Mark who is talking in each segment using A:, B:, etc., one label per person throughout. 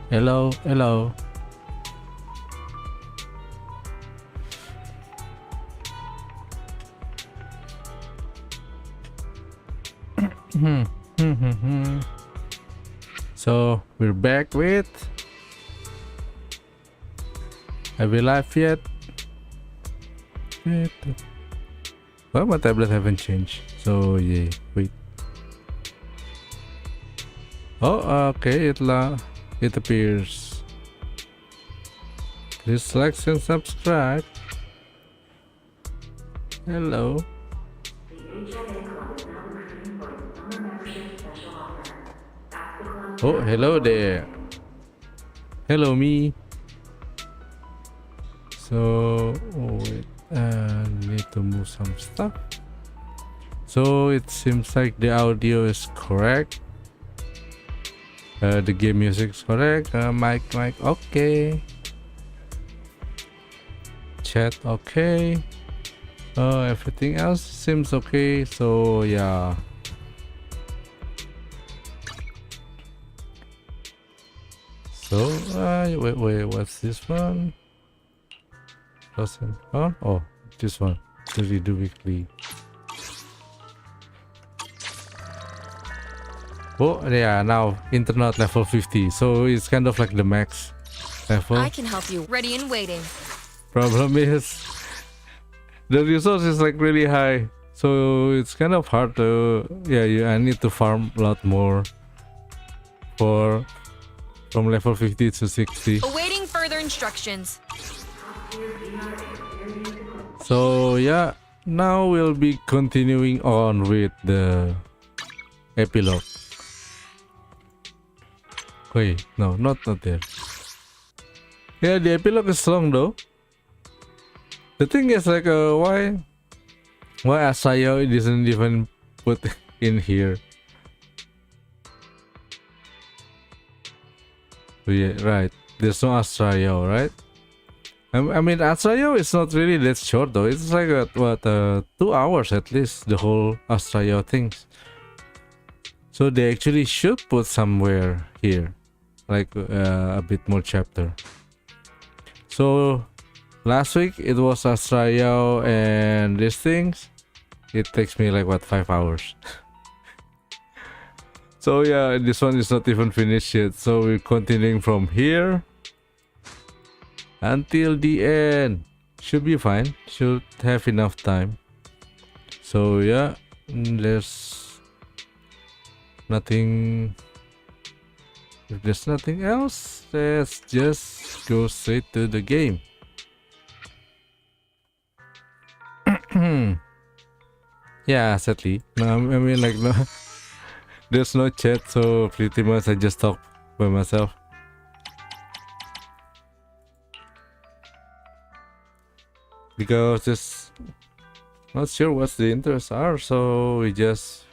A: Hello, hello. So we're back with Have we live yet? Well, my tablet haven't changed. So yeah, wait. Oh, okay, it appears. Please like and subscribe. Hello. Oh, hello there. Hello, me. So, oh wait, need to move some stuff. So it seems like the audio is correct. The game music is correct. Mic, okay. Chat, okay. Everything else seems okay. So yeah. So wait, what's this one? Oh, this one. Really do weekly. Oh yeah, now internet level 50. So it's kind of like the max level.
B: I can help you. Ready and waiting.
A: Problem is the resource is like really high. So it's kind of hard to I need to farm a lot more from level 50 to 60.
B: Awaiting further instructions.
A: So yeah, now we'll be continuing on with the epilogue. Wait, no, not there. Yeah, the epilogue is long though. The thing is like why Asayo isn't even put in here? Oh, yeah, right. There's no Astrayo, right? I mean, Astrayo is not really that short though. It's like 2 hours at least, the whole Astrayo things. So they actually should put somewhere here, like a bit more chapter. So last week it was Astrayo and these things. It takes me like 5 hours. So yeah, this one is not even finished yet. So we're continuing from here until the end. Should be fine. Should have enough time. So yeah, there's nothing. If there's nothing else, let's just go straight to the game. Yeah, sadly. No, I mean like no. There's no chat, so pretty much I just talk by myself. Because just not sure what the interests are, so we just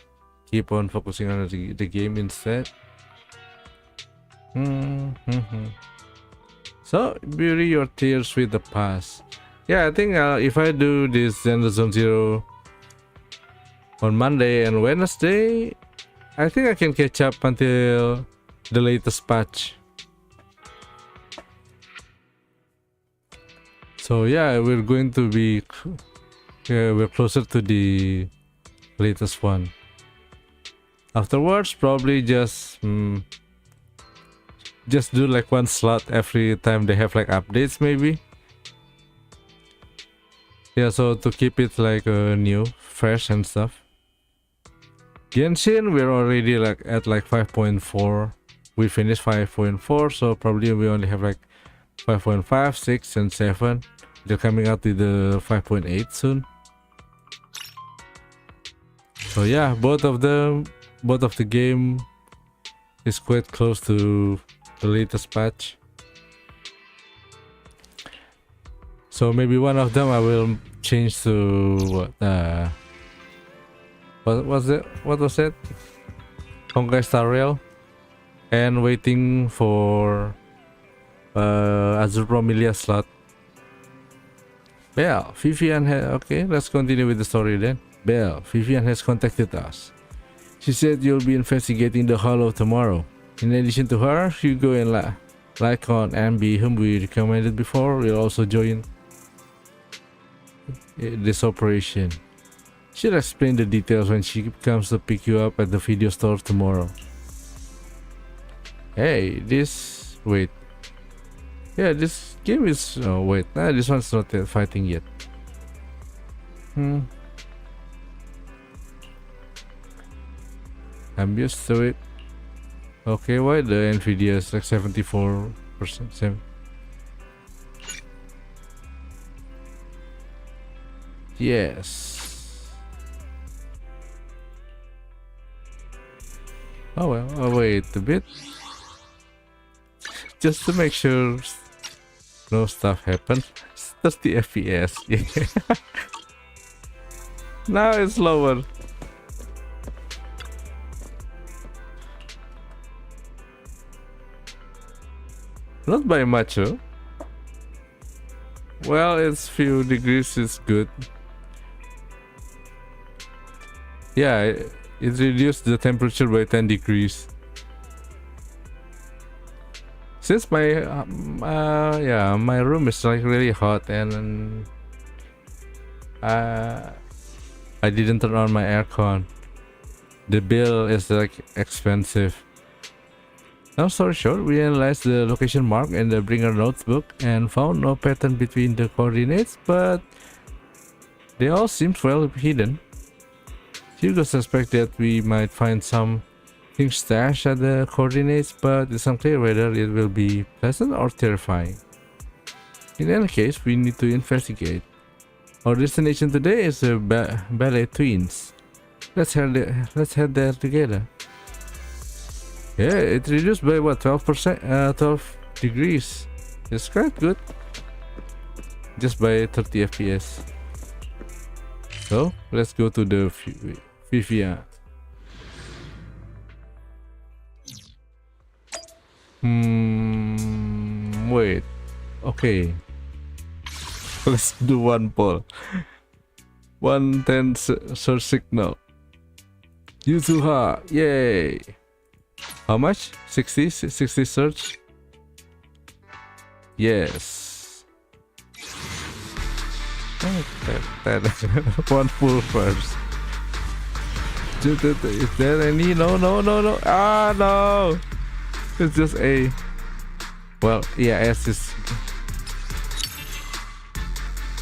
A: keep on focusing on the game instead. So bury your tears with the past. Yeah, I think if I do this Zenless Zone Zero on Monday and Wednesday, I think I can catch up until the latest patch. So yeah, we're going to be we're closer to the latest one. Afterwards, probably just do like one slot every time they have like updates, maybe. Yeah, so to keep it like new, fresh and stuff. Genshin, we're already like at like 5.4. We finished 5.4, so probably we only have like 5.5, 6, and 7. They're coming out with the 5.8 soon. So yeah, both of the game is quite close to the latest patch. So maybe one of them I will change to what was it? Honkai Star Rail, and waiting for Azure Promilia slot. Yeah, Vivian. Okay, let's continue with the story then. Belle, Vivian has contacted us. She said you'll be investigating the Hollow tomorrow. In addition to her, Hugo and Lycaon and B, whom we recommended before, will also join this operation. She'll explain the details when she comes to pick you up at the video store tomorrow. Hey, this... wait. Yeah, this game is... oh, wait. Nah, this one's not fighting yet. I'm used to it. Okay, why the Nvidia is like 74%? Yes. Oh well, I'll wait a bit. Just to make sure no stuff happens. 30 FPS. Yeah. Now it's lower. Not by much, huh? Well, it's few degrees is good. Yeah, it reduced the temperature by 10 degrees. Since my yeah, my room is like really hot and I didn't turn on my aircon. The bill is like expensive. Long story short, we analyzed the location mark in the bringer notebook and found no pattern between the coordinates, but they all seemed well hidden. Hugo suspects that we might find something stashed at the coordinates, but it's unclear whether it will be pleasant or terrifying. In any case, we need to investigate. Our destination today is the Ballet Twins. Let's head there together. Yeah, it reduced by what, 12%, 12 degrees. It's quite good. Just by 30 FPS. So let's go to the Vivian. Wait. Okay. Let's do one poll. 110 search signal. Yuzuha, yay! How much? 60 search? Yes. One pull first. Is there any? No. Ah, no! It's just A. Well, yeah, S is...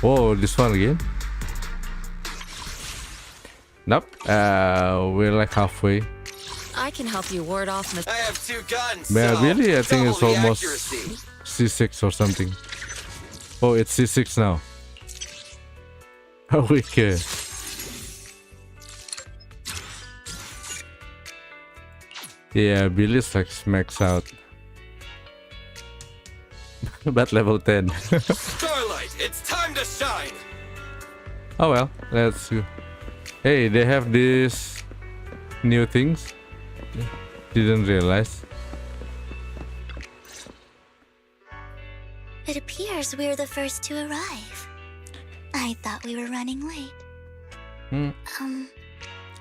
A: Whoa, this one again? Nope. We're like halfway.
B: I can help you ward off.
C: I have 2 guns.
A: Man,
C: so
A: really? I think it's
C: double the
A: almost
C: accuracy.
A: C6 or something. Oh, it's C6 now. Oh, okay. Yeah, Billy's like smacks out. But level 10.
C: Starlight, it's time to shine.
A: Oh well, let's go. Hey, they have these new things. Didn't realize.
D: It appears we're the first to arrive. I thought we were running late.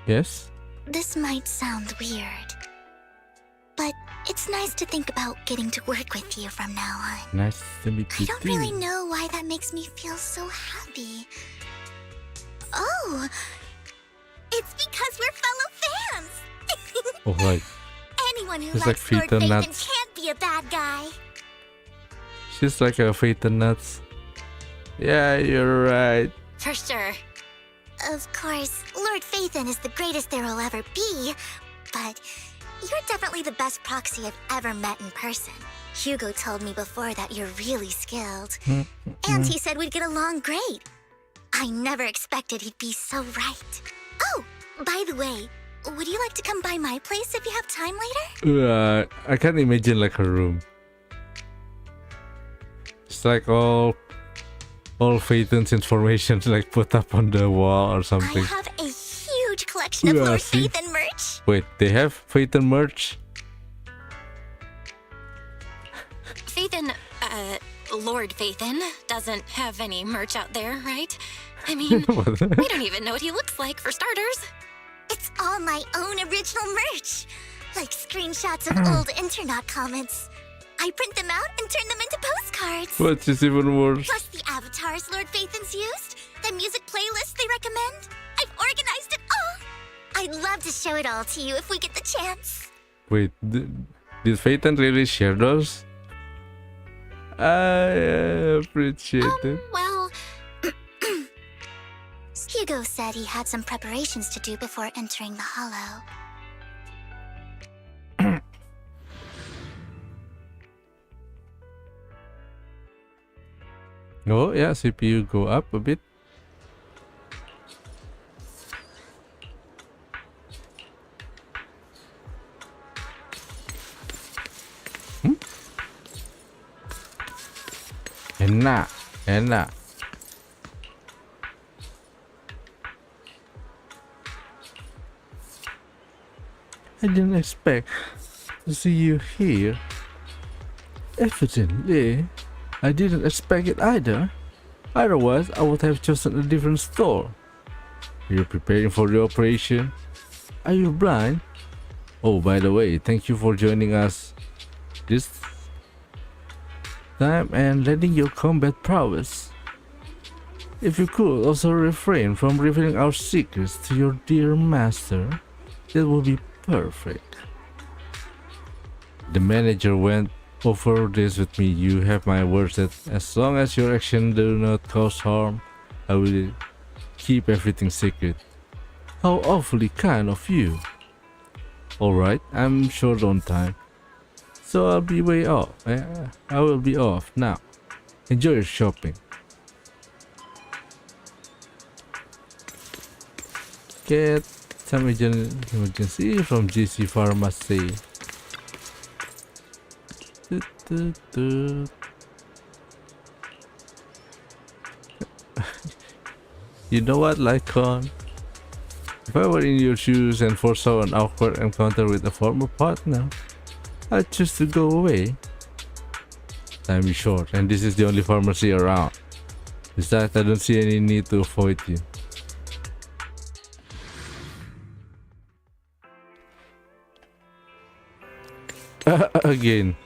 A: Yes?
D: This might sound weird, but it's nice to think about getting to work with you from now on.
A: Nice to meet you
D: I don't really know why that makes me feel so happy. Oh, it's because we're fellow fans!
A: Oh, right.
D: Anyone who
A: It's
D: likes
A: like
D: Lord
A: Phaeton
D: Phaeton
A: nuts.
D: can't be a bad guy.
A: She's like a Phaeton nuts. Yeah, you're right.
D: For sure. Of course, Lord Phaeton is the greatest there will ever be, but you're definitely the best proxy I've ever met in person. Hugo told me before that you're really skilled, and he said we'd get along great. I never expected he'd be so right. Oh, by the way, would you like to come by my place if you have time later?
A: I can't imagine like her room. It's like all Phaeton's information like put up on the wall or something.
D: I have a huge collection of Lord
A: see?
D: Phaeton merch.
A: Wait, they have Phaeton merch?
E: Phaeton, Lord Phaeton doesn't have any merch out there, right?
B: I mean, we don't even know what he looks like, for starters.
D: It's all my own original merch. Like screenshots of old Internet comments. I print them out and turn them into postcards.
A: Which is even worse.
D: Plus the avatars Lord Phaethon's used, the music playlist they recommend. I've organized it all. I'd love to show it all to you if we get the chance.
A: Wait, did Phaeton really share those? I appreciate it.
B: Well,
D: Hugo said he had some preparations to do before entering the Hollow.
A: Oh yeah, CPU go up a bit. Enak. I didn't expect to see you here. Evidently, I didn't expect it either. Otherwise, I would have chosen a different store. Are you preparing for the operation? Are you blind? Oh, by the way, thank you for joining us this time and lending your combat prowess. If you could also refrain from revealing our secrets to your dear master, that would be perfect. The manager went over this with me. You have my word that as long as your actions do not cause harm, I will keep everything secret. How awfully kind of you. Alright, I'm short on time, so I'll be way off. I will be off now. Enjoy your shopping. Get some emergency from GC Pharmacy. You know what, Lycaon? If I were in your shoes and foresaw an awkward encounter with a former partner, I'd choose to go away. Time is short, and this is the only pharmacy around. Besides, I don't see any need to avoid you. Again.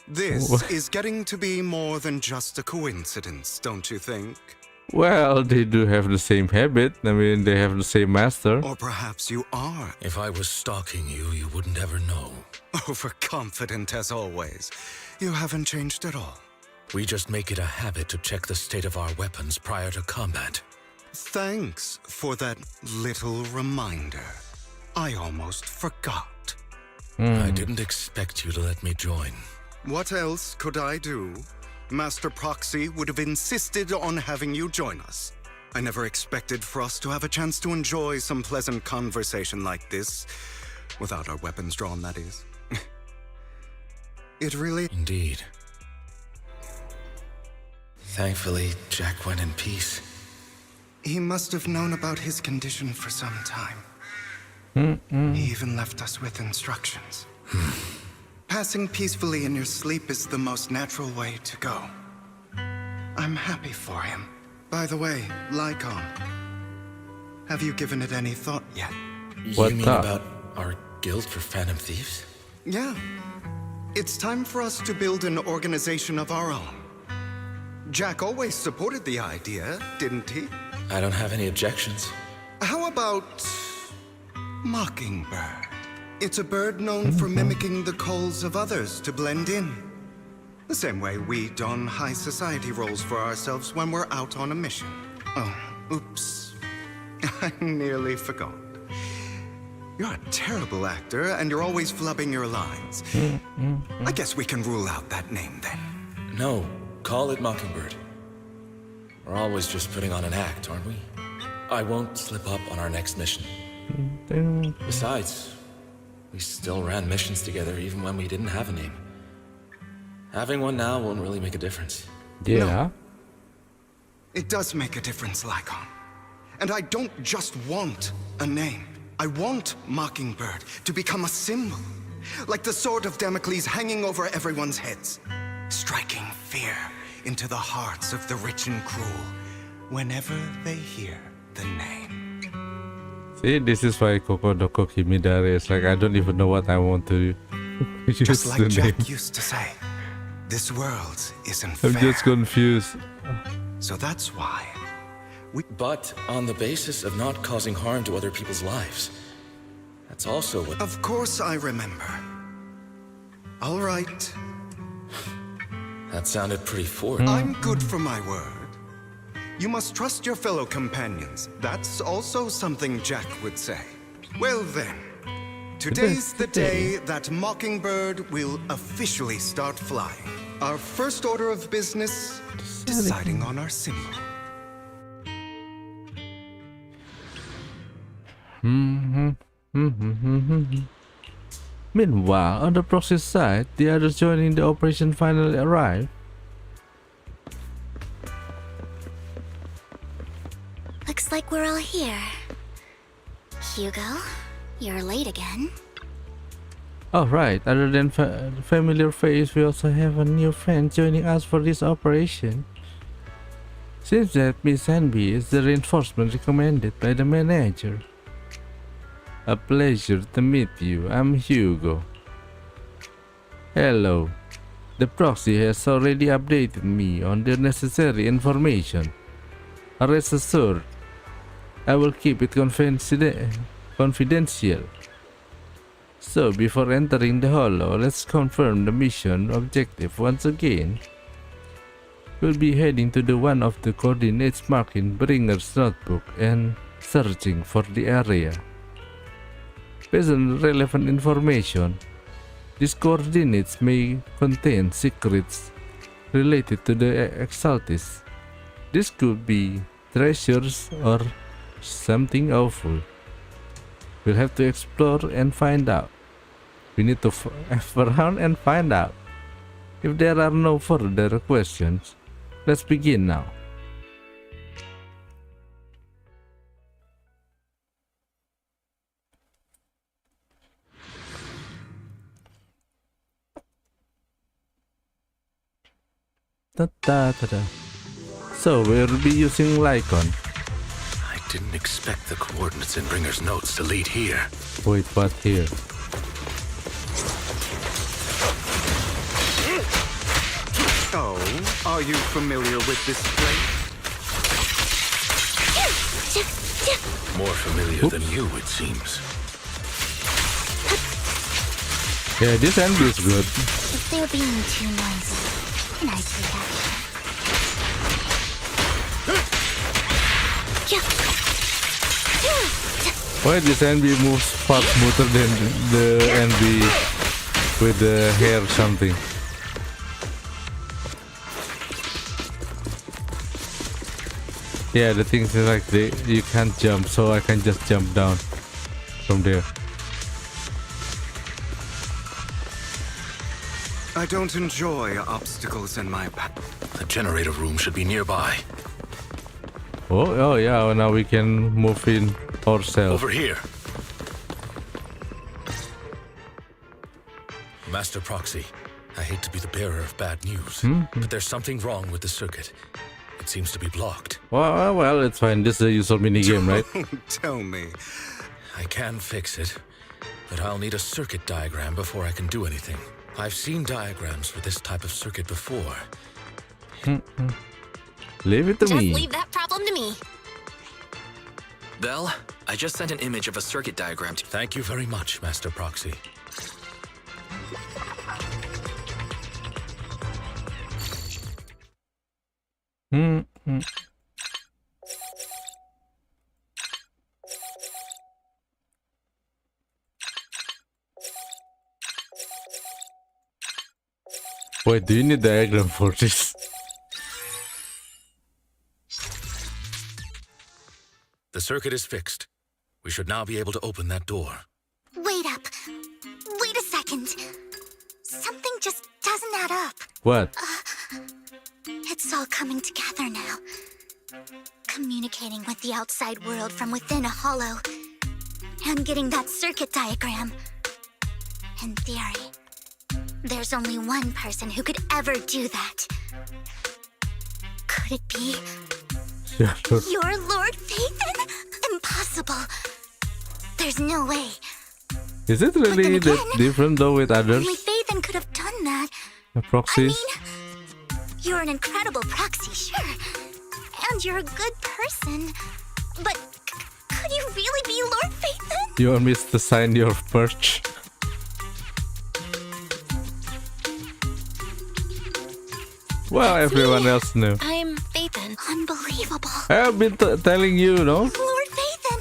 E: This is getting to be more than just a coincidence, don't you think?
A: Well, they do have the same habit. I mean, they have the same master.
E: Or perhaps you are.
F: If I was stalking you, you wouldn't ever know.
E: Overconfident as always. You haven't changed at all.
F: We just make it a habit to check the state of our weapons prior to combat.
E: Thanks for that little reminder. I almost forgot.
F: I didn't expect you to let me join.
E: What else could I do? Master Proxy would have insisted on having you join us. I never expected for us to have a chance to enjoy some pleasant conversation like this. Without our weapons drawn, that is. It really...
F: Indeed. Thankfully, Jack went in peace.
E: He must have known about his condition for some time. He even left us with instructions. Passing peacefully in your sleep is the most natural way to go. I'm happy for him. By the way, Lycaon, have you given it any thought yet?
A: What
F: You mean
A: the-
F: about our guild for Phantom Thieves?
E: Yeah. It's time for us to build an organization of our own. Jack always supported the idea, didn't he?
F: I don't have any objections.
E: How about Mockingbird? It's a bird known for mimicking the calls of others to blend in. The same way we don high society roles for ourselves when we're out on a mission. Oh, oops. I nearly forgot. You're a terrible actor, and you're always flubbing your lines. I guess we can rule out that name then.
F: No, call it Mockingbird. We're always just putting on an act, aren't we? I won't slip up on our next mission. Besides, we still ran missions together even when we didn't have a name. Having one now won't really make a difference.
A: Yeah.
E: It does make a difference, Lycaon. And I don't just want a name. I want Mockingbird to become a symbol. like the sword of Damocles hanging over everyone's heads, striking fear into the hearts of the rich and cruel whenever they hear the name.
A: See, this is why Kokodoko Kimidare is like, I don't even know what I want to use
E: Just like
A: the name.
E: Jack used to say, this world isn't
A: I'm
E: fair.
A: just confused.
E: So that's why
F: But on the basis of not causing harm to other people's lives. That's also what...
E: Of course I remember. All right.
F: That sounded pretty forward.
E: I'm good for my word. You must trust your fellow companions. That's also something Jack would say. Well then, today's the day that Mockingbird will officially start flying. Our first order of business, deciding on our symbol.
A: Meanwhile, on the proxy side, the others joining the operation finally arrive.
D: Looks like we're all here. Hugo, you're late again.
A: Alright, other than familiar face, we also have a new friend joining us for this operation. Seems that Miss Envy is the reinforcement recommended by the manager. A pleasure to meet you, I'm Hugo. Hello. The proxy has already updated me on the necessary information. Rest assured, I will keep it confidential. So before entering the Hollow, let's confirm the mission objective once again. We'll be heading to the one of the coordinates marked in Bringer's notebook and searching for the area. Based on relevant information, these coordinates may contain secrets related to the Exaltis. This could be treasures or something awful. We'll have to explore and find out. We need to F around and find out. If there are no further questions, let's begin now. Ta-da-da-da. So we'll be using Lycaon.
F: I didn't expect the coordinates in Bringer's notes to lead here.
A: Wait, what here?
E: Oh, are you familiar with this place?
F: More familiar than you, it seems.
A: Yeah, this end is good.
D: If they're being too noisy, can I take action?
A: Why this NB moves far smoother than the NB with the hair something? Yeah, the thing is like you can't jump, so I can just jump down from there.
E: I don't enjoy obstacles in my path.
F: The generator room should be nearby.
A: Oh yeah, well, now we can move in ourselves.
F: Over here. Master Proxy, I hate to be the bearer of bad news, but there's something wrong with the circuit. It seems to be blocked.
A: Well, it's fine. This is a usual minigame, right?
E: Tell me.
F: I can fix it, but I'll need a circuit diagram before I can do anything. I've seen diagrams for this type of circuit before.
A: Leave it to
B: Just
A: me.
B: leave that problem to me.
G: Belle, I just sent an image of a circuit diagram to...
F: Thank you very much, Master Proxy.
A: Wait, do you need diagram for this?
F: The circuit is fixed. We should now be able to open that door.
D: Wait up. Wait a second. Something just doesn't add up.
A: What?
D: It's all coming together now. Communicating with the outside world from within a hollow. And getting that circuit diagram. In theory, there's only one person who could ever do that. Could it be your Lord Phaethon? Impossible. There's no way.
A: Is it really
D: But then
A: that different though with others?
D: Only Phaethon could have done that.
A: The proxies?
D: You're an incredible proxy, sure. And you're a good person. But could you really be Lord Phaethon?
A: You want me to sign your perch? Well, everyone else knew.
B: I'm Phaethon.
D: Unbelievable.
A: I've been telling you, no?
D: Lord Phaethon!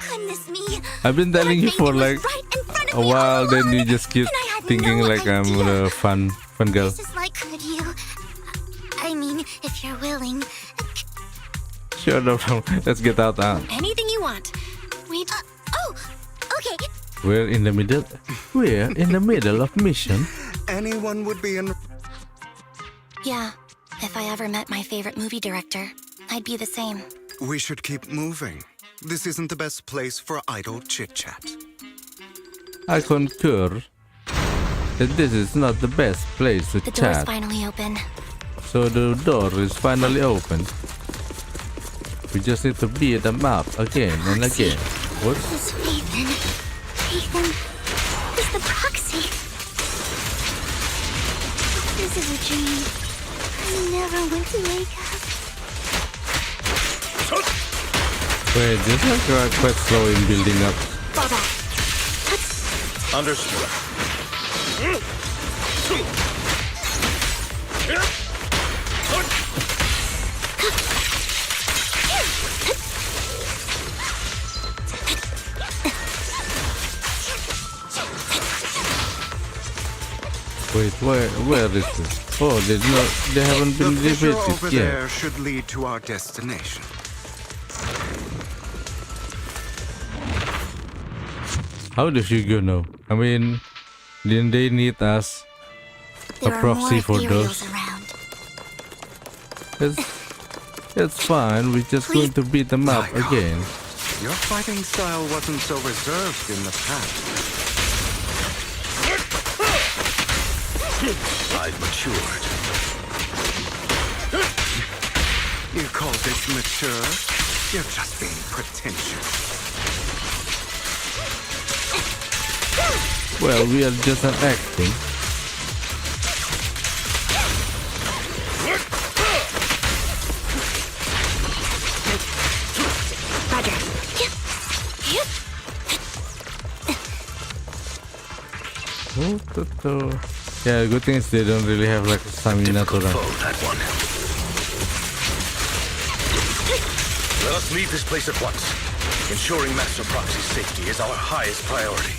D: Goodness me.
A: I've been telling you for
D: Lord Phaethon
A: like
D: was right in front of
A: a
D: me all
A: while, then you
D: along,
A: just keep
D: and I had
A: thinking
D: no
A: like I'm
D: idea.
A: a fun girl.
D: This is like, could you... I mean, if you're willing...
A: Sure, no problem. Let's get out now.
B: Anything you want. Wait.
D: Oh, okay.
A: We're in the middle. We're in the middle of mission.
E: Anyone would be in.
B: Yeah. If I ever met my favorite movie director, I'd be the same.
E: We should keep moving. This isn't the best place for idle chit-chat.
A: I concur that this is not the best place to
B: The door's
A: chat.
B: finally open.
A: So the door is finally open. We just need to beat them up again and again. What?
D: It's Phaethon. Phaethon is the proxy. This is a dream. I never went to wake up.
A: Wait, this is quite slow in building up.
D: Fall back.
F: Understood.
A: Wait, where is this? Oh, they haven't
E: The
A: been
E: fissure over
A: defeated yet.
E: there should lead to our destination.
A: How does Hugo know? I mean, didn't they need us a
D: There are
A: proxy
D: more
A: for
D: ethereals
A: those?
D: around.
A: It's fine. We're just going to beat them up
E: Lycaon.
A: again.
E: Your fighting style wasn't so reserved in the past.
F: I've matured.
E: You call this mature? You're just being pretentious.
A: Well, we are just an acting.
D: Roger.
A: Yeah, good thing is they don't really have like a stamina to
F: Difficult
A: run.
F: foe, that one. Let us leave this place at once. Ensuring Master Proxy's safety is our highest priority.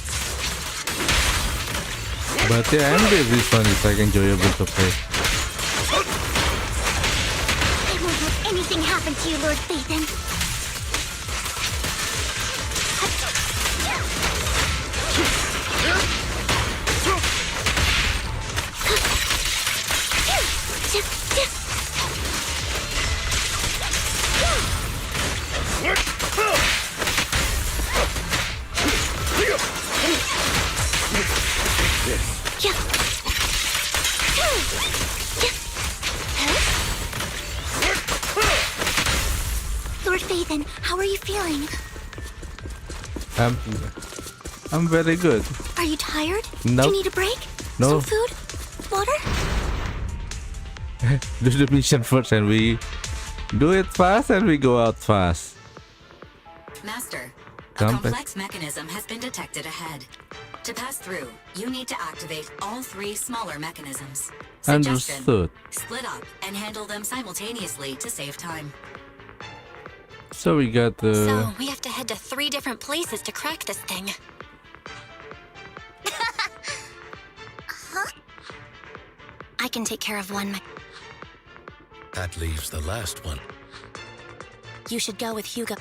A: But yeah, anyway, this one is like enjoyable to play.
D: I won't let anything happen to you, Lord Phaethon. Lord Phaethon, how are you feeling?
A: I'm very good.
D: Are you tired?
A: No.
D: Do you need a break?
A: No.
D: Some food? Water?
A: Do the mission first and we do it fast and we go out fast.
H: Master, a
A: Complex.
H: complex mechanism has been detected ahead. To pass through, you need to activate all three smaller mechanisms. Suggestion,
A: Understood.
H: split up and handle them simultaneously to save time.
A: So we got the...
B: So we have to head to 3 different places to crack this thing. I can take care of one.
F: That leaves the last one.
B: You should go with Hugo.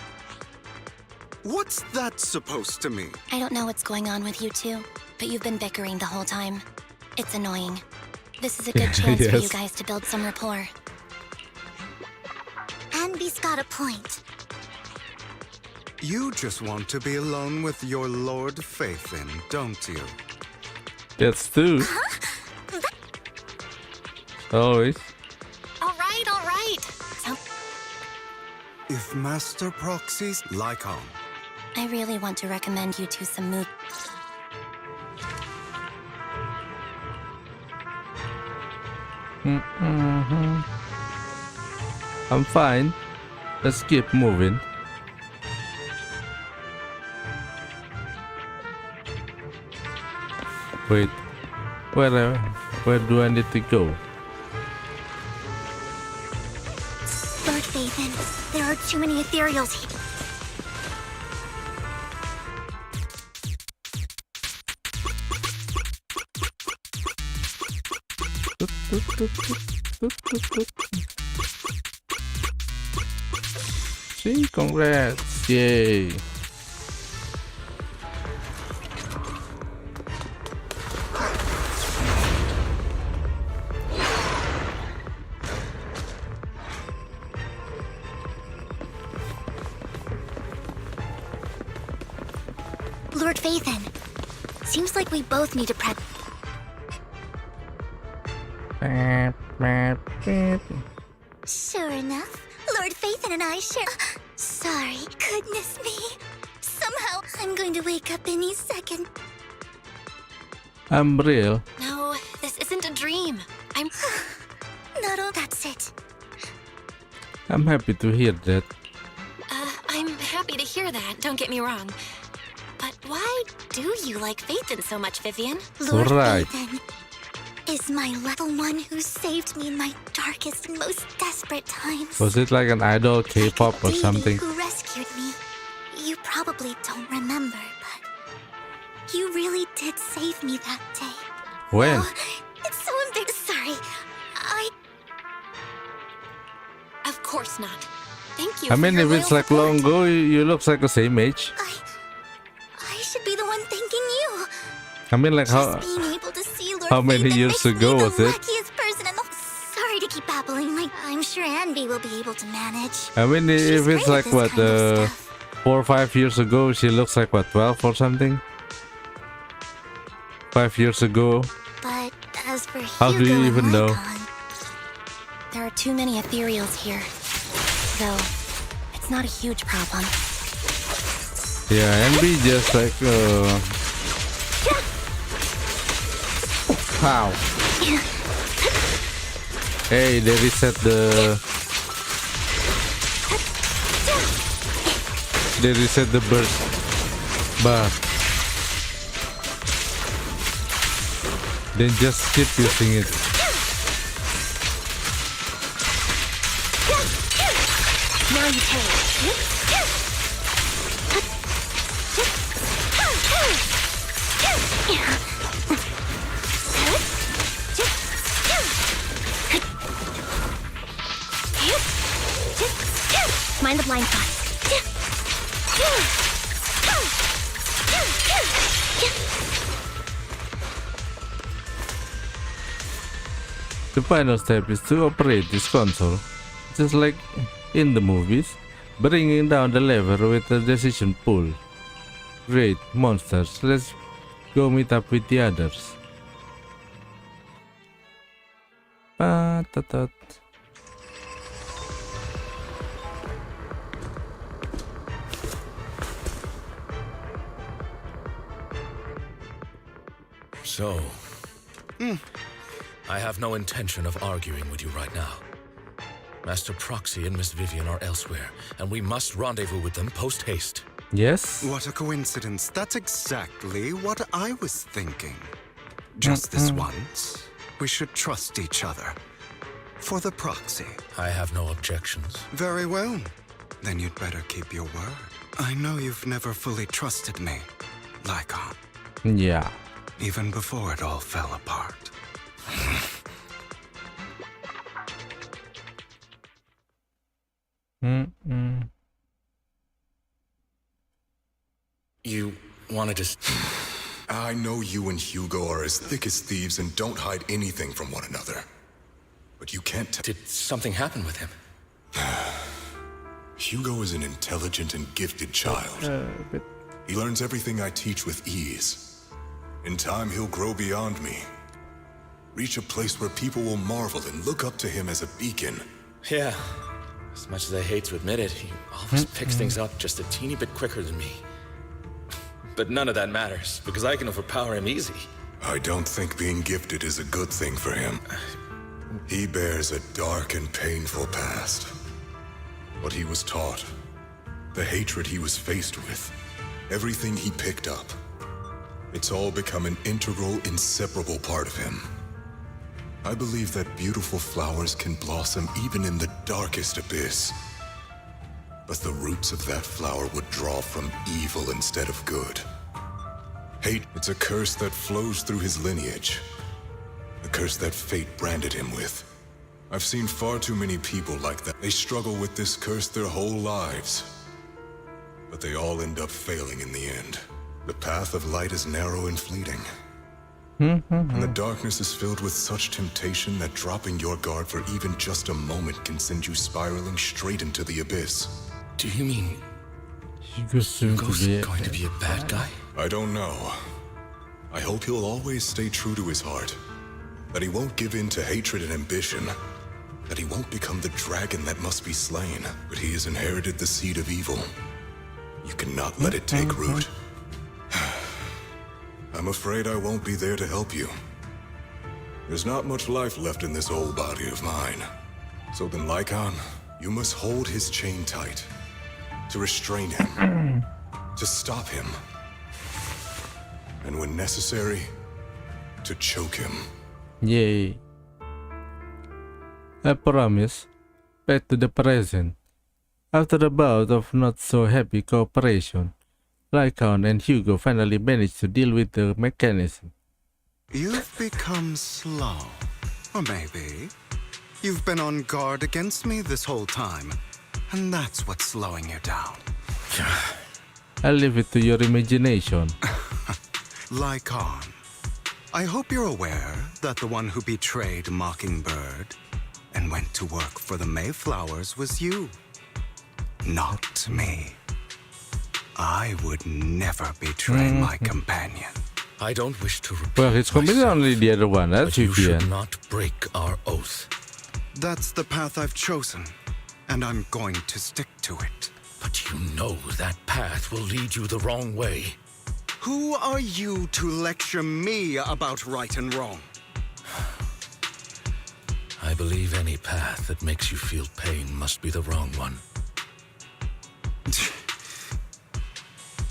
E: What's that supposed to mean?
B: I don't know what's going on with you two, but you've been bickering the whole time. It's annoying. This is a good chance for you
A: Yes.
B: guys to build some rapport.
D: Anby's got a point.
E: You just want to be alone with your Lord Faithin, don't you?
A: That's two. Always.
B: All right.
E: If Master Proxy's Lycaon.
B: I really want to recommend you to some mood.
A: I'm fine. Let's keep moving. Wait, where do I need to go?
D: Lord Faithin, there are too many ethereals here.
A: See, congrats, yay.
D: Lord Faithin, seems like we both need to prep. Sure enough, Lord Faithin and I share. Sorry, goodness me. Somehow, I'm going to wake up any second.
A: I'm real.
B: No, this isn't a dream.
D: Not all that's it.
A: I'm happy to hear that.
B: I'm happy to hear that, don't get me wrong. But why do you like Faithin so much, Vivian?
D: Lord
A: Right.
D: Faithin is my little one who saved me in my darkest and most desperate times.
A: Was it like an idol K-pop or
D: Like a deity
A: something?
D: who rescued me. You probably don't remember, but you really did save me that day.
A: When?
D: Oh, it's so embarrassing. Sorry,
B: Of course not. Thank you
A: I
B: for
A: mean,
B: your
A: if it's
B: loyal
A: like long
B: support.
A: ago, you look like the same age.
D: I should be the one thanking you.
A: I mean, like
D: Just being able to see Lord
A: how many
D: Faithin
A: years
D: makes me
A: ago
D: the
A: was it?
D: luckiest person in the. Sorry to keep babbling. Like I'm sure Anby will be able to manage.
A: I mean,
D: She's
A: if
D: great
A: it's
D: at
A: like
D: this
A: what,
D: kind of stuff.
A: 4 or 5 years ago, she looks like what, 12 or something? 5 years ago.
D: But as for
A: How do
D: Hugo
A: you
D: and
A: even know?
D: Lycaon,
B: There are too many ethereals here. Though, it's not a huge problem.
A: Yeah, and be just like, How? Hey, they reset the... They reset the burst bar. Then just keep using it.
B: Now you pay. Mind the blind spot.
A: The final step is to operate this console, just like in the movies, bringing down the lever with the decision pool. Great, monsters, let's go meet up with the others. Ta-ta.
F: So, I have no intention of arguing with you right now. Master Proxy and Miss Vivian are elsewhere, and we must rendezvous with them post-haste.
A: Yes?
E: What a coincidence. That's exactly what I was thinking. Just this once, we should trust each other. For the proxy.
F: I have no objections.
E: Very well. Then you'd better keep your word. I know you've never fully trusted me, Lycaon.
A: Yeah.
E: Even before it all fell apart.
F: You wanted to...
I: I know you and Hugo are as thick as thieves and don't hide anything from one another. But you can't
F: Did something happen with him?
I: Hugo is an intelligent and gifted child.
A: Bit.
I: He learns everything I teach with ease. In time, he'll grow beyond me. Reach a place where people will marvel and look up to him as a beacon.
F: Yeah. As much as I hate to admit it, he always picks things up just a teeny bit quicker than me. But none of that matters, because I can overpower him easy.
I: I don't think being gifted is a good thing for him. He bears a dark and painful past. What he was taught, the hatred he was faced with, everything he picked up, it's all become an integral, inseparable part of him. I believe that beautiful flowers can blossom even in the darkest abyss. But the roots of that flower would draw from evil instead of good. Hate, it's a curse that flows through his lineage. A curse that fate branded him with. I've seen far too many people like that. They struggle with this curse their whole lives. But they all end up failing in the end. The path of light is narrow and fleeting. And the darkness is filled with such temptation that dropping your guard for even just a moment can send you spiraling straight into the abyss.
F: Do you mean
A: Hugo's
F: going to be a bad guy?
I: I don't know. I hope he'll always stay true to his heart. That he won't give in to hatred and ambition. That he won't become the dragon that must be slain. But he has inherited the seed of evil. You cannot let it take root. I'm afraid I won't be there to help you. There's not much life left in this old body of mine. So then, Lycaon, you must hold his chain tight. To restrain him. To stop him. And when necessary, to choke him.
A: Yay. I promise. Back to the present. After a bout of not so happy cooperation, Lycaon and Hugo finally managed to deal with the mechanism.
E: You've become slow. Or maybe you've been on guard against me this whole time, and that's what's slowing you down.
A: I'll leave it to your imagination.
E: Lycaon, I hope you're aware that the one who betrayed Mockingbird and went to work for the Mayflowers was you, not me. I would never betray my companion.
F: I don't wish to repeat
A: Well, it's completely
F: myself,
A: only the other one, that's
F: but you should
A: Vivian.
F: not break our oath.
E: That's the path I've chosen, and I'm going to stick to it.
F: But you know that path will lead you the wrong way.
E: Who are you to lecture me about right and wrong?
F: I believe any path that makes you feel pain must be the wrong one.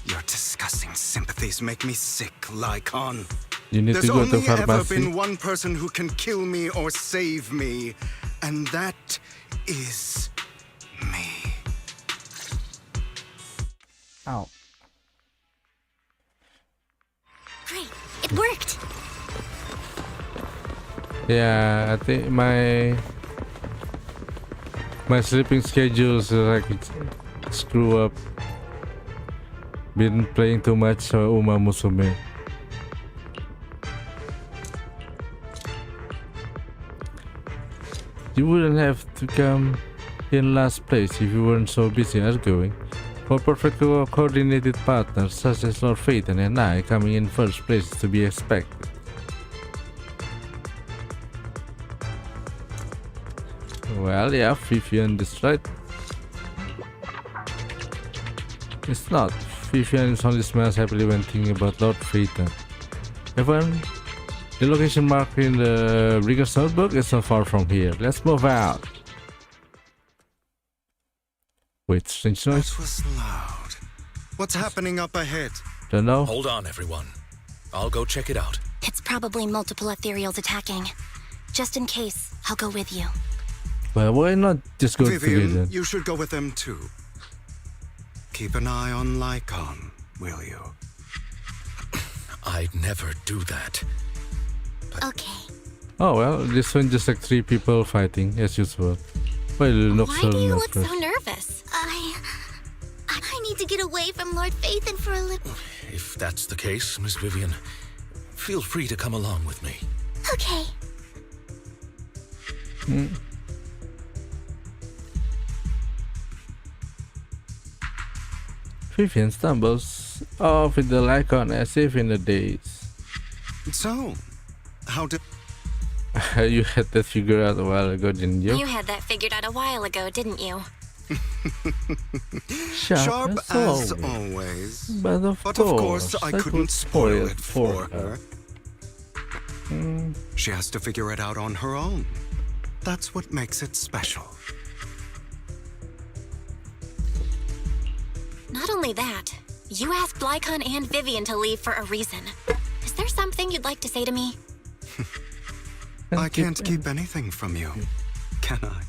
E: Your disgusting sympathies make me sick, Lycaon.
A: You need
E: There's
A: to go to
E: only ever
A: pharmacy.
E: been one person who can kill me or save me, and that is me.
A: Ow.
D: Great, it worked.
A: Yeah, I think my sleeping schedule is like screw up. Been playing too much Uma Musume. You wouldn't have to come in last place if you weren't so busy arguing. For perfect coordinated partners such as Lord Phaeton and I, coming in first place is to be expected. Well, yeah, Vivian destroyed. It's not. Vivian only smiles happily when thinking about Lord Phaeton. Evan, the location marked in the Brinker's notebook is not far from here. Let's move out. Wait, strange noise?
E: That was loud. What's happening up ahead?
A: Don't know.
F: Hold on, everyone. I'll go check it out.
B: It's probably multiple ethereals attacking. Just in case, I'll go with you.
A: Well, why not just go
E: Vivian,
A: together?
E: you should go with them too. Keep an eye on Lycaon, will you?
F: I'd never do that.
D: Okay.
A: Oh well, this one just like 3 people fighting as usual. Well, look
B: Why
A: so
B: do you look
A: nervous.
B: so nervous?
D: I need to get away from Lord Phaeton for a little.
F: If that's the case, Miss Vivian, feel free to come along with me.
D: Okay.
A: Vivian stumbles off in the Lycaon as if in a daze.
E: So, how did...
A: You had that figured out a while ago, didn't you?
B: You had that figured out a while ago, didn't you?
E: Sharp as always. But of course, I couldn't spoil it for her. She has to figure it out on her own. That's what makes it special.
B: Not only that, you asked Lycaon and Vivian to leave for a reason. Is there something you'd like to say to me?
E: I can't keep anything from you, can I?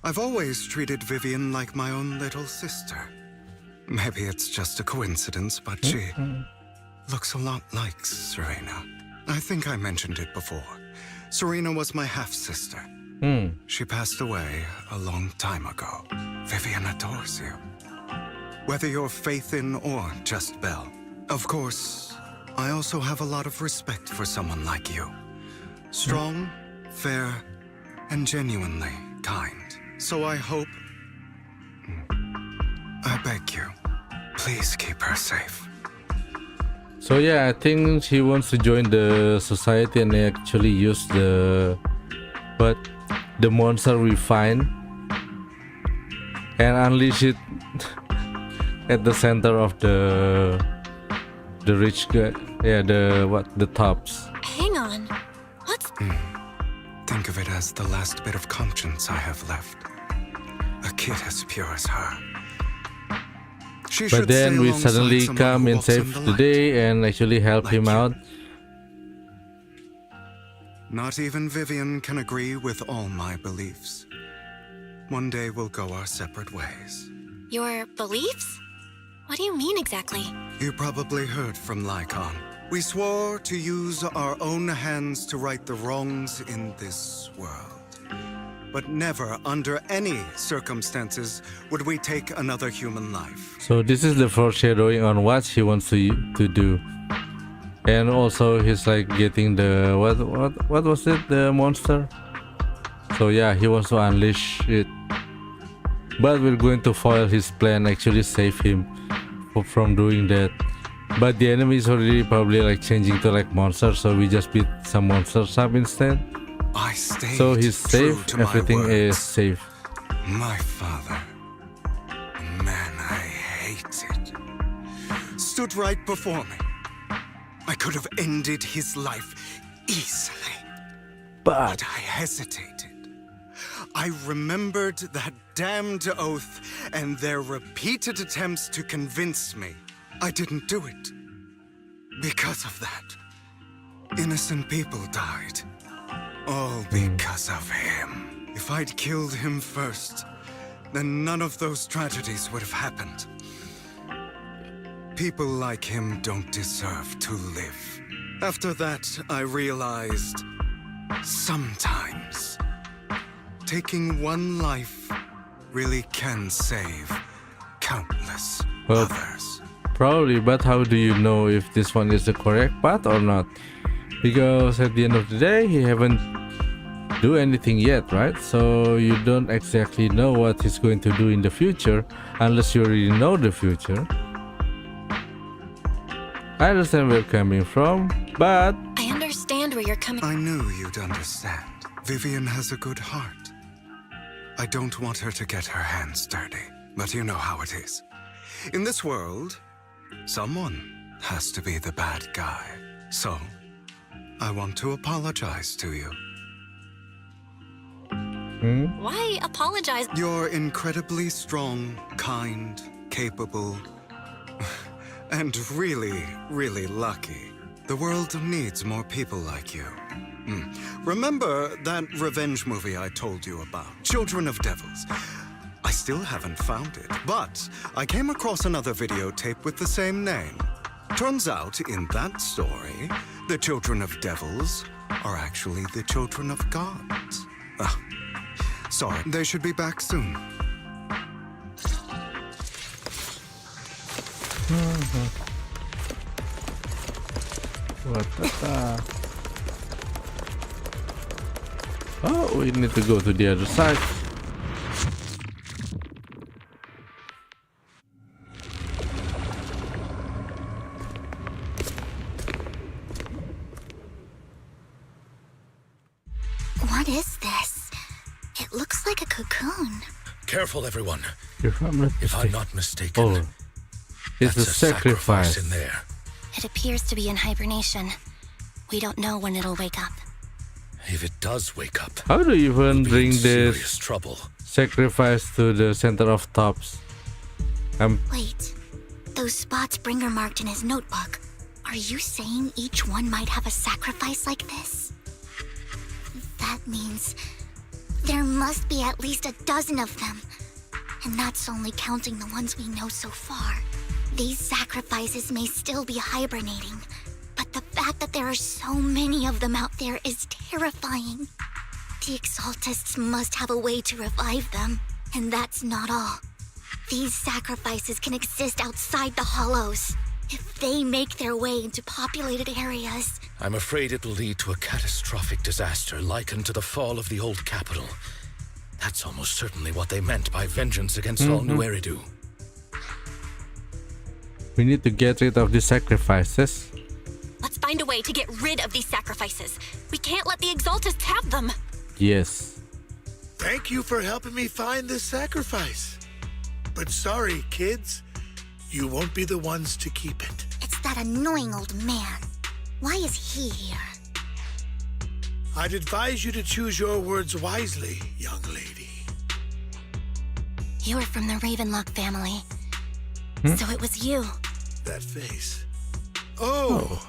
E: I've always treated Vivian like my own little sister. Maybe it's just a coincidence, but she looks a lot like Serena. I think I mentioned it before. Serena was my half-sister. She passed away a long time ago. Vivian adores you. Whether you're Phaethon or just Belle. Of course, I also have a lot of respect for someone like you. Strong, fair, and genuinely kind. So I hope... I beg you, please keep her safe.
A: So yeah, I think she wants to join the society and actually use the monster we find and unleash it at the center of the rich guy. Yeah, the tops.
B: Hang on. What's...
E: Think of it as the last bit of conscience I have left. A kid as pure as her.
A: But then we suddenly come and save the day and actually help him out.
E: Not even Vivian can agree with all my beliefs. One day we'll go our separate ways.
B: Your beliefs? What do you mean exactly?
E: You probably heard from Lycaon. We swore to use our own hands to right the wrongs in this world. But never, under any circumstances, would we take another human life.
A: So this is the foreshadowing on what he wants to do. And also he's like getting the what was it, the monster? So yeah, he wants to unleash it. But we're going to foil his plan, actually save him from doing that. But the enemy is already probably like changing to like monsters, so we just beat some monsters up instead.
E: I stayed
A: so he's safe,
E: true to
A: everything
E: my
A: is
E: words.
A: safe.
E: My father, a man I hated, stood right before me. I could have ended his life easily. But I hesitated. I remembered that damned oath and their repeated attempts to convince me I didn't do it. Because of that, innocent people died. All because of him. If I'd killed him first, then none of those tragedies would have happened. People like him don't deserve to live. After that, I realized sometimes taking one life really can save countless others.
A: Probably, but how do you know if this one is the correct path or not? Because at the end of the day, he haven't do anything yet, right? So you don't exactly know what he's going to do in the future unless you already know the future. I understand where you're coming from, but...
B: I understand where you're coming...
E: I knew you'd understand. Vivian has a good heart. I don't want her to get her hands dirty, but you know how it is. In this world, someone has to be the bad guy. So, I want to apologize to you.
B: Why apologize?
E: You're incredibly strong, kind, capable, and really, really lucky. The world needs more people like you. Remember that revenge movie I told you about? Children of Devils. I still haven't found it, but I came across another videotape with the same name. Turns out, in that story, the children of devils are actually the children of gods. Sorry, they should be back soon.
A: Oh, we need to go to the other side.
D: What is this? It looks like a cocoon.
F: Careful, everyone.
A: If
F: I'm not mistaken,
A: oh, it's a
F: that's
A: sacrifice.
F: in there.
B: It appears to be in hibernation. We don't know when it'll wake up.
F: If it does wake up,
A: How do you even
F: we'll be in
A: bring
F: serious
A: this
F: trouble.
A: sacrifice to the center of tops?
D: Wait, those spots Bringer marked in his notebook. Are you saying each one might have a sacrifice like this? That means there must be at least a dozen of them. And that's only counting the ones we know so far. These sacrifices may still be hibernating, but the fact that there are so many of them out there is terrifying. The Exaltists must have a way to revive them, and that's not all. These sacrifices can exist outside the Hollows. If they make their way into populated areas...
F: I'm afraid it will lead to a catastrophic disaster likened to the fall of the old capital. That's almost certainly what they meant by vengeance against all New Eridu.
A: We need to get rid of the sacrifices.
B: Let's find a way to get rid of these sacrifices. We can't let the Exaltists have them.
A: Yes.
J: Thank you for helping me find this sacrifice. But sorry, kids. You won't be the ones to keep it.
D: It's that annoying old man. Why is he here?
J: I'd advise you to choose your words wisely, young lady.
B: You're from the Ravenlock family. So it was you.
J: That face. Oh,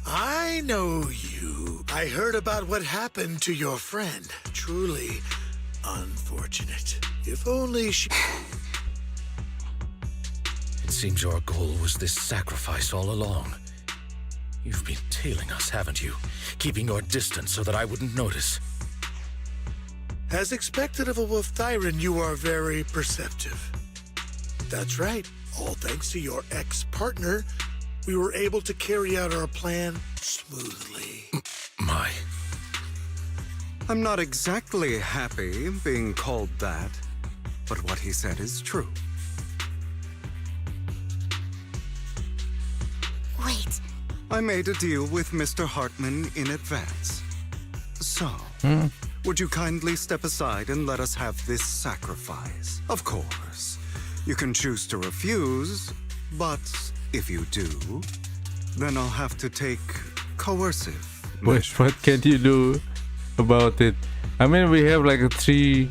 J: I know you. I heard about what happened to your friend. Truly unfortunate. If only she...
F: It seems your goal was this sacrifice all along. You've been tailing us, haven't you? Keeping your distance so that I wouldn't notice.
J: As expected of a wolf Thyran, you are very perceptive. That's right. All thanks to your ex-partner, we were able to carry out our plan smoothly.
F: My...
E: I'm not exactly happy being called that, but what he said is true.
D: Wait,
E: I made a deal with Mr. Hartman in advance. So, would you kindly step aside and let us have this sacrifice? Of course, you can choose to refuse, but if you do, then I'll have to take coercive measures.
A: What can you do about it? I mean, we have like a 3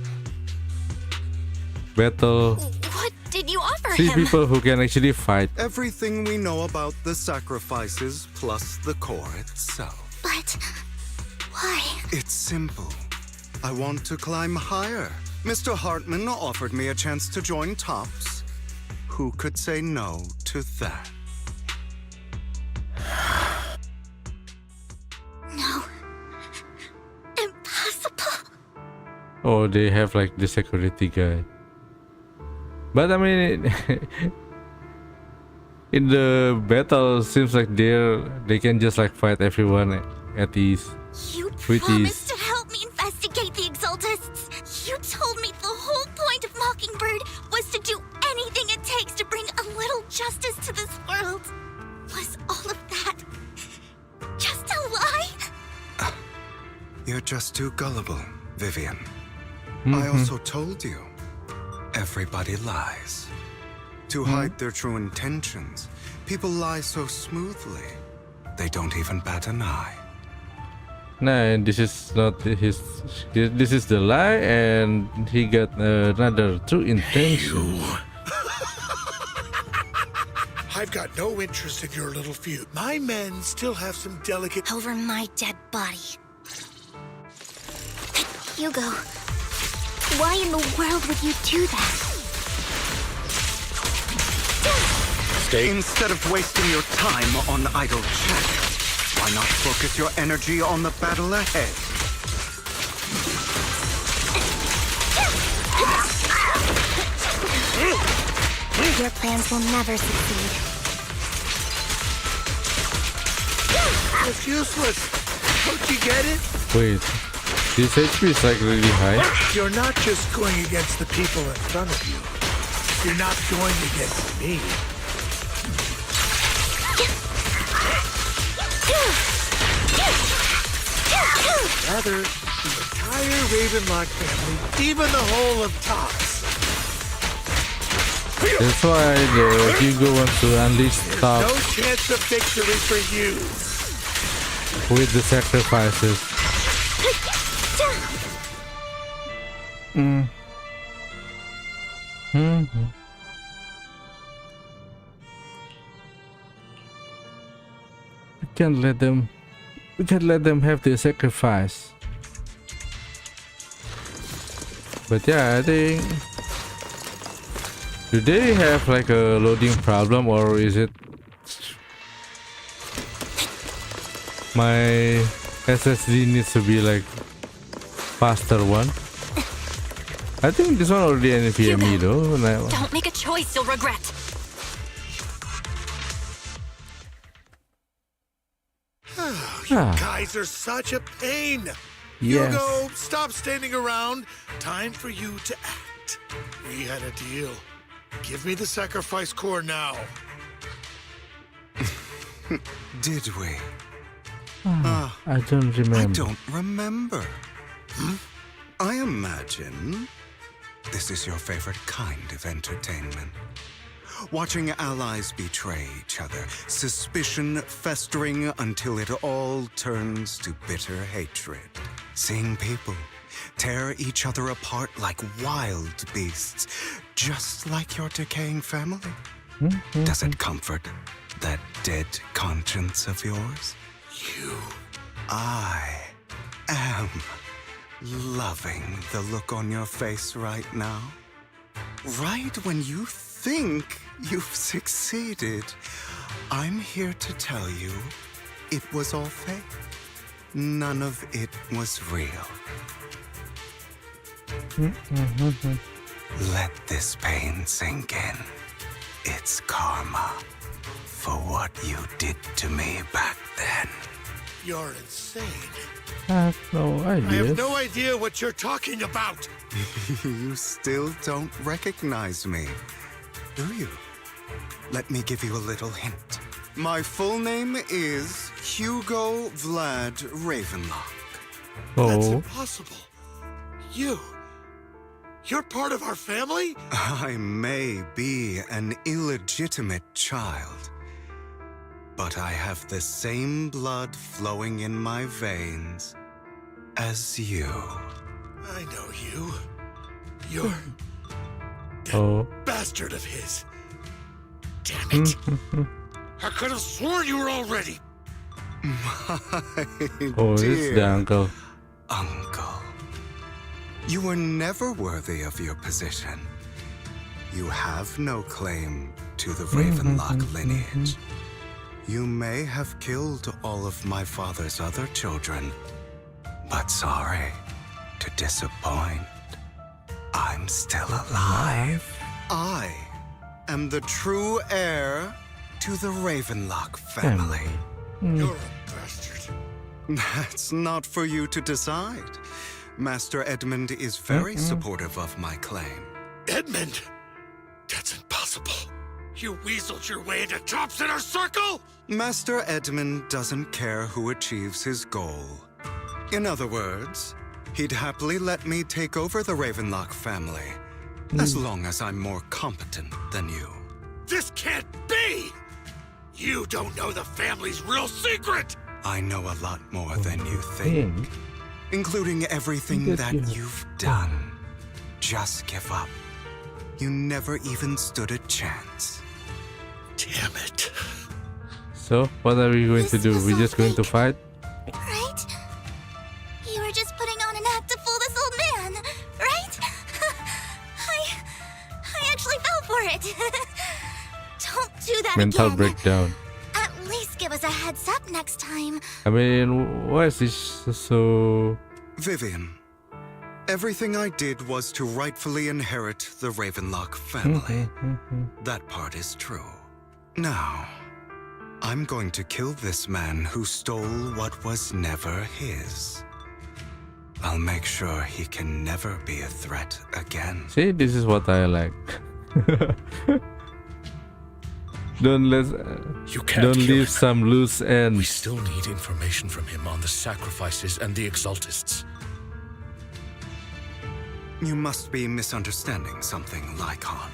A: battle.
B: What did you offer
A: 3
B: him?
A: people who can actually fight.
E: Everything we know about the sacrifices plus the core itself.
D: but... why?
E: It's simple. I want to climb higher. Mr. Hartman offered me a chance to join Tops. Who could say no to that?
D: No. Impossible.
A: Oh, they have like the security guy. But I mean, in the battle, seems like they can just like fight everyone at ease.
D: You
A: With
D: promised
A: ease.
D: to help me investigate the Exaltists. You told me the whole point of Mockingbird was to do anything it takes to bring a little justice to this world. Was all of that just a lie?
E: You're just too gullible, Vivian. I also told you, everybody lies. To hide their true intentions, people lie so smoothly, they don't even bat an eye.
A: Nah, this is not his. This is the lie, and he got another true intention.
J: I've got no interest in your little feud. My men still have some delicate...
D: Over my dead body. Hugo, why in the world would you do that?
E: Instead of wasting your time on idle chat, why not focus your energy on the battle ahead?
D: Your plans will never succeed.
J: It's useless. Don't you get it?
A: Wait, this HP is like really high.
J: You're not just going against the people in front of you. You're not going against me. Rather, The entire Ravenlock family, even the whole of Tops.
A: That's why the Hugo wants to unleash
J: There's
A: Top
J: no chance of victory for you.
A: with the sacrifices. We can't let them have the sacrifice. But yeah, I think, do they have like a loading problem, or is it my SSD needs to be like faster one? I think this one already NVMe though.
B: Don't make a choice you'll regret.
J: You guys are such a pain.
A: Yes.
J: Hugo, stop standing around. Time for you to act. We had a deal. Give me the sacrifice core now.
E: Did we?
A: I don't remember.
E: I don't remember. I imagine this is your favorite kind of entertainment. Watching allies betray each other, suspicion festering until it all turns to bitter hatred. Seeing people tear each other apart like wild beasts, just like your decaying family. Does it comfort that dead conscience of yours? I am loving the look on your face right now. Right when you think you've succeeded, I'm here to tell you it was all fake. None of it was real. Let this pain sink in. It's karma for what you did to me back then.
J: You're insane.
A: I have no
J: I
A: idea.
J: have no idea what you're talking about.
E: You still don't recognize me, do you? Let me give you a little hint. My full name is Hugo Vlad Ravenlock.
J: That's
A: Oh,
J: impossible. You're part of our family?
E: I may be an illegitimate child, but I have the same blood flowing in my veins as you.
J: I know you. You're
A: oh.
J: bastard of his. Damn it. I could have sworn you were already.
E: My
A: Oh, this is the
E: dear
A: uncle.
E: uncle. You were never worthy of your position. You have no claim to the Ravenlock lineage. You may have killed all of my father's other children, but sorry to disappoint. I'm still alive. I am the true heir to the Ravenlock family.
J: You're a bastard.
E: That's not for you to decide. Master Edmund is very supportive of my claim.
J: Edmund? That's impossible. You weaseled your way into Top's inner circle?
E: Master Edmund doesn't care who achieves his goal. In other words, he'd happily let me take over the Ravenlock family, as long as I'm more competent than you.
J: This can't be! You don't know the family's real secret!
E: I know a lot more than you think, including everything that you've done. Just give up. You never even stood a chance.
J: Damn it.
A: So, what are we going to do? We're just going to fight?
D: Right? You were just putting on an act to fool this old man, right? I actually fell for it. Don't do that
A: Mental
D: again.
A: breakdown.
D: At least give us a heads up next time.
A: I mean, why is this so...
E: Vivian, everything I did was to rightfully inherit the Ravenlock family. That part is true. Now, I'm going to kill this man who stole what was never his. I'll make sure he can never be a threat again.
A: See, this is what I like. Don't
F: kill
A: leave
F: him.
A: some loose
F: We
A: ends.
F: still need information from him on the sacrifices and the exaltists.
E: You must be misunderstanding something, Lycaon.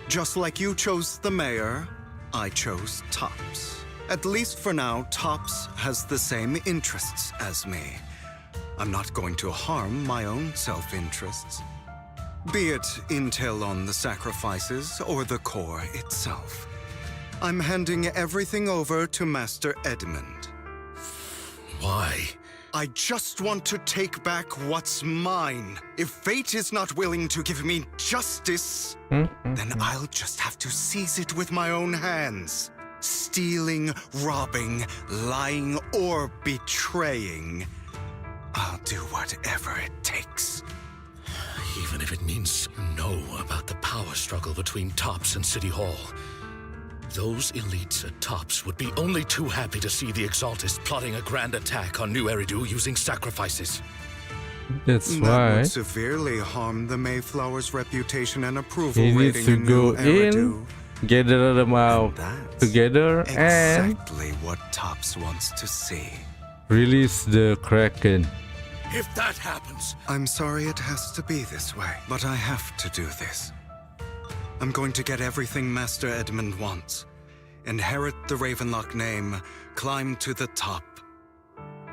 E: Just like you chose the mayor, I chose Tops. At least for now, Tops has the same interests as me. I'm not going to harm my own self-interests. Be it intel on the sacrifices or the core itself. I'm handing everything over to Master Edmund.
I: Why?
E: I just want to take back what's mine. If fate is not willing to give me justice, then I'll just have to seize it with my own hands. Stealing, robbing, lying, or betraying. I'll do whatever it takes.
I: Even if it means know about the power struggle between Tops and City Hall. Those elites at Tops would be only too happy to see the Exaltists plotting a grand attack on New Eridu using sacrifices.
A: That's
E: That
A: why
E: would severely harm the Mayflower's reputation and approval
A: he needs
E: rating
A: to
E: in
A: go
E: New Eridu.
A: in, gather them out
E: That's
A: together, and
E: exactly what Tops wants to see.
A: release the Kraken.
I: If that happens,
E: I'm sorry it has to be this way, but I have to do this. I'm going to get everything Master Edmund wants. Inherit the Ravenlock name, climb to the top.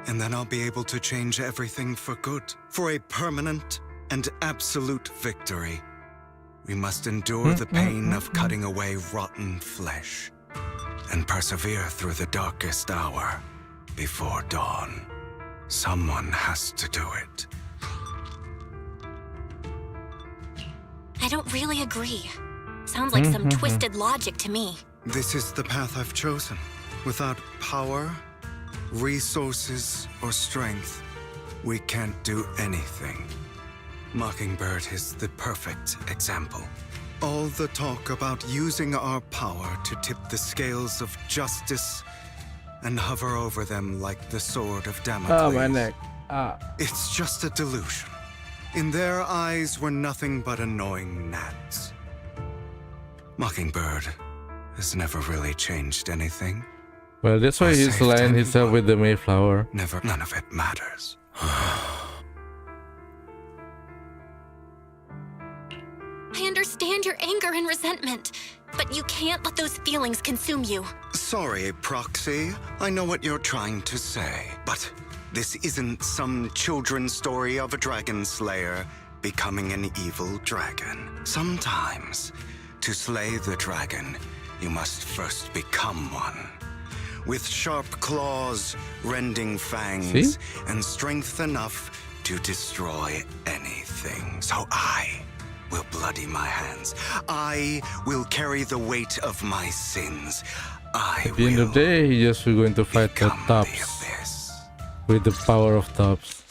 E: And then I'll be able to change everything for good. For a permanent and absolute victory. We must endure the pain of cutting away rotten flesh. And persevere through the darkest hour before dawn. Someone has to do it.
B: I don't really agree. Sounds like some twisted logic to me.
E: This is the path I've chosen. Without power, resources, or strength, we can't do anything. Mockingbird is the perfect example. All the talk about using our power to tip the scales of justice and hover over them like the sword of Damocles.
A: Oh, my neck.
E: It's just a delusion. In their eyes, we're nothing but annoying gnats. Mockingbird has never really changed anything.
A: Well, that's why he's
E: Saved
A: aligning
E: anyone.
A: himself with the Mayflower.
E: Never, none of it matters.
B: I understand your anger and resentment, but you can't let those feelings consume you.
E: Sorry, Proxy. I know what you're trying to say, but this isn't some children's story of a dragon slayer becoming an evil dragon. Sometimes, to slay the dragon, you must first become one. With sharp claws, rending fangs, and strength enough to destroy anything. So I will bloody my hands. I will carry the weight of my sins.
A: At the end of the day, he's just going to fight the Tops with the power of Tops.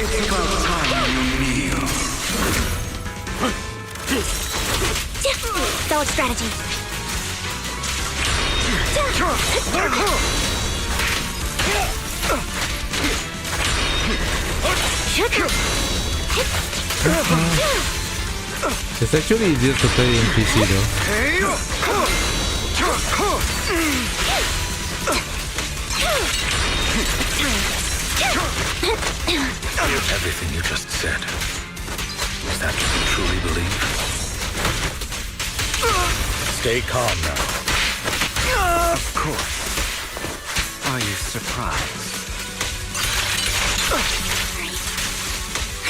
E: It's about time you kneel.
D: Solid strategy.
A: It's actually easier to play in PC though.
I: everything you just said, is that what you truly believe? Stay calm now.
E: Of course. Are you surprised?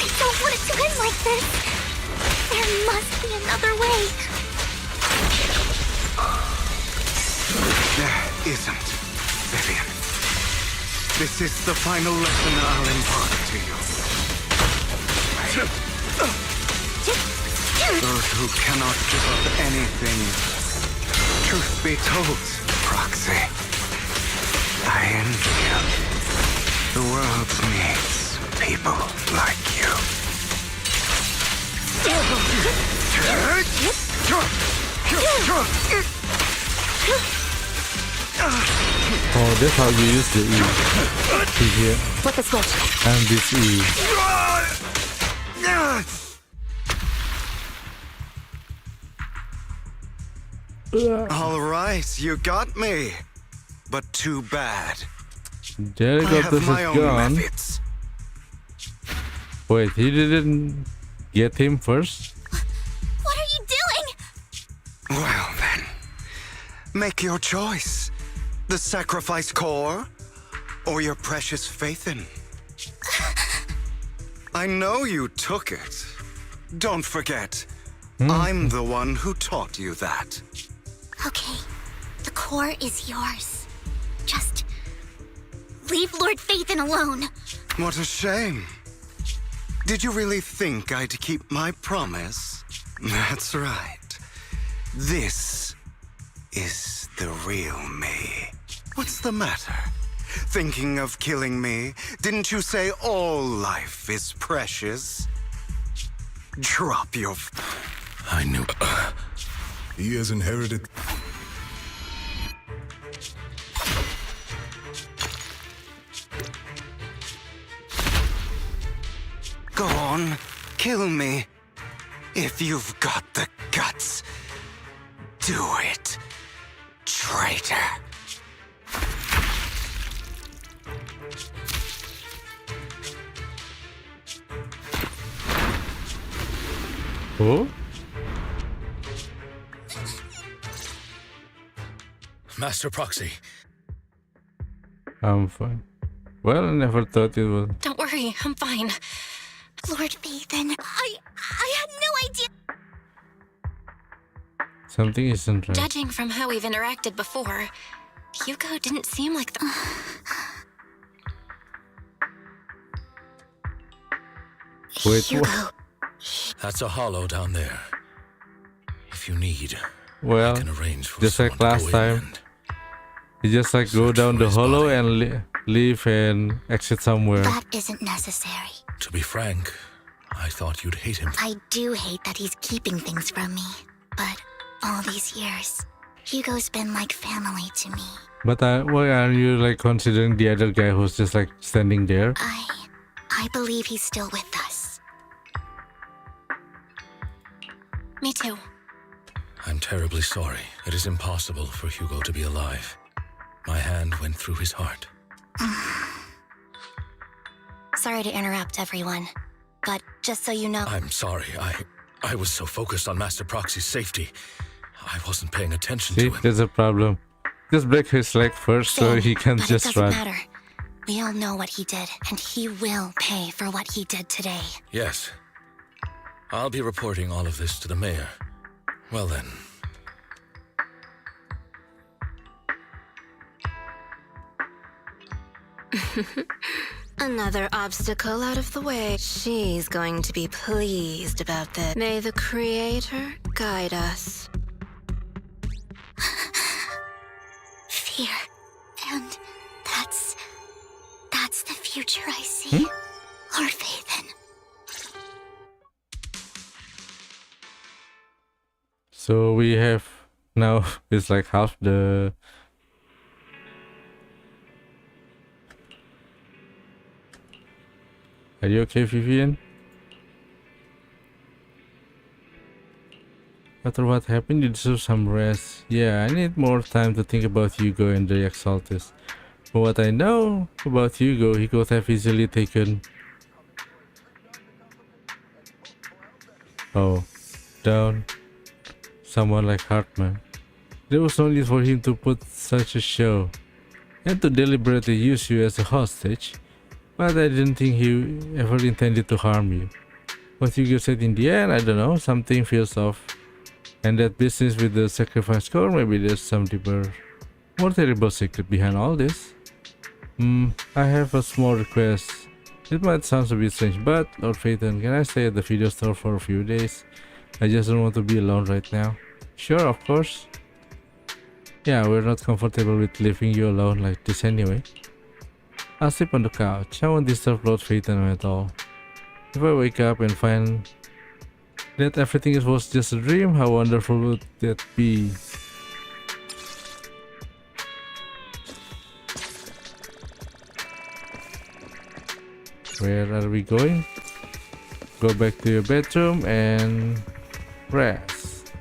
D: I don't want it to end like this. There must be another way.
E: There isn't, Vivian. This is the final lesson I'll impart to you. Those who cannot give up anything. Truth be told, Proxy, I envy you. The world needs people like you.
A: Oh, that's how you use the E. See here.
D: Flip the switch.
A: And this E.
E: All right, you got me. but too bad.
A: There you
E: I
A: go,
E: have
A: this
E: my
A: is
E: own
A: gone.
E: methods.
A: Wait, he didn't get him first?
D: What are you doing?
E: Well then, make your choice. The sacrifice core, or your precious Phaethon. I know you took it. Don't forget, I'm the one who taught you that.
D: Okay, the core is yours. Just leave Lord Phaethon alone.
E: What a shame. Did you really think I'd keep my promise? That's right. This is the real me. What's the matter? Thinking of killing me? Didn't you say all life is precious? Drop your...
I: I knew. He has inherited.
E: Go on, kill me. If you've got the guts, do it, traitor.
A: Oh?
F: Master Proxy.
A: I'm fine. Well, I never thought it would.
B: Don't worry, I'm fine.
D: Lord Phaethon, I had no idea.
A: Something isn't right.
B: Judging from how we've interacted before, Hugo didn't seem like the...
A: Wait,
D: Hugo,
F: That's a hollow down there. If you need,
A: well,
F: I can arrange for
A: just like
F: someone to
A: last
F: go in
A: time.
F: and-
A: You just like go
F: Search
A: down
F: for
A: the
F: his
A: hollow
F: body.
A: and leave and exit somewhere.
D: that isn't necessary.
F: To be frank, I thought you'd hate him.
D: I do hate that he's keeping things from me. But all these years, Hugo's been like family to me.
A: But why are you like considering the other guy who's just like standing there?
D: I believe he's still with us.
B: Me too.
F: I'm terribly sorry. It is impossible for Hugo to be alive. My hand went through his heart.
D: Sorry to interrupt, everyone. But just so you know...
F: I'm sorry. I was so focused on Master Proxy's safety. I wasn't paying attention
A: See,
F: to him.
A: there's a problem. Just break his leg first so he can
D: but
A: just
D: it doesn't
A: run.
D: matter. We all know what he did, and he will pay for what he did today.
F: Yes. I'll be reporting all of this to the mayor. Well then.
K: Another obstacle out of the way. She's going to be pleased about this. May the Creator guide us.
D: Fear. And that's the future I see. Lord Phaethon.
A: So we have now it's like half the... Are you okay, Vivian? After what happened, you deserve some rest. Yeah, I need more time to think about Hugo and the Exaltus. From what I know about Hugo, he could have easily taken... down someone like Hartman. There was no need for him to put such a show and to deliberately use you as a hostage. But I didn't think he ever intended to harm you. What Hugo said in the end, I don't know, something feels off. And that business with the sacrifice core, maybe there's some deeper, more terrible secret behind all this. I have a small request. It might sound a bit strange, but Lord Phaethon, can I stay at the video store for a few days? I just don't want to be alone right now. Sure, of course. Yeah, we're not comfortable with leaving you alone like this anyway. I'll sleep on the couch. I won't disturb Lord Phaethon at all. If I wake up and find that everything was just a dream, how wonderful would that be? Where are we going? Go back to your bedroom and rest.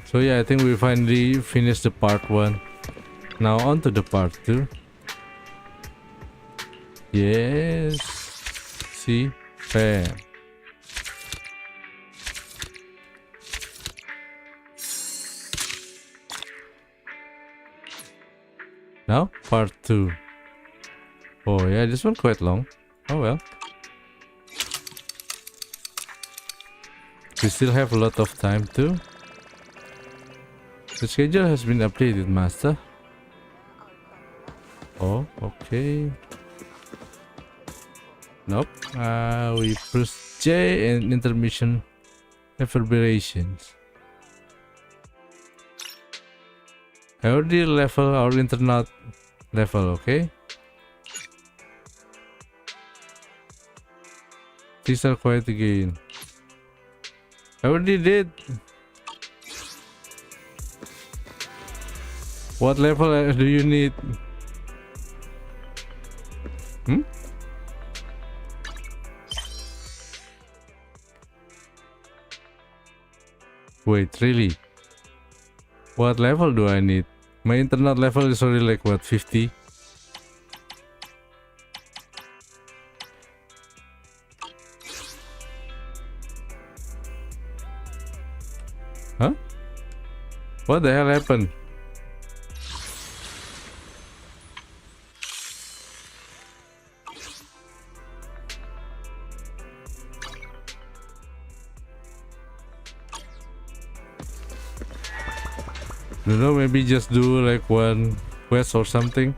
A: So yeah, I think we finally finished the part 1. Now on to the part 2. Yes. See? Bam. Now, part 2. Oh yeah, this one quite long. Oh well. We still have a lot of time too. The schedule has been updated, Master. Oh, okay. Nope. We press J and intermission reverberations. I already level our internet level, okay? These are quiet again. I already did. What level do you need? Wait, really? What level do I need? My internet level is already like what, 50? Huh? What the hell happened? You know, maybe just do like one quest or something.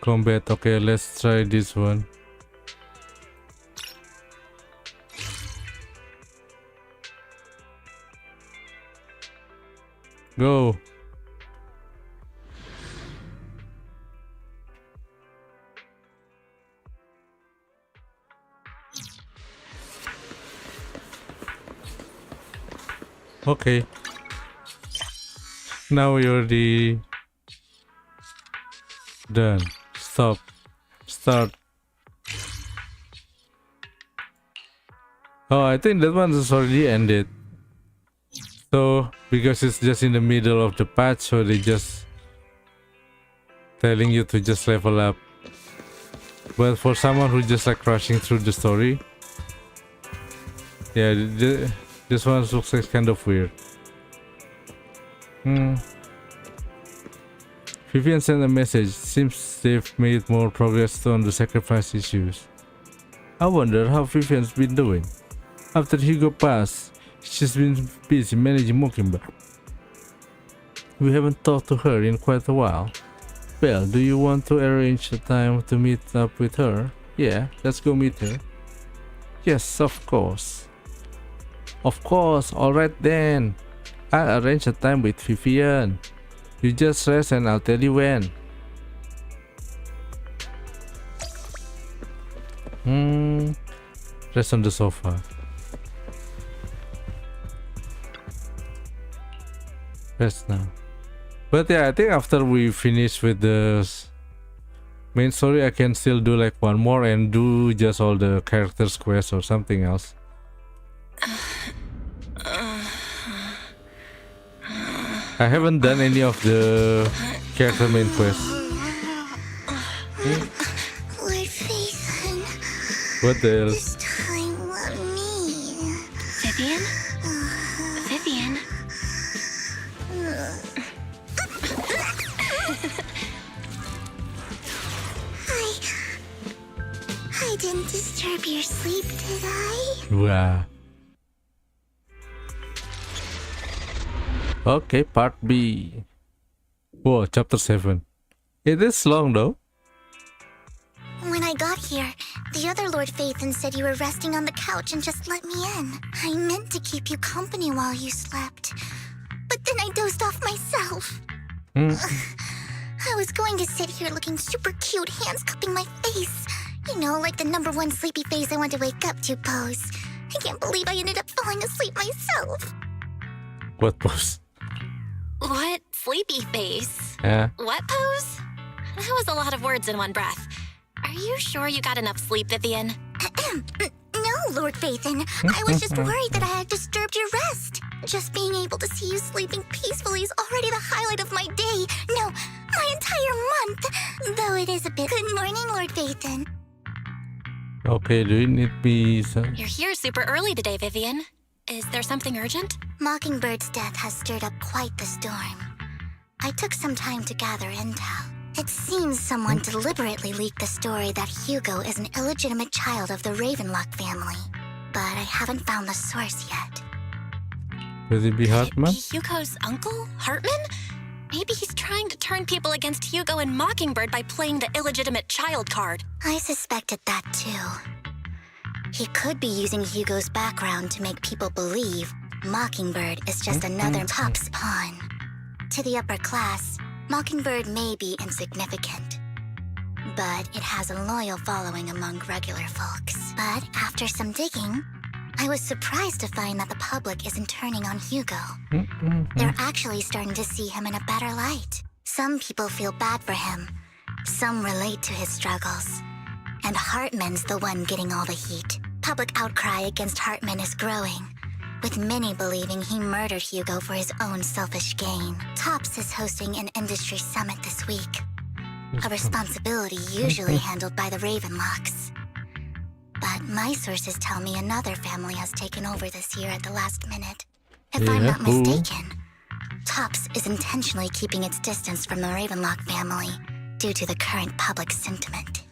A: Combat, okay, let's try this one. Go. Okay. Now we already done. Stop. Start. Oh, I think that one is already ended. So, because it's just in the middle of the patch, so they just telling you to just level up. But for someone who just like rushing through the story, yeah, this one looks like kind of weird. Vivian sent a message. Seems they've made more progress on the sacrifice issues. I wonder how Vivian's been doing. After Hugo passed, she's been busy managing Mockingbird. We haven't talked to her in quite a while. Well, do you want to arrange a time to meet up with her? Yeah, let's go meet her. Yes, of course. Of course, alright then. I'll arrange a time with Vivian. You just rest and I'll tell you when. Rest on the sofa. Rest now. But yeah, I think after we finish with the main story, I can still do like one more and do just all the characters quests or something else. I haven't done any of the character main quests.
D: Lord Phaethon.
A: What the hell?
D: This time, let me.
B: Vivian? Vivian?
D: I didn't disturb your sleep, did I?
A: Wow. Okay, part B. Whoa, chapter 7. It is long though.
D: When I got here, the other Lord Phaethon said you were resting on the couch and just let me in. I meant to keep you company while you slept, but then I dozed off myself. I was going to sit here looking super cute, hands cupping my face. You know, like the #1 sleepy face I want to wake up to pose. I can't believe I ended up falling asleep myself.
A: What pose?
B: What sleepy face?
A: Yeah.
B: What pose? That was a lot of words in one breath. Are you sure you got enough sleep, Vivian?
D: No, Lord Phaethon. I was just worried that I had disturbed your rest. Just being able to see you sleeping peacefully is already the highlight of my day. No, my entire month. Though it is a bit... Good morning, Lord Phaethon.
A: Okay, do you need me?
B: You're here super early today, Vivian. Is there something urgent?
D: Mockingbird's death has stirred up quite the storm. I took some time to gather intel. It seems someone deliberately leaked the story that Hugo is an illegitimate child of the Ravenlock family. But I haven't found the source yet.
A: Could it be Hartman?
B: Hugo's uncle? Hartman? Maybe he's trying to turn people against Hugo and Mockingbird by playing the illegitimate child card.
D: I suspected that too. He could be using Hugo's background to make people believe Mockingbird is just another Top's pawn. To the upper class, Mockingbird may be insignificant, but it has a loyal following among regular folks. But after some digging, I was surprised to find that the public isn't turning on Hugo. They're actually starting to see him in a better light. Some people feel bad for him. Some relate to his struggles. And Hartman's the one getting all the heat. Public outcry against Hartman is growing, with many believing he murdered Hugo for his own selfish gain. Tops is hosting an industry summit this week, a responsibility usually handled by the Ravenlocks. But my sources tell me another family has taken over this year at the last minute. If I'm not mistaken, Tops is intentionally keeping its distance from the Ravenlock family due to the current public sentiment.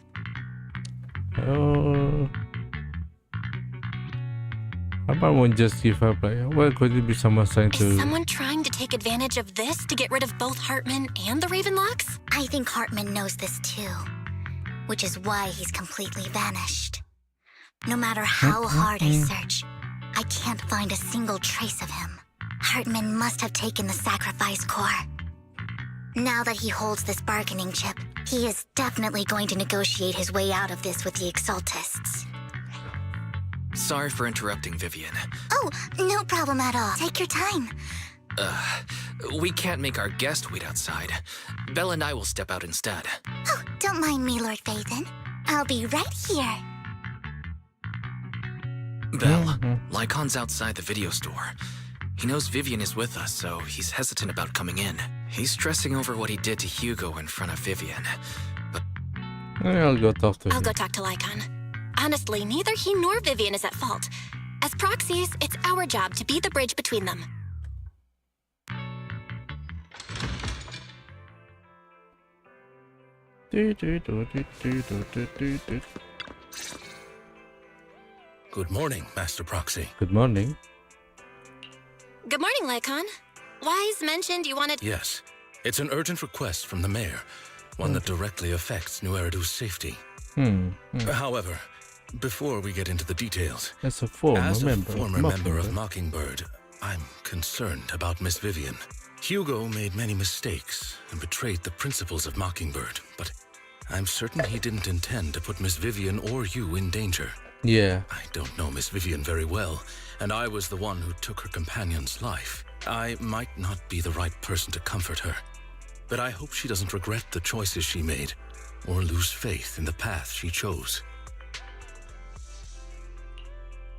A: How about one just give up? Like, well, could it be someone trying to...
B: Is someone trying to take advantage of this to get rid of both Hartman and the Ravenlocks?
D: I think Hartman knows this too, which is why he's completely vanished. No matter how hard I search, I can't find a single trace of him. Hartman must have taken the sacrifice core. Now that he holds this bargaining chip, he is definitely going to negotiate his way out of this with the Exaltists.
G: Sorry for interrupting, Vivian.
D: Oh, no problem at all. Take your time.
G: We can't make our guest wait outside. Belle and I will step out instead.
D: Oh, don't mind me, Lord Phaethon. I'll be right here.
G: Belle, Lycaon's outside the video store. He knows Vivian is with us, so he's hesitant about coming in. He's stressing over what he did to Hugo in front of Vivian. But
A: I'll go talk to him.
B: I'll go talk to Lycaon. Honestly, neither he nor Vivian is at fault. As proxies, it's our job to be the bridge between them.
I: Good morning, Master Proxy.
A: Good morning.
B: Good morning, Lycaon. Wise mentioned you wanted...
I: Yes, it's an urgent request from the mayor, one that directly affects New Eridu's safety. However, before we get into the details,
A: as a former
I: member of Mockingbird, I'm concerned about Miss Vivian. Hugo made many mistakes and betrayed the principles of Mockingbird, but I'm certain he didn't intend to put Miss Vivian or you in danger.
A: Yeah.
I: I don't know Miss Vivian very well, and I was the one who took her companion's life. I might not be the right person to comfort her, but I hope she doesn't regret the choices she made or lose faith in the path she chose.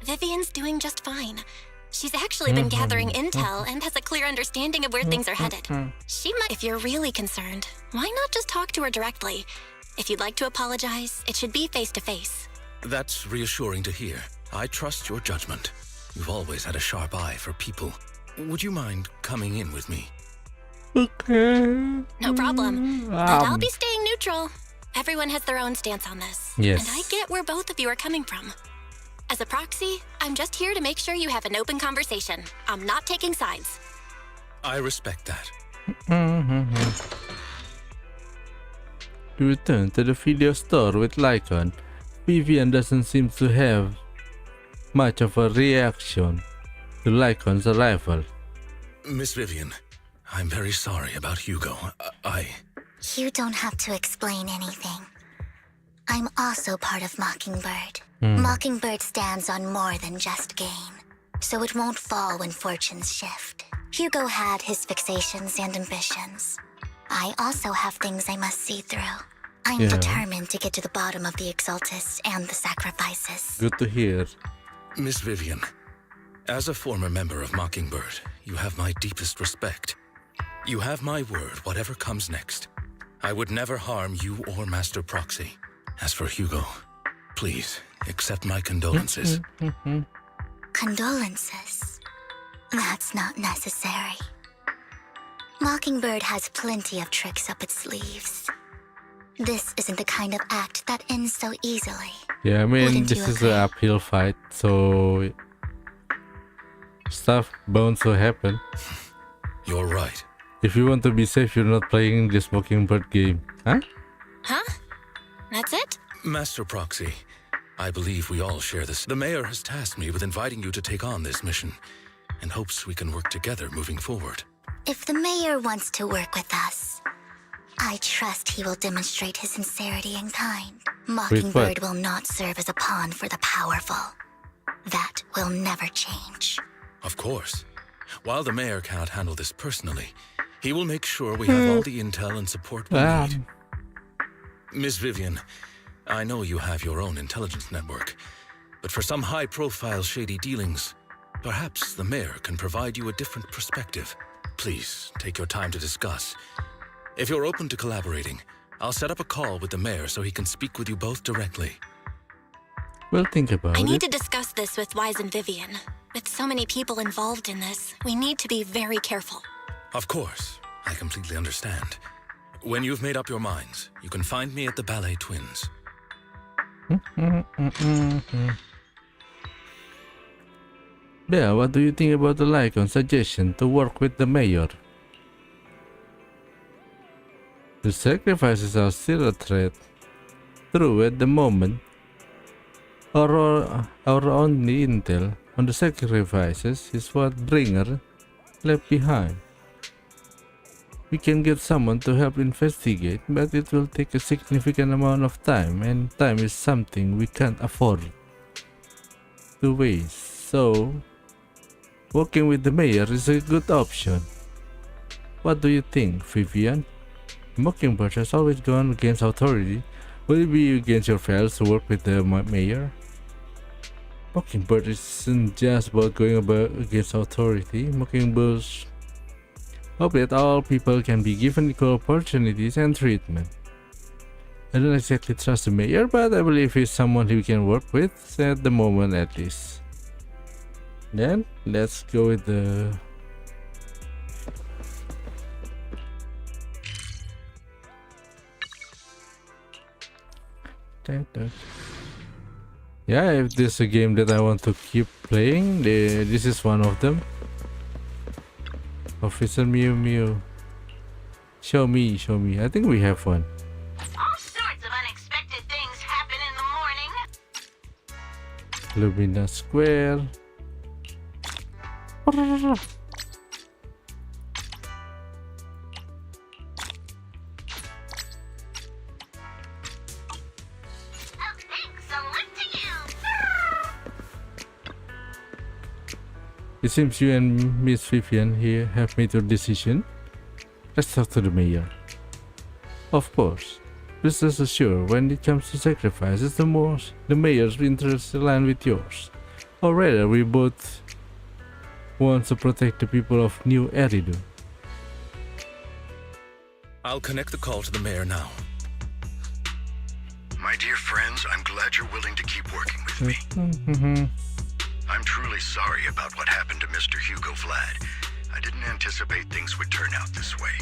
B: Vivian's doing just fine. She's actually been gathering intel and has a clear understanding of where things are headed. She might... If you're really concerned, why not just talk to her directly? If you'd like to apologize, it should be face-to-face.
I: That's reassuring to hear. I trust your judgment. You've always had a sharp eye for people. Would you mind coming in with me?
A: Okay.
B: No problem. But I'll be staying neutral. Everyone has their own stance on this.
A: Yes.
B: And I get where both of you are coming from. As a proxy, I'm just here to make sure you have an open conversation. I'm not taking sides.
I: I respect that.
A: We return to the video store with Lycaon. Vivian doesn't seem to have much of a reaction to Lycaon's arrival.
I: Miss Vivian, I'm very sorry about Hugo.
D: You don't have to explain anything. I'm also part of Mockingbird. Mockingbird stands on more than just gain, so it won't fall when fortunes shift. Hugo had his fixations and ambitions. I also have things I must see through. I'm
A: Yeah.
D: determined to get to the bottom of the Exaltists and the sacrifices.
A: Good to hear.
F: Miss Vivian, as a former member of Mockingbird, you have my deepest respect. You have my word, whatever comes next. I would never harm you or Master Proxy. As for Hugo, please accept my condolences.
D: Condolences? That's not necessary. Mockingbird has plenty of tricks up its sleeves. This isn't the kind of act that ends so easily.
A: Yeah, I mean,
D: Wouldn't
A: this
D: you
A: is
D: agree?
A: an uphill fight, so stuff bound to happen.
F: You're right.
A: If you want to be safe, you're not playing this Mockingbird game. Huh?
B: Huh? That's it?
F: Master Proxy, I believe we all share this. The mayor has tasked me with inviting you to take on this mission and hopes we can work together moving forward.
D: If the mayor wants to work with us, I trust he will demonstrate his sincerity and kind. Mockingbird will not serve as a pawn for the powerful. That will never change.
F: Of course. While the mayor cannot handle this personally, he will make sure we have all the intel and support we need. Miss Vivian, I know you have your own intelligence network, but for some high-profile shady dealings, perhaps the mayor can provide you a different perspective. Please, take your time to discuss. If you're open to collaborating, I'll set up a call with the mayor so he can speak with you both directly.
A: We'll think about
B: I need
A: it.
B: to discuss this with Wise and Vivian. With so many people involved in this, we need to be very careful.
F: Of course, I completely understand. When you've made up your minds, you can find me at the Ballet Twins.
A: Yeah, what do you think about the Lycaon suggestion to work with the mayor? The sacrifices are still a threat. True, at the moment, our only intel on the sacrifices is what Bringer left behind. We can get someone to help investigate, but it will take a significant amount of time, and time is something we can't afford to waste. So, working with the mayor is a good option. What do you think, Vivian? Mockingbird has always gone against authority. Will it be against your fails to work with the mayor? Mockingbird isn't just about going against authority. Mockingbird hope that all people can be given equal opportunities and treatment. I don't exactly trust the mayor, but I believe he's someone we can work with, at the moment at least. Then, let's go with the... Yeah, if there's a game that I want to keep playing, this is one of them. Officer Mew Mew. Show me. I think we have one.
L: All sorts of unexpected things happen in the morning.
A: Lumina Square.
L: A big salute to you.
A: It seems you and Miss Vivian here have made your decision. Let's talk to the mayor. Of course, please rest assured when it comes to sacrifices, the mayor's interests align with yours. Or rather, we both want to protect the people of New Eridu.
F: I'll connect the call to the mayor now.
I: My dear friends, I'm glad you're willing to keep working with me. I'm truly sorry about what happened to Mr. Hugo Vlad. I didn't anticipate things would turn out this way.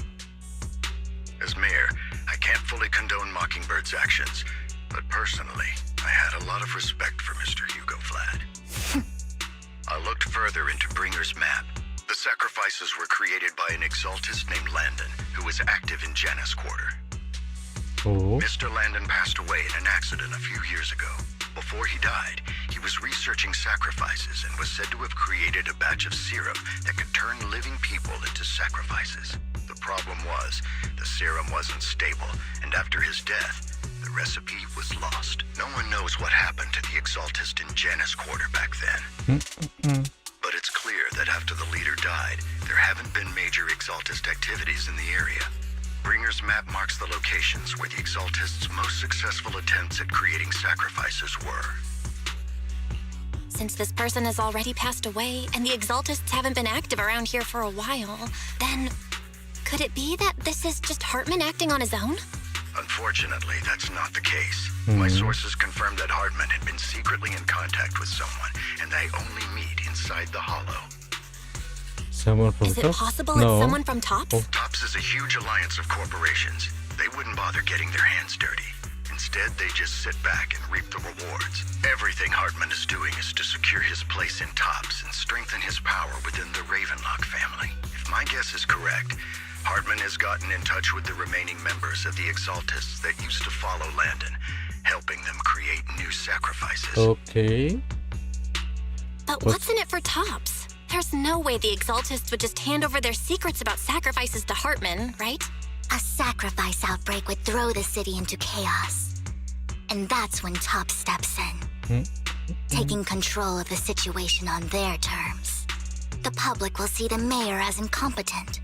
I: As mayor, I can't fully condone Mockingbird's actions, but personally, I had a lot of respect for Mr. Hugo Vlad. I looked further into Bringer's map. The sacrifices were created by an exaltist named Landon, who was active in Janus Quarter.
A: Oh.
I: Mr. Landon passed away in an accident a few years ago. Before he died, he was researching sacrifices and was said to have created a batch of serum that could turn living people into sacrifices. The problem was, the serum wasn't stable, and after his death, the recipe was lost. No one knows what happened to the exaltist in Janus Quarter back then. But it's clear that after the leader died, there haven't been major exaltist activities in the area.
M: Bringer's map marks the locations where the Exaltists' most successful attempts at creating sacrifices were.
B: Since this person has already passed away and the Exaltists haven't been active around here for a while, then could it be that this is just Hartman acting on his own?
M: Unfortunately, that's not the case. My sources confirmed that Hartman had been secretly in contact with someone, and they only meet inside the Hollow.
A: Someone from
B: Is it
A: Tops?
B: possible
A: No.
B: it's someone from Tops?
M: Tops is a huge alliance of corporations. They wouldn't bother getting their hands dirty. Instead, they just sit back and reap the rewards. Everything Hartman is doing is to secure his place in Tops and strengthen his power within the Ravenlock family. If my guess is correct, Hartman has gotten in touch with the remaining members of the Exaltists that used to follow Landon, helping them create new sacrifices.
A: Okay.
B: But what's in it for Tops? There's no way the Exaltists would just hand over their secrets about sacrifices to Hartman, right?
D: A sacrifice outbreak would throw the city into chaos. And that's when Top steps in, taking control of the situation on their terms. The public will see the mayor as incompetent,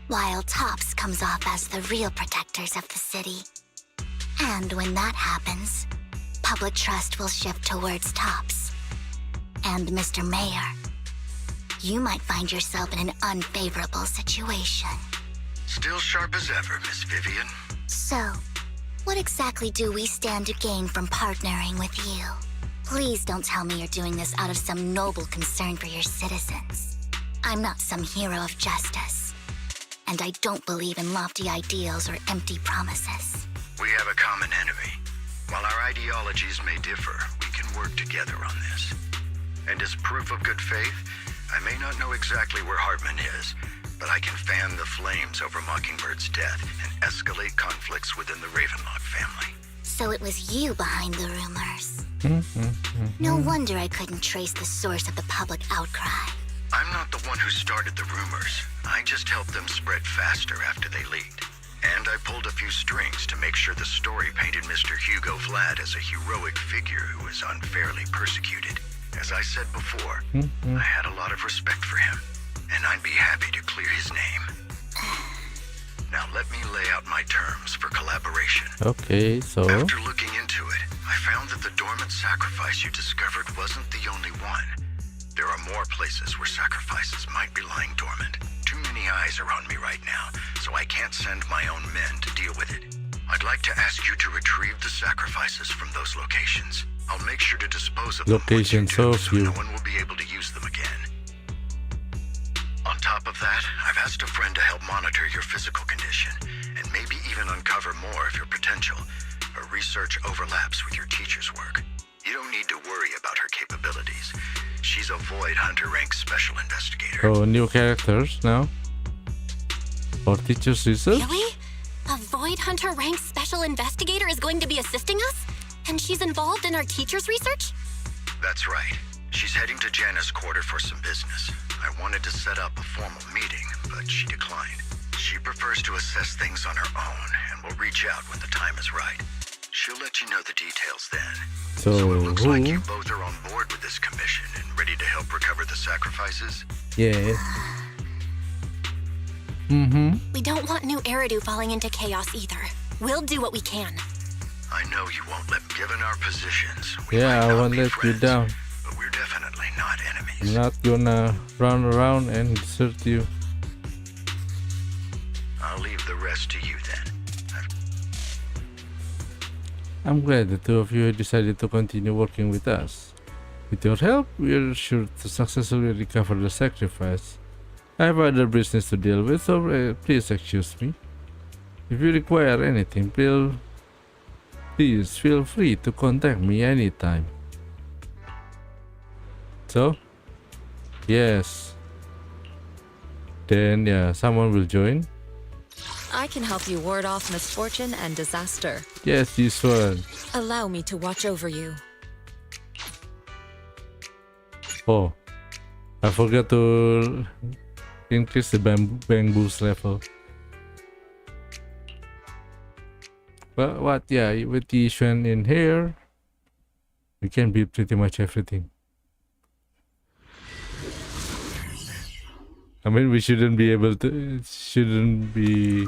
D: while Tops comes off as the real protectors of the city. And when that happens, public trust will shift towards Tops. And Mr. Mayor, you might find yourself in an unfavorable situation.
M: Still sharp as ever, Miss Vivian.
D: So, what exactly do we stand to gain from partnering with you? Please don't tell me you're doing this out of some noble concern for your citizens. I'm not some hero of justice, and I don't believe in lofty ideals or empty promises.
M: We have a common enemy. While our ideologies may differ, we can work together on this. And as proof of good faith, I may not know exactly where Hartman is, but I can fan the flames over Mockingbird's death and escalate conflicts within the Ravenlock family.
D: So it was you behind the rumors. No wonder I couldn't trace the source of the public outcry.
M: I'm not the one who started the rumors. I just helped them spread faster after they leaked. And I pulled a few strings to make sure the story painted Mr. Hugo Vlad as a heroic figure who was unfairly persecuted. As I said before, I had a lot of respect for him, and I'd be happy to clear his name. Now let me lay out my terms for collaboration.
A: Okay, so
M: After looking into it, I found that the dormant sacrifice you discovered wasn't the only one. There are more places where sacrifices might be lying dormant. Too many eyes are on me right now, so I can't send my own men to deal with it. I'd like to ask you to retrieve the sacrifices from those locations. I'll make sure to dispose of them once you do, so no one will be able to use them again. On top of that, I've asked a friend to help monitor your physical condition, and maybe even uncover more of your potential. Her research overlaps with your teacher's work. You don't need to worry about her capabilities. She's a Void Hunter rank special investigator.
A: oh, new characters now for teachers research.
B: Really? A Void Hunter ranked special investigator is going to be assisting us? And she's involved in our teacher's research?
M: That's right. She's heading to Janna's quarter for some business. I wanted to set up a formal meeting, but she declined. She prefers to assess things on her own and will reach out when the time is right. She'll let you know the details then.
A: So
M: it looks like you both are on board with this commission and ready to help recover the sacrifices?
A: yeah.
B: We don't want new Eridu falling into chaos either. We'll do what we can.
M: I know you won't let. Given our positions, we
A: Yeah,
M: might
A: I
M: not
A: won't
M: be
A: let you
M: friends,
A: down.
M: but we're definitely not enemies.
A: I'm not gonna run around and desert you.
M: I'll leave the rest to you then.
A: I'm glad the two of you decided to continue working with us. With your help, we're sure to successfully recover the sacrifice. I have other business to deal with, so please excuse me. If you require anything, please feel free to contact me anytime. So, yes. Then, yeah, someone will join.
N: I can help you ward off misfortune and disaster.
A: Yes, this one.
N: Allow me to watch over you.
A: Oh, I forgot to increase the bamboo's level. But what? Yeah, with the Xuan in here, we can build pretty much everything. I mean, we shouldn't be able to. It shouldn't be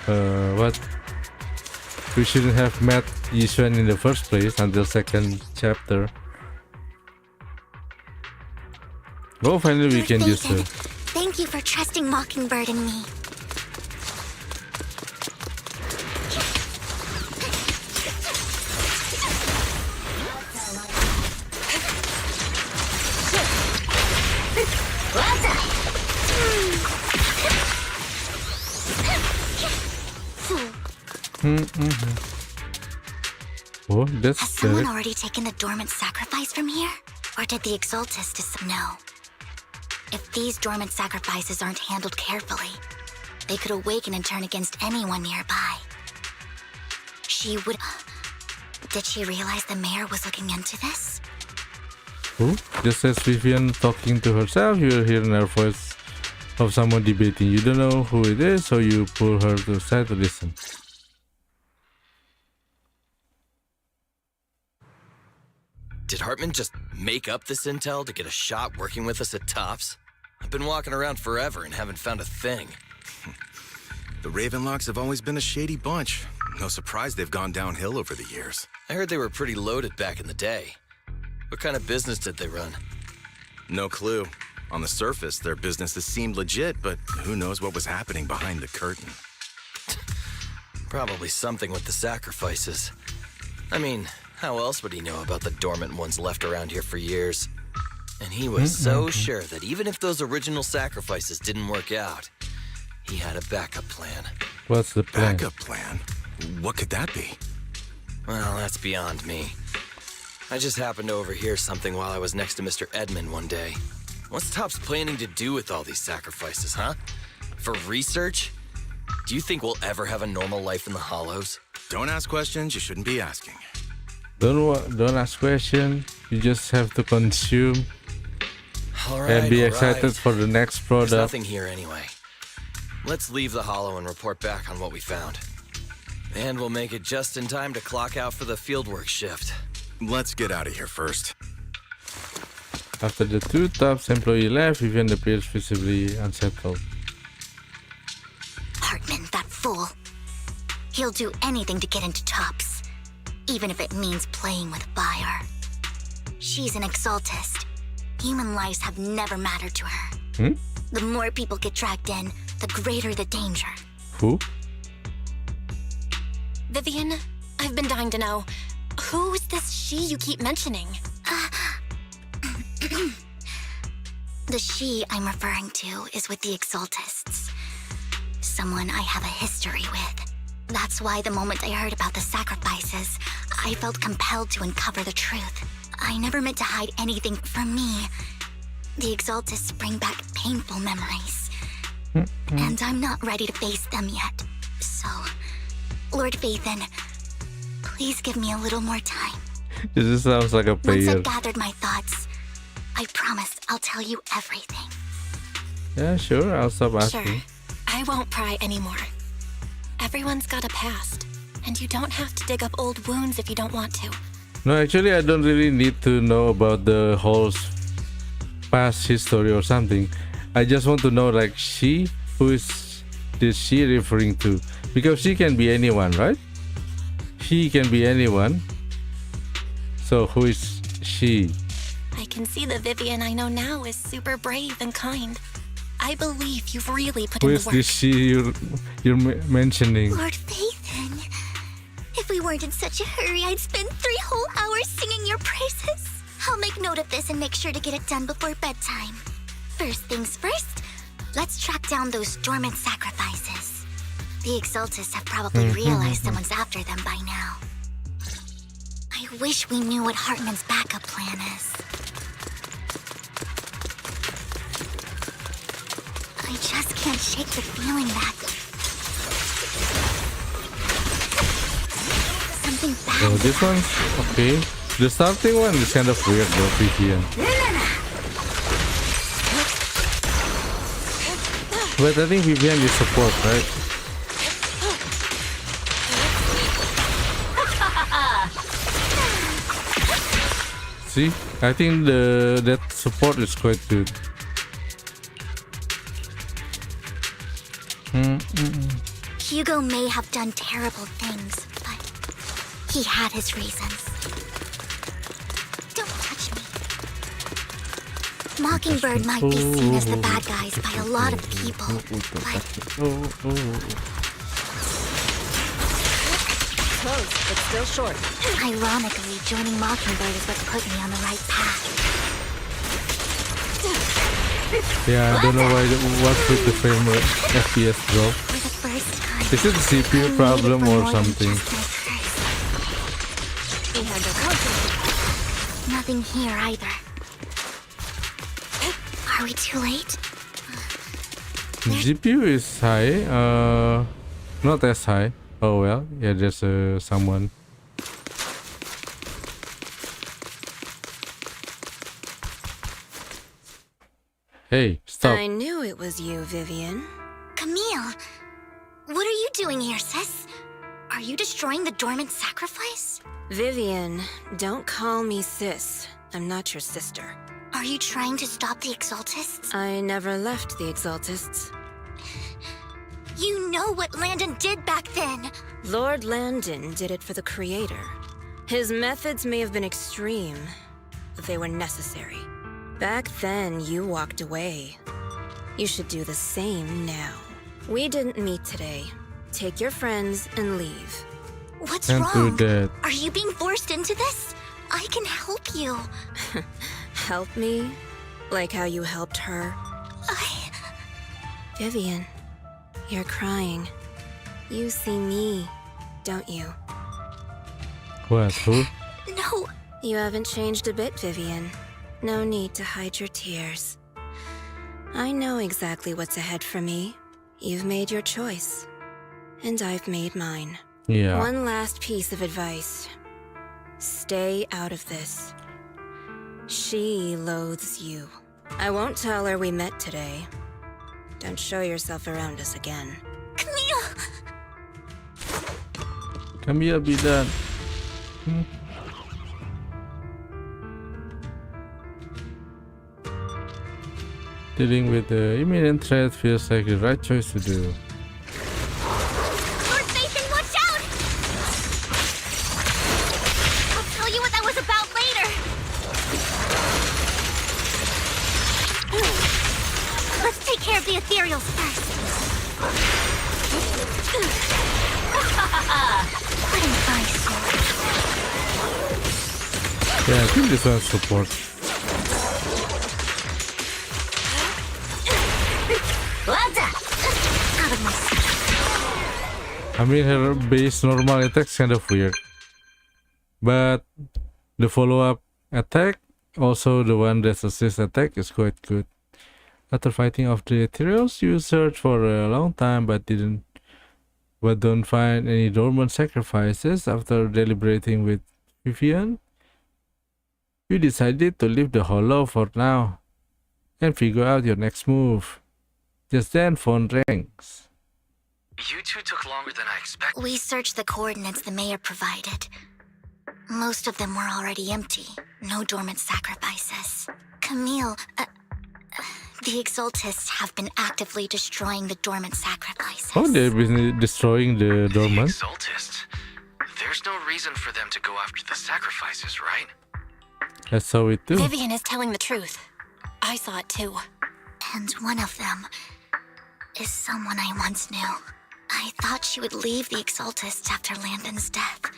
A: what? We shouldn't have met Yixuan in the first place until second chapter. Oh, finally we can use her.
D: Thank you for trusting Mockingbird and me.
A: Oh, that's
D: Has someone already taken the dormant sacrifice from here? Or did the Exaltists know? If these dormant sacrifices aren't handled carefully, they could awaken and turn against anyone nearby. She would... Did she realize the mayor was looking into this?
A: Oh, just as Vivian talking to herself, you're hearing her voice of someone debating. You don't know who it is, so you pull her to the side to listen.
C: Did Hartman just make up this intel to get a shot working with us at Tops? I've been walking around forever and haven't found a thing.
O: The Ravenlocks have always been a shady bunch. No surprise they've gone downhill over the years.
C: I heard they were pretty loaded back in the day. What kind of business did they run?
O: No clue. On the surface, their businesses seemed legit, but who knows what was happening behind the curtain.
C: Probably something with the sacrifices. I mean, how else would he know about the dormant ones left around here for years? And he was so sure that even if those original sacrifices didn't work out, he had a backup plan.
A: What's the plan?
O: Backup plan? What could that be?
C: Well, that's beyond me. I just happened to overhear something while I was next to Mr. Edmund one day. What's Tops planning to do with all these sacrifices, huh? For research? Do you think we'll ever have a normal life in the Hollows?
O: Don't ask questions you shouldn't be asking.
A: Don't ask questions. You just have to consume and be excited for the next product.
C: There's nothing here anyway. Let's leave the Hollow and report back on what we found. And we'll make it just in time to clock out for the fieldwork shift.
O: Let's get out of here first.
A: After the two Tops employee left, Vivian appears visibly unsettled.
D: Hartman, that fool. He'll do anything to get into Tops, even if it means playing with fire. She's an Exaltist. Human lives have never mattered to her. The more people get dragged in, the greater the danger.
A: Who?
B: Vivian, I've been dying to know. Who's this she you keep mentioning?
D: The she I'm referring to is with the Exaltists. Someone I have a history with. That's why the moment I heard about the sacrifices, I felt compelled to uncover the truth. I never meant to hide anything from me. The Exaltists bring back painful memories. And I'm not ready to face them yet. So, Lord Phaethon, please give me a little more time.
A: This sounds like a prayer.
D: Once I've gathered my thoughts, I promise I'll tell you everything.
A: Yeah, sure. I'll stop asking.
B: Sure. I won't pry anymore. Everyone's got a past, and you don't have to dig up old wounds if you don't want to.
A: No, actually, I don't really need to know about the whole past history or something. I just want to know, like, who is she referring to? Because she can be anyone, right? He can be anyone. So who is she?
B: I can see the Vivian I know now is super brave and kind. I believe you've really put
A: Who
B: in
A: is
B: the work.
A: this she you're mentioning?
D: Lord Phaethon, if we weren't in such a hurry, I'd spend 3 whole hours singing your praises. I'll make note of this and make sure to get it done before bedtime. First things first, let's track down those dormant sacrifices. The Exaltists have probably realized someone's after them by now. I wish we knew what Hartman's backup plan is. I just can't shake the feeling that something bad.
A: Oh, this one's okay. The starting one is kind of weird though, Vivian. But I think Vivian is support, right? See, I think that support is quite good.
D: Hugo may have done terrible things, but he had his reasons. Don't touch me. Mockingbird might be seen as the bad guys by a lot of people, but...
N: Close, but still short.
D: Ironically, joining Mockingbird is what put me on the right path.
A: Yeah, I don't know what's with the frame rate FPS drop.
D: For the first time,
A: Is it a CPU problem or something?
D: Nothing here either. Are we too late?
A: GPU is high, not as high. Oh well, yeah, there's someone. Hey, stop.
K: I knew it was you, Vivian.
D: Camille, what are you doing here, sis? Are you destroying the dormant sacrifice?
K: Vivian, don't call me sis. I'm not your sister.
D: Are you trying to stop the Exaltists?
K: I never left the Exaltists.
D: You know what Landon did back then.
K: Lord Landon did it for the Creator. His methods may have been extreme, but they were necessary. Back then, you walked away. You should do the same now. We didn't meet today. Take your friends and leave.
D: What's
A: Can't do
D: wrong?
A: that.
D: Are you being forced into this? I can help you.
K: Help me? Like how you helped her? Vivian, you're crying. You see me, don't you?
A: What? Who?
D: No.
K: You haven't changed a bit, Vivian. No need to hide your tears. I know exactly what's ahead for me. You've made your choice. And I've made mine.
A: Yeah.
K: One last piece of advice. Stay out of this. She loathes you. I won't tell her we met today. Don't show yourself around us again.
D: Camille!
A: Camille, be done. Dealing with the imminent threat feels like the right choice to do.
D: Lord Nathan, watch out! I'll tell you what that was about later. Let's take care of the ethereals first. What an eyesore.
A: Yeah, I think this one's support. I mean, her base normal attack's kind of weird. But the follow-up attack, also the one that assists attack, is quite good. After fighting off the ethereals, you searched for a long time but don't find any dormant sacrifices. After deliberating with Vivian, you decided to leave the hollow for now and figure out your next move. Just then, phone rings.
G: You two took longer than I expected.
D: We searched the coordinates the mayor provided. Most of them were already empty. No dormant sacrifices. Camille, the Exaltists have been actively destroying the dormant sacrifices.
A: Oh, they've been destroying the dormant?
G: The Exaltists? There's no reason for them to go after the sacrifices, right?
A: That's how we do.
B: Vivian is telling the truth. I saw it too.
D: And one of them is someone I once knew. I thought she would leave the Exaltists after Landon's death,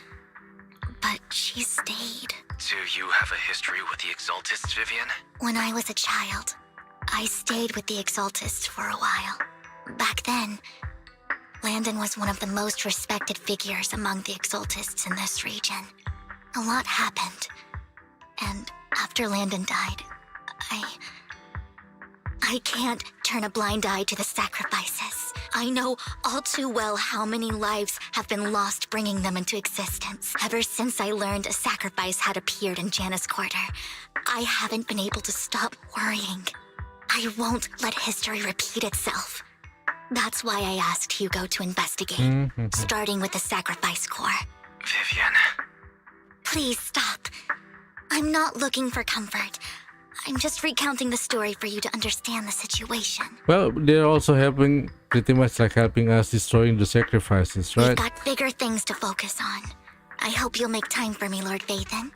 D: but she stayed.
G: Do you have a history with the Exaltists, Vivian?
D: When I was a child, I stayed with the Exaltists for a while. Back then, Landon was one of the most respected figures among the Exaltists in this region. A lot happened, and after Landon died, I can't turn a blind eye to the sacrifices. I know all too well how many lives have been lost bringing them into existence. Ever since I learned a sacrifice had appeared in Janus Quarter, I haven't been able to stop worrying. I won't let history repeat itself. That's why I asked Hugo to investigate, starting with the Sacrifice Corps.
G: Vivian.
D: Please stop. I'm not looking for comfort. I'm just recounting the story for you to understand the situation.
A: Well, they're also helping, pretty much like helping us destroying the sacrifices,
D: We've
A: right?
D: got bigger things to focus on. I hope you'll make time for me, Lord Vathan.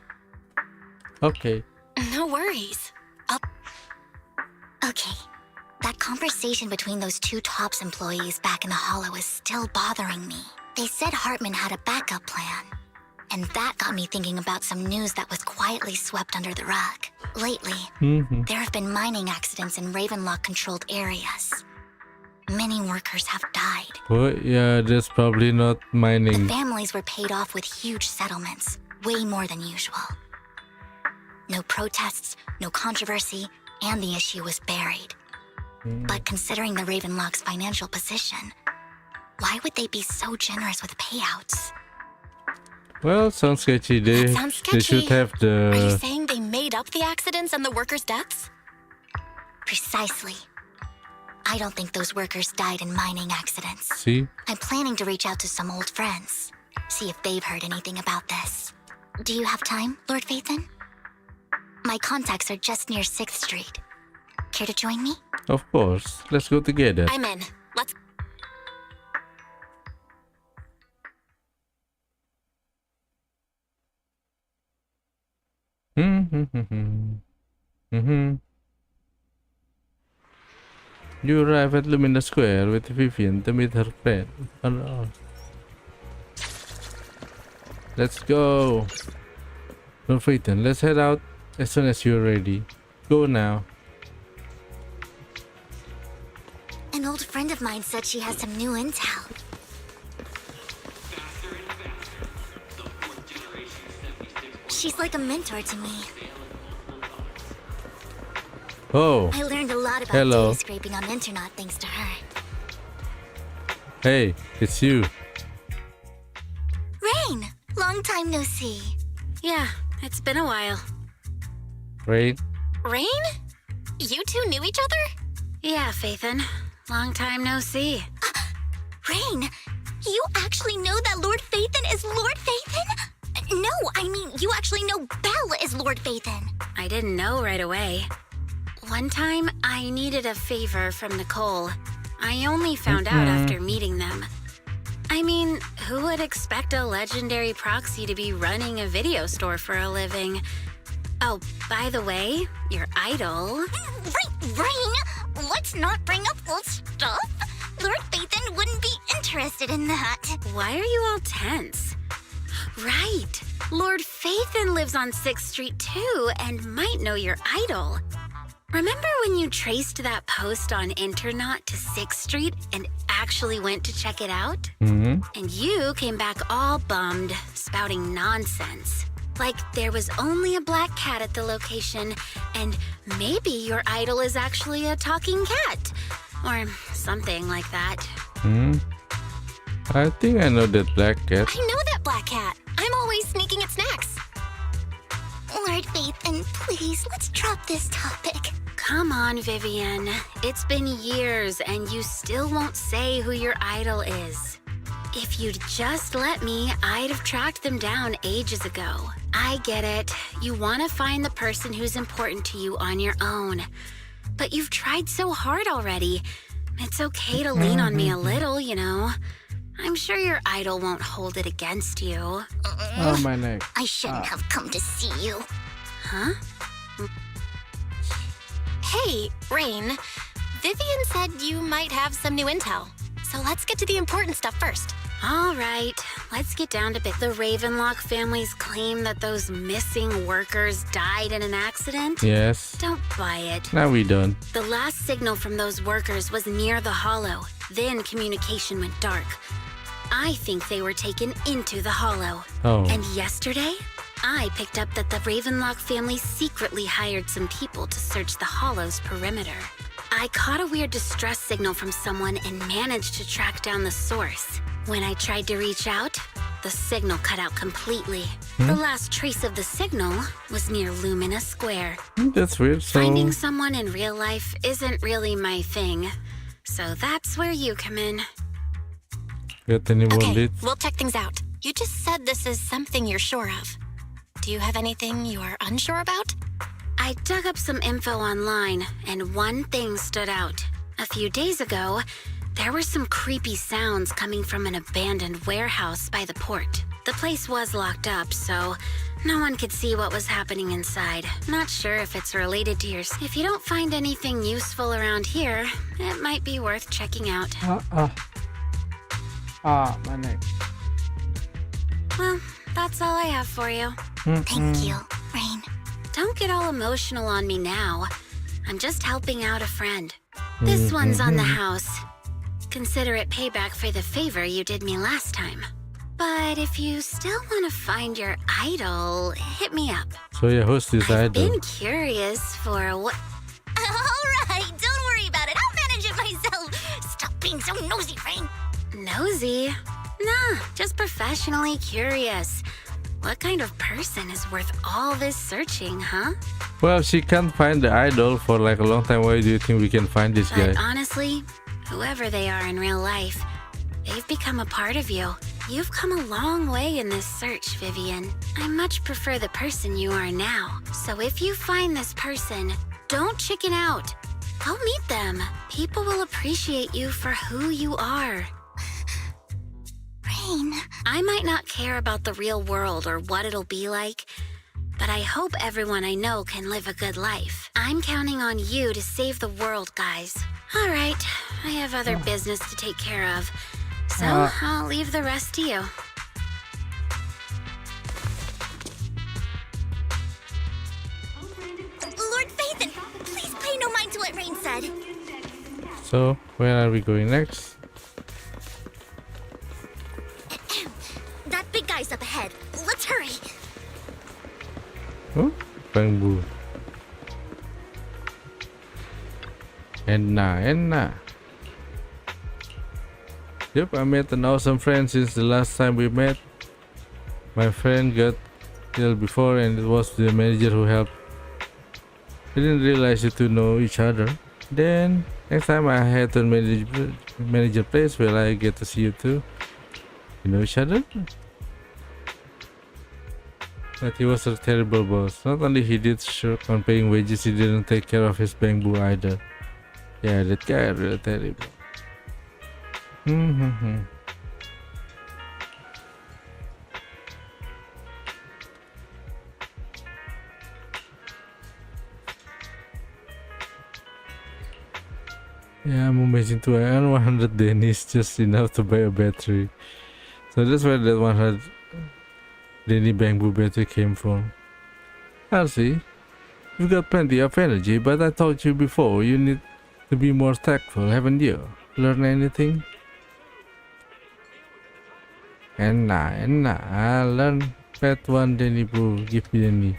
A: Okay.
B: No worries.
D: Okay. That conversation between those two TOPS employees back in the Hollow is still bothering me. They said Hartman had a backup plan. And that got me thinking about some news that was quietly swept under the rug. Lately, there have been mining accidents in Ravenlock-controlled areas. Many workers have died.
A: Well, yeah, that's probably not mining.
D: The families were paid off with huge settlements, way more than usual. No protests, no controversy, and the issue was buried. But considering the Ravenlock's financial position, why would they be so generous with payouts?
A: Well, sounds sketchy. They should have the...
B: Are you saying they made up the accidents and the workers' deaths?
D: Precisely. I don't think those workers died in mining accidents.
A: See?
D: I'm planning to reach out to some old friends, see if they've heard anything about this. Do you have time, Lord Vathan? My contacts are just near 6th Street. Care to join me?
A: Of course. Let's go together.
B: I'm in. Let's...
A: You arrive at Lumina Square with Vivian to meet her friend. Let's go. Lord Vathan, let's head out as soon as you're ready. Go now.
D: An old friend of mine said she has some new intel. She's like a mentor to me.
A: Oh.
D: I learned a lot about
A: Hello.
D: data scraping on the internet thanks to her.
A: Hey, it's you.
D: Rain! Long time no see.
K: Yeah, it's been a while.
A: Rain?
B: Rain? You two knew each other?
K: Yeah, Vathan. Long time no see.
D: Rain, you actually know that Lord Vathan is Lord Vathan? No, I mean, you actually know Belle is Lord Vathan.
K: I didn't know right away. One time, I needed a favor from Nicole. I only found out after meeting them. I mean, who would expect a legendary proxy to be running a video store for a living? Oh, by the way, your idol...
D: Rain, let's not bring up old stuff. Lord Vathan wouldn't be interested in that.
K: Why are you all tense? Right, Lord Vathan lives on 6th Street too and might know your idol. Remember when you traced that post on Internet to 6th Street and actually went to check it out? And you came back all bummed, spouting nonsense. Like there was only a black cat at the location, and maybe your idol is actually a talking cat. Or something like that.
A: I think I know that black cat.
B: I know that black cat. I'm always sneaking at snacks.
D: Lord Vathan, please, let's drop this topic.
K: Come on, Vivian. It's been years and you still won't say who your idol is. If you'd just let me, I'd have tracked them down ages ago. I get it. You want to find the person who's important to you on your own. But you've tried so hard already. It's okay to lean on me a little, you know. I'm sure your idol won't hold it against you.
A: Oh, my neck.
D: I shouldn't have come to see you.
K: Huh?
B: Hey, Rain. Vivian said you might have some new intel. So let's get to the important stuff first.
K: All right, let's get down to it. The Ravenlock family's claim that those missing workers died in an accident?
A: Yes.
K: Don't buy it.
A: Now we done.
K: The last signal from those workers was near the Hollow. Then communication went dark. I think they were taken into the Hollow.
A: Oh.
K: And yesterday, I picked up that the Ravenlock family secretly hired some people to search the Hollow's perimeter. I caught a weird distress signal from someone and managed to track down the source. When I tried to reach out, the signal cut out completely. The last trace of the signal was near Lumina Square.
A: That's weird. So
K: Finding someone in real life isn't really my thing. So that's where you come in.
A: got any more
B: Okay,
A: leads?
B: we'll check things out. You just said this is something you're sure of. Do you have anything you are unsure about?
P: I dug up some info online, and one thing stood out. A few days ago, there were some creepy sounds coming from an abandoned warehouse by the port. The place was locked up, so no one could see what was happening inside. Not sure if it's related to yours. If you don't find anything useful around here, it might be worth checking out.
A: My neck.
P: Well, that's all I have for you.
D: Thank you, Rain.
P: Don't get all emotional on me now. I'm just helping out a friend. This one's on the house. Consider it payback for the favor you did me last time. But if you still want to find your idol, hit me up.
A: So yeah, who's this
P: I've
A: idol?
P: been curious for what...
D: Alright, don't worry about it. I'll manage it myself. Stop being so nosy, Rain.
P: Nosy? Nah, just professionally curious. What kind of person is worth all this searching, huh?
A: Well, she can't find the idol for like a long time. Why do you think we can find this guy?
P: But honestly, whoever they are in real life, they've become a part of you. You've come a long way in this search, Vivian. I much prefer the person you are now. So if you find this person, don't chicken out. Go meet them. People will appreciate you for who you are.
D: Rain.
P: I might not care about the real world or what it'll be like, but I hope everyone I know can live a good life. I'm counting on you to save the world, guys. All right, I have other business to take care of, so I'll leave the rest to you.
D: Lord Phaethon, please pay no mind to what Rain said.
A: So, where are we going next?
D: That big guy's up ahead. Let's hurry.
A: Oh, bamboo. Enna. Yep, I met an awesome friend since the last time we met. My friend got ill before and it was the manager who helped. I didn't realize you two know each other. Then, next time I head to manager place where I get to see you two. You know each other? But he was a terrible boss. Not only he did shirk on paying wages, he didn't take care of his bamboo either. Yeah, that guy really terrible. Yeah, I'm amazing too. I earn 100 Dennis, just enough to buy a battery. So that's where that 100 Denny bamboo battery came from. I'll see. You've got plenty of energy, but I told you before, you need to be more tactful, haven't you? Learn anything? Enna. I learned pet one Denny boo, give me Denny.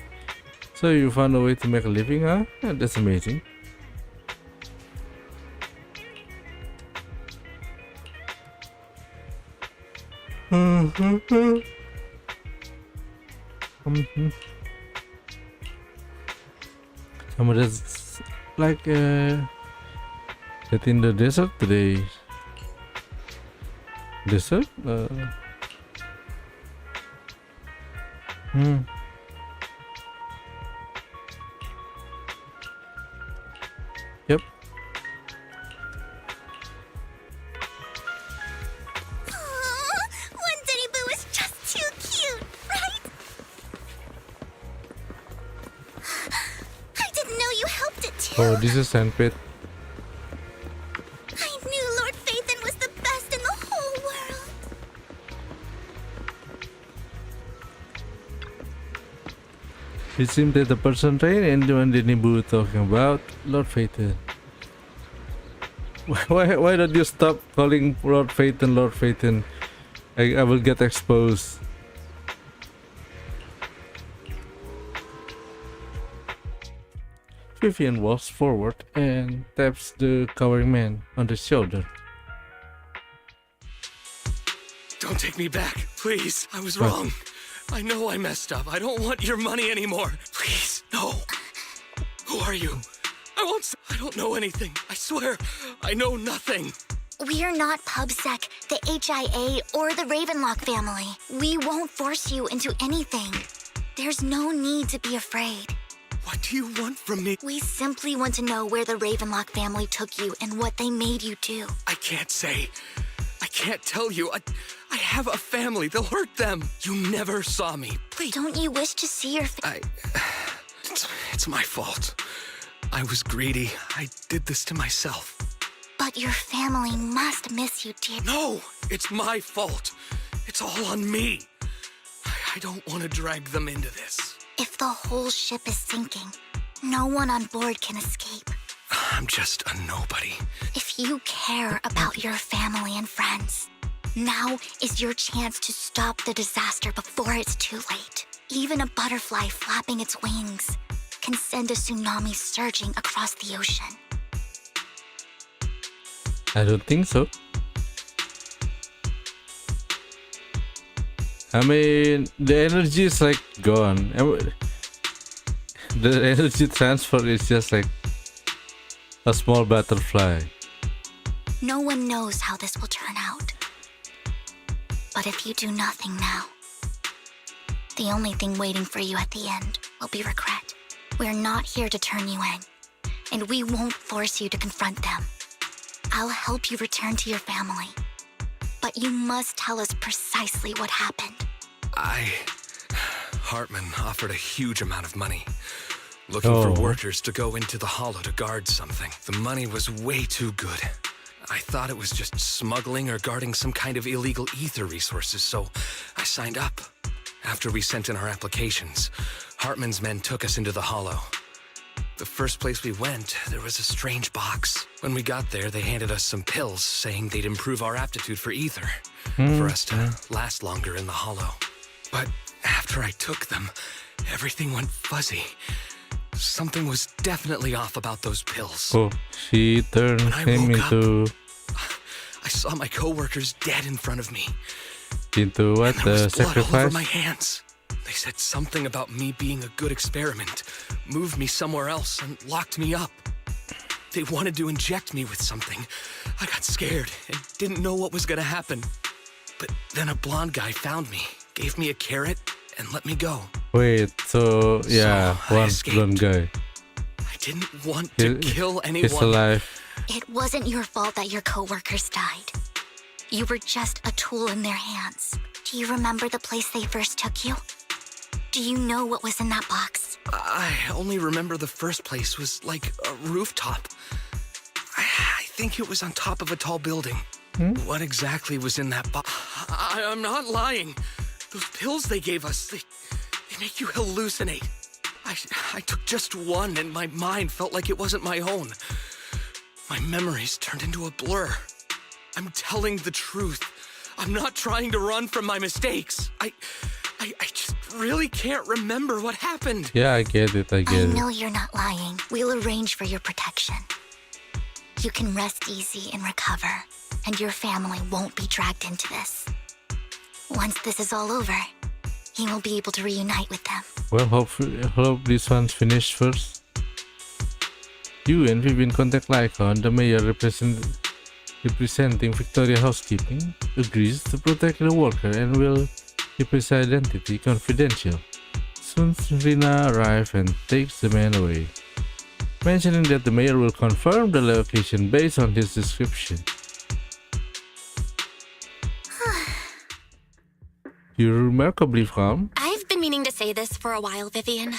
A: So you found a way to make a living, huh? Yeah, that's amazing. Somebody's like get in the desert today. Desert? Yep.
D: One Denny Boo is just too cute, right? I didn't know you helped it too.
A: Oh, this is sandpit.
D: I knew Lord Phaethon was the best in the whole world.
A: It seemed that the person Rain and the one Denny Boo talking about Lord Phaethon. Why don't you stop calling Lord Phaethon Lord Phaethon? I will get exposed. Vivian walks forward and taps the cowering man on the shoulder.
F: Don't take me back, please. I was wrong. I know I messed up. I don't want your money anymore. Please, no. Who are you? I don't know anything. I swear, I know nothing.
D: We're not PubSec, the HIA, or the Ravenlock family. We won't force you into anything. There's no need to be afraid.
G: What do you want from me?
D: We simply want to know where the Ravenlock family took you and what they made you do.
G: I can't say. I can't tell you. I have a family. They'll hurt them. You never saw me. Please.
D: Don't you wish to see your
G: It's my fault. I was greedy. I did this to myself.
D: But your family must miss you, dear.
G: No, it's my fault. It's all on me. I don't want to drag them into this.
D: If the whole ship is sinking, no one on board can escape.
G: I'm just a nobody.
D: If you care about your family and friends, now is your chance to stop the disaster before it's too late. Even a butterfly flapping its wings can send a tsunami surging across the ocean.
A: I don't think so. I mean, the energy is like gone. The energy transfer is just like a small butterfly.
D: No one knows how this will turn out. But if you do nothing now, the only thing waiting for you at the end will be regret. We're not here to turn you in, and we won't force you to confront them. I'll help you return to your family, but you must tell us precisely what happened.
G: Hartman offered a huge amount of money, looking for workers to go into the hollow to guard something. The money was way too good. I thought it was just smuggling or guarding some kind of illegal ether resources, so I signed up. After we sent in our applications, Hartman's men took us into the hollow. The first place we went, there was a strange box. When we got there, they handed us some pills, saying they'd improve our aptitude for ether, for us to last longer in the hollow. But after I took them, everything went fuzzy. Something was definitely off about those pills.
A: Oh, she turned him into...
G: I saw my coworkers dead in front of me.
A: Into what? The
G: Blood all over
A: sacrifice?
G: my hands. They said something about me being a good experiment, moved me somewhere else, and locked me up. They wanted to inject me with something. I got scared and didn't know what was gonna happen. But then a blonde guy found me, gave me a carrot, and let me go.
A: Wait, so yeah, one guy.
G: I didn't want to kill anyone.
A: He's alive.
D: It wasn't your fault that your coworkers died. You were just a tool in their hands. Do you remember the place they first took you? Do you know what was in that box?
G: I only remember the first place was like a rooftop. I think it was on top of a tall building. What exactly was in that box? I'm not lying. Those pills they gave us, they make you hallucinate. I took just one and my mind felt like it wasn't my own. My memories turned into a blur. I'm telling the truth. I'm not trying to run from my mistakes. I just really can't remember what happened.
A: Yeah, I get it, I
D: I know you're not lying. We'll arrange for your protection. You can rest easy and recover, and your family won't be dragged into this. Once this is all over, you will be able to reunite with them.
A: Well, hope this one's finished first. You and Vivian contact Lycaon, the mayor representing Victoria Housekeeping, agrees to protect the worker and will keep his identity confidential. Soon Rina arrives and takes the man away, mentioning that the mayor will confirm the location based on his description. You're remarkably calm.
B: I've been meaning to say this for a while, Vivian.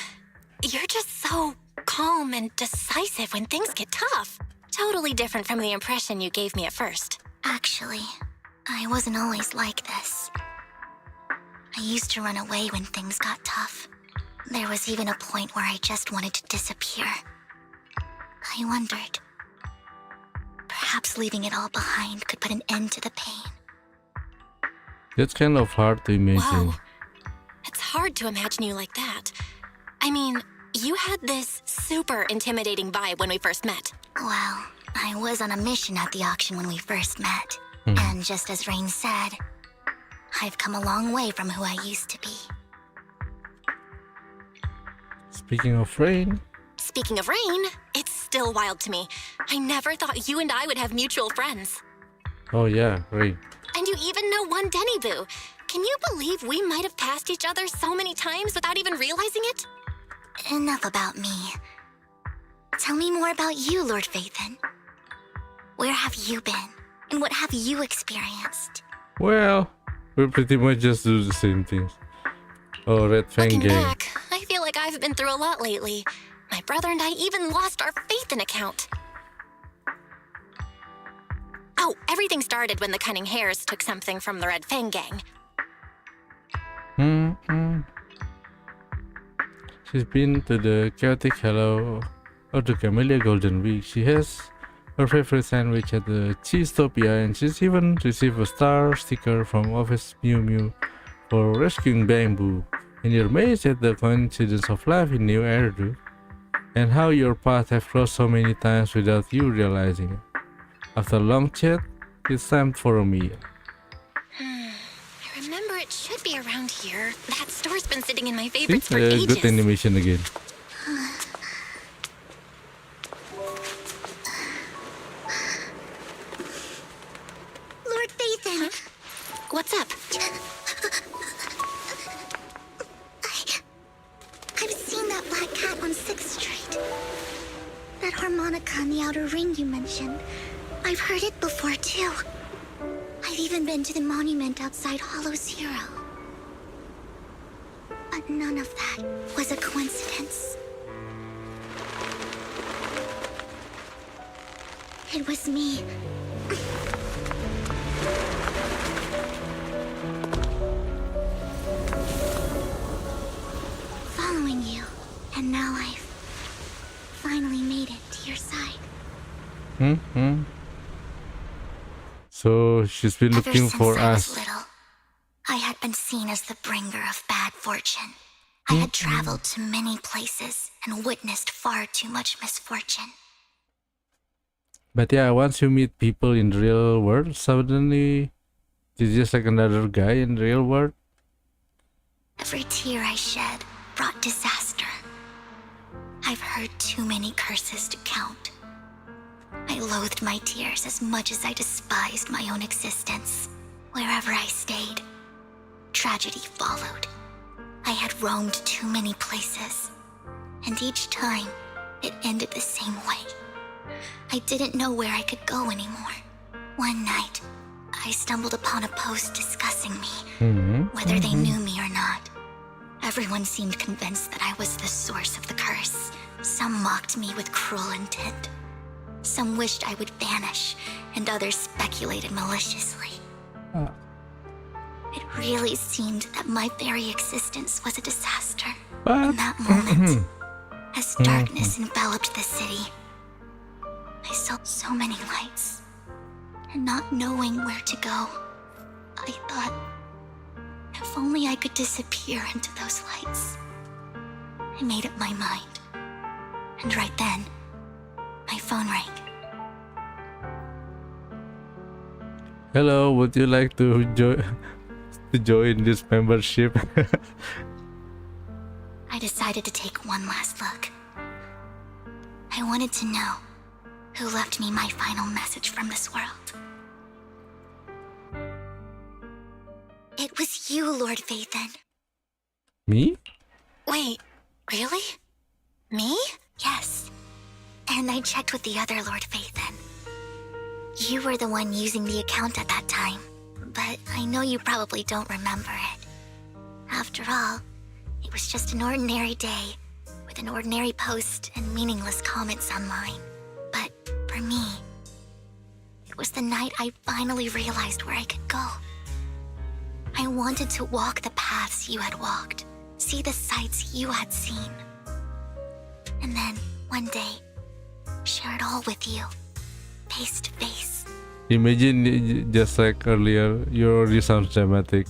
B: You're just so calm and decisive when things get tough. Totally different from the impression you gave me at first.
D: Actually, I wasn't always like this. I used to run away when things got tough. There was even a point where I just wanted to disappear. I wondered, perhaps leaving it all behind could put an end to the pain.
A: That's kind of hard to imagine.
B: Whoa. It's hard to imagine you like that. I mean, you had this super intimidating vibe when we first met.
D: Well, I was on a mission at the auction when we first met. And just as Rain said, I've come a long way from who I used to be.
A: Speaking of Rain,
B: it's still wild to me. I never thought you and I would have mutual friends.
A: oh yeah, Rain.
B: And you even know one Denny Boo. Can you believe we might have passed each other so many times without even realizing it?
D: enough about me. Tell me more about you, Lord Phaethon. Where have you been? And what have you experienced?
A: Well, we pretty much just do the same things. Oh, Red Fang
B: Looking
A: Gang.
B: back, I feel like I've been through a lot lately. My brother and I even lost our Phaethon account. Oh, everything started when the Cunning Hares took something from the Red Fang Gang.
A: She's been to the Chaotic Hello or the Camellia Golden Week. She has her favorite sandwich at the Cheesetopia, and she's even received a star sticker from Office Mew Mew for rescuing Bamboo. And you're amazed at the coincidence of life in New Erdu, and how your paths have crossed so many times without you realizing it. After a long chat, it's time for a meal.
B: I remember it should be around here. That store's been sitting in my
A: See,
B: favorites for ages.
A: good animation again.
D: Lord Phaethon!
B: What's up?
D: I've seen that black cat on 6th Street. That harmonica in the outer ring you mentioned. I've heard it before, too. I've even been to the monument outside Hollow Zero. But none of that was a coincidence. It was me. Following you, and now I've finally made it to your side.
A: So she's been looking
D: Ever
A: for
D: since I
A: us.
D: was little, I had been seen as the bringer of bad fortune. I had traveled to many places and witnessed far too much misfortune.
A: But yeah, once you meet people in the real world, suddenly you're just like another guy in the real world.
D: Every tear I shed brought disaster. I've heard too many curses to count. I loathed my tears as much as I despised my own existence. Wherever I stayed, tragedy followed. I had roamed too many places, and each time, it ended the same way. I didn't know where I could go anymore. One night, I stumbled upon a post discussing me, whether they knew me or not. Everyone seemed convinced that I was the source of the curse. Some mocked me with cruel intent. Some wished I would vanish, and others speculated maliciously. It really seemed that my very existence was a disaster. In that moment, as darkness enveloped the city, I saw so many lights, and not knowing where to go, I thought, if only I could disappear into those lights. I made up my mind, and right then, my phone rang.
A: Hello, would you like to join this membership?
D: I decided to take one last look. I wanted to know who left me my final message from this world. It was you, Lord Phaethon.
A: Me?
B: Wait, really? Me?
D: Yes. And I checked with the other Lord Phaethon. You were the one using the account at that time, but I know you probably don't remember it. After all, it was just an ordinary day, with an ordinary post and meaningless comments online. But for me, it was the night I finally realized where I could go. I wanted to walk the paths you had walked, see the sights you had seen. And then, one day, share it all with you, face to face.
A: Imagine just like earlier, you already sound dramatic.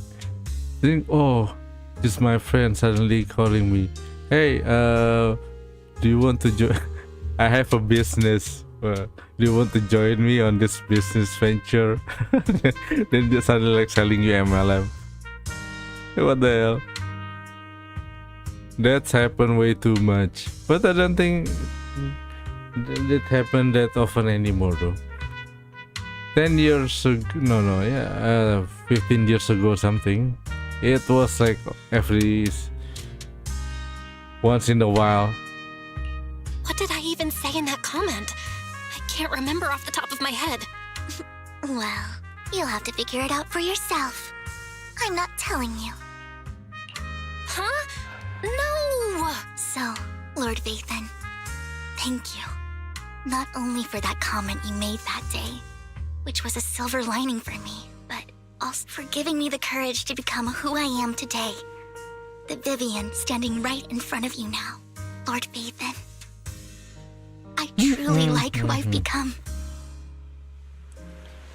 A: Think, oh, this is my friend suddenly calling me. Hey, do you want to join? I have a business. Do you want to join me on this business venture? Then just suddenly like selling you MLM. What the hell? That's happened way too much. But I don't think that happened that often anymore though. 10 years ago, 15 years ago or something. It was like every once in a while.
B: What did I even say in that comment? I can't remember off the top of my head.
D: Well, you'll have to figure it out for yourself. I'm not telling you.
B: Huh? No!
D: So, Lord Vathan, thank you. Not only for that comment you made that day, which was a silver lining for me, but also for giving me the courage to become who I am today. The Vivian standing right in front of you now, Lord Vathan. I truly like who I've become.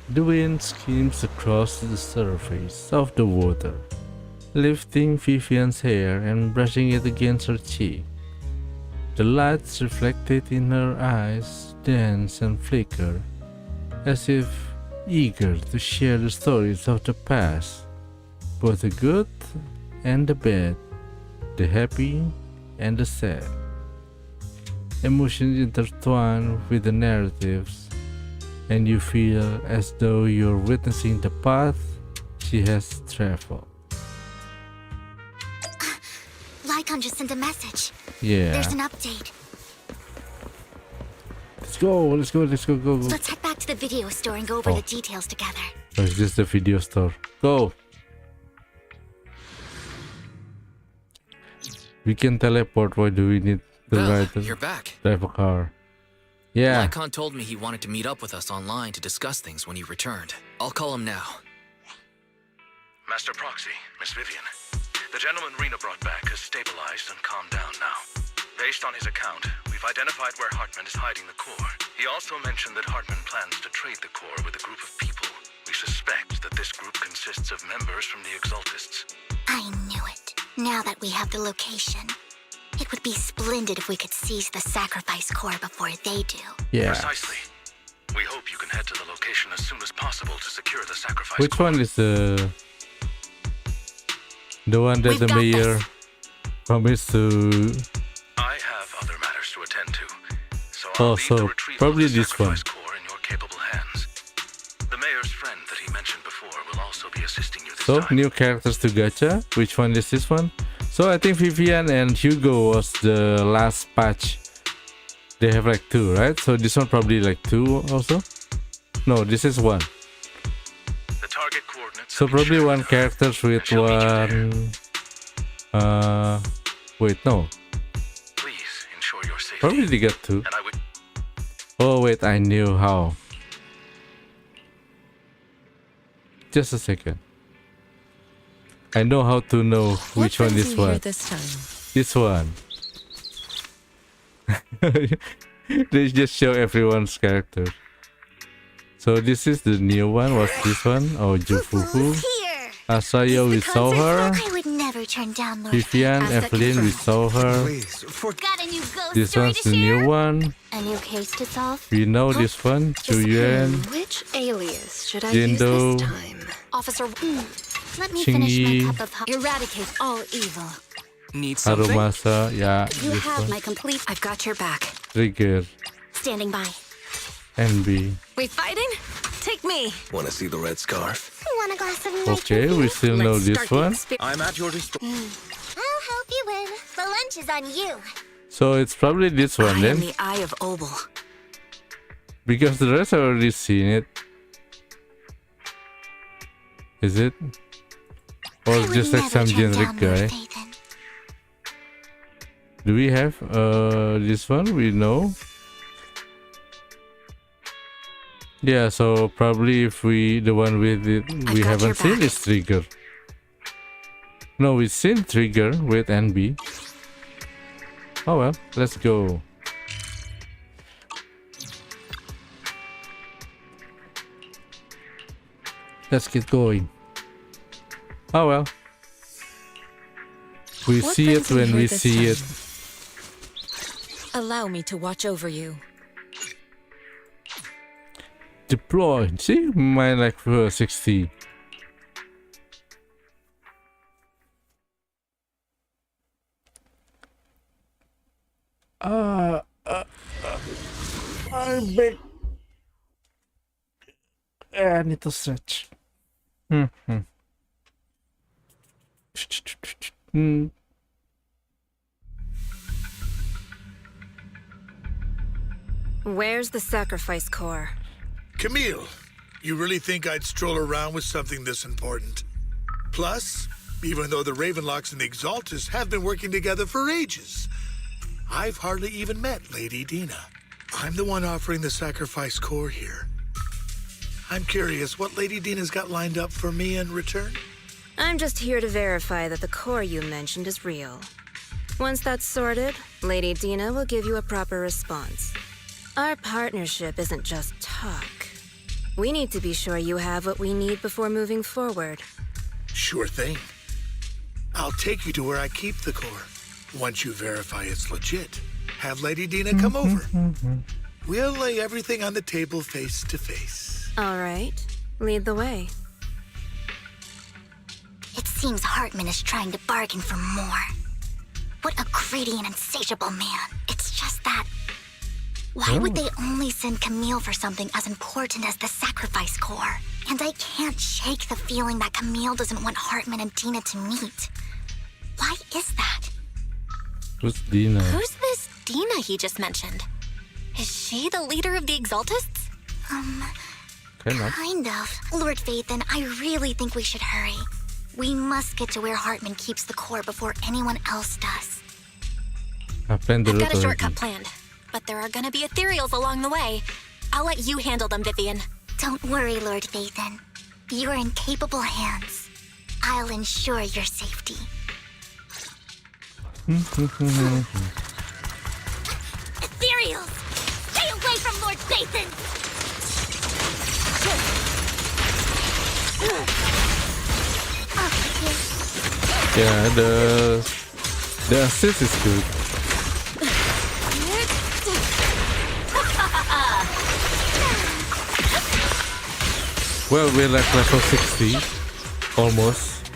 A: The wind skims across the surface of the water, lifting Vivian's hair and brushing it against her cheek. The lights reflected in her eyes dance and flicker, as if eager to share the stories of the past, both the good and the bad, the happy and the sad. Emotions intertwine with the narratives, and you feel as though you're witnessing the path she has traveled.
D: Lycaon just sent a message.
A: Yeah.
D: There's an update.
A: Let's go. Go.
D: Let's head back to the video store and go over the details together.
A: Oh, it's just the video store. Go. We can teleport. Why do we need to
Q: you're back.
A: drive a car? Yeah.
Q: Lycaon told me he wanted to meet up with us online to discuss things when he returned. I'll call him now.
F: Master Proxy, Miss Vivian. The gentleman Rena brought back has stabilized and calmed down now. Based on his account, we've identified where Hartman is hiding the core. He also mentioned that Hartman plans to trade the core with a group of people. We suspect that this group consists of members from the Exaltists.
D: I knew it. Now that we have the location, it would be splendid if we could seize the sacrifice core before they do.
A: Yeah.
F: Precisely. We hope you can head to the location as soon as possible to secure the sacrifice
A: Which
F: core.
A: one is the one that the mayor promised to?
F: I have other matters to attend to, so I'll leave the
A: So
F: retrieval
A: probably
F: of the
A: this one.
F: sacrifice core in your capable hands. The mayor's friend that he mentioned before will also be assisting you this
A: So
F: time.
A: new characters to gacha. Which one is this one? So I think Vivian and Hugo was the last patch. They have like 2, right? So this one probably like 2 also. No, this is 1.
F: The target coordinates.
A: So probably one characters with one. Wait, no.
F: Please ensure your safety.
A: Probably they got 2.
F: And I would.
A: Oh wait, I knew how. Just a second. I know how to know which one is what. This one. They just show everyone's character. So this is the new one. What's this one? Oh, Jufufu. Asaya, we saw her.
D: I would never turn down Lord
A: Vivian, Evelyn, we saw her.
D: Got a new ghost
A: This
D: story
A: one's
D: to
A: the
D: share?
A: new one.
D: A new case to solve?
A: We know this one. Chuyuan,
K: Which alias should I
A: Jindo,
K: use this time?
B: Officer,
D: Let me finish my
A: Chingy,
D: cup of hot.
N: Eradicate all evil.
Q: Need something?
A: Harumasa, yeah,
N: You
A: this
N: have
A: one.
N: my complete.
K: I've got your back.
A: Trigger,
D: Standing by.
A: NB.
N: We fighting? Take me.
G: Want to see the red scarf?
D: Want a glass of
A: Okay, we still know this one.
Q: I'm at your disposal.
D: I'll help you win. The lunch is on you.
A: So it's probably this one
K: I am
A: then.
K: the Eye of Obel.
A: Because the rest I already seen it. Is it? Or just like some generic guy? Do we have this one? We know. Yeah, so probably if the one with it we haven't seen is Trigger. No, we've seen Trigger with NB. Oh well, let's go. Let's get going. Oh well. We
N: What
A: see it
N: brings me
A: when
N: here
A: we
N: this
A: see it.
N: Allow me to watch over you.
A: Deploy. See? Mine like 60. I'm back. I need to stretch.
K: Where's the sacrifice core?
J: Camille, you really think I'd stroll around with something this important? Plus, even though the Ravenlocks and the Exaltus have been working together for ages, I've hardly even met Lady Dina. I'm the one offering the sacrifice core here. I'm curious what Lady Dina's got lined up for me in return?
K: I'm just here to verify that the core you mentioned is real. Once that's sorted, Lady Dina will give you a proper response. Our partnership isn't just talk. We need to be sure you have what we need before moving forward.
J: Sure thing. I'll take you to where I keep the core. Once you verify it's legit, have Lady Dina come over. We'll lay everything on the table face to face.
K: All right. Lead the way.
D: It seems Hartman is trying to bargain for more. What a greedy and insatiable man. It's just that... Why would they only send Camille for something as important as the sacrifice core? And I can't shake the feeling that Camille doesn't want Hartman and Dina to meet. Why is that?
A: Who's Dina?
B: Who's this Dina he just mentioned? Is she the leader of the Exaltists?
D: Kind of. Lord Phaethon, I really think we should hurry. We must get to where Hartman keeps the core before anyone else does.
A: I've
B: got a shortcut planned, but there are gonna be ethereals along the way. I'll let you handle them, Vivian.
D: Don't worry, Lord Phaethon. You're in capable hands. I'll ensure your safety. Ethereals! Stay away from Lord Phaethon!
A: Yeah, the assist is good. Well, we're like level 60, almost.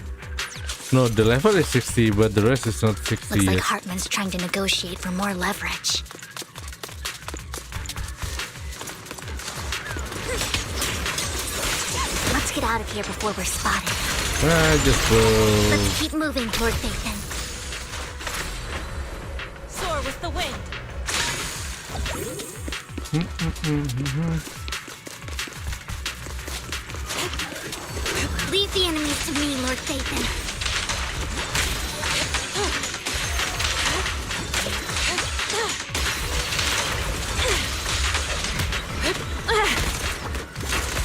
A: No, the level is 60, but the rest is not 60
D: Looks like
A: yet.
D: Hartman's trying to negotiate for more leverage. Let's get out of here before we're spotted.
A: Just go.
D: Let's keep moving, Lord Phaethon.
K: Soar with the wind.
D: Leave the enemies to me, Lord Phaethon.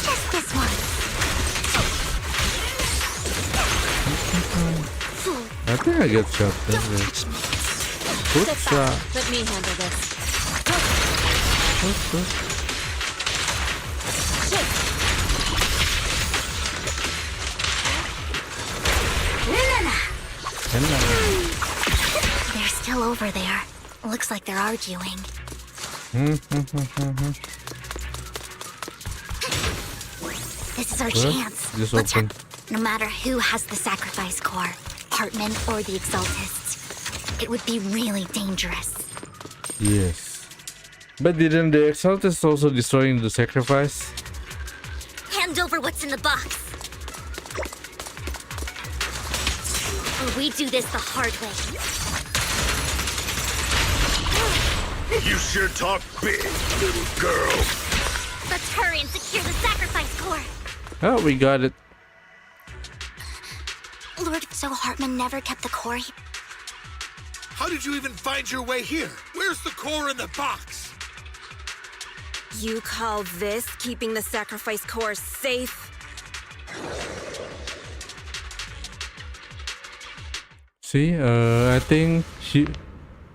D: Just this one.
A: I think I get shot there. Good shot.
K: Let me handle this.
D: They're still over there. Looks like they're arguing. This is our chance.
A: Just
D: Let's
A: open.
D: no matter who has the sacrifice core, Hartman or the Exaltists, it would be really dangerous.
A: Yes. But didn't the Exaltus also destroying the sacrifice?
D: Hand over what's in the box. Or we do this the hard way.
M: You sure talk big, little girl.
D: Let's hurry and secure the sacrifice core.
A: Oh, we got it.
D: Lord, so Hartman never kept the core.
J: How did you even find your way here? Where's the core in the box?
K: You call this keeping the sacrifice core safe?
A: See, I think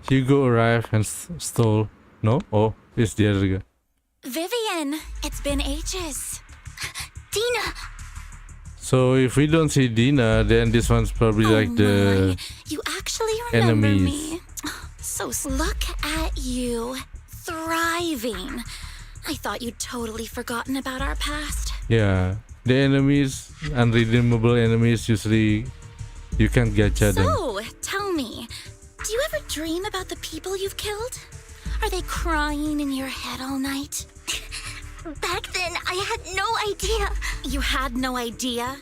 A: Hugo arrived and stole. No? Oh, it's the other guy.
B: Vivian, it's been ages.
D: Dina!
A: So if we don't see Dina, then this one's probably like the
B: You actually remember
A: enemies.
B: me. So look at you, thriving. I thought you'd totally forgotten about our past.
A: Yeah, the enemies, unredeemable enemies, usually you can't gacha them.
B: So, tell me, do you ever dream about the people you've killed? Are they crying in your head all night?
D: Back then, I had no idea.
B: You had no idea?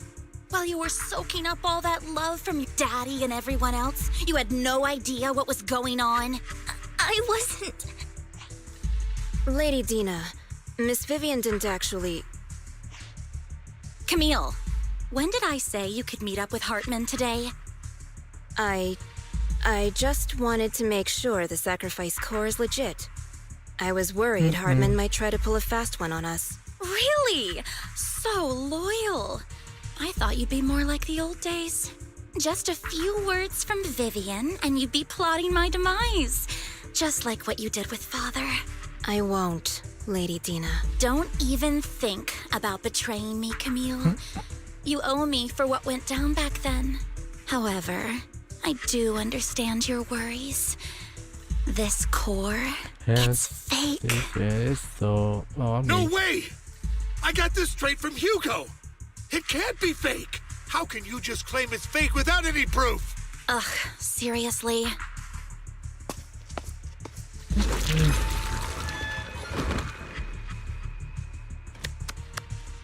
B: While you were soaking up all that love from your daddy and everyone else, you had no idea what was going on?
D: I wasn't...
K: Lady Dina, Miss Vivian didn't actually...
R: Camille, when did I say you could meet up with Hartman today?
K: I just wanted to make sure the sacrifice core is legit. I was worried Hartman might try to pull a fast one on us.
R: Really? So loyal. I thought you'd be more like the old days. Just a few words from Vivian and you'd be plotting my demise. Just like what you did with Father.
K: I won't, Lady Dina.
R: Don't even think about betraying me, Camille. You owe me for what went down back then. However, I do understand your worries. This core, it's fake.
A: So,
J: no way! I got this straight from Hugo. It can't be fake. How can you just claim it's fake without any proof?
R: Ugh, seriously?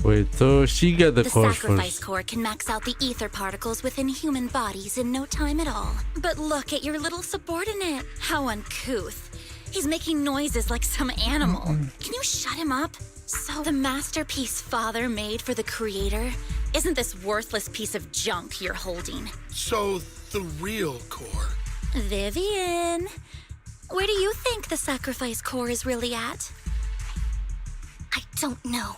A: Wait, so she got the core
R: sacrifice
A: first.
R: core can max out the ether particles within human bodies in no time at all. But look at your little subordinate. How uncouth. He's making noises like some animal. Can you shut him up? So the masterpiece Father made for the creator isn't this worthless piece of junk you're holding.
J: So the real core.
R: Vivian, where do you think the sacrifice core is really at?
D: I don't know.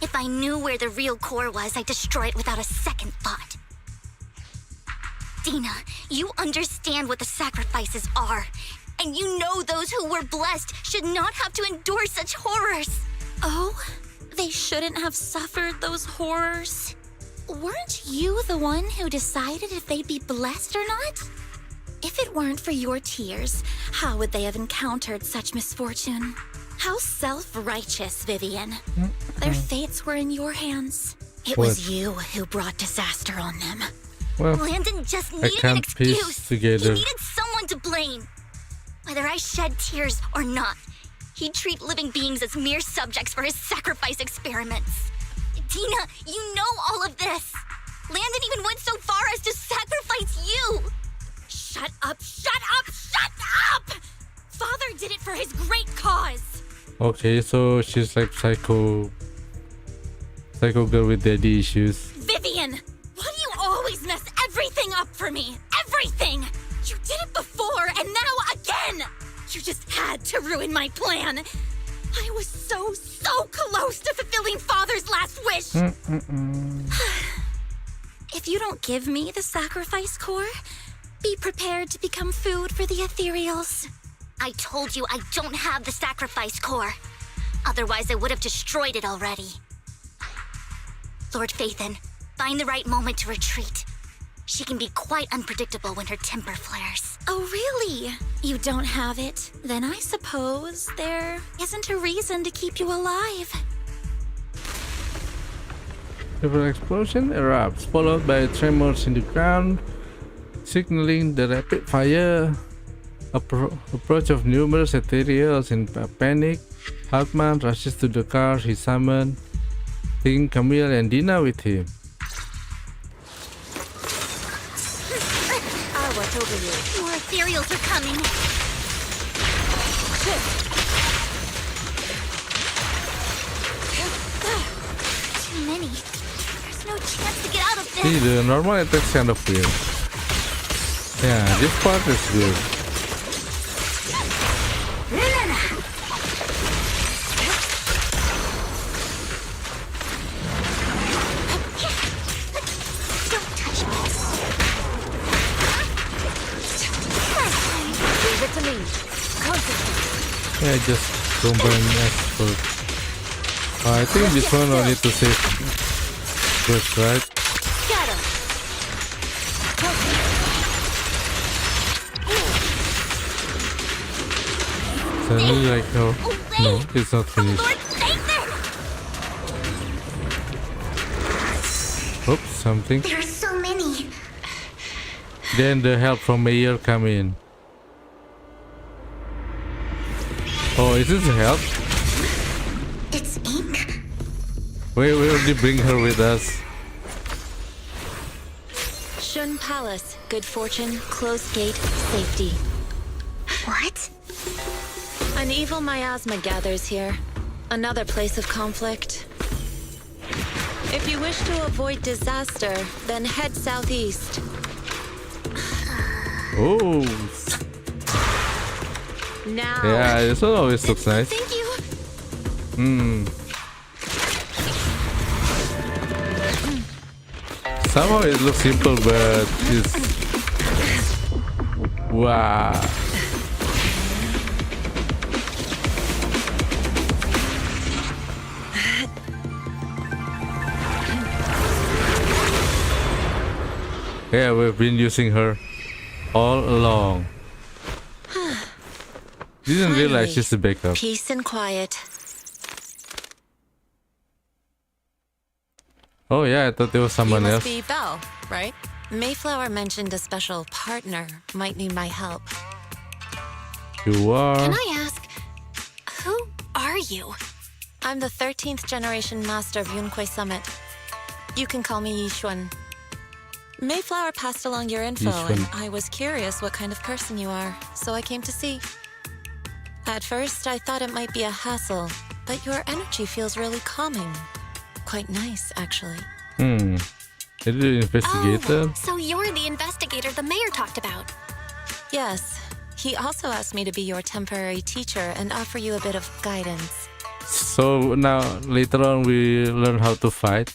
D: If I knew where the real core was, I'd destroy it without a second thought. Dina, you understand what the sacrifices are. And you know those who were blessed should not have to endure such horrors.
R: Oh, they shouldn't have suffered those horrors. Weren't you the one who decided if they'd be blessed or not? If it weren't for your tears, how would they have encountered such misfortune? How self-righteous, Vivian. Their fates were in your hands. It was you who brought disaster on them.
A: Well,
D: Landon just
A: I
D: needed an
A: can't
D: excuse.
A: piece together.
D: He needed someone to blame. Whether I shed tears or not, he'd treat living beings as mere subjects for his sacrifice experiments. Dina, you know all of this. Landon even went so far as to sacrifice you.
R: Shut up, shut up, shut up! Father did it for his great cause.
A: Okay, so she's like psycho girl with daddy issues.
R: Vivian, why do you always mess everything up for me? Everything! You did it before, and now again! You just had to ruin my plan. I was so close to fulfilling Father's last wish. If you don't give me the sacrifice core, be prepared to become food for the ethereals.
D: I told you I don't have the sacrifice core. Otherwise, I would have destroyed it already. Lord Phaethon, find the right moment to retreat. She can be quite unpredictable when her temper flares.
R: Oh, really? You don't have it? Then I suppose there isn't a reason to keep you alive.
A: River explosion erupts, followed by tremors in the ground, signaling the rapid fire approach of numerous ethereals. In panic, Hartman rushes to the car he summoned, taking Camille and Dina with him.
D: I'll watch over you. More ethereals are coming. Too many. There's no chance to get out of this.
A: See, the normal attack's kind of weird. Yeah, this part is good. Yeah, just combine expert. I think this one I need to save first, right?
D: Got him.
A: Suddenly like, oh, no, it's not finished. Oops, something.
D: There are so many.
A: Then the help from Mayor come in. Oh, is this help?
D: It's ink.
A: Wait, we already bring her with us.
N: Shun Palace, good fortune, closed gate, safety.
D: What?
N: An evil miasma gathers here. Another place of conflict. If you wish to avoid disaster, then head southeast.
A: Oh.
N: Now.
A: Yeah, this one always looks nice.
B: Thank you.
A: Somehow it looks simple, but it's... Wow. Yeah, we've been using her all along. Didn't realize she's a backup.
N: Peace and quiet.
A: Oh yeah, I thought there was someone
N: You
A: else.
N: must be Belle, right? Mayflower mentioned a special partner might need my help.
A: You are.
B: Can I ask, who are you?
N: I'm the 13th generation master of Yunhui Summit. You can call me Yixuan. Mayflower passed along your info, and I was curious what kind of person you are, so I came to see. At first, I thought it might be a hassle, but your energy feels really calming. Quite nice, actually.
A: Did you investigate them?
B: So you're the investigator the mayor talked about.
N: Yes. He also asked me to be your temporary teacher and offer you a bit of guidance.
A: So now, later on, we learn how to fight.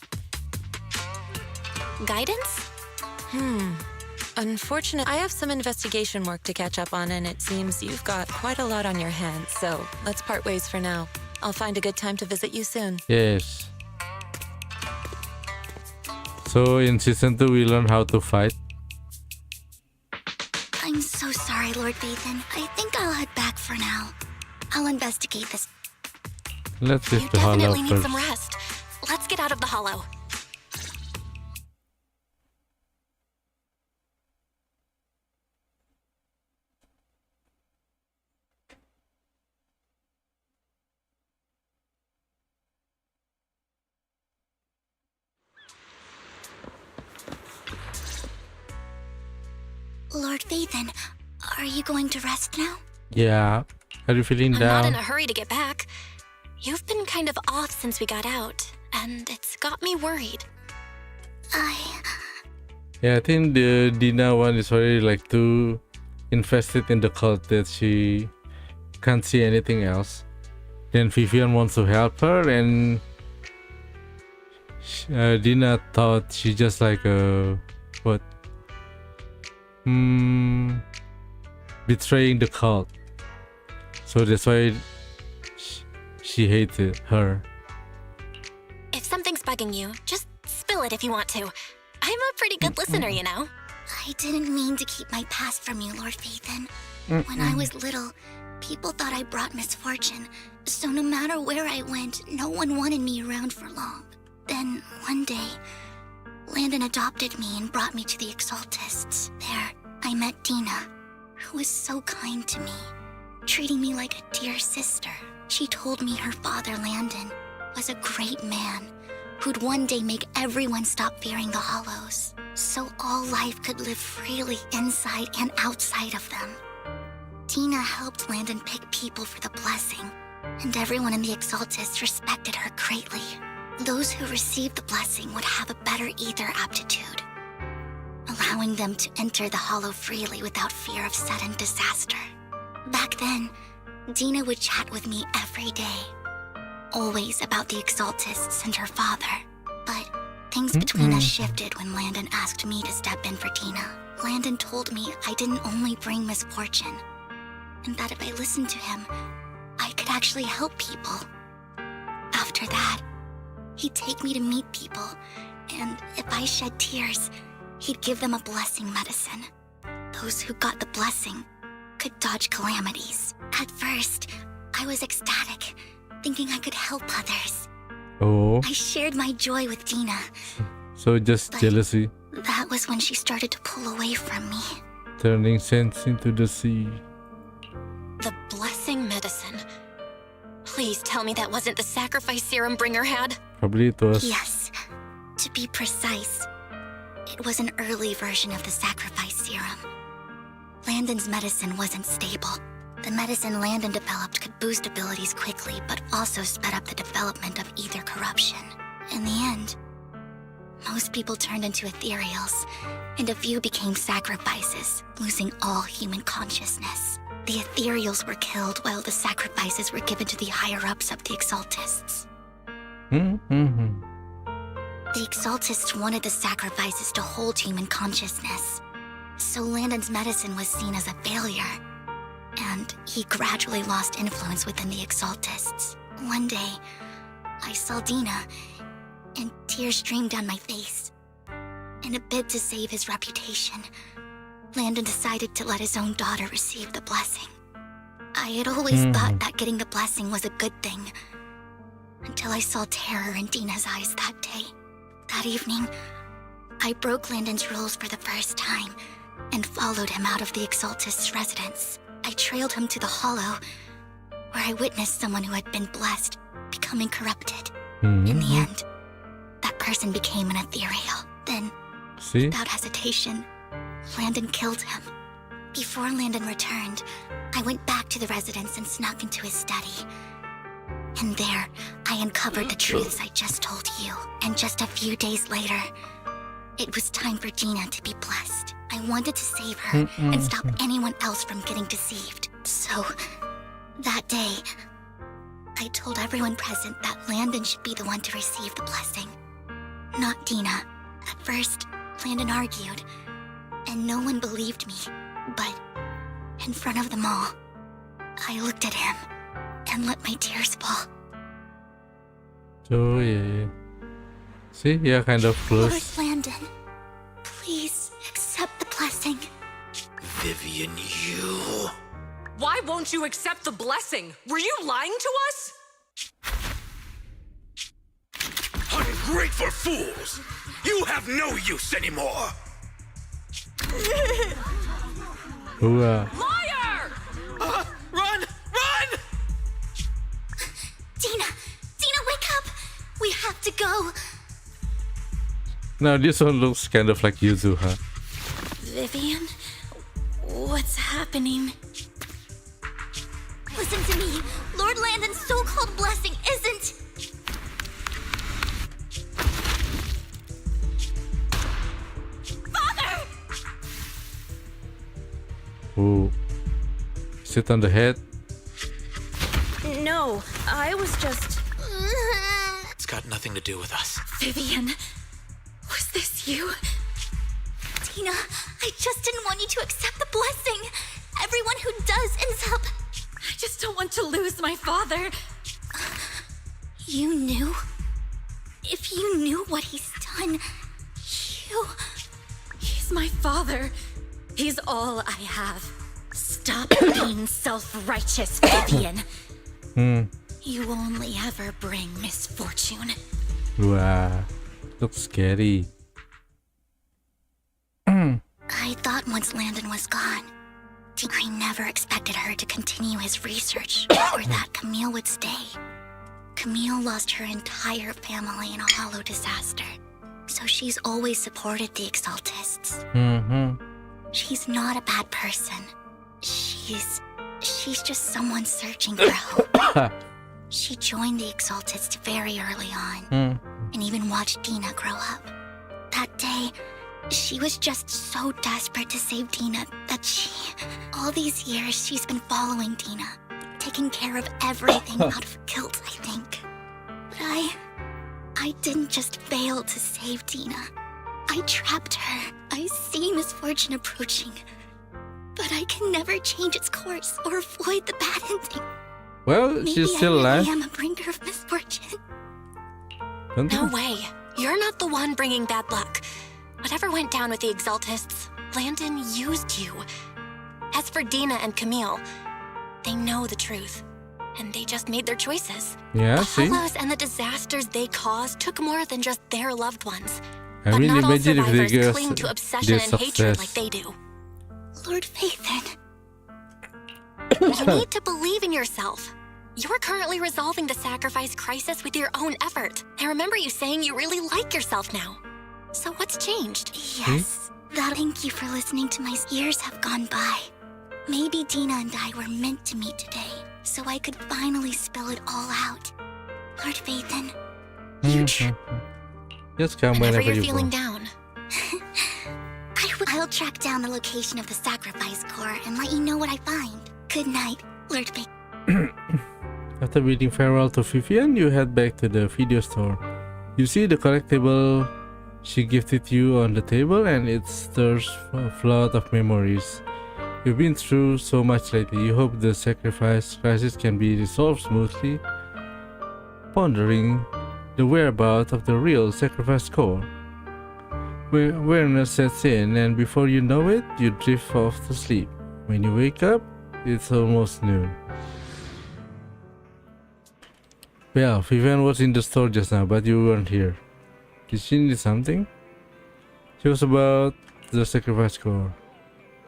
B: Guidance?
N: Unfortunately, I have some investigation work to catch up on, and it seems you've got quite a lot on your hands, so let's part ways for now. I'll find a good time to visit you soon.
A: Yes. So in season 2, we learn how to fight.
D: I'm so sorry, Lord Vivian. I think I'll head back for now. I'll investigate this.
A: Let's
B: You
A: hit the hollow
B: definitely need
A: first.
B: some rest. Let's get out of the hollow.
D: Lord Vivian, are you going to rest now?
A: Yeah. Are you feeling
B: I'm not in
A: down?
B: a hurry to get back. You've been kind of off since we got out, and it's got me worried.
A: Yeah, I think the Dina one is already like too invested in the cult that she can't see anything else. Then Vivian wants to help her, and Dina thought she just like what? Betraying the cult. So that's why she hated her.
B: If something's bugging you, just spill it if you want to. I'm a pretty good listener, you know.
D: I didn't mean to keep my past from you, Lord Vivian. When I was little, people thought I brought misfortune, so no matter where I went, no one wanted me around for long. Then, one day, Landon adopted me and brought me to the Exaltists. There, I met Dina, who was so kind to me, treating me like a dear sister. She told me her father, Landon, was a great man who'd one day make everyone stop fearing the Hollows, so all life could live freely inside and outside of them. Dina helped Landon pick people for the blessing, and everyone in the Exaltists respected her greatly. Those who received the blessing would have a better ether aptitude, allowing them to enter the Hollow freely without fear of sudden disaster. Back then, Dina would chat with me every day, always about the Exaltists and her father. But things between us shifted when Landon asked me to step in for Dina. Landon told me I didn't only bring misfortune, and that if I listened to him, I could actually help people. After that, he'd take me to meet people, and if I shed tears, he'd give them a blessing medicine. Those who got the blessing could dodge calamities. At first, I was ecstatic, thinking I could help others.
A: Oh.
D: I shared my joy with Dina.
A: So just jealousy.
D: That was when she started to pull away from me.
A: Turning sense into the sea.
B: The blessing medicine. Please tell me that wasn't the sacrifice serum Bringer had.
A: Probably it was.
D: Yes. To be precise, it was an early version of the sacrifice serum. Landon's medicine wasn't stable. The medicine Landon developed could boost abilities quickly, but also sped up the development of ether corruption. In the end, most people turned into ethereals, and a few became sacrifices, losing all human consciousness. The ethereals were killed while the sacrifices were given to the higher-ups of the Exaltists.
A: Mm-hmm.
D: The Exaltists wanted the sacrifices to hold human consciousness, so Landon's medicine was seen as a failure, and he gradually lost influence within the Exaltists. One day, I saw Dina, and tears streamed down my face. In a bid to save his reputation, Landon decided to let his own daughter receive the blessing. I had always thought that getting the blessing was a good thing, until I saw terror in Dina's eyes that day. That evening, I broke Landon's rules for the first time and followed him out of the Exaltist's residence. I trailed him to the Hollow, where I witnessed someone who had been blessed becoming corrupted. In the end, that person became an ethereal. Then, without hesitation, Landon killed him. Before Landon returned, I went back to the residence and snuck into his study. And there, I uncovered the truths I just told you. And just a few days later, it was time for Dina to be blessed. I wanted to save her and stop anyone else from getting deceived. So, that day, I told everyone present that Landon should be the one to receive the blessing, not Dina. At first, Landon argued, and no one believed me. But, in front of them all, I looked at him and let my tears fall.
A: So, yeah. See, yeah, kind of close.
D: Lord Landon, please accept the blessing.
S: Vivian, you...
T: Why won't you accept the blessing? Were you lying to us?
S: Ungrateful fools! You have no use anymore!
T: Liar!
S: Run! Run!
D: Dina, wake up! We have to go.
A: Now this one looks kind of like Yuzu, huh?
R: Vivian, what's happening?
D: Listen to me. Lord Landon's so-called blessing isn't... Father!
A: Ooh. Sit on the head.
K: No, I was just...
Q: It's got nothing to do with us.
R: Vivian, was this you?
D: Dina, I just didn't want you to accept the blessing. Everyone who does ends up...
R: I just don't want to lose my father.
D: You knew? If you knew what he's done, you...
R: He's my father. He's all I have. Stop being self-righteous, Vivian. You only ever bring misfortune.
A: Wow. Looks scary.
D: I thought once Landon was gone, I never expected her to continue his research or that Camille would stay. Camille lost her entire family in a hollow disaster, so she's always supported the Exaltists. She's not a bad person. She's just someone searching for hope. She joined the Exaltists very early on, and even watched Dina grow up. That day, she was just so desperate to save Dina that all these years, she's been following Dina, taking care of everything out of guilt, I think. But I didn't just fail to save Dina. I trapped her. I see misfortune approaching, but I can never change its course or avoid the bad ending.
A: Well,
D: Maybe
A: she's still alive.
D: I am a bringer of misfortune.
B: No way. You're not the one bringing bad luck. Whatever went down with the Exaltists, Landon used you. As for Dina and Camille, they know the truth, and they just made their choices.
A: Yeah,
B: the
A: see?
B: hollows and the disasters they caused took more than just their loved ones.
A: I
B: But
A: mean,
B: not all
A: imagine if they
B: survivors
A: get
B: cling to
A: their
B: obsession and hatred like
A: success.
B: they do.
D: Lord Phaethon.
B: You need to believe in yourself. You're currently resolving the sacrifice crisis with your own effort. I remember you saying you really like yourself now. So what's changed?
D: Yes. Thank you for listening to my years have gone by. Maybe Dina and I were meant to meet today, so I could finally spill it all out. Lord Phaethon,
A: Just come
B: Whenever
A: whenever
B: you're
A: you
B: feeling
A: go.
B: down.
D: I'll track down the location of the sacrifice core and let you know what I find. Good night, Lord Phaethon.
A: After bidding farewell to Vivian, you head back to the video store. You see the collectible she gifted you on the table, and it stirs a flood of memories. You've been through so much lately. You hope the sacrifice crisis can be resolved smoothly. Pondering the whereabouts of the real sacrifice core, awareness sets in, and before you know it, you drift off to sleep. When you wake up, it's almost noon. Well, Vivian was in the store just now, but you weren't here. Did she need something? She was about the sacrifice core.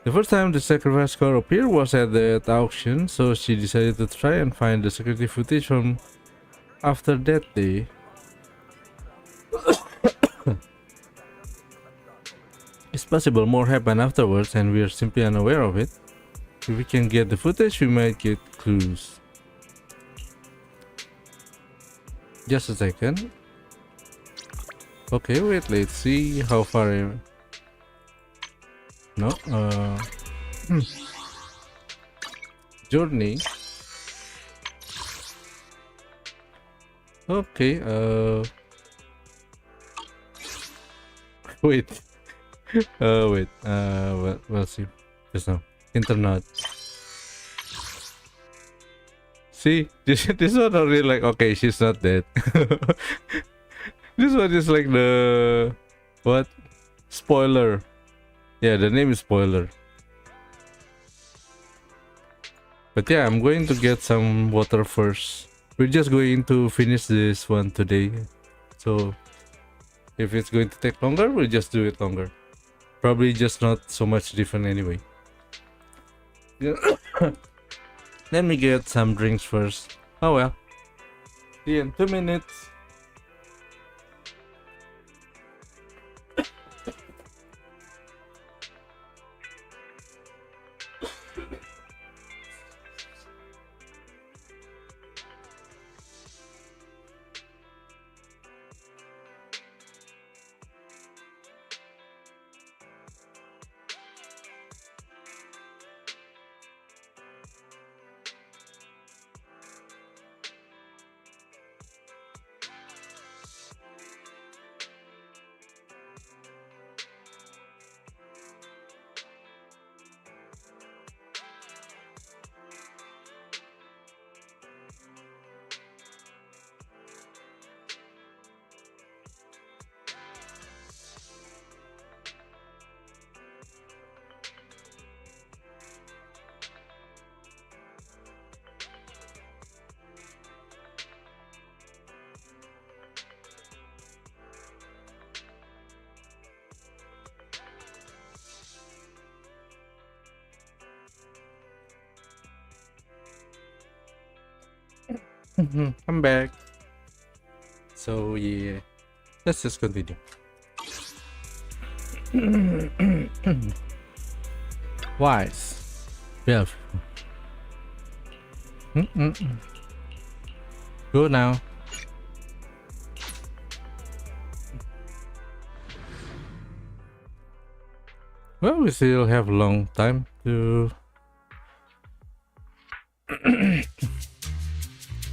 A: The first time the sacrifice core appeared was at the auction, so she decided to try and find the security footage from after that day. It's possible more happened afterwards and we're simply unaware of it. If we can get the footage, we might get clues. Just a second. Okay, wait, let's see how far I am. No, journey. Okay, wait. Wait, we'll see. Just now. Internet. See, this one already like, okay, she's not dead. This one is like the, what? Spoiler. Yeah, the name is spoiler. But yeah, I'm going to get some water first. We're just going to finish this one today. So, if it's going to take longer, we'll just do it longer. Probably just not so much different anyway. Let me get some drinks first. Oh well. See you in 2 minutes. I'm back. So yeah, let's just continue. Wise. Yeah. Go now. Well, we still have a long time to.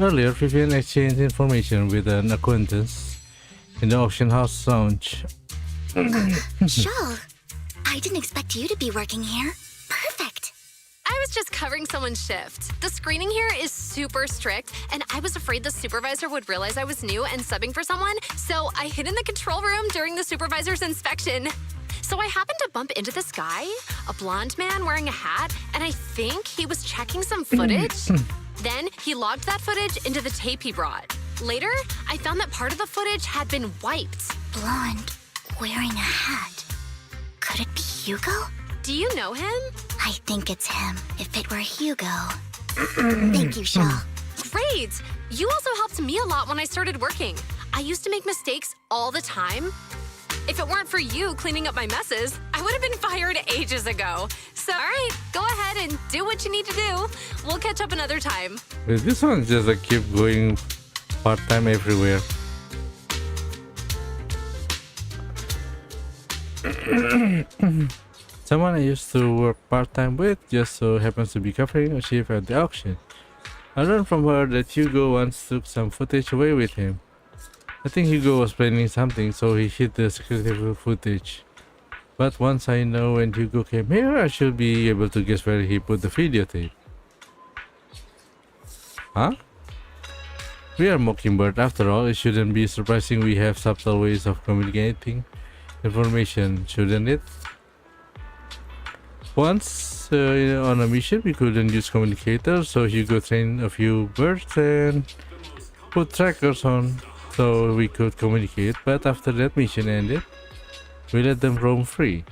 A: Earlier, Vivian exchanged information with an acquaintance in the auction house lounge.
D: Shawl, I didn't expect you to be working here. Perfect.
T: I was just covering someone's shift. The screening here is super strict, and I was afraid the supervisor would realize I was new and subbing for someone, so I hid in the control room during the supervisor's inspection. So I happened to bump into this guy, a blonde man wearing a hat, and I think he was checking some footage. Then he logged that footage into the tape he brought. Later, I found that part of the footage had been wiped.
D: Blonde, wearing a hat. Could it be Hugo?
T: Do you know him?
D: I think it's him. If it were Hugo. Thank you, Shaw.
T: Great! You also helped me a lot when I started working. I used to make mistakes all the time. If it weren't for you cleaning up my messes, I would have been fired ages ago. So, all right, go ahead and do what you need to do. We'll catch up another time.
A: This one just keep going part-time everywhere. Someone I used to work part-time with just so happens to be covering a shift at the auction. I learned from her that Hugo once took some footage away with him. I think Hugo was planning something, so he hid the security footage. But once I know when Hugo came here, I should be able to guess where he put the videotape. Huh? We are Mockingbird after all. It shouldn't be surprising we have subtle ways of communicating information, shouldn't it? Once on a mission, we couldn't use communicators, so Hugo trained a few birds and put trackers on so we could communicate. But after that mission ended, we let them roam free.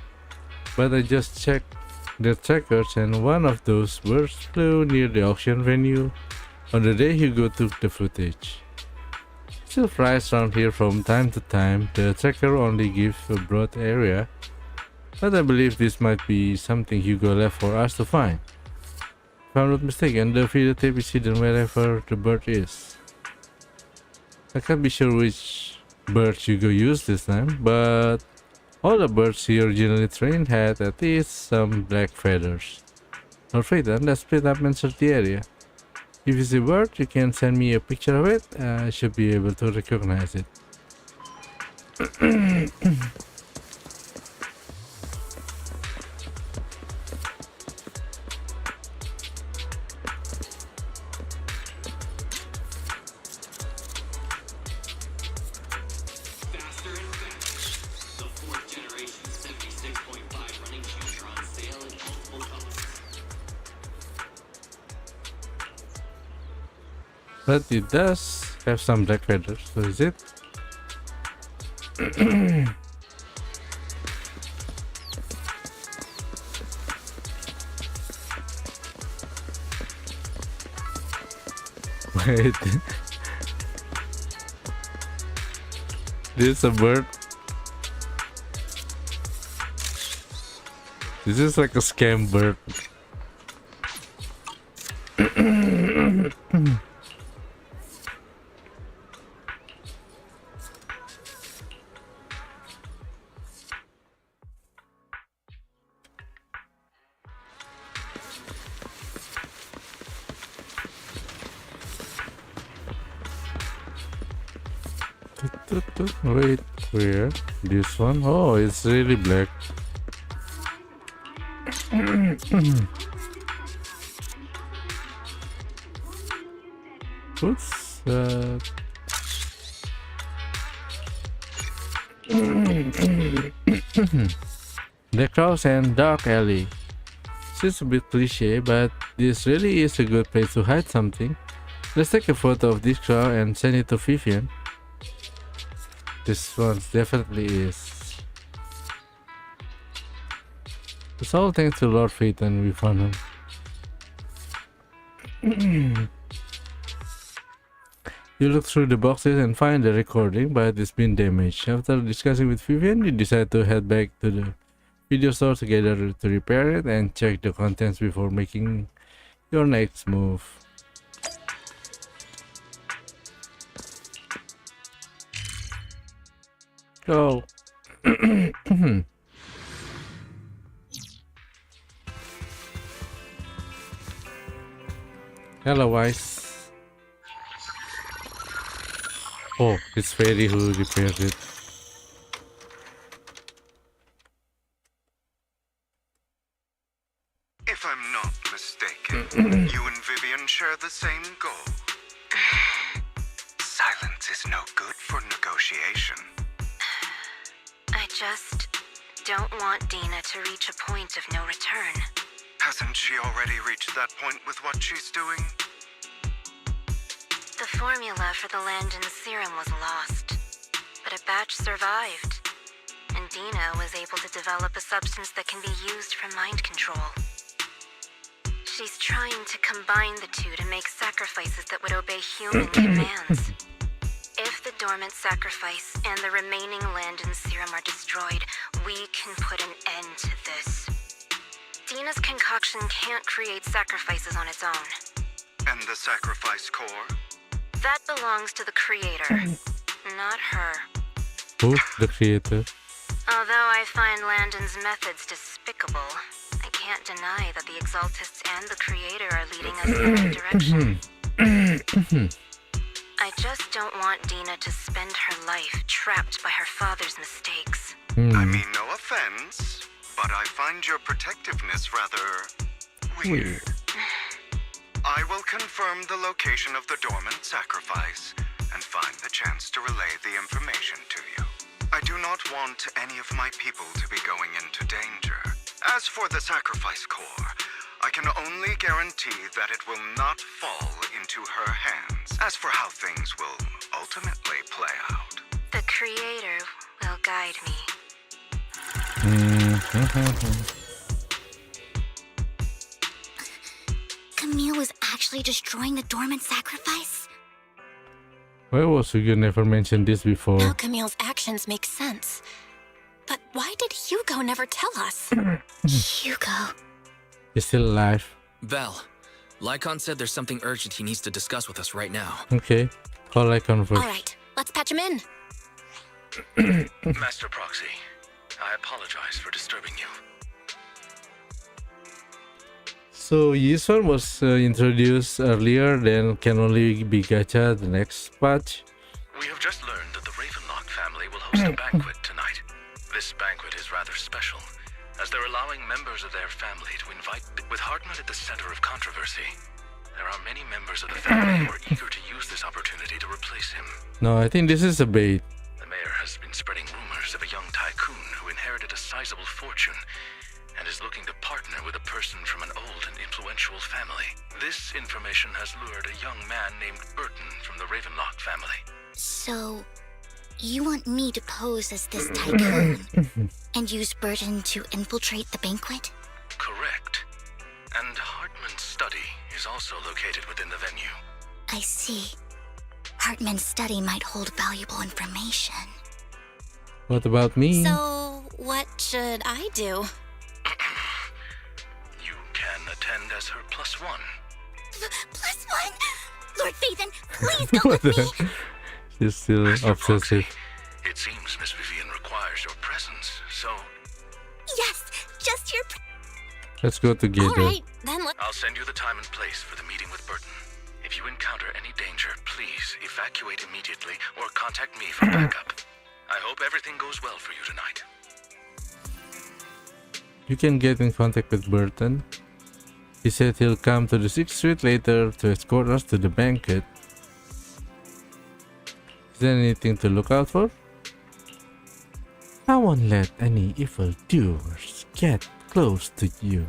A: But I just checked the trackers, and one of those birds flew near the auction venue on the day Hugo took the footage. Still flies around here from time to time. The tracker only gives a broad area, but I believe this might be something Hugo left for us to find. If I'm not mistaken, the videotape is hidden wherever the bird is. I can't be sure which bird Hugo used this time, but all the birds he originally trained had at least some black feathers. Lord Phaeton, let's split up and search the area. If you see a bird, you can send me a picture of it. I should be able to recognize it. But it does have some black feathers, so is it? Wait. This is a bird. This is like a scam bird. Wait, where? This one? Oh, it's really black. What's that? The Crows and Dark Alley. It's a bit cliche, but this really is a good place to hide something. Let's take a photo of this crow and send it to Vivian. This one definitely is. It's all thanks to Lord Phaeton we found him. You look through the boxes and find the recording, but it's been damaged. After discussing with Vivian, you decide to head back to the video store together to repair it and check the contents before making your next move. Go. Hello, Weiss. Oh, it's Fairy who repaired it.
E: If I'm not mistaken, you and Vivian share the same goal. Silence is no good for negotiation.
K: I just don't want Dina to reach a point of no return.
E: Hasn't she already reached that point with what she's doing?
K: The formula for the Landon serum was lost, but a batch survived, and Dina was able to develop a substance that can be used for mind control. She's trying to combine the two to make sacrifices that would obey human commands. If the dormant sacrifice and the remaining land and serum are destroyed, we can put an end to this. Dina's concoction can't create sacrifices on its own.
E: And the sacrifice core?
K: That belongs to the creator, not her.
A: Who? The creator.
K: Although I find Landon's methods despicable, I can't deny that the Exaltists and the creator are leading us in the right direction. I just don't want Dina to spend her life trapped by her father's mistakes.
E: I mean no offense, but I find your protectiveness rather weird. I will confirm the location of the dormant sacrifice and find the chance to relay the information to you. I do not want any of my people to be going into danger. As for the sacrifice core, I can only guarantee that it will not fall into her hands. As for how things will ultimately play out,
K: The creator will guide me.
D: Camille was actually destroying the dormant sacrifice?
A: Why was Hugo never mentioned this before?
B: Now Camille's actions make sense. But why did Hugo never tell us?
D: Hugo.
A: He's still alive.
Q: Val, Lycaon said there's something urgent he needs to discuss with us right now.
A: Okay. Call Lycaon first.
B: All right, let's patch him in.
F: Master Proxy, I apologize for disturbing you.
A: So this one was introduced earlier, then can only be gacha the next patch.
F: We have just learned that the Ravenlock family will host a banquet tonight. This banquet is rather special, as they're allowing members of their family to invite... With Hartman at the center of controversy, there are many members of the family who are eager to use this opportunity to replace him.
A: No, I think this is a bait.
F: The mayor has been spreading rumors of a young tycoon who inherited a sizable fortune and is looking to partner with a person from an old and influential family. This information has lured a young man named Burton from the Ravenlock family.
D: So, you want me to pose as this tycoon and use Burton to infiltrate the banquet?
F: Correct. And Hartman's study is also located within the venue.
D: I see. Hartman's study might hold valuable information.
A: What about me?
B: So, what should I do?
F: You can attend as her +1.
D: +1? Lord Phaethon, please go with me!
A: She's still obsessive.
F: It seems Miss Vivian requires your presence, so...
D: Yes, just your...
A: Let's go together.
B: Alright, then
F: I'll send you the time and place for the meeting with Burton. If you encounter any danger, please evacuate immediately or contact me for backup. I hope everything goes well for you tonight.
A: You can get in contact with Burton. He said he'll come to the 6th Street later to escort us to the banquet. Is there anything to look out for? I won't let any evildoers get close to you.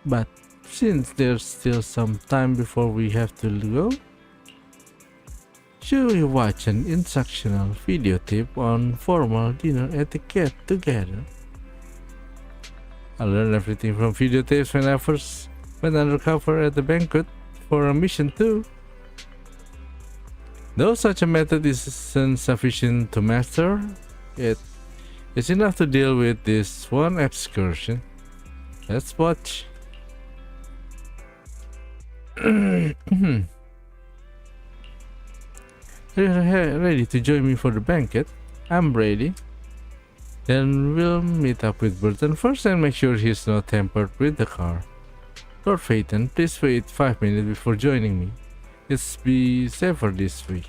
A: But since there's still some time before we have to go, should we watch an instructional video tip on formal dinner etiquette together? I learned everything from videotapes when I first went undercover at the banquet for a mission too. Though such a method isn't sufficient to master, it's enough to deal with this one excursion. Let's watch. Ready to join me for the banquet? I'm ready. Then we'll meet up with Burton first and make sure he's not tampered with the car. Lord Phaethon, please wait 5 minutes before joining me. Let's be safer this way.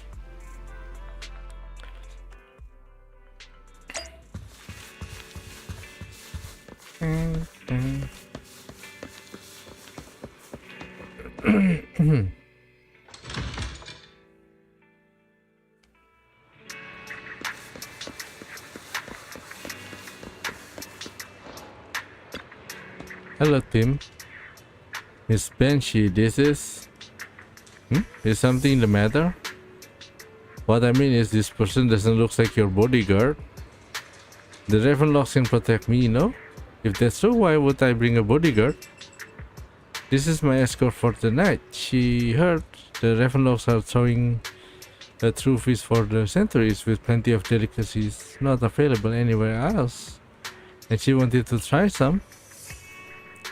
A: Hello, Tim. Miss Banshee, this is... Is something the matter? What I mean is this person doesn't look like your bodyguard. The Ravenlocks can protect me, no? If that's so, why would I bring a bodyguard? This is my escort for tonight. She heard the Ravenlocks are throwing a true feast for the centuries with plenty of delicacies not available anywhere else. And she wanted to try some.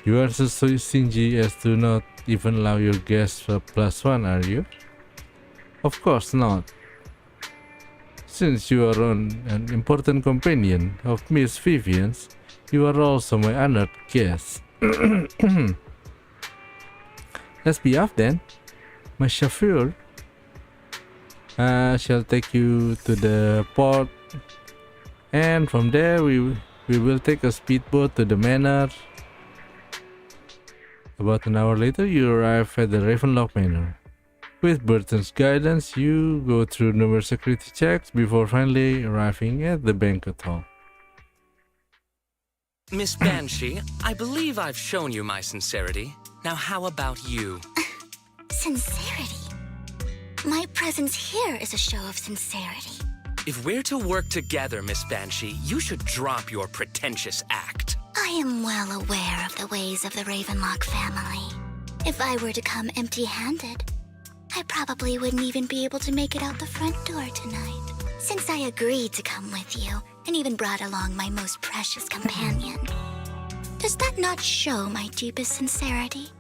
A: You are so stingy as to not even allow your guests a +1, are you? Of course not. Since you are an important companion of Miss Vivian's, you are also my honored guest. Let's be off then. My chauffeur shall take you to the port, and from there we will take a speedboat to the manor. About an hour later, you arrive at the Ravenlock Manor. With Burton's guidance, you go through numerous security checks before finally arriving at the banquet hall.
G: Miss Banshee, I believe I've shown you my sincerity. Now how about you?
D: Sincerity? My presence here is a show of sincerity.
G: If we're to work together, Miss Banshee, you should drop your pretentious act.
D: I am well aware of the ways of the Ravenlock family. If I were to come empty-handed, I probably wouldn't even be able to make it out the front door tonight. Since I agreed to come with you, and even brought along my most precious companion, does that not show my deepest sincerity?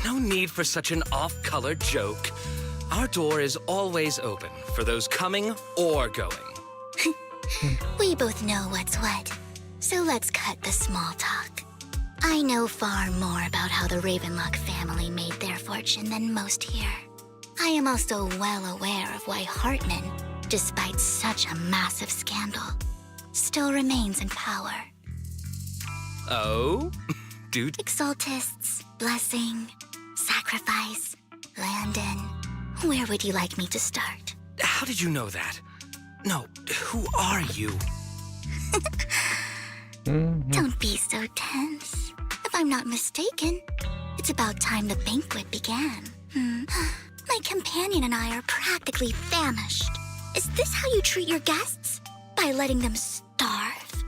G: No need for such an off-color joke. Our door is always open for those coming or going.
D: We both know what's what, so let's cut the small talk. I know far more about how the Ravenlock family made their fortune than most here. I am also well aware of why Hartman, despite such a massive scandal, still remains in power.
G: Oh? Dude.
D: Exaltists, blessing, sacrifice, Landon. Where would you like me to start?
G: How did you know that? No, who are you?
D: Don't be so tense. If I'm not mistaken, it's about time the banquet began. My companion and I are practically famished. Is this how you treat your guests? By letting them starve?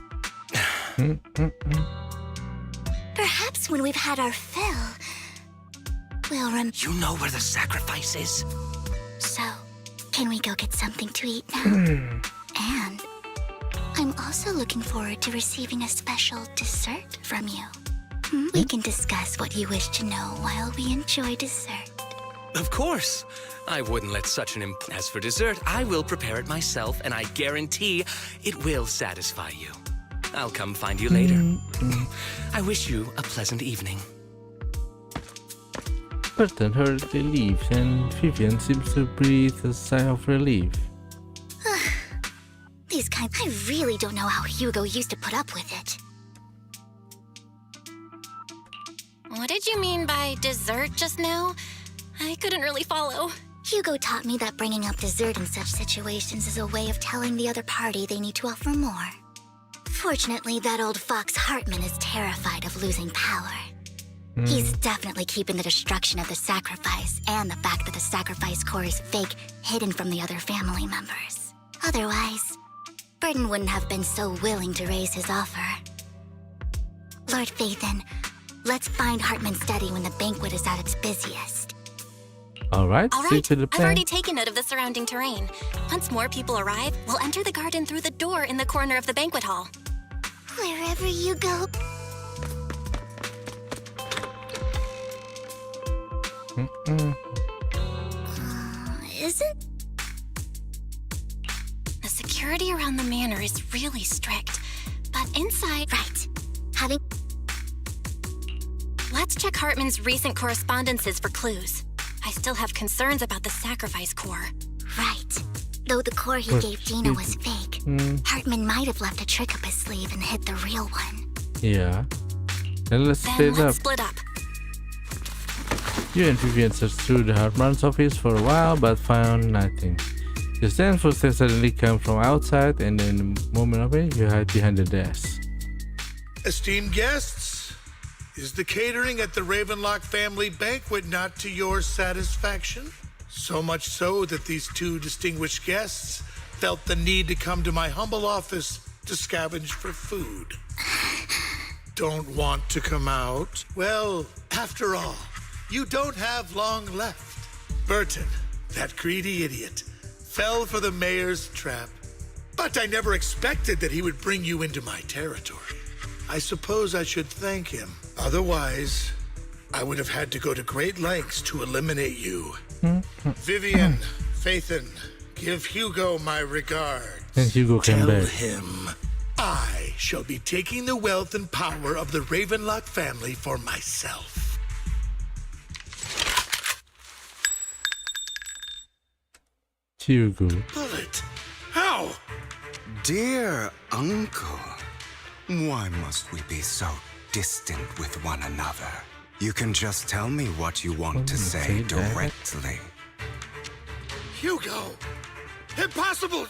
D: Perhaps when we've had our fill, we'll
G: You know where the sacrifice is?
D: So, can we go get something to eat now? And I'm also looking forward to receiving a special dessert from you. We can discuss what you wish to know while we enjoy dessert.
G: Of course. I wouldn't let such an As for dessert, I will prepare it myself, and I guarantee it will satisfy you. I'll come find you later. I wish you a pleasant evening.
A: Burton hurriedly leaves, and Vivian seems to breathe a sigh of relief.
D: These kinds... I really don't know how Hugo used to put up with it.
B: What did you mean by dessert just now? I couldn't really follow.
D: Hugo taught me that bringing up dessert in such situations is a way of telling the other party they need to offer more. Fortunately, that old fox Hartman is terrified of losing power. He's definitely keeping the destruction of the sacrifice and the fact that the sacrifice core is fake hidden from the other family members. Otherwise, Burton wouldn't have been so willing to raise his offer. Lord Phaethon, let's find Hartman's study when the banquet is at its busiest.
A: All right,
B: I've already taken note of the surrounding terrain. Once more people arrive, we'll enter the garden through the door in the corner of the banquet hall.
D: Wherever you go. Isn't...
B: The security around the manor is really strict, but inside...
D: Right.
B: Let's check Hartman's recent correspondences for clues. I still have concerns about the sacrifice core.
D: Right. Though the core he gave Gina was fake, Hartman might have left a trick up his sleeve and hid the real one.
A: Yeah. Then let's
B: split up.
A: You and Vivian searched through the Hartman's office for a while, but found nothing. Just then, footsteps suddenly come from outside, and in a moment of it, you hide behind the desk.
J: Esteemed guests, is the catering at the Ravenlock family banquet not to your satisfaction? So much so that these two distinguished guests felt the need to come to my humble office to scavenge for food. Don't want to come out? Well, after all, you don't have long left. Burton, that greedy idiot, fell for the mayor's trap. But I never expected that he would bring you into my territory. I suppose I should thank him. Otherwise, I would have had to go to great lengths to eliminate you. Vivian, Phaethon, give Hugo my regards.
A: And Hugo came back.
J: Tell him I shall be taking the wealth and power of the Ravenlock family for myself.
A: Hugo.
J: Bullet? How?
E: Dear uncle, why must we be so distant with one another? You can just tell me what you want to say directly.
J: Hugo! Impossible!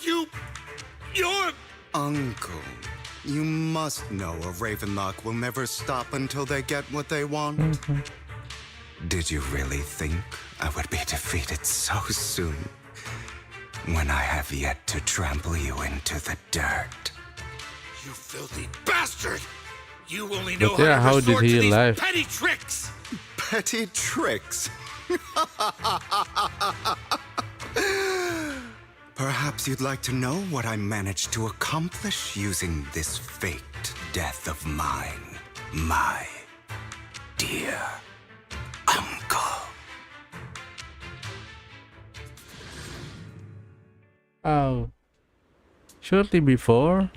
J: You're...
E: Uncle, you must know a Ravenlock will never stop until they get what they want. Did you really think I would be defeated so soon? When I have yet to trample you into the dirt.
J: You filthy bastard! You only know
A: But yeah,
J: how
A: how
J: to
A: did
J: resort to
A: he
J: these
A: live?
J: petty tricks!
E: Petty tricks? Perhaps you'd like to know what I managed to accomplish using this faked death of mine, my dear uncle.
A: Oh. Shortly before?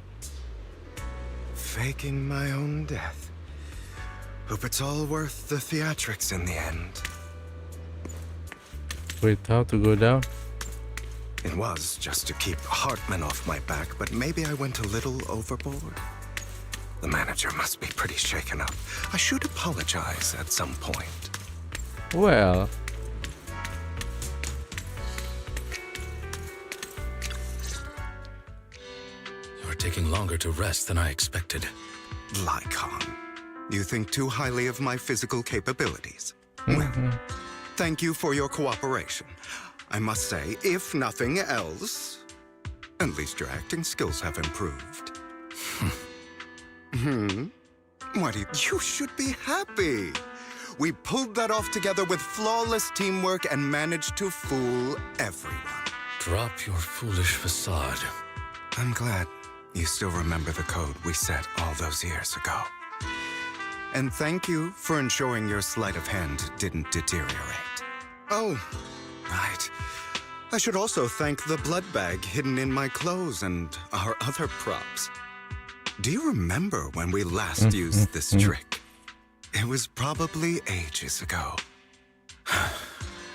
E: Faking my own death. Hope it's all worth the theatrics in the end.
A: Wait, how to go down?
E: It was just to keep Hartman off my back, but maybe I went a little overboard. The manager must be pretty shaken up. I should apologize at some point.
A: Well...
F: Taking longer to rest than I expected.
E: Lycaon, you think too highly of my physical capabilities. Well, thank you for your cooperation. I must say, if nothing else, at least your acting skills have improved. What you should be happy. We pulled that off together with flawless teamwork and managed to fool everyone.
F: Drop your foolish facade.
E: I'm glad. You still remember the code we set all those years ago. And thank you for ensuring your sleight of hand didn't deteriorate. Oh, right. I should also thank the blood bag hidden in my clothes and our other props. Do you remember when we last used this trick? It was probably ages ago.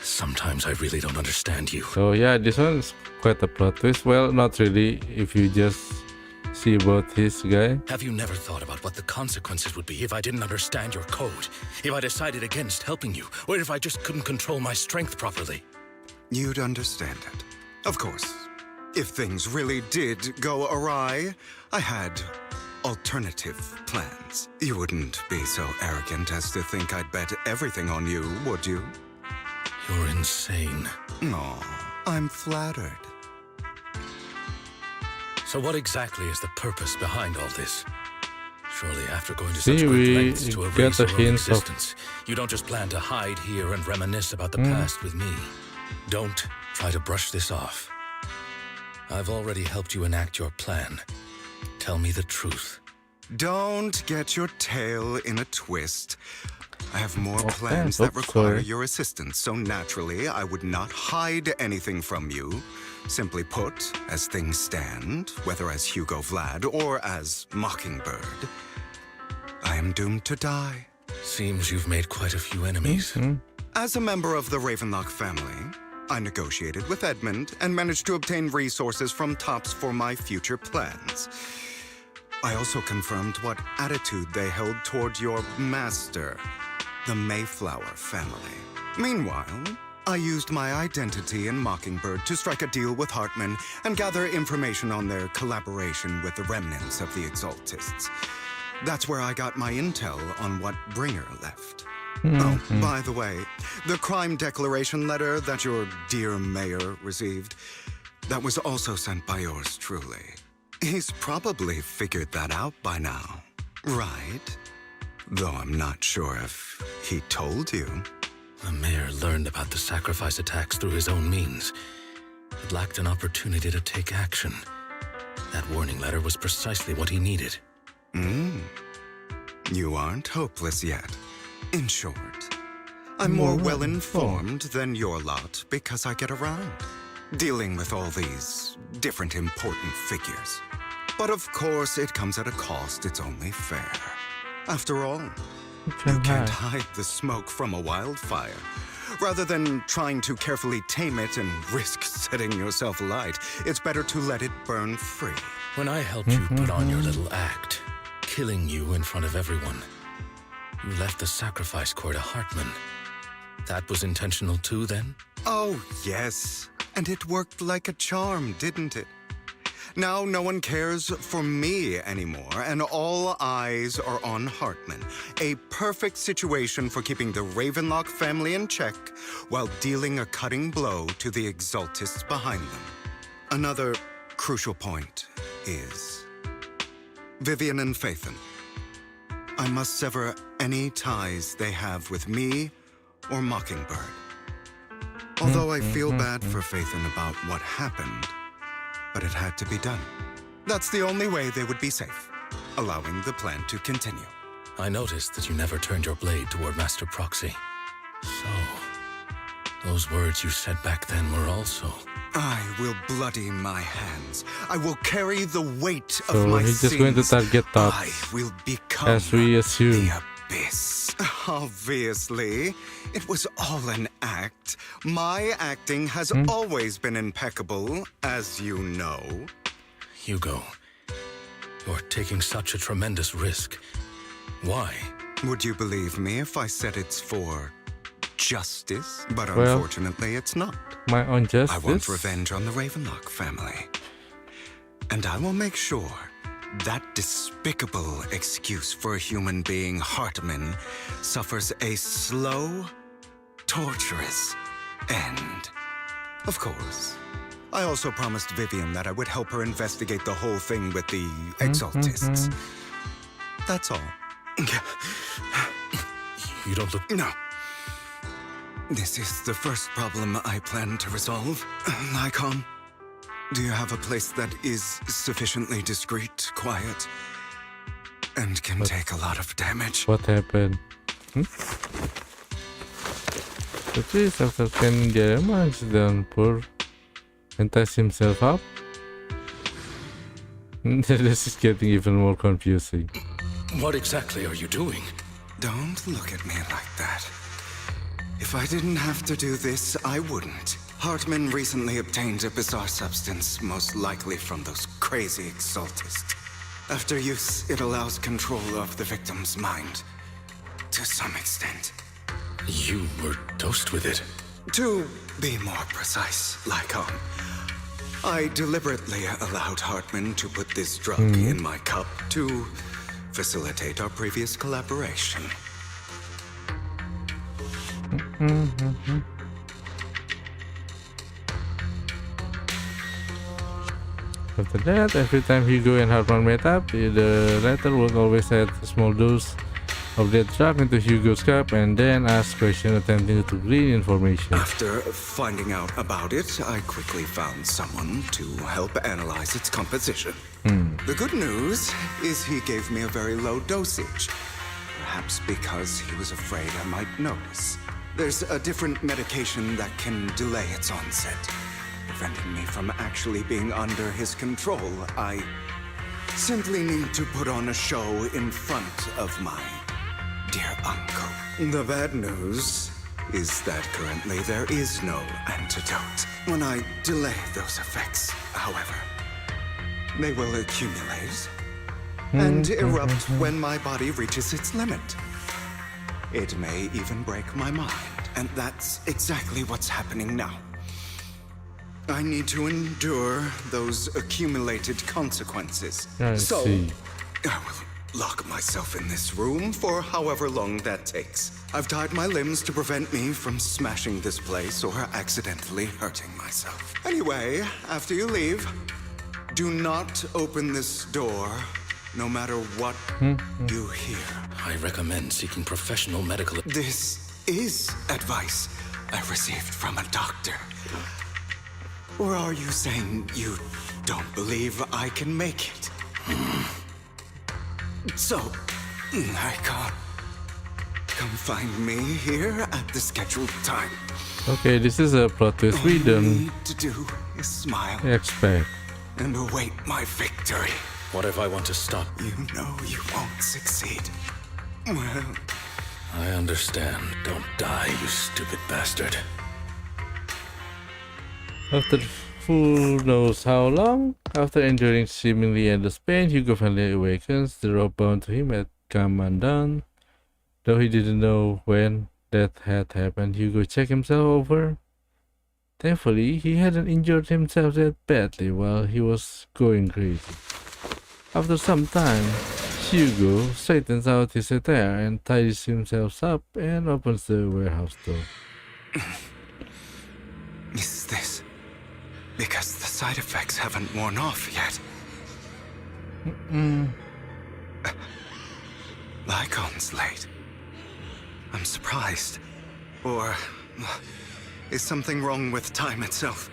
F: Sometimes I really don't understand you.
A: So yeah, this one is quite a plot twist. Well, not really if you just see about this guy.
F: Have you never thought about what the consequences would be if I didn't understand your code? If I decided against helping you? Or if I just couldn't control my strength properly?
E: You'd understand it. Of course. If things really did go awry, I had alternative plans. You wouldn't be so arrogant as to think I'd bet everything on you, would you?
F: You're insane.
E: No, I'm flattered.
F: So what exactly is the purpose behind all this? Surely after going to
A: See,
F: such great
A: we
F: lengths to
A: get
F: erase
A: the
F: your own
A: hints of-
F: existence, you don't just plan to hide here and reminisce about the past with me. Don't try to brush this off. I've already helped you enact your plan. Tell me the truth.
E: Don't get your tail in a twist. I have more
A: Okay,
E: plans that require
A: sorry.
E: your assistance, so naturally I would not hide anything from you. Simply put, as things stand, whether as Hugo Vlad or as Mockingbird, I am doomed to die.
F: Seems you've made quite a few enemies.
E: As a member of the Ravenlock family, I negotiated with Edmund and managed to obtain resources from Tops for my future plans. I also confirmed what attitude they held toward your master, the Mayflower family. Meanwhile, I used my identity in Mockingbird to strike a deal with Hartman and gather information on their collaboration with the remnants of the Exaltists. That's where I got my intel on what Bringer left. Oh, by the way, the crime declaration letter that your dear mayor received, that was also sent by yours truly. He's probably figured that out by now, right? Though I'm not sure if he told you.
F: The mayor learned about the sacrifice attacks through his own means. but lacked an opportunity to take action. That warning letter was precisely what he needed.
E: You aren't hopeless yet. In short, I'm more well-informed than your lot because I get around, dealing with all these different important figures. But of course, it comes at a cost. It's only fair. After all, you can't hide the smoke from a wildfire. Rather than trying to carefully tame it and risk setting yourself alight, it's better to let it burn free.
F: When I helped you put on your little act, killing you in front of everyone, you left the sacrifice core to Hartman. That was intentional too, then?
E: Oh, yes. And it worked like a charm, didn't it? Now no one cares for me anymore, and all eyes are on Hartman. A perfect situation for keeping the Ravenlock family in check while dealing a cutting blow to the Exaltists behind them. Another crucial point is Vivian and Phaethon. I must sever any ties they have with me or Mockingbird. Although I feel bad for Phaethon about what happened, but it had to be done. That's the only way they would be safe, allowing the plan to continue.
F: I noticed that you never turned your blade toward Master Proxy. So, those words you said back then were also...
E: I will bloody my hands. I will carry the weight of
A: So
E: my
A: he's
E: sins.
A: just going to target
E: I
A: Tots,
E: will become
A: as we assume.
E: the abyss. Obviously, it was all an act. My acting has always been impeccable, as you know.
F: Hugo, you're taking such a tremendous risk. Why?
E: Would you believe me if I said it's for justice? But
A: Well,
E: unfortunately, it's not.
A: My own justice.
E: I want revenge on the Ravenlock family. And I will make sure that despicable excuse for a human being, Hartman, suffers a slow, torturous end. Of course. I also promised Vivian that I would help her investigate the whole thing with the Exaltists. That's all.
F: You don't look...
E: No. This is the first problem I plan to resolve. Lycaon, do you have a place that is sufficiently discreet, quiet, and can take a lot of damage?
A: What happened? The priest, after scanning the damage done, poor and ties himself up. This is getting even more confusing.
F: What exactly are you doing?
E: Don't look at me like that. If I didn't have to do this, I wouldn't. Hartman recently obtained a bizarre substance, most likely from those crazy Exaltists. After use, it allows control of the victim's mind. To some extent.
F: You were dosed with it.
E: To be more precise, Lycaon, I deliberately allowed Hartman to put this drug in my cup to facilitate our previous collaboration.
A: After that, every time Hugo and Hartman met up, the latter would always add a small dose of that drug into Hugo's cup and then ask questions attempting to glean information.
E: After finding out about it, I quickly found someone to help analyze its composition. The good news is he gave me a very low dosage. Perhaps because he was afraid I might notice. There's a different medication that can delay its onset, preventing me from actually being under his control. I simply need to put on a show in front of my dear uncle. The bad news is that currently there is no antidote. When I delay those effects, however, they will accumulate and erupt when my body reaches its limit. It may even break my mind, and that's exactly what's happening now. I need to endure those accumulated consequences.
A: I
E: so,
A: see.
E: I will lock myself in this room for however long that takes. I've tied my limbs to prevent me from smashing this place or accidentally hurting myself. Anyway, after you leave, do not open this door, no matter what you hear.
F: I recommend seeking professional medical...
E: This is advice I received from a doctor. Or are you saying you don't believe I can make it? So, Lycaon, come find me here at the scheduled time.
A: Okay, this is a plot twist we
E: All you
A: don't
E: need to do is smile
A: expect.
E: and await my victory.
F: What if I want to stop?
E: You know you won't succeed. Well,
F: I understand. Don't die, you stupid bastard.
A: After who knows how long, after enduring seemingly endless pain, Hugo finally awakens. The rope bound to him had come undone. Though he didn't know when that had happened, Hugo checked himself over. Thankfully, he hadn't injured himself that badly while he was going crazy. After some time, Hugo straightens out his attire and tidies himself up and opens the warehouse door.
E: is this because the side effects haven't worn off yet? Lycaon's late. I'm surprised. Or is something wrong with time itself?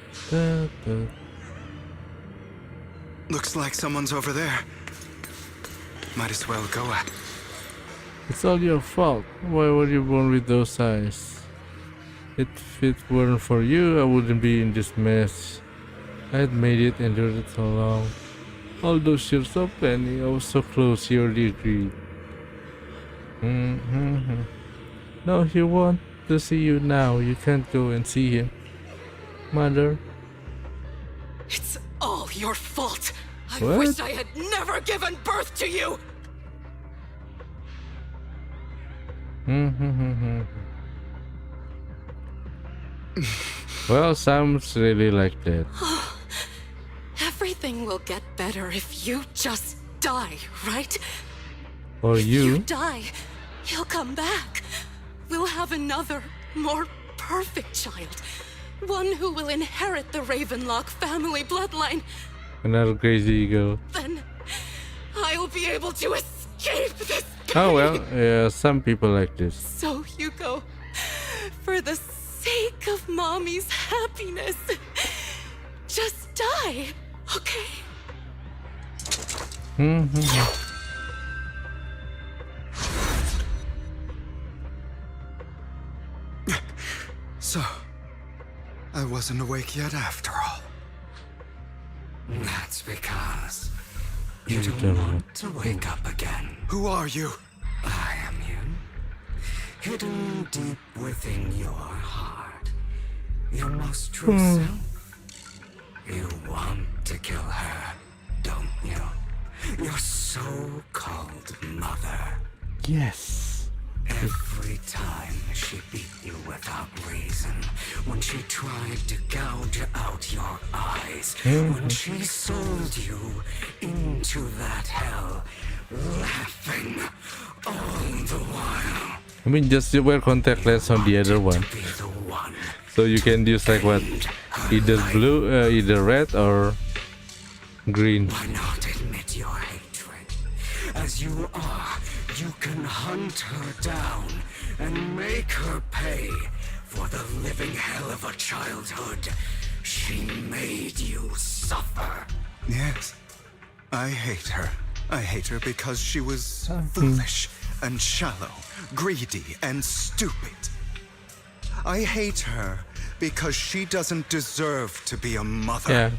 E: Looks like someone's over there. Might as well go at.
A: It's all your fault. Why were you born with those eyes? If it weren't for you, I wouldn't be in this mess. I had made it, endured it so long. All those years of planning, I was so close, you already agreed. No, he wants to see you now. You can't go and see him. Mother.
U: It's all your fault. I
A: What?
U: wish I had never given birth to you.
A: Well, sounds really like that.
U: Everything will get better if you just die, right?
A: Or
U: If you
A: you.
U: die, he'll come back. We'll have another, more perfect child. One who will inherit the Ravenlock family bloodline.
A: Another crazy girl.
U: Then I'll be able to escape this.
A: Oh well, yeah, some people like this.
U: So, Hugo, for the sake of Mommy's happiness, just die, okay?
E: So, I wasn't awake yet after all.
V: That's because you don't want to wake up again.
E: Who are you?
V: I am you. Hidden deep within your heart. Your most true self. You want to kill her, don't you? Your so-called mother.
A: Yes.
V: Every time she beat you without reason, when she tried to gouge out your eyes, when she sold you into that hell, laughing all the while.
A: I mean, just wear contact lens on the other one, so you can use like what, either blue, either red or green.
V: Why not admit your hatred? As you are, you can hunt her down and make her pay for the living hell of a childhood she made you suffer.
E: Yes. I hate her. I hate her because she was foolish and shallow, greedy and stupid. I hate her because she doesn't deserve to be a mother.
A: Yeah,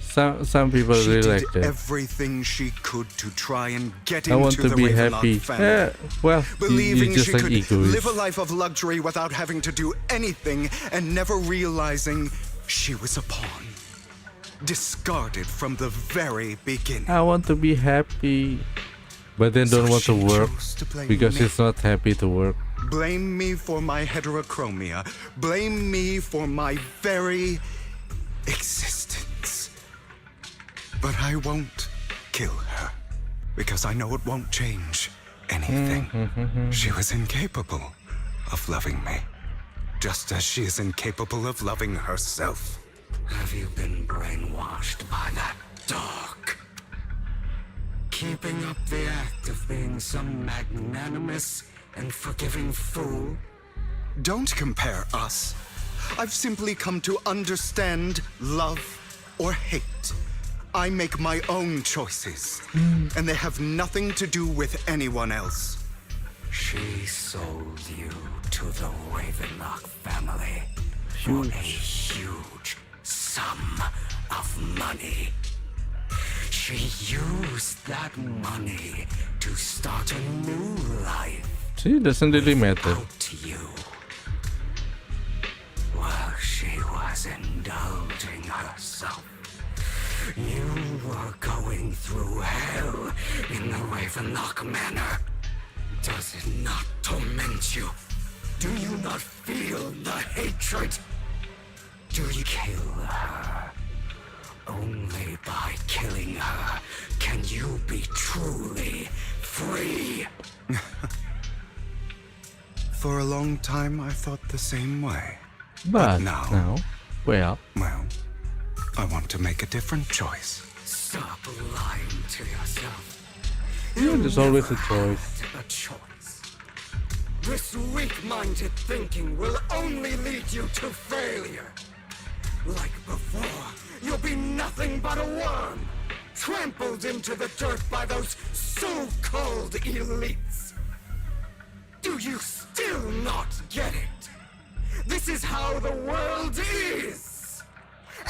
A: some people
E: She
A: really
E: did
A: like that.
E: everything she could to try and get
A: I want
E: into
A: to
E: the
A: be
E: Ravenlock
A: happy.
E: family.
A: Yeah, well,
E: Believing
A: you just
E: she
A: like
E: could
A: egoist.
E: live a life of luxury without having to do anything and never realizing she was a pawn. Discarded from the very beginning.
A: I want to be happy, but then don't want to work because it's not happy to work.
E: Blame me for my heterochromia. Blame me for my very existence. But I won't kill her because I know it won't change anything. She was incapable of loving me, just as she is incapable of loving herself.
V: Have you been brainwashed by that dog? Keeping up the act of being some magnanimous and forgiving fool?
E: Don't compare us. I've simply come to understand love or hate. I make my own choices, and they have nothing to do with anyone else.
V: She sold you to the Ravenlock family for a huge sum of money. She used that money to start a new life.
A: See, it doesn't really matter.
V: To you. While she was indulging herself, you were going through hell in the Ravenlock Manor. Does it not torment you? Do you not feel the hatred? Do you kill her? Only by killing her can you be truly free.
E: For a long time, I thought the same way.
A: But
E: now,
A: well,
E: I want to make a different choice.
V: Stop lying to yourself.
A: yeah, there's always a choice.
V: A choice. This weak-minded thinking will only lead you to failure. Like before, you'll be nothing but a worm, trampled into the dirt by those so-called elites. Do you still not get it? This is how the world is,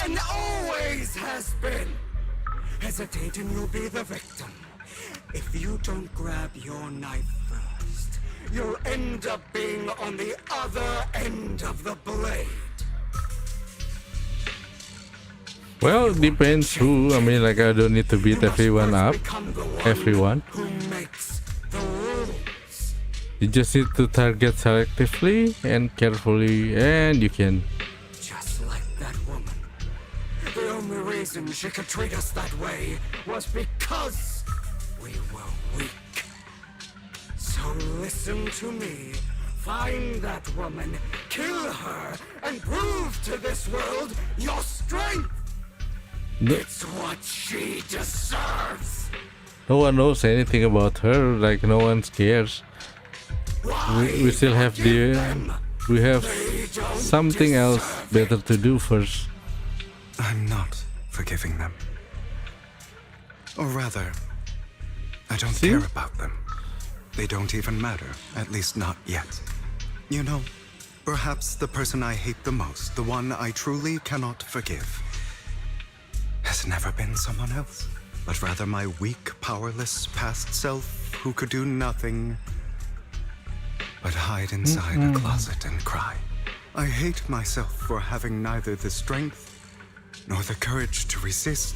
V: and always has been. Hesitate and you'll be the victim. If you don't grab your knife first, you'll end up being on the other end of the blade.
A: Well, depends who. I mean, like, I don't need to beat everyone up. Everyone. You just need to target selectively and carefully, and you can.
V: Just like that woman. The only reason she could treat us that way was because we were weak. So listen to me. Find that woman, kill her, and prove to this world your strength. It's what she deserves.
A: No one knows anything about her. Like, no one cares. We still have we have something else better to do first.
E: I'm not forgiving them. Or rather, I don't care about them. They don't even matter, at least not yet. You know, perhaps the person I hate the most, the one I truly cannot forgive, has never been someone else, but rather my weak, powerless past self who could do nothing but hide inside a closet and cry. I hate myself for having neither the strength nor the courage to resist.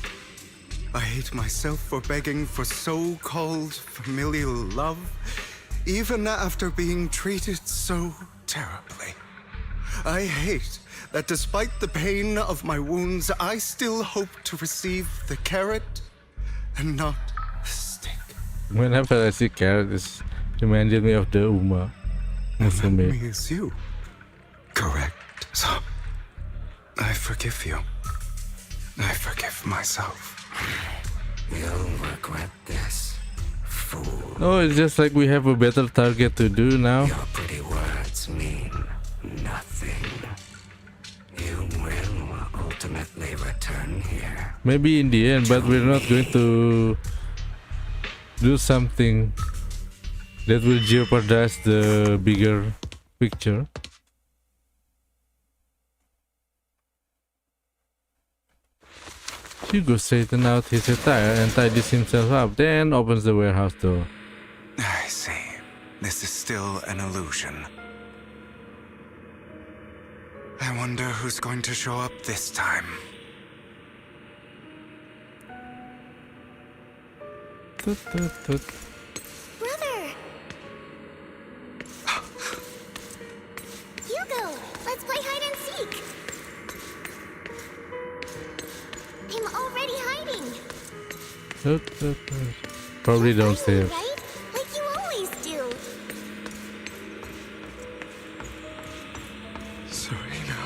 E: I hate myself for begging for so-called familial love, even after being treated so terribly. I hate that despite the pain of my wounds, I still hope to receive the carrot and not the stick.
A: Whenever I see carrot, it reminded me of the Uma Musume.
E: Me is you. Correct. So, I forgive you. I forgive myself.
V: You'll regret this, fool.
A: No, it's just like we have a better target to do now.
V: Your pretty words mean nothing. You will ultimately return here.
A: Maybe in the end, but we're not going to do something that will jeopardize the bigger picture. Hugo straightened out his attire and tidies himself up, then opens the warehouse door.
E: I see. This is still an illusion. I wonder who's going to show up this time.
D: Brother! Hugo, let's play hide and seek. I'm already hiding.
A: Probably downstairs.
D: Right? Like you always do.
E: Serena.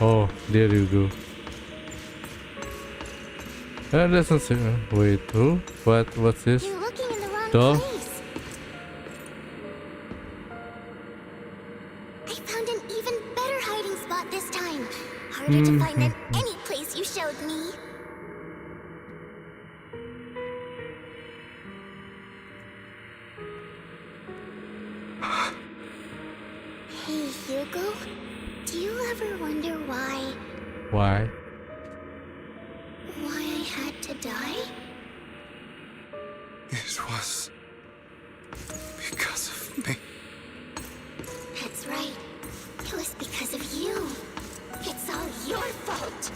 A: Oh, there you go. That doesn't say. Wait, who? What? What's this?
D: You're looking in the wrong
A: Doll?
D: place. I found an even better hiding spot this time. Our harder to find than any place you showed me. Hey, Hugo, do you ever wonder why
A: Why?
D: I had to die?
E: It was because of me.
D: That's right. It was because of you. It's all your fault.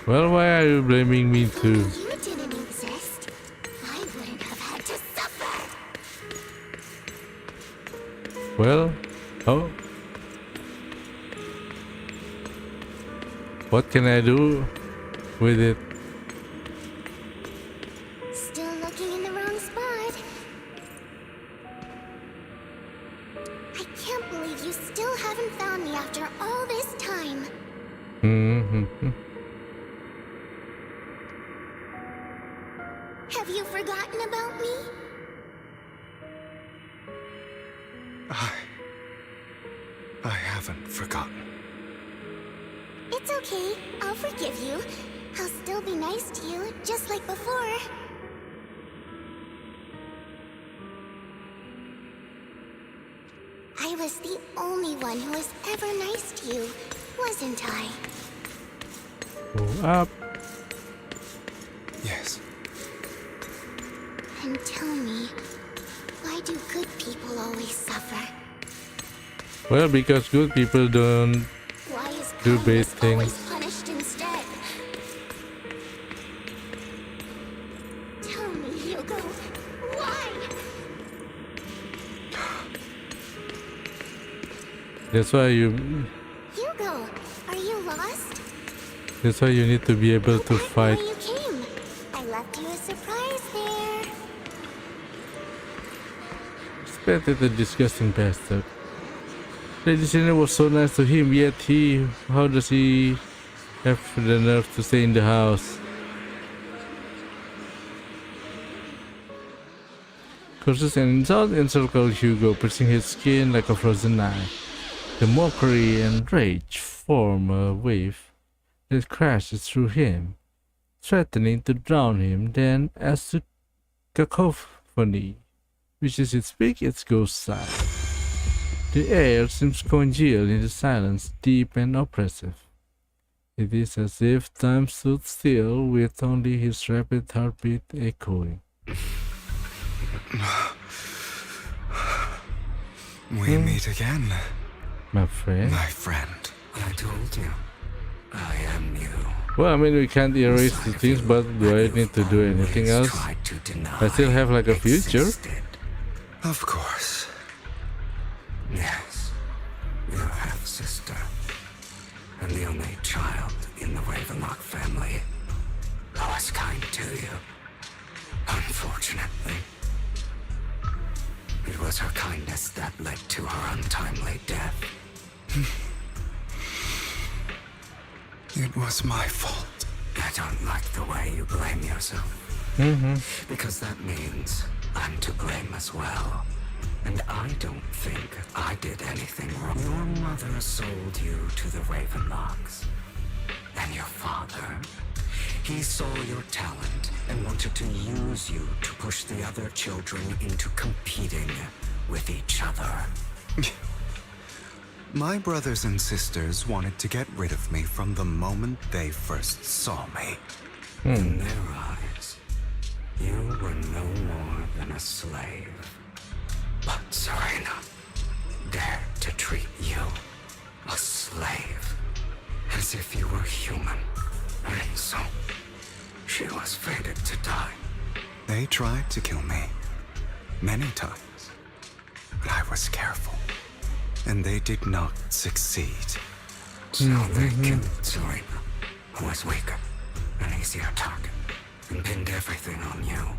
A: Well, why are you blaming me too?
D: If you didn't exist, I wouldn't have had to suffer.
A: Well, oh. What can I do with it?
D: Still looking in the wrong spot. I can't believe you still haven't found me after all this time. Have you forgotten about me?
E: I haven't forgotten.
D: It's okay. I'll forgive you. I'll still be nice to you, just like before. I was the only one who was ever nice to you, wasn't I?
A: Go up.
E: Yes.
D: And tell me, why do good people always suffer?
A: Well, because good people don't
D: Why is
A: do bad
D: kindness
A: things.
D: always punished instead? Tell me, Hugo, why?
A: That's why you.
D: Hugo, are you lost?
A: That's why you need to be able to fight.
D: Where you came? I left you a surprise there.
A: Spit at the disgusting bastard. Lady Sinner was so nice to him, yet how does he have the nerve to stay in the house? Curses and insult encircled Hugo, piercing his skin like a frozen knife. The mockery and rage form a wave that crashes through him, threatening to drown him. Then, as the cacophony reaches its peak, it goes silent. The air seems congealed in the silence, deep and oppressive. It is as if time stood still, with only his rapid heartbeat echoing.
E: We meet again.
A: My friend?
E: My friend.
V: I told you, I am you.
A: Well, I mean, we can't erase the things, but do I need to do anything else? I still have like a future.
E: Of course.
V: Yes, your half-sister, and the only child in the Ravenlock family who was kind to you. Unfortunately, it was her kindness that led to her untimely death.
E: It was my fault.
V: I don't like the way you blame yourself. Because that means I'm to blame as well. And I don't think I did anything wrong. Your mother sold you to the Ravenlocks. And your father, he saw your talent and wanted to use you to push the other children into competing with each other.
E: My brothers and sisters wanted to get rid of me from the moment they first saw me.
V: In their eyes, you were no more than a slave. But Serena dared to treat you, a slave, as if you were human. And so, she was fated to die.
E: They tried to kill me many times, but I was careful, and they did not succeed.
V: So they killed Serena, who was weaker, an easier target, and pinned everything on you.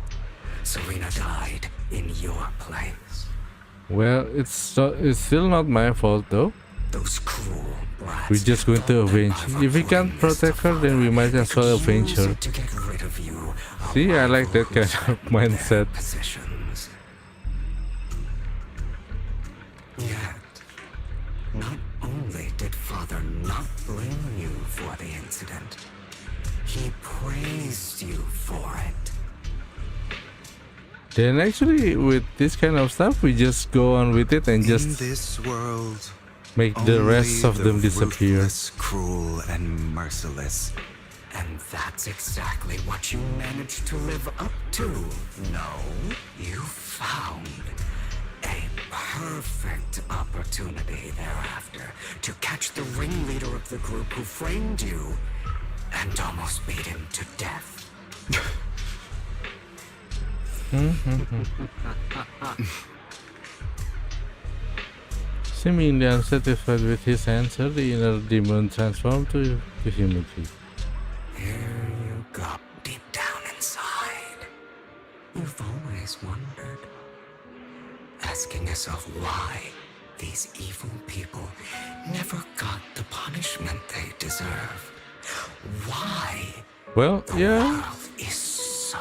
V: Serena died in your place.
A: Well, it's still not my fault though.
V: Those cruel brats.
A: We're just going to avenge. If we can't protect her, then we might as well avenge her.
V: To get rid of you.
A: See, I like that kind of mindset.
V: Positions. Yet, Not only did Father not blame you for the incident, he praised you for it.
A: Then actually, with this kind of stuff, we just go on with it and just
E: In this world,
A: make the rest of them disappear.
E: Ruthless, cruel, and merciless.
V: And that's exactly what you managed to live up to. No, you found a perfect opportunity thereafter to catch the ringleader of the group who framed you and almost beat him to death.
A: Seemingly unsatisfied with his answer, the inner demon transformed to humanity.
V: Here you go, deep down inside. You've always wondered, asking yourself why these evil people never got the punishment they deserve. Why?
A: Well, yeah.
V: The world is so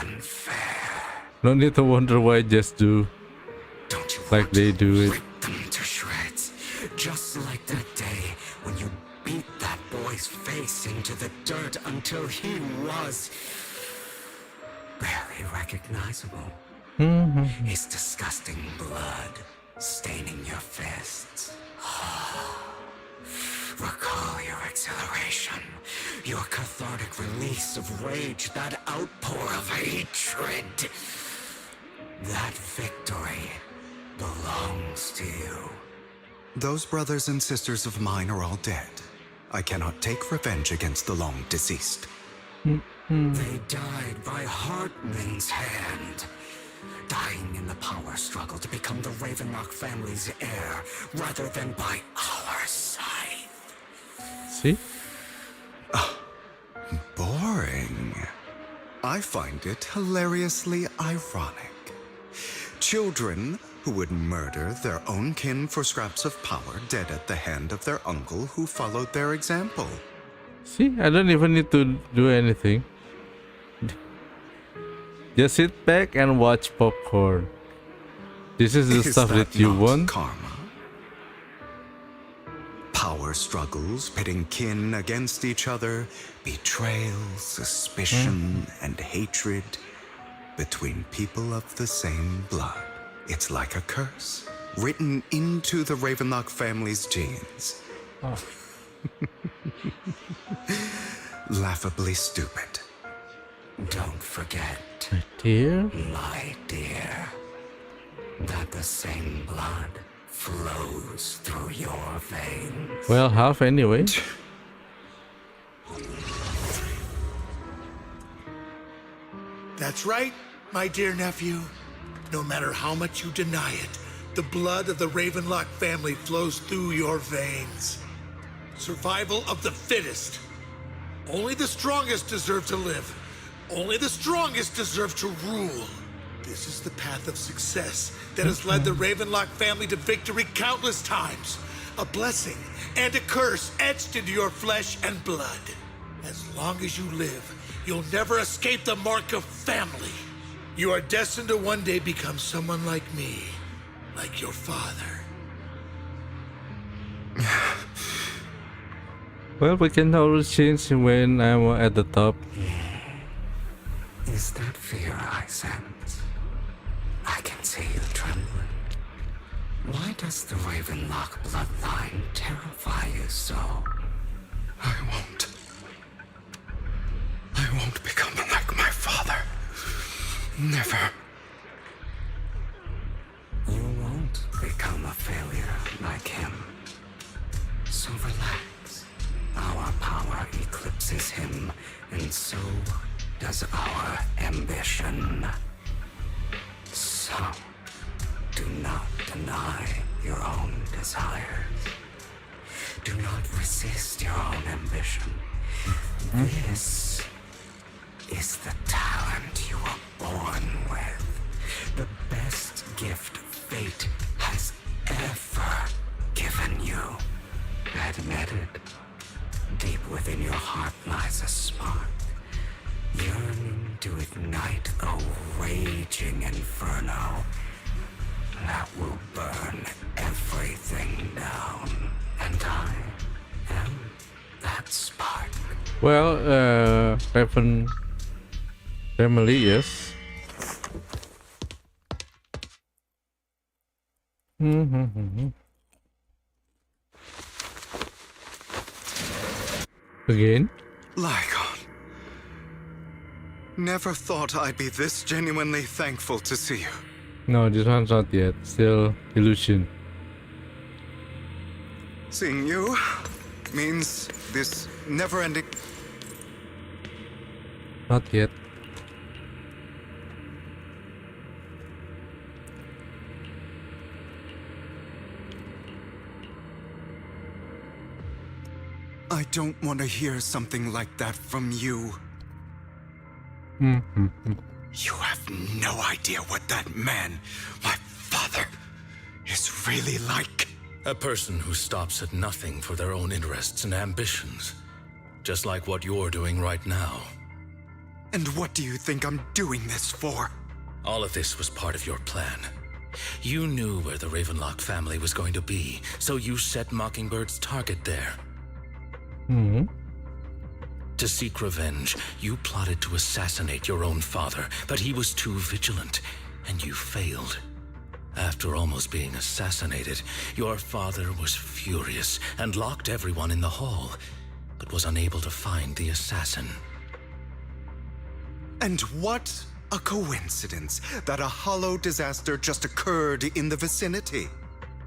V: unfair.
A: No need to wonder why, just do like they do it.
V: Rip them to shreds, just like that day when you beat that boy's face into the dirt until he was barely recognizable. His disgusting blood staining your fists. Recall your exhilaration, your cathartic release of rage, that outpour of hatred. That victory belongs to you.
E: Those brothers and sisters of mine are all dead. I cannot take revenge against the long deceased.
V: They died by Hartman's hand, dying in the power struggle to become the Ravenlock family's heir, rather than by our scythe.
A: See?
E: Boring. I find it hilariously ironic. Children who would murder their own kin for scraps of power, dead at the hand of their uncle who followed their example.
A: See, I don't even need to do anything. Just sit back and watch popcorn. This is the stuff that you want.
E: Karma? Power struggles, pitting kin against each other, betrayal, suspicion, and hatred between people of the same blood. It's like a curse, written into the Ravenlock family's genes.
A: Oh.
E: Laughably stupid.
V: Don't forget,
A: my dear,
V: that the same blood flows through your veins.
A: Well, half anyway.
J: That's right, my dear nephew. No matter how much you deny it, the blood of the Ravenlock family flows through your veins. Survival of the fittest. Only the strongest deserve to live. Only the strongest deserve to rule. This is the path of success that has led the Ravenlock family to victory countless times. A blessing and a curse etched into your flesh and blood. As long as you live, you'll never escape the mark of family. You are destined to one day become someone like me, like your father.
A: Well, we can always change when I'm at the top.
V: Is that fear I sense? I can see you trembling. Why does the Ravenlock bloodline terrify you so?
E: I won't become like my father. Never.
V: You won't become a failure like him. So relax. Our power eclipses him, and so does our ambition. So, do not deny your own desires. Do not resist your own ambition. This is the talent you were born with. The best gift fate has ever given you. Admit it. Deep within your heart lies a spark, yearning to ignite a raging inferno that will burn everything
A: Well, Raven family, yes. Again?
E: Lycaon. Never thought I'd be this genuinely thankful to see you.
A: No, this one's not yet. Still illusion.
E: Seeing you means this never-ending...
A: Not yet.
E: I don't want to hear something like that from you. You have no idea what that man, my father, is really like.
F: A person who stops at nothing for their own interests and ambitions. Just like what you're doing right now.
E: And what do you think I'm doing this for?
F: All of this was part of your plan. You knew where the Ravenlock family was going to be, so you set Mockingbird's target there. To seek revenge, you plotted to assassinate your own father, but he was too vigilant, and you failed. After almost being assassinated, your father was furious and locked everyone in the hall, but was unable to find the assassin.
E: And what a coincidence that a hollow disaster just occurred in the vicinity.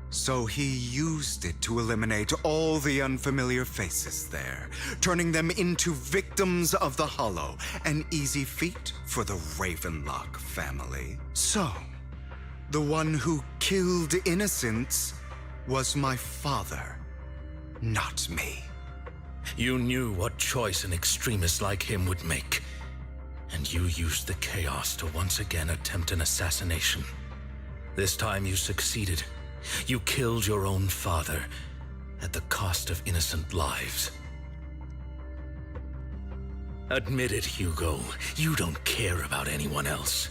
E: So he used it to eliminate all the unfamiliar faces there, turning them into victims of the hollow, an easy feat for the Ravenlock family. So, the one who killed innocents was my father, not me.
F: You knew what choice an extremist like him would make, and you used the chaos to once again attempt an assassination. This time you succeeded. You killed your own father at the cost of innocent lives. Admit it, Hugo. You don't care about anyone else.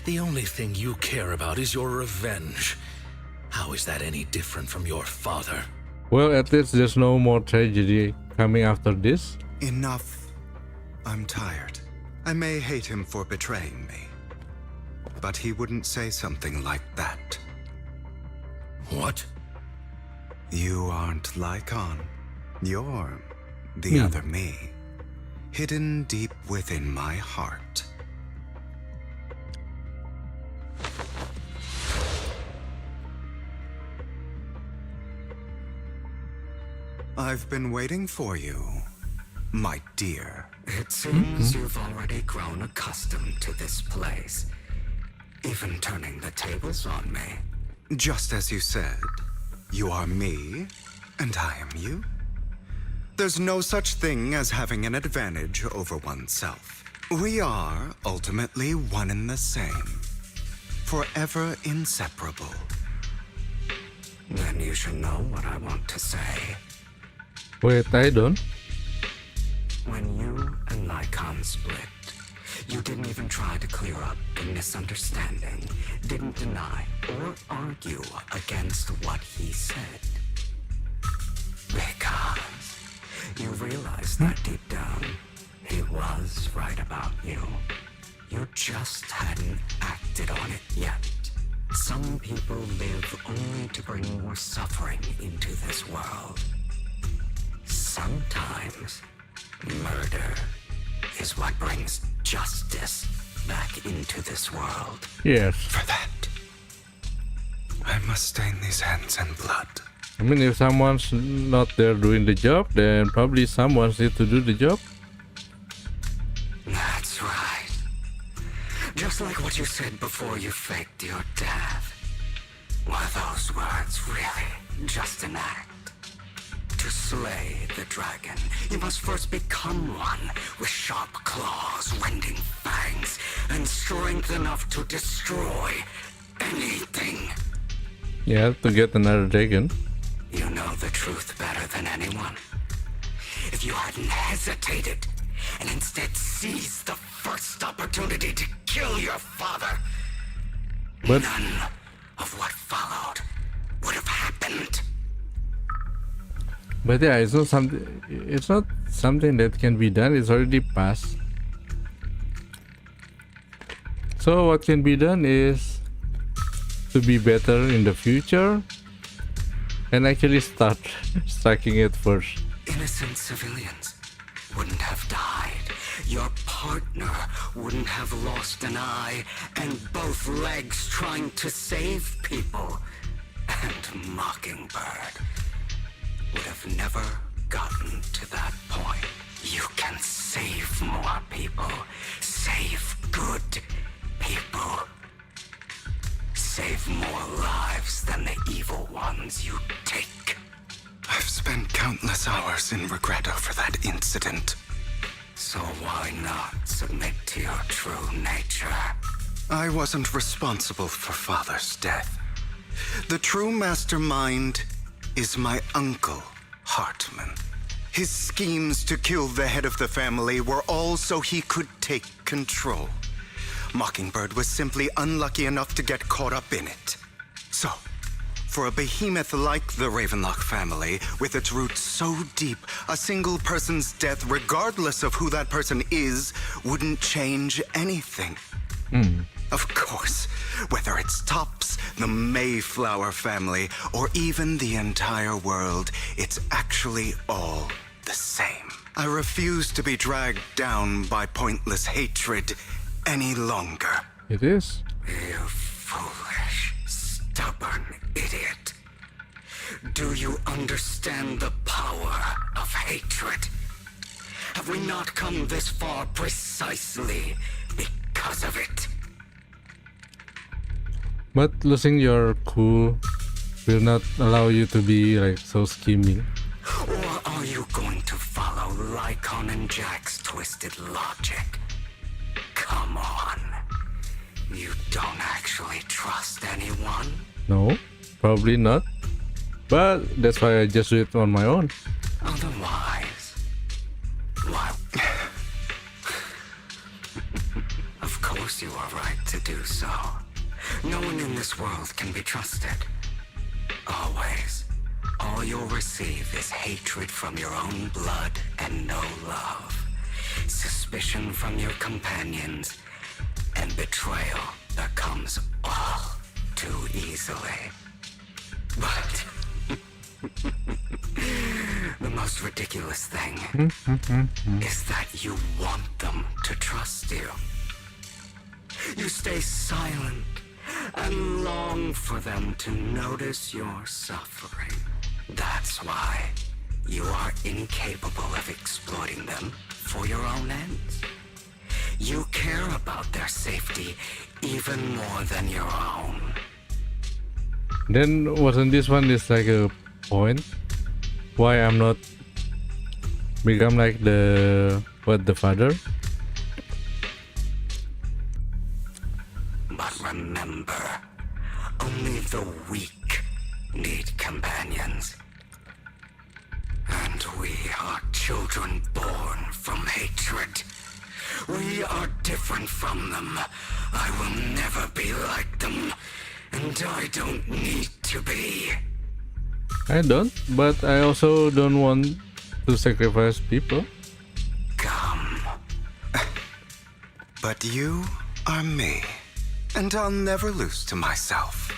F: The only thing you care about is your revenge. How is that any different from your father?
A: Well, at least there's no more tragedy coming after this.
E: Enough. I'm tired. I may hate him for betraying me, but he wouldn't say something like that.
F: What?
E: You aren't Lycaon. You're the other me, hidden deep within my heart. I've been waiting for you, my dear.
V: It seems you've already grown accustomed to this place, even turning the tables on me.
E: Just as you said, you are me, and I am you. There's no such thing as having an advantage over oneself. We are ultimately one and the same, forever inseparable.
V: Then you should know what I want to say.
A: Wait, I don't.
V: When you and Lycaon split, you didn't even try to clear up the misunderstanding, didn't deny or argue against what he said. Because you realized that deep down, he was right about you. You just hadn't acted on it yet. Some people live only to bring more suffering into this world. Sometimes, murder is what brings justice back into this world.
A: Yes.
E: For that, I must stain these hands in blood.
A: I mean, if someone's not there doing the job, then probably someone needs to do the job.
V: That's right. Just like what you said before you faked your death. Were those words really just an act? To slay the dragon, you must first become one with sharp claws, rending fangs, and strength enough to destroy anything.
A: Yeah, to get another dragon.
V: You know the truth better than anyone. If you hadn't hesitated and instead seized the first opportunity to kill your father,
A: but
V: none of what followed would have happened.
A: But yeah, it's not something. It's not something that can be done. It's already past. So what can be done is to be better in the future and actually start striking it first.
V: Innocent civilians wouldn't have died. Your partner wouldn't have lost an eye and both legs trying to save people. And Mockingbird would have never gotten to that point. You can save more people. Save good people. Save more lives than the evil ones you take.
E: I've spent countless hours in regret over that incident.
V: So why not submit to your true nature?
E: I wasn't responsible for Father's death. The true mastermind is my uncle, Hartman. His schemes to kill the head of the family were all so he could take control. Mockingbird was simply unlucky enough to get caught up in it. So, for a behemoth like the Ravenlock family, with its roots so deep, a single person's death, regardless of who that person is, wouldn't change anything. Of course, whether it's Tops, the Mayflower family, or even the entire world, it's actually all the same. I refuse to be dragged down by pointless hatred any longer.
A: It is.
V: You foolish, stubborn idiot. Do you understand the power of hatred? Have we not come this far precisely because of it?
A: But losing your cool will not allow you to be like so scheming.
V: Or are you going to follow Lycaon and Jack's twisted logic? Come on. You don't actually trust anyone?
A: No, probably not. But that's why I just do it on my own.
V: Otherwise, why? Of course you are right to do so. No one in this world can be trusted. Always. All you'll receive is hatred from your own blood and no love. Suspicion from your companions, and betrayal that comes all too easily. But the most ridiculous thing is that you want them to trust you. You stay silent and long for them to notice your suffering. That's why you are incapable of exploiting them for your own ends. You care about their safety even more than your own.
A: Then wasn't this one is like a point? Why I'm not become like the father?
V: But remember, only the weak need companions. And we are children born from hatred. We are different from them. I will never be like them. And I don't need to be.
A: I don't, but I also don't want to sacrifice people.
V: Come.
E: But you are me, and I'll never lose to myself.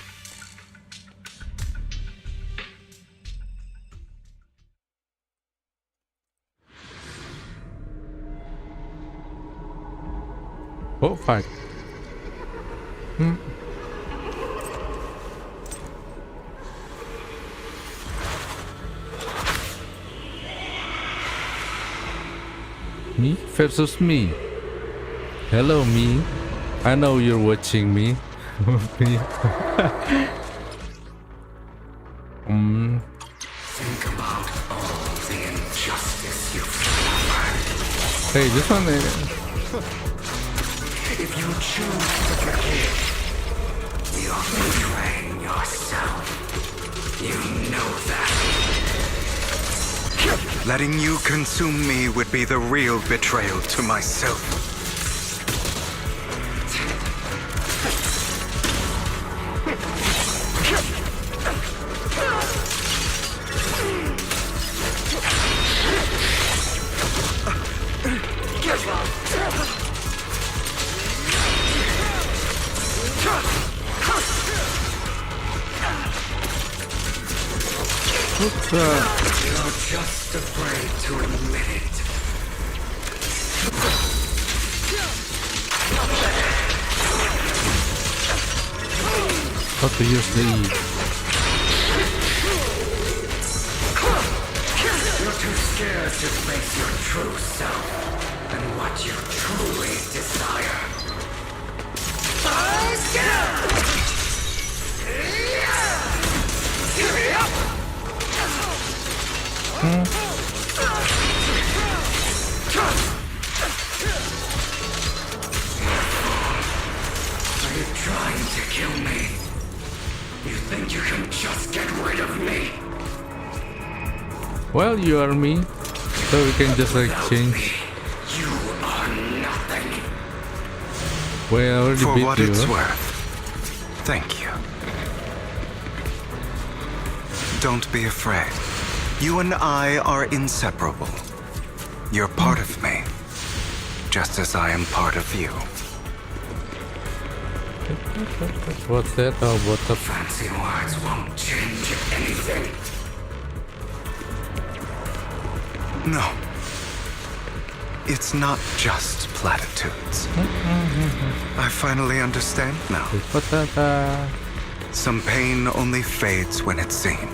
A: Oh, fuck. Me versus me. Hello, me. I know you're watching me. Me.
V: Think about all the injustice you've suffered.
A: Hey, this one.
V: If you choose to forgive, you're betraying yourself. You know that.
E: Letting you consume me would be the real betrayal to myself.
V: You're just afraid to admit it.
A: How to use the E.
V: You're too scared to face your true self and what you truly desire. Are you trying to kill me? You think you can just get rid of me?
A: Well, you are me, so we can just exchange.
V: You are nothing.
A: Well, I already
E: For
A: beat
E: what
A: you,
E: it's
A: huh?
E: worth, thank you. Don't be afraid. You and I are inseparable. You're part of me, just as I am part of you.
A: What's that? Oh, what the
V: Fancy words won't change anything.
E: No. It's not just platitudes. I finally understand now. Some pain only fades when it's seen.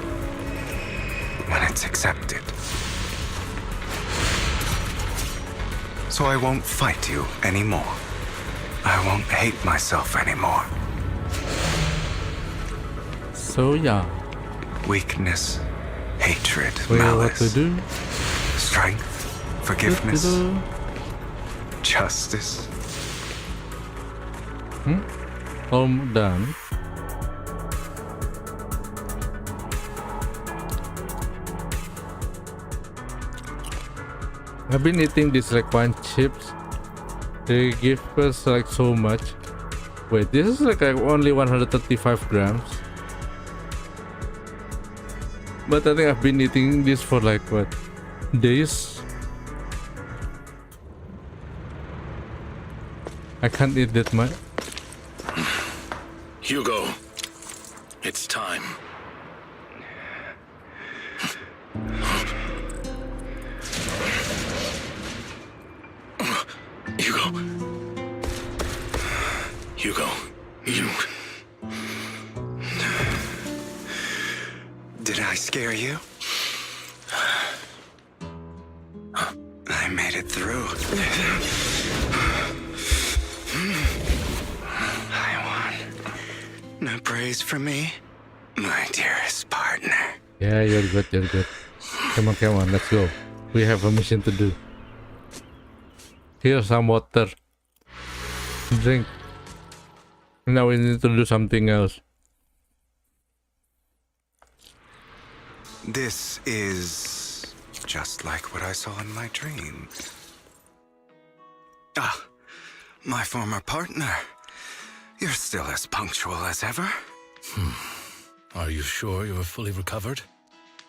E: When it's accepted. So I won't fight you anymore. I won't hate myself anymore.
A: So yeah.
E: Weakness, hatred,
A: Well, what to
E: malice,
A: do?
E: strength, forgiveness, justice.
A: All done. I've been eating these like one chips. They give us like so much. Wait, this is like only 135 grams. But I think I've been eating this for like what, days? I can't eat that much.
F: Hugo, it's time. Hugo, you...
E: Did I scare you? I made it through. I won. No praise for me, my dearest partner.
A: Yeah, you're good, you're good. Come on, let's go. We have a mission to do. Here's some water. Drink. Now we need to do something else.
E: This is just like what I saw in my dream. Ah, my former partner. You're still as punctual as ever.
F: Are you sure you're fully recovered?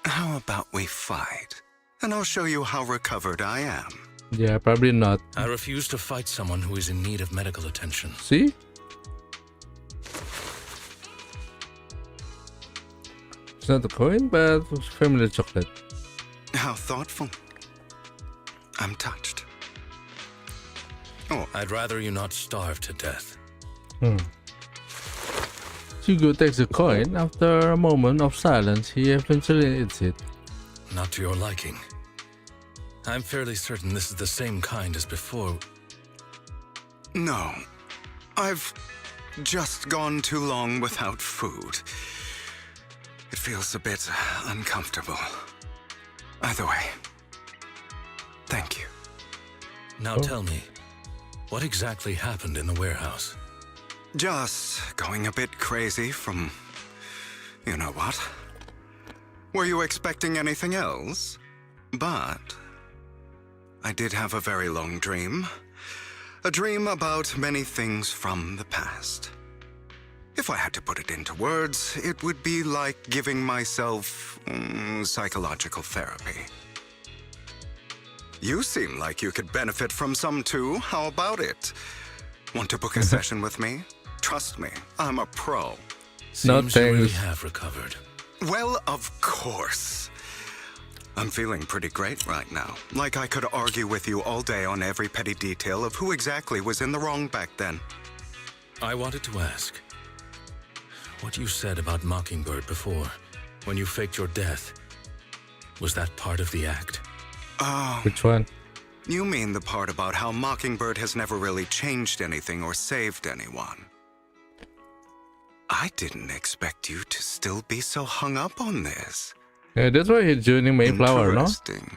E: How about we fight? And I'll show you how recovered I am.
A: Yeah, probably not.
F: I refuse to fight someone who is in need of medical attention.
A: See? It's not a coin, but it's family chocolate.
E: How thoughtful. I'm touched. Oh,
F: I'd rather you not starve to death.
A: Hugo takes the coin. After a moment of silence, he eventually eats it.
F: Not to your liking. I'm fairly certain this is the same kind as before.
E: No. I've just gone too long without food. It feels a bit uncomfortable. Either way, thank you.
F: Now tell me, what exactly happened in the warehouse?
E: Just going a bit crazy from... you know what? Were you expecting anything else? But... I did have a very long dream. A dream about many things from the past. If I had to put it into words, it would be like giving myself psychological therapy. You seem like you could benefit from some too. How about it? Want to book a session with me? Trust me, I'm a pro.
F: Seems you really have recovered.
E: Well, of course. I'm feeling pretty great right now. Like I could argue with you all day on every petty detail of who exactly was in the wrong back then.
F: I wanted to ask, what you said about Mockingbird before, when you faked your death, was that part of the act?
A: Which one?
E: You mean the part about how Mockingbird has never really changed anything or saved anyone. I didn't expect you to still be so hung up on this.
A: Yeah, that's why he's joining Mayflower, no?
E: Interesting.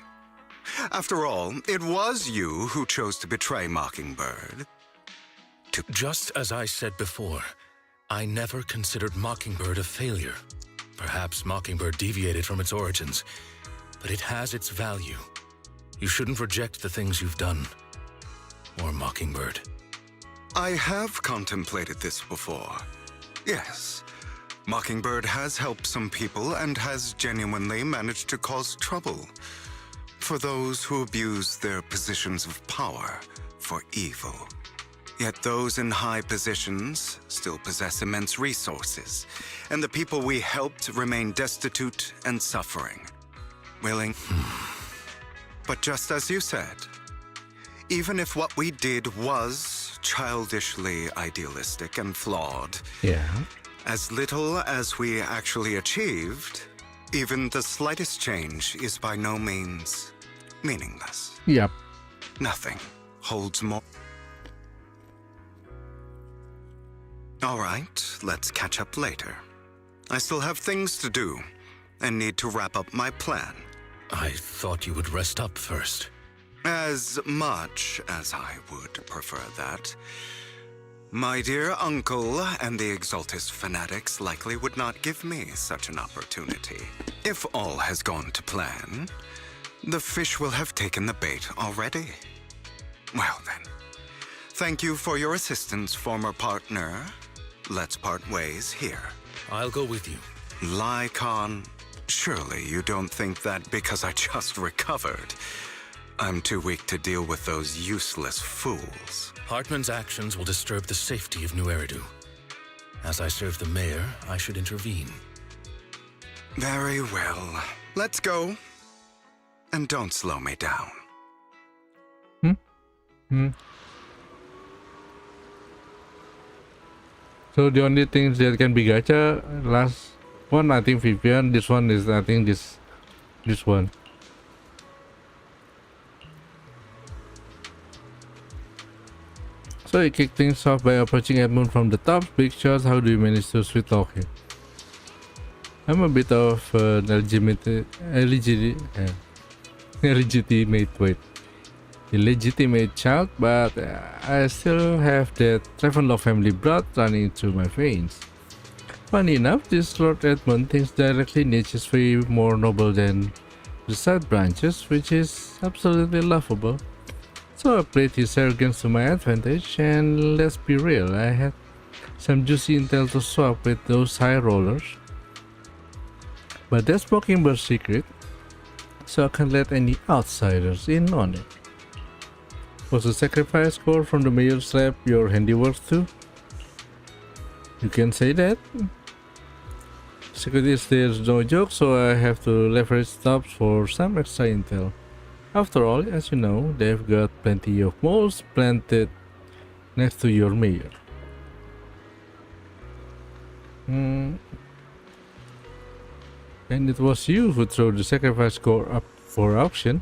E: After all, it was you who chose to betray Mockingbird.
F: Just as I said before, I never considered Mockingbird a failure. Perhaps Mockingbird deviated from its origins, but it has its value. You shouldn't reject the things you've done. Or Mockingbird.
E: I have contemplated this before. Yes. Mockingbird has helped some people and has genuinely managed to cause trouble for those who abuse their positions of power for evil. Yet those in high positions still possess immense resources, and the people we helped remain destitute and suffering. Willing. But just as you said, even if what we did was childishly idealistic and flawed, as little as we actually achieved, even the slightest change is by no means meaningless.
A: Yep.
E: Nothing holds more. All right, let's catch up later. I still have things to do and need to wrap up my plan.
F: I thought you would rest up first.
E: As much as I would prefer that. My dear uncle and the Exaltus fanatics likely would not give me such an opportunity. If all has gone to plan, the fish will have taken the bait already. Well then, thank you for your assistance, former partner. Let's part ways here.
F: I'll go with you.
E: Lycaon, surely you don't think that because I just recovered, I'm too weak to deal with those useless fools.
F: Hartman's actions will disturb the safety of New Eridu. As I serve the mayor, I should intervene.
E: Very well. Let's go. And don't slow me down.
A: So the only things that can be gacha, last one I think Vivian, this one is I think this one. So you kick things off by approaching Edmund from the top. Big shots, how do you manage to sweet talk him? I'm a bit of an illegitimate child, but I still have that Ravenlock family blood running through my veins. Funny enough, this Lord Edmund thinks directly niche is way more noble than the side branches, which is absolutely laughable. So I played his arrogance to my advantage, and let's be real, I had some juicy intel to swap with those high rollers. But that's Mockingbird's secret, so I can't let any outsiders in on it. Was the sacrifice score from the mayor's lab your handiwork too? You can say that. Secret is there's no joke, so I have to leverage stops for some extra intel. After all, as you know, they've got plenty of moles planted next to your mayor. And it was you who threw the sacrifice score up for auction.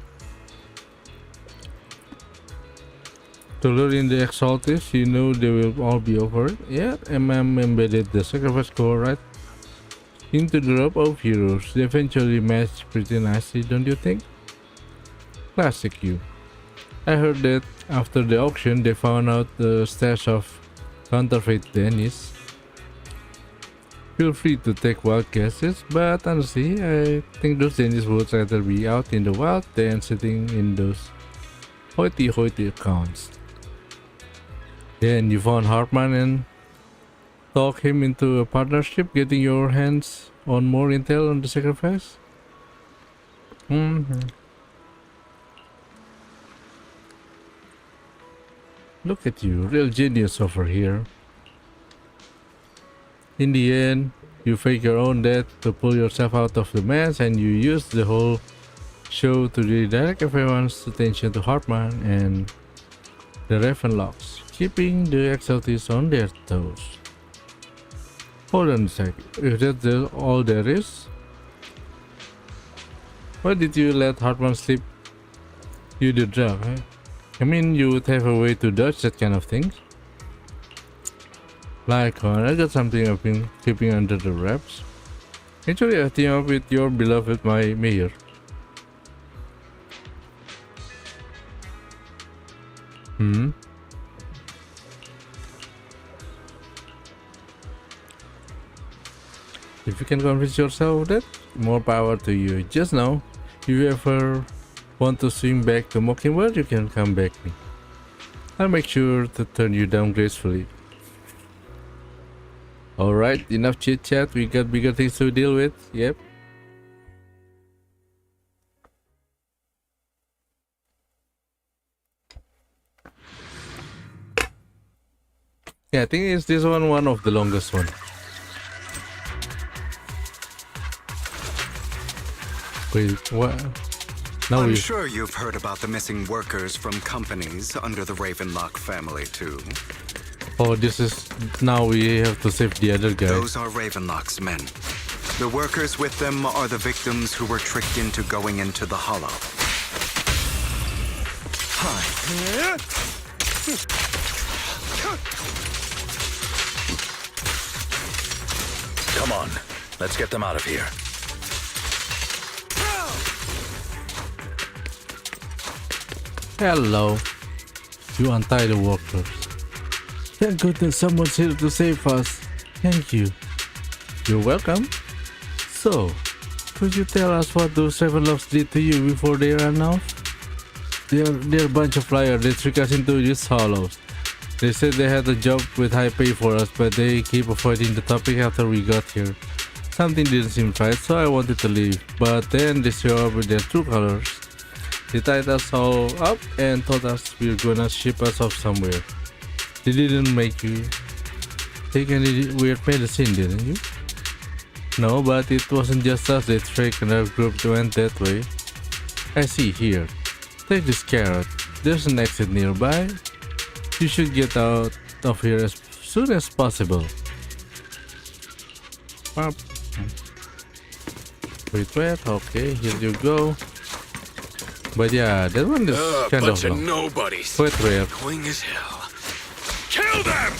A: To lure in the Exaltists, you know they will all be over it. Yeah, MM embedded the sacrifice score right into the rope of heroes. They eventually matched pretty nicely, don't you think? Classic you. I heard that after the auction they found out the stash of counterfeit Dennis. Feel free to take wild guesses, but honestly, I think those Dennis would rather be out in the wild than sitting in those hoity-hoity accounts. Then you found Hartman and talk him into a partnership, getting your hands on more intel on the sacrifice? Look at you, real genius over here. In the end, you fake your own death to pull yourself out of the mess, and you use the whole show to redirect everyone's attention to Hartman and the Ravenlocks, keeping the exalties on their toes. Hold on a sec, if that's all there is, why did you let Hartman slip you the drug, eh? I mean, you would have a way to dodge that kind of thing. Lycaon, I got something I've been keeping under the wraps. Actually, I team up with your beloved mayor. If you can convince yourself of that, more power to you. Just know, if you ever want to swing back to Mockingbird, you can come back me. I'll make sure to turn you down gracefully. Alright, enough chit chat, we got bigger things to deal with, yep. Yeah, I think it's this one of the longest one. Wait, what? Now
E: I'm sure you've heard about the missing workers from companies under the Ravenlock family too.
A: Oh, this is... now we have to save the other guy.
E: Those are Ravenlock's men. The workers with them are the victims who were tricked into going into the Hollow. Hi.
F: Come on, let's get them out of here.
A: Hello. You untie the workers. Thank goodness someone's here to save us. Thank you. You're welcome. So, could you tell us what those Ravenlocks did to you before they ran off? They're a bunch of liars. They tricked us into these hollows. They said they had a job with high pay for us, but they keep avoiding the topic after we got here. Something didn't seem right, so I wanted to leave. But then they showed up with their true colors. They tied us all up and told us we were gonna ship us off somewhere. They didn't make you take any weird medicine, didn't you? No, but it wasn't just us. They tricked another group went that way. I see here. Take this carrot. There's an exit nearby. You should get out of here as soon as possible. Wait, okay, here you go. But yeah, that one is kind of long.
S: Nobodies.
A: Quite rare.
S: Annoying as hell. Kill them!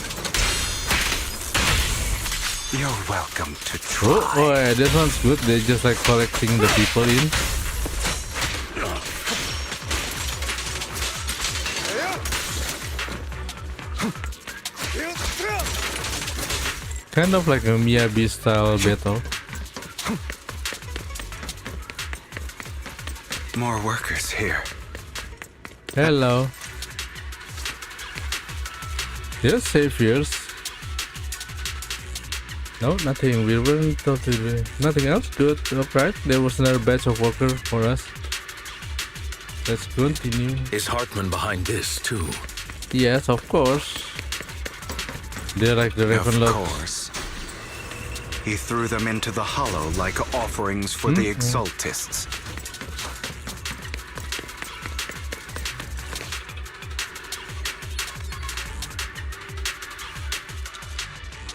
E: You're welcome to try.
A: Oh yeah, that one's good. They're just like collecting the people in. Kind of like a Miyabi style battle.
E: More workers here.
A: Hello. Yes, saviors. No, nothing. We weren't totally... Nothing else? Good. Alright, there was another batch of workers for us. Let's continue.
F: Is Hartman behind this too?
A: Yes, of course. They're like the Ravenlocks.
E: Of course. He threw them into the Hollow like offerings for the Exaltists.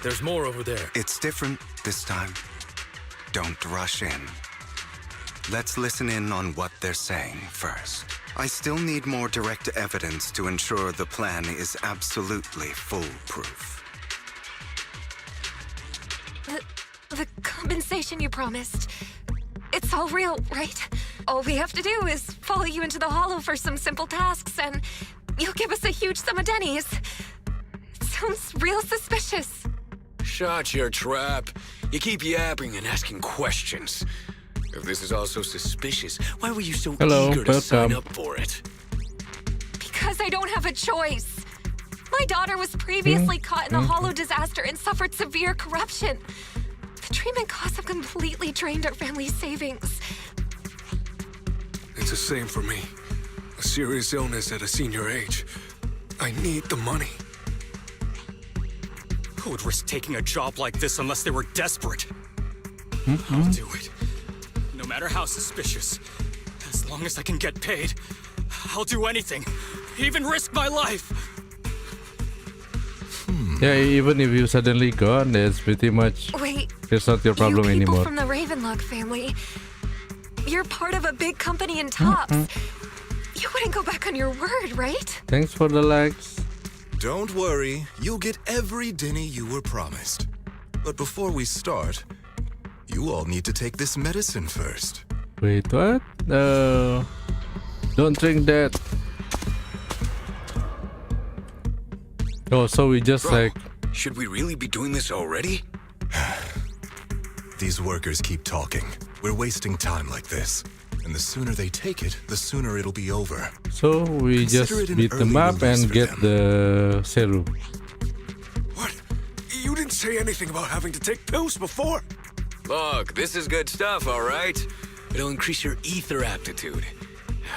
F: There's more over there.
E: It's different this time. Don't rush in. Let's listen in on what they're saying first. I still need more direct evidence to ensure the plan is absolutely foolproof.
U: The compensation you promised. It's all real, right? All we have to do is follow you into the Hollow for some simple tasks, and you'll give us a huge sum of dennies. It sounds real suspicious.
G: Shut your trap. You keep yapping and asking questions. If this is all so suspicious, why were you so eager to sign up for it?
U: Because I don't have a choice. My daughter was previously caught in the Hollow disaster and suffered severe corruption. The treatment costs have completely drained our family's savings.
J: It's the same for me. A serious illness at a senior age. I need the money.
S: Who would risk taking a job like this unless they were desperate? I'll do it. No matter how suspicious. As As long as I can get paid, I'll do anything, even risk my life.
A: Yeah, even if you suddenly gone, it's pretty much.
U: Wait,
A: it's not your problem
U: you people
A: anymore.
U: from the Ravenlock family, you're part of a big company in Tops. You wouldn't go back on your word, right?
A: Thanks for the likes.
I: Don't worry, you'll get every Denny you were promised. But before we start, you all need to take this medicine first.
A: Wait, what? Don't drink that. Oh, so we just
M: Bro, should we really be doing this already?
I: These workers keep talking. We're wasting time like this. And the sooner they take it, the sooner it'll be over.
A: So we just beat them up and get the serum.
J: What? You didn't say anything about having to take pills before.
M: Look, this is good stuff, all right? It'll increase your ether aptitude.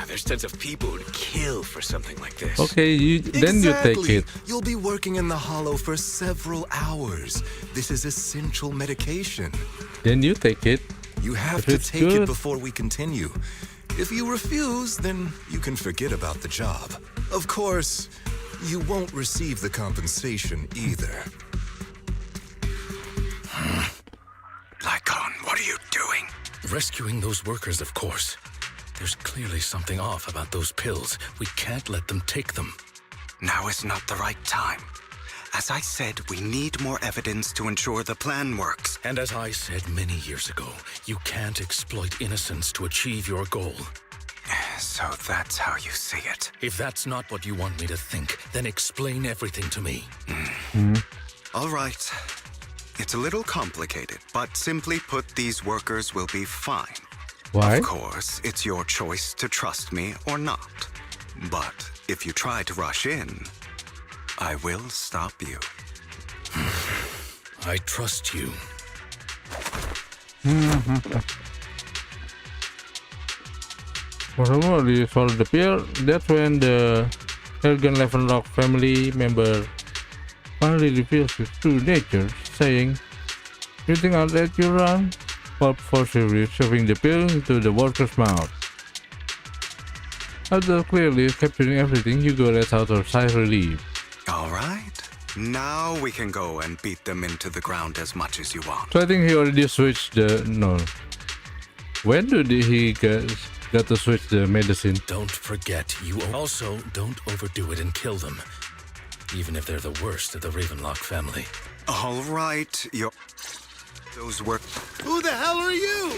M: There's tons of people who'd kill for something like this.
A: Okay, then you take it.
I: You'll be working in the Hollow for several hours. This is essential medication.
A: Then you take it.
I: You have to take it before we continue. If you refuse, then you can forget about the job. Of course, you won't receive the compensation either.
M: Lycaon, what are you doing?
F: Rescuing those workers, of course. There's clearly something off about those pills. We can't let them take them.
M: Now is not the right time. As I said, we need more evidence to ensure the plan works.
F: And as I said many years ago, you can't exploit innocence to achieve your goal.
M: So that's how you see it.
F: If that's not what you want me to think, then explain everything to me.
M: All right. It's a little complicated, but simply put, these workers will be fine.
A: Why?
M: Of course, it's your choice to trust me or not. But if you try to rush in, I will stop you.
F: I trust you.
A: Whenever you solve the pill, that's when the Lycaon family member finally reveals his true nature, saying, "You think I'll let you run?" While forcibly shoving the pill into the worker's mouth. After clearly capturing everything, Hugo lets out a sigh of relief.
M: All right. Now we can go and beat them into the ground as much as you want.
A: So I think he already switched the... No. When did he got to switch the medicine?
F: Don't forget, you also don't overdo it and kill them. Even if they're the worst of the Ravenlock family.
M: All right, those were...
J: Who the hell are you?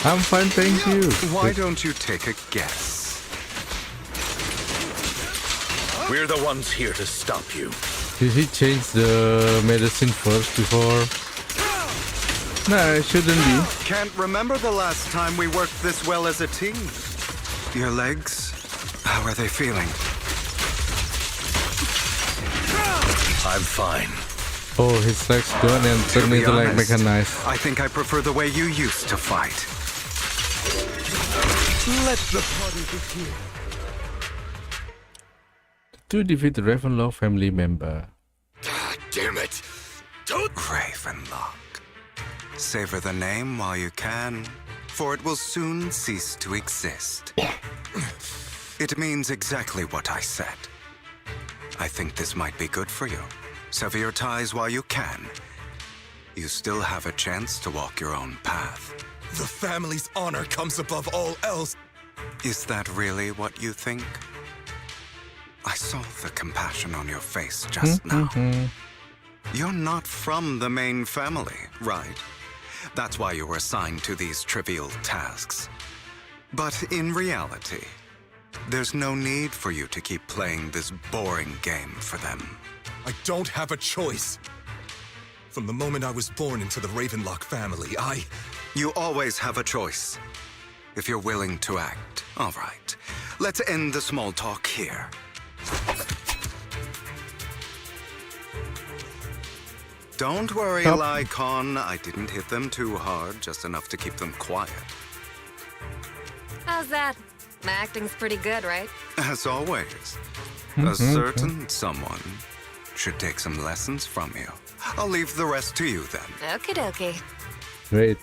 A: I'm fine, thank you.
M: Why don't you take a guess?
F: We're the ones here to stop you.
A: Did he change the medicine first before? Nah, it shouldn't be.
M: Can't remember the last time we worked this well as a team. Your legs, how are they feeling?
F: I'm fine.
A: Oh, his legs gone and turned into like mechanized.
M: I think I prefer the way you used to fight.
J: Let the party begin.
A: To defeat the Ravenlock family member.
M: God damn it! Don't Ravenlock. Savor the name while you can, for it will soon cease to exist. It means exactly what I said. I think this might be good for you. Sever your ties while you can. You still have a chance to walk your own path.
I: The family's honor comes above all else.
M: Is that really what you think? I saw the compassion on your face just now. You're not from the main family, right? That's why you were assigned to these trivial tasks. But in reality, there's no need for you to keep playing this boring game for them.
I: I don't have a choice. From the moment I was born into the Ravenlock family,
M: You always have a choice. If you're willing to act. All right. Let's end the small talk here. Don't worry, Lycaon. I didn't hit them too hard, just enough to keep them quiet.
U: How's that? My acting's pretty good, right?
M: As always. A certain someone should take some lessons from you. I'll leave the rest to you then.
U: Okie dokie.
A: Great.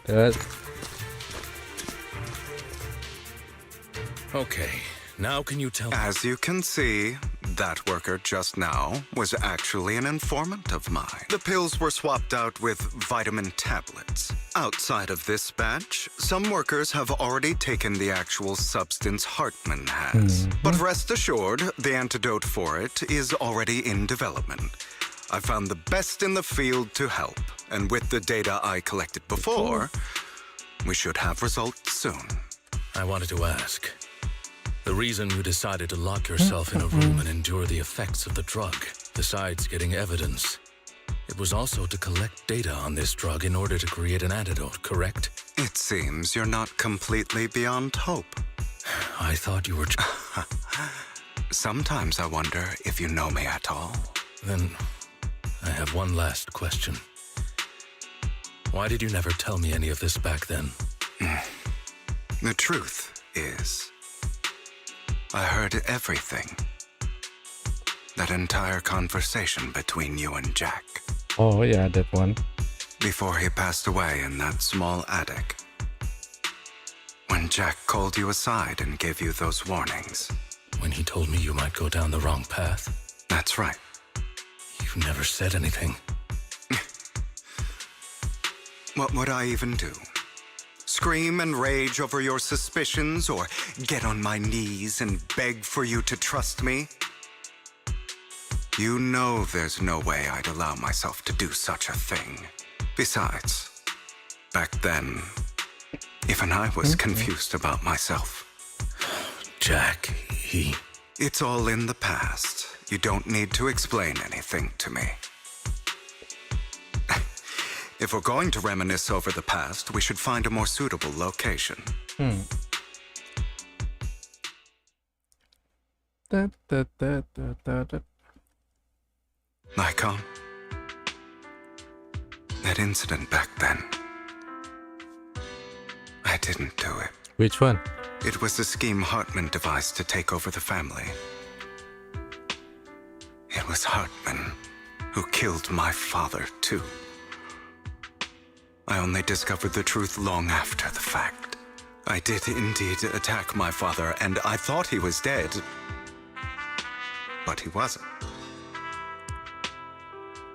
F: Okay, now can you tell me?
E: As you can see, that worker just now was actually an informant of mine. The pills were swapped out with vitamin tablets. Outside of this batch, some workers have already taken the actual substance Hartman has. But rest assured, the antidote for it is already in development. I found the best in the field to help, and with the data I collected before, we should have results soon.
F: I wanted to ask. The reason you decided to lock yourself in a room and endure the effects of the drug, besides getting evidence, it was also to collect data on this drug in order to create an antidote, correct?
E: It seems you're not completely beyond hope.
F: I thought you were...
E: Sometimes I wonder if you know me at all.
F: Then, I have one last question. Why did you never tell me any of this back then?
E: The truth is, I heard everything. That entire conversation between you and Jack.
A: Oh yeah, that one.
E: Before he passed away in that small attic. When Jack called you aside and gave you those warnings.
F: When he told me you might go down the wrong path?
E: That's right.
F: You never said anything.
E: What would I even do? Scream and rage over your suspicions, or get on my knees and beg for you to trust me? You know there's no way I'd allow myself to do such a thing. Besides, back then, even I was confused about myself.
F: Jack, he...
E: It's all in the past. You don't need to explain anything to me. If we're going to reminisce over the past, we should find a more suitable location. Lycaon, that incident back then, I didn't do it.
A: Which one?
E: It was a scheme Hartman devised to take over the family. It was Hartman who killed my father, too. I only discovered the truth long after the fact. I did indeed attack my father, and I thought he was dead. But he wasn't.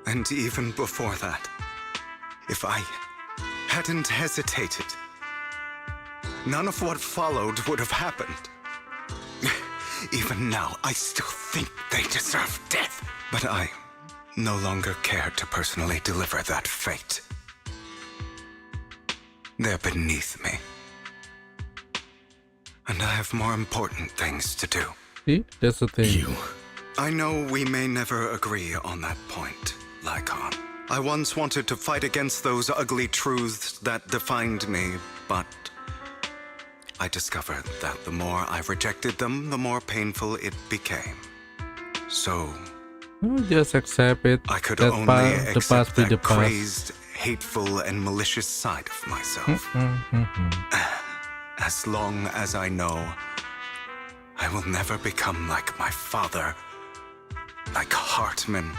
E: And even before that, if I hadn't hesitated, none of what followed would have happened. Even now, I still think they deserve death. But I no longer care to personally deliver that fate. They're beneath me. And I have more important things to do.
A: See? That's the thing.
E: I know we may never agree on that point, Lycaon. I once wanted to fight against those ugly truths that defined me, but I discovered that the more I rejected them, the more painful it became. So...
A: just accept it.
E: I could
A: that
E: only accept that
A: the past.
E: crazed, hateful, and malicious side of myself. As long as I know I will never become like my father, like Hartman,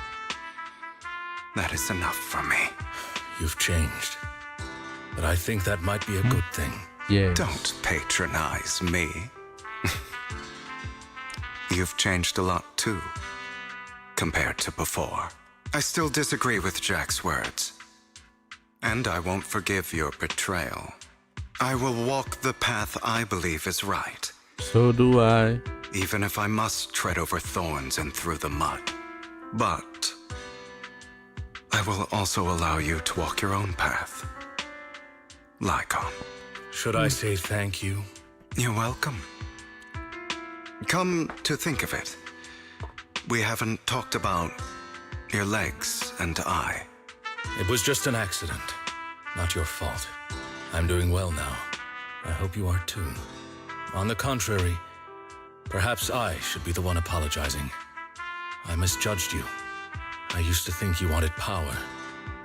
E: that is enough for me.
F: You've changed. But I think that might be a good thing.
A: Yeah.
E: Don't patronize me. You've changed a lot too, compared to before. I still disagree with Jack's words. And I won't forgive your betrayal. I will walk the path I believe is right.
A: So do I.
E: Even if I must tread over thorns and through the mud. But I will also allow you to walk your own path. Lycaon.
F: Should I say thank you?
E: You're welcome. Come to think of it, we haven't talked about your legs and eye.
F: It was just an accident. Not your fault. I'm doing well now. I hope you are too. On the contrary, perhaps I should be the one apologizing. I misjudged you. I used to think you wanted power,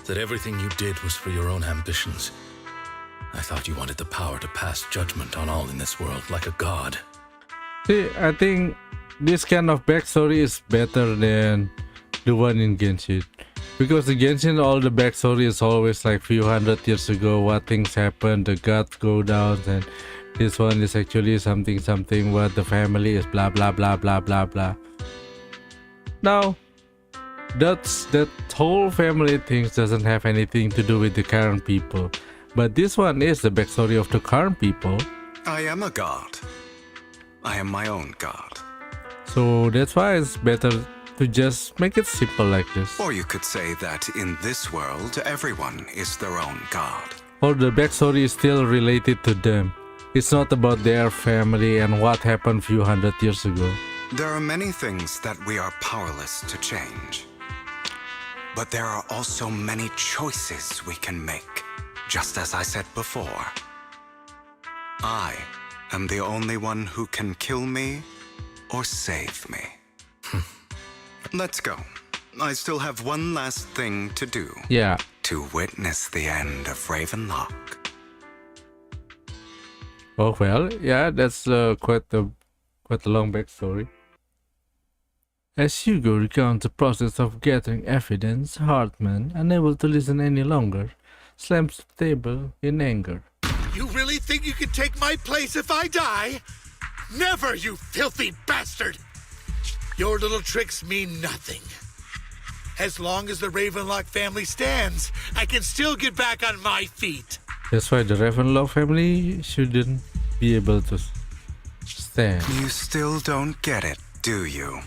F: that everything you did was for your own ambitions. I thought you wanted the power to pass judgment on all in this world, like a god.
A: See, I think this kind of backstory is better than the one in Genshin. Because in Genshin, all the backstory is always like few hundred years ago, what things happened, the gods go down, and This one is actually something what the family is blah blah blah blah blah blah. Now, that whole family things doesn't have anything to do with the current people. But this one is the backstory of the current people.
E: I am a god. I am my own god.
A: So that's why it's better to just make it simple like this.
E: Or you could say that in this world, everyone is their own god.
A: Or the backstory is still related to them. It's not about their family and what happened few hundred years ago.
E: There are many things that we are powerless to change. But there are also many choices we can make. Just as I said before, I am the only one who can kill me or save me. Let's go. I still have one last thing to do.
A: Yeah.
E: To witness the end of Ravenlock.
A: Oh well, yeah, that's quite a long backstory. As Hugo recounts the process of gathering evidence, Hartman, unable to listen any longer, slams the table in anger.
J: You really think you can take my place if I die? Never, you filthy bastard! Your little tricks mean nothing. As long as the Ravenlock family stands, I can still get back on my feet.
A: That's why the Ravenlock family shouldn't be able to stand.
E: You still don't get it, do you?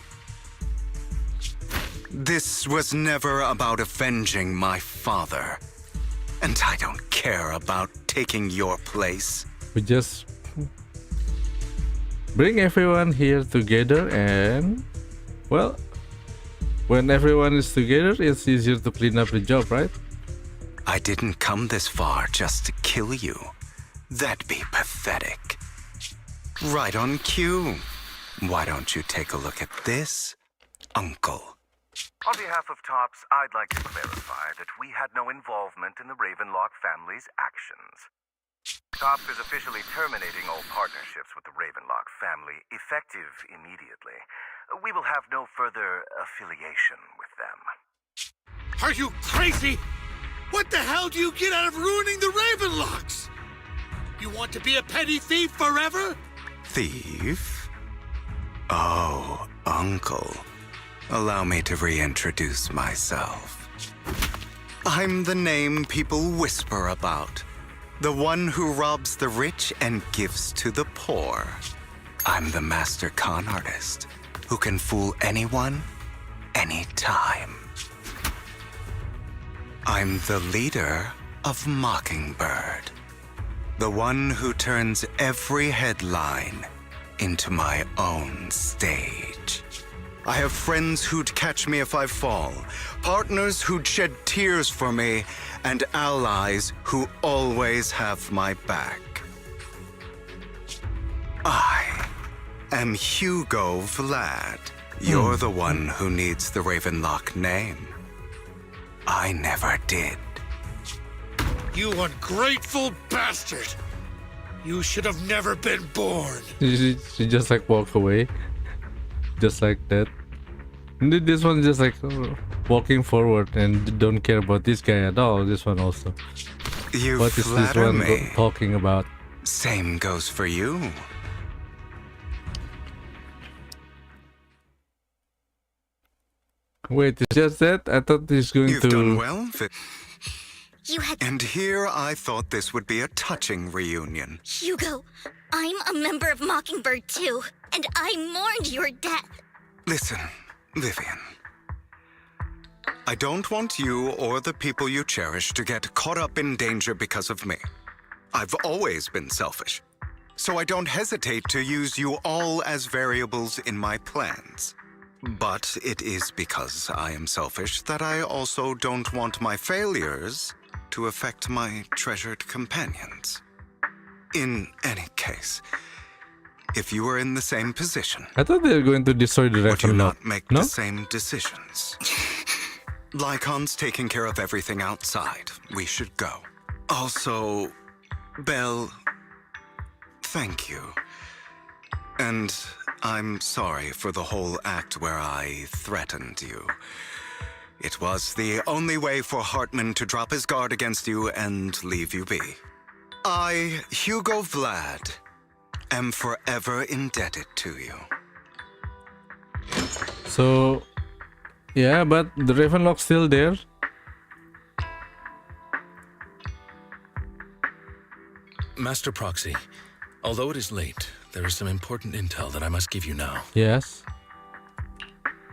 E: This was never about avenging my father. And I don't care about taking your place.
A: We just bring everyone here together and, well, when everyone is together, it's easier to clean up the job, right?
E: I didn't come this far just to kill you. That'd be pathetic. Right on cue. Why don't you take a look at this, Uncle?
H: On behalf of TOPS, I'd like to clarify that we had no involvement in the Ravenlock family's actions. TOPS is officially terminating all partnerships with the Ravenlock family, effective immediately. We will have no further affiliation with them.
J: Are you crazy? What the hell do you get out of ruining the Ravenlocks? You want to be a petty thief forever?
E: Thief? Oh, Uncle. Allow me to reintroduce myself. I'm the name people whisper about. The one who robs the rich and gives to the poor. I'm the master con artist who can fool anyone, anytime. I'm the leader of Mockingbird. The one who turns every headline into my own stage. I have friends who'd catch me if I fall, partners who'd shed tears for me, and allies who always have my back. I am Hugo Vlad. You're the one who needs the Ravenlock name. I never did.
J: You ungrateful bastard! You should have never been born.
A: She just like walk away. Just like that. And this one just like walking forward and don't care about this guy at all. This one also.
E: You
A: what is this
E: flatter
A: one
E: me.
A: talking about?
E: Same goes for you.
A: Wait, it's just that? I thought he's going
E: You've
A: to...
E: done well,
D: You had...
E: And here I thought this would be a touching reunion.
D: Hugo, I'm a member of Mockingbird too, and I mourned your death.
E: Listen, Vivian. I don't want you or the people you cherish to get caught up in danger because of me. I've always been selfish, so I don't hesitate to use you all as variables in my plans. But it is because I am selfish that I also don't want my failures to affect my treasured companions. In any case, if you were in the same position,
A: I thought they were going to destroy the
E: would you
A: Ravenlock.
E: not make
A: No?
E: the same decisions? Lycaon's taking care of everything outside. We should go. Also, Belle, thank you. And I'm sorry for the whole act where I threatened you. It was the only way for Hartman to drop his guard against you and leave you be. I, Hugo Vlad, am forever indebted to you.
A: So, yeah, but the Ravenlock's still there.
F: Master Proxy, although it is late, there is some important intel that I must give you now.
A: Yes.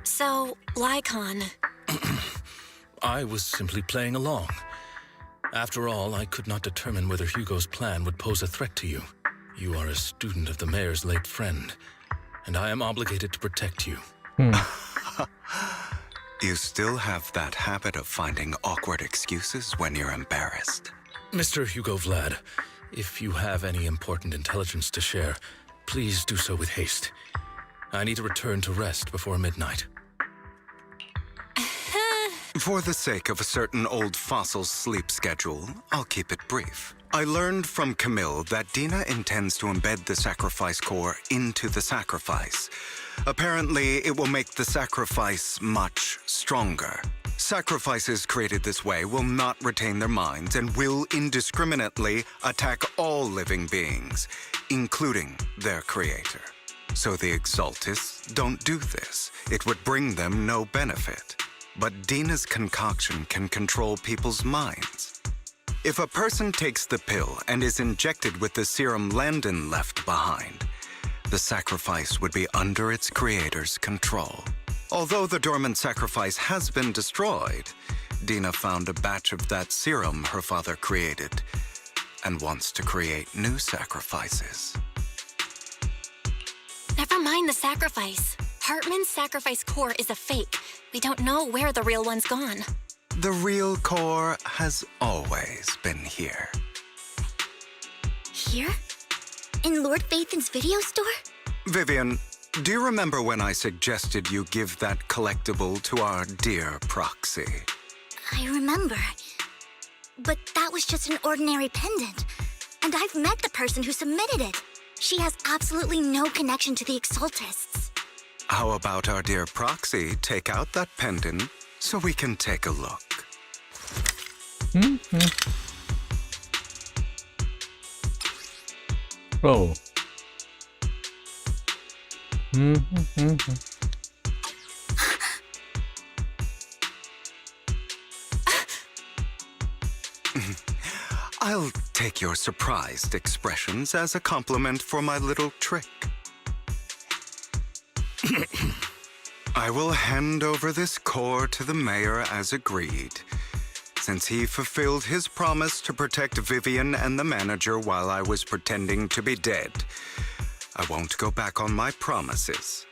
B: So, Lycaon.
F: I was simply playing along. After all, I could not determine whether Hugo's plan would pose a threat to you. You are a student of the mayor's late friend, and I am obligated to protect you.
E: You still have that habit of finding awkward excuses when you're embarrassed.
F: Mr. Hugo Vlad, if you have any important intelligence to share, please do so with haste. I need to return to rest before midnight.
E: For the sake of a certain old fossil's sleep schedule, I'll keep it brief. I learned from Camille that Dina intends to embed the sacrifice core into the sacrifice. Apparently, it will make the sacrifice much stronger. Sacrifices created this way will not retain their minds and will indiscriminately attack all living beings, including their creator. So the Exaltists don't do this. It would bring them no benefit. But Dina's concoction can control people's minds. If a person takes the pill and is injected with the serum Landon left behind, the sacrifice would be under its creator's control. Although the dormant sacrifice has been destroyed, Dina found a batch of that serum her father created and wants to create new sacrifices.
B: Never mind the sacrifice. Hartman's sacrifice core is a fake. We don't know where the real one's gone.
E: The real core has always been here.
D: Here? In Lord Phaethon's video store?
E: Vivian, do you remember when I suggested you give that collectible to our dear Proxy?
D: I remember. But that was just an ordinary pendant. And I've met the person who submitted it. She has absolutely no connection to the Exaltists.
E: How about our dear Proxy take out that pendant so we can take a look?
A: Oh.
E: I'll take your surprised expressions as a compliment for my little trick. I will hand over this core to the mayor as agreed, since he fulfilled his promise to protect Vivian and the manager while I was pretending to be dead. I won't go back on my promises.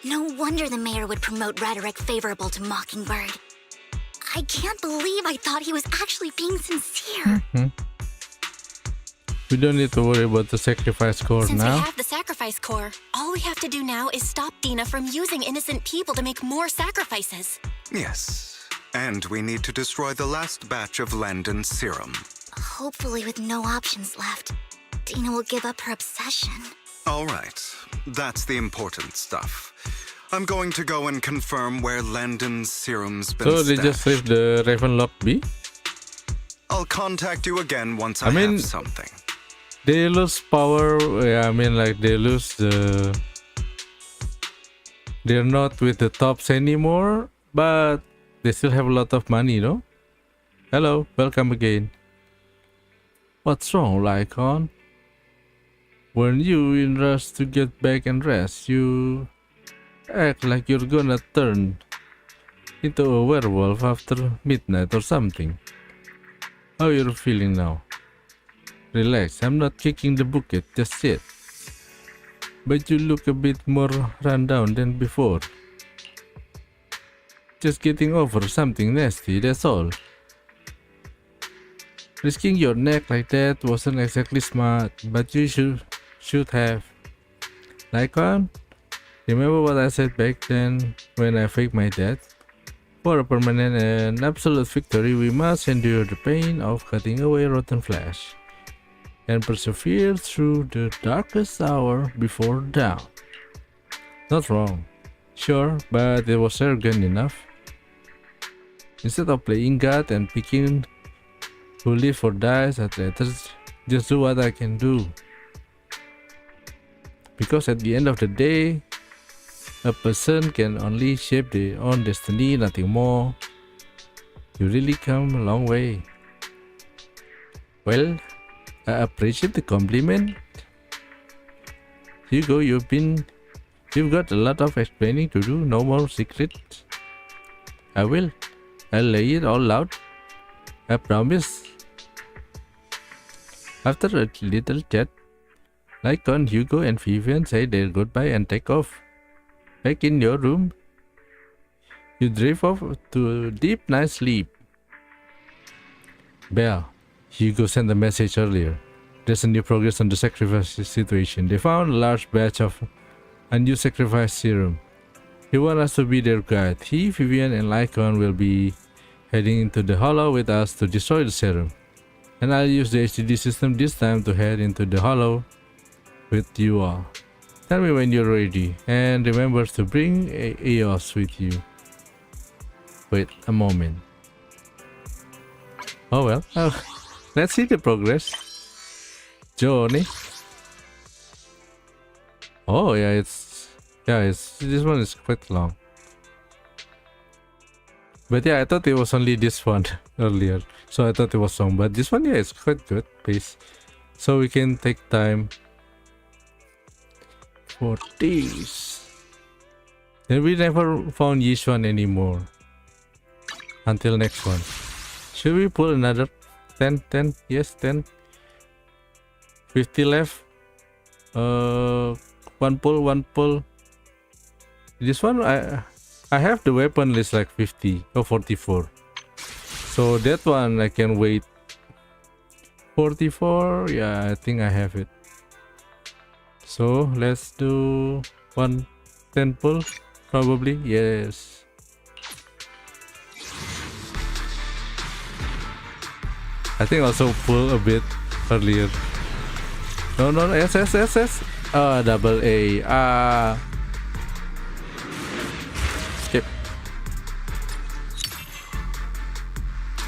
D: No wonder the mayor would promote rhetoric favorable to Mockingbird. I can't believe I thought he was actually being sincere.
A: We don't need to worry about the sacrifice core
B: Since
A: now.
B: we have the sacrifice core, all we have to do now is stop Dina from using innocent people to make more sacrifices.
E: Yes, and we need to destroy the last batch of Landon's serum.
D: Hopefully with no options left, Dina will give up her obsession.
E: All right, that's the important stuff. I'm going to go and confirm where Landon's serum's been
A: So they
E: stashed.
A: just leave the Ravenlock be?
E: I'll contact you again once I
A: mean,
E: have something.
A: They lose power. Yeah, I mean, like they lose the. They're not with the tops anymore, but they still have a lot of money, no? Hello, welcome again. What's wrong, Lycaon? Weren't you in rush to get back and rest? You act like you're gonna turn into a werewolf after midnight or something. How you're feeling now? Relax, I'm not kicking the bucket just yet. But you look a bit more run down than before. Just getting over something nasty, that's all. Risking your neck like that wasn't exactly smart, but you should have. Lycaon, remember what I said back then when I faked my death? For a permanent and absolute victory, we must endure the pain of cutting away rotten flesh and persevere through the darkest hour before dawn. Not wrong, sure, but it was arrogant enough. Instead of playing God and picking who lives or dies, athletes Just do what I can do. Because at the end of the day, a person can only shape their own destiny, nothing more. You really come a long way. Well, I appreciate the compliment. Hugo, you've got a lot of explaining to do, no more secrets. I will. I'll lay it all out. I promise. After a little chat, Lycaon, Hugo and Vivian say their goodbye and take off. Back in your room, you drift off to a deep night sleep. Belle, Hugo sent a message earlier. There's a new progress on the sacrifice situation. They found a large batch of unused sacrifice serum. He wants us to be their guide. He, Vivian and Lycaon will be heading into the hollow with us to destroy the serum. And I'll use the HDD system this time to head into the hollow with you all. Tell me when you're ready, and remember to bring EOS with you. Wait a moment. Oh well, let's see the progress. Johnny. Oh yeah, this one is quite long. But yeah, I thought it was only this one earlier, so I thought it was long. But this one, yeah, it's quite good pace, so we can take time for this. And we never found Yishuan anymore until next one. Should we pull another 10? Yes, 10. 50 left. One pull. This one, I have the weapon list like 50 or 44. So that one I can wait. 44, yeah, I think I have it. So let's do 10 pull, probably. Yes. I think also pull a bit earlier. No, S. Double A. Skip.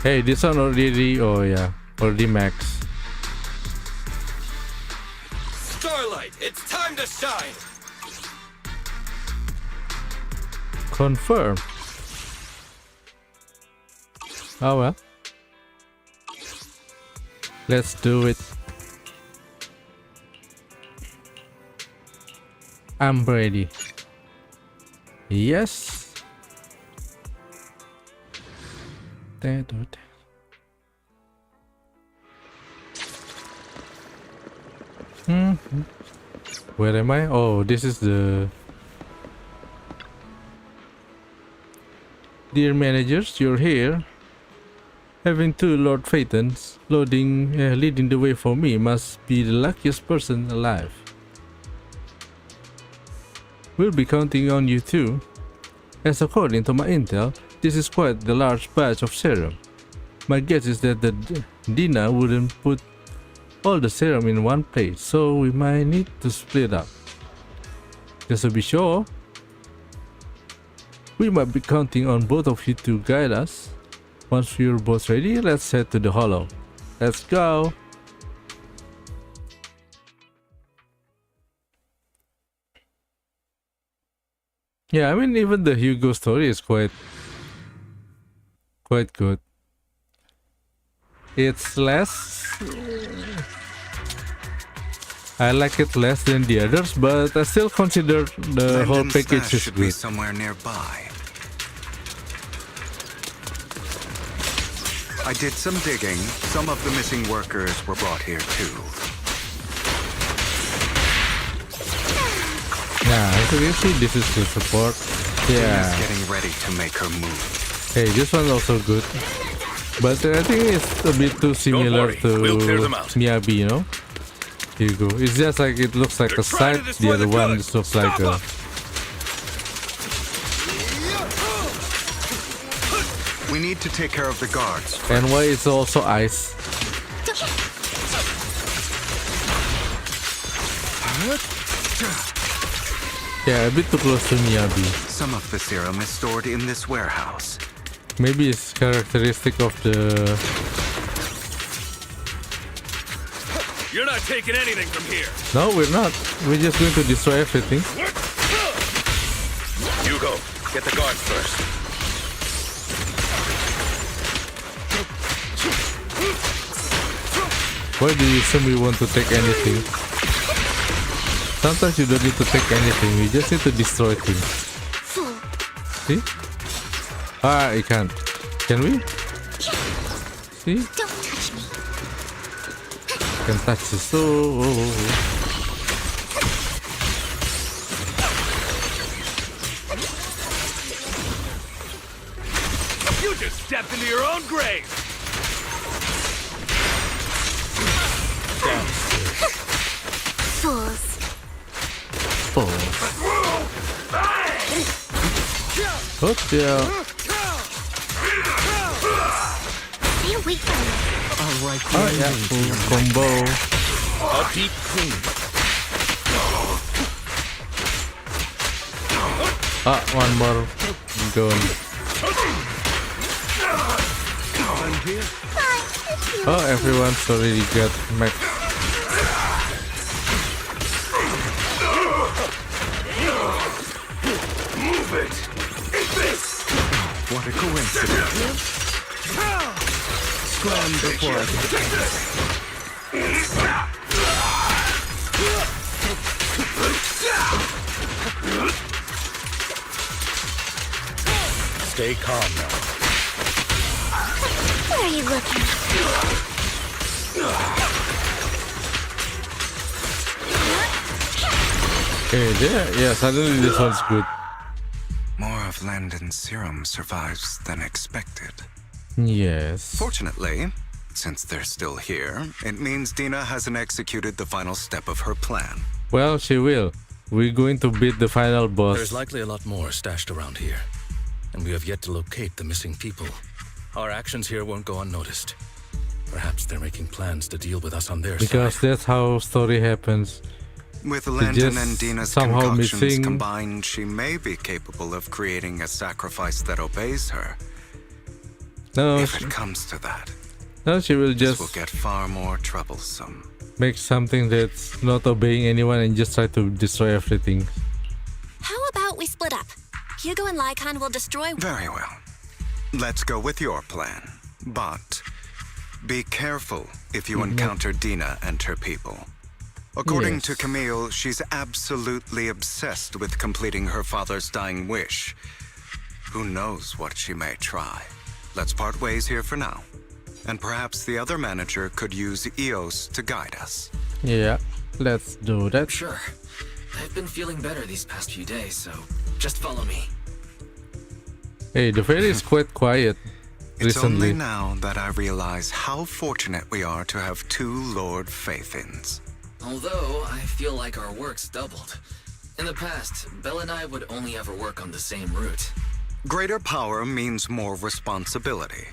A: Hey, this one already. Oh yeah, already max.
C: Starlight, it's time to shine.
A: Confirm. Oh well. Let's do it. I'm ready. Yes. Where am I? Oh, this is the... Dear managers, you're here. Having two Lord Phaetons leading the way for me must be the luckiest person alive. We'll be counting on you too. As according to my intel, this is quite the large batch of serum. My guess is that the Dina wouldn't put all the serum in one place, so we might need to split up. Just to be sure, we might be counting on both of you to guide us. Once you're both ready, let's head to the hollow. Let's go! Yeah, I mean, even the Hugo story is quite good. It's less... I like it less than the others, but I still consider the whole package is good.
E: Somewhere nearby. I did some digging. Some of the missing workers were brought here too.
A: Yeah, so you see this is the support. Yeah.
E: She's getting ready to make her move.
A: Hey, this one's also good. But I think it's a bit too similar to Miyabi, you know? Hugo. It's just like it looks like a side, the other one just looks like a...
E: We need to take care of the guards first.
A: And why it's also ice? Yeah, a bit too close to Miyabi.
E: Some of the serum is stored in this warehouse.
A: Maybe it's characteristic of the
C: You're not taking anything from here.
A: No, we're not. We're just going to destroy everything.
C: Hugo, get the guards first.
A: Why do you assume we want to take anything? Sometimes you don't need to take anything. We just need to destroy things. See? Ah, I can't. Can we? See?
D: Don't touch me.
A: Can touch the soul.
C: You just stepped into your own grave.
D: Fools.
A: Oh, yeah.
D: Stay away from me.
V: Alright,
A: Oh, yeah. Full combo.
C: A deep clean.
A: Ah, one more. Gone. Oh, everyone's already got max.
C: Move it.
V: What a coincidence. Scram before I
C: Stay calm now.
D: Where are you looking?
A: Okay, there. Yeah, suddenly this one's good.
E: More of Landon's serum survives than expected.
A: Yes.
E: Fortunately, since they're still here, it means Dina hasn't executed the final step of her plan.
A: Well, she will. We're going to beat the final boss.
F: There's likely a lot more stashed around here, and we have yet to locate the missing people. Our actions here won't go unnoticed. Perhaps they're making plans to deal with us on their
A: Because
F: side.
A: that's how story happens.
E: With
A: They
E: Landon
A: just
E: and Dina's
A: somehow
E: concoctions
A: missing.
E: combined, she may be capable of creating a sacrifice that obeys her.
A: No,
E: If it comes to that,
A: no, she will
E: this
A: just
E: will get far more troublesome.
A: make something that's not obeying anyone and just try to destroy everything.
B: How about we split up? Hugo and Lycaon will destroy...
E: Very well. Let's go with your plan. But be careful if you encounter Dina and her people. According to
A: Yes.
E: Camille, she's absolutely obsessed with completing her father's dying wish. Who knows what she may try. Let's part ways here for now. And perhaps the other manager could use EOS to guide us.
A: Yeah, let's do that.
Q: Sure. I've been feeling better these past few days, so just follow me.
A: Hey, the fairy is quite quiet
E: It's only
A: recently.
E: now that I realize how fortunate we are to have two Lord Faithins.
Q: Although, I feel like our work's doubled. In the past, Belle and I would only ever work on the same route.
E: Greater power means more responsibility.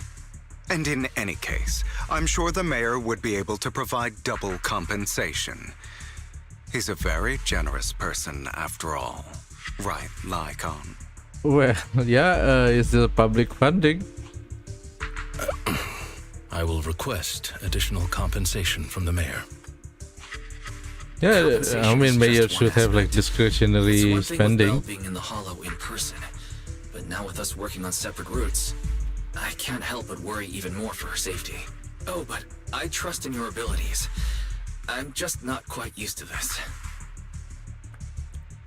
E: And in any case, I'm sure the mayor would be able to provide double compensation. He's a very generous person after all. Right, Lycaon?
A: Well, yeah, it's the public funding.
F: I will request additional compensation from the mayor.
A: Yeah,
Q: Compensation
A: I
Q: is
A: mean, mayor
Q: just one
A: should have like
Q: It's
A: discretionary
Q: one thing with Belle
A: spending.
Q: being in the Hollow in person, but now with us working on separate routes, I can't help but worry even more for her safety. Oh, but I trust in your abilities. I'm just not quite used to this.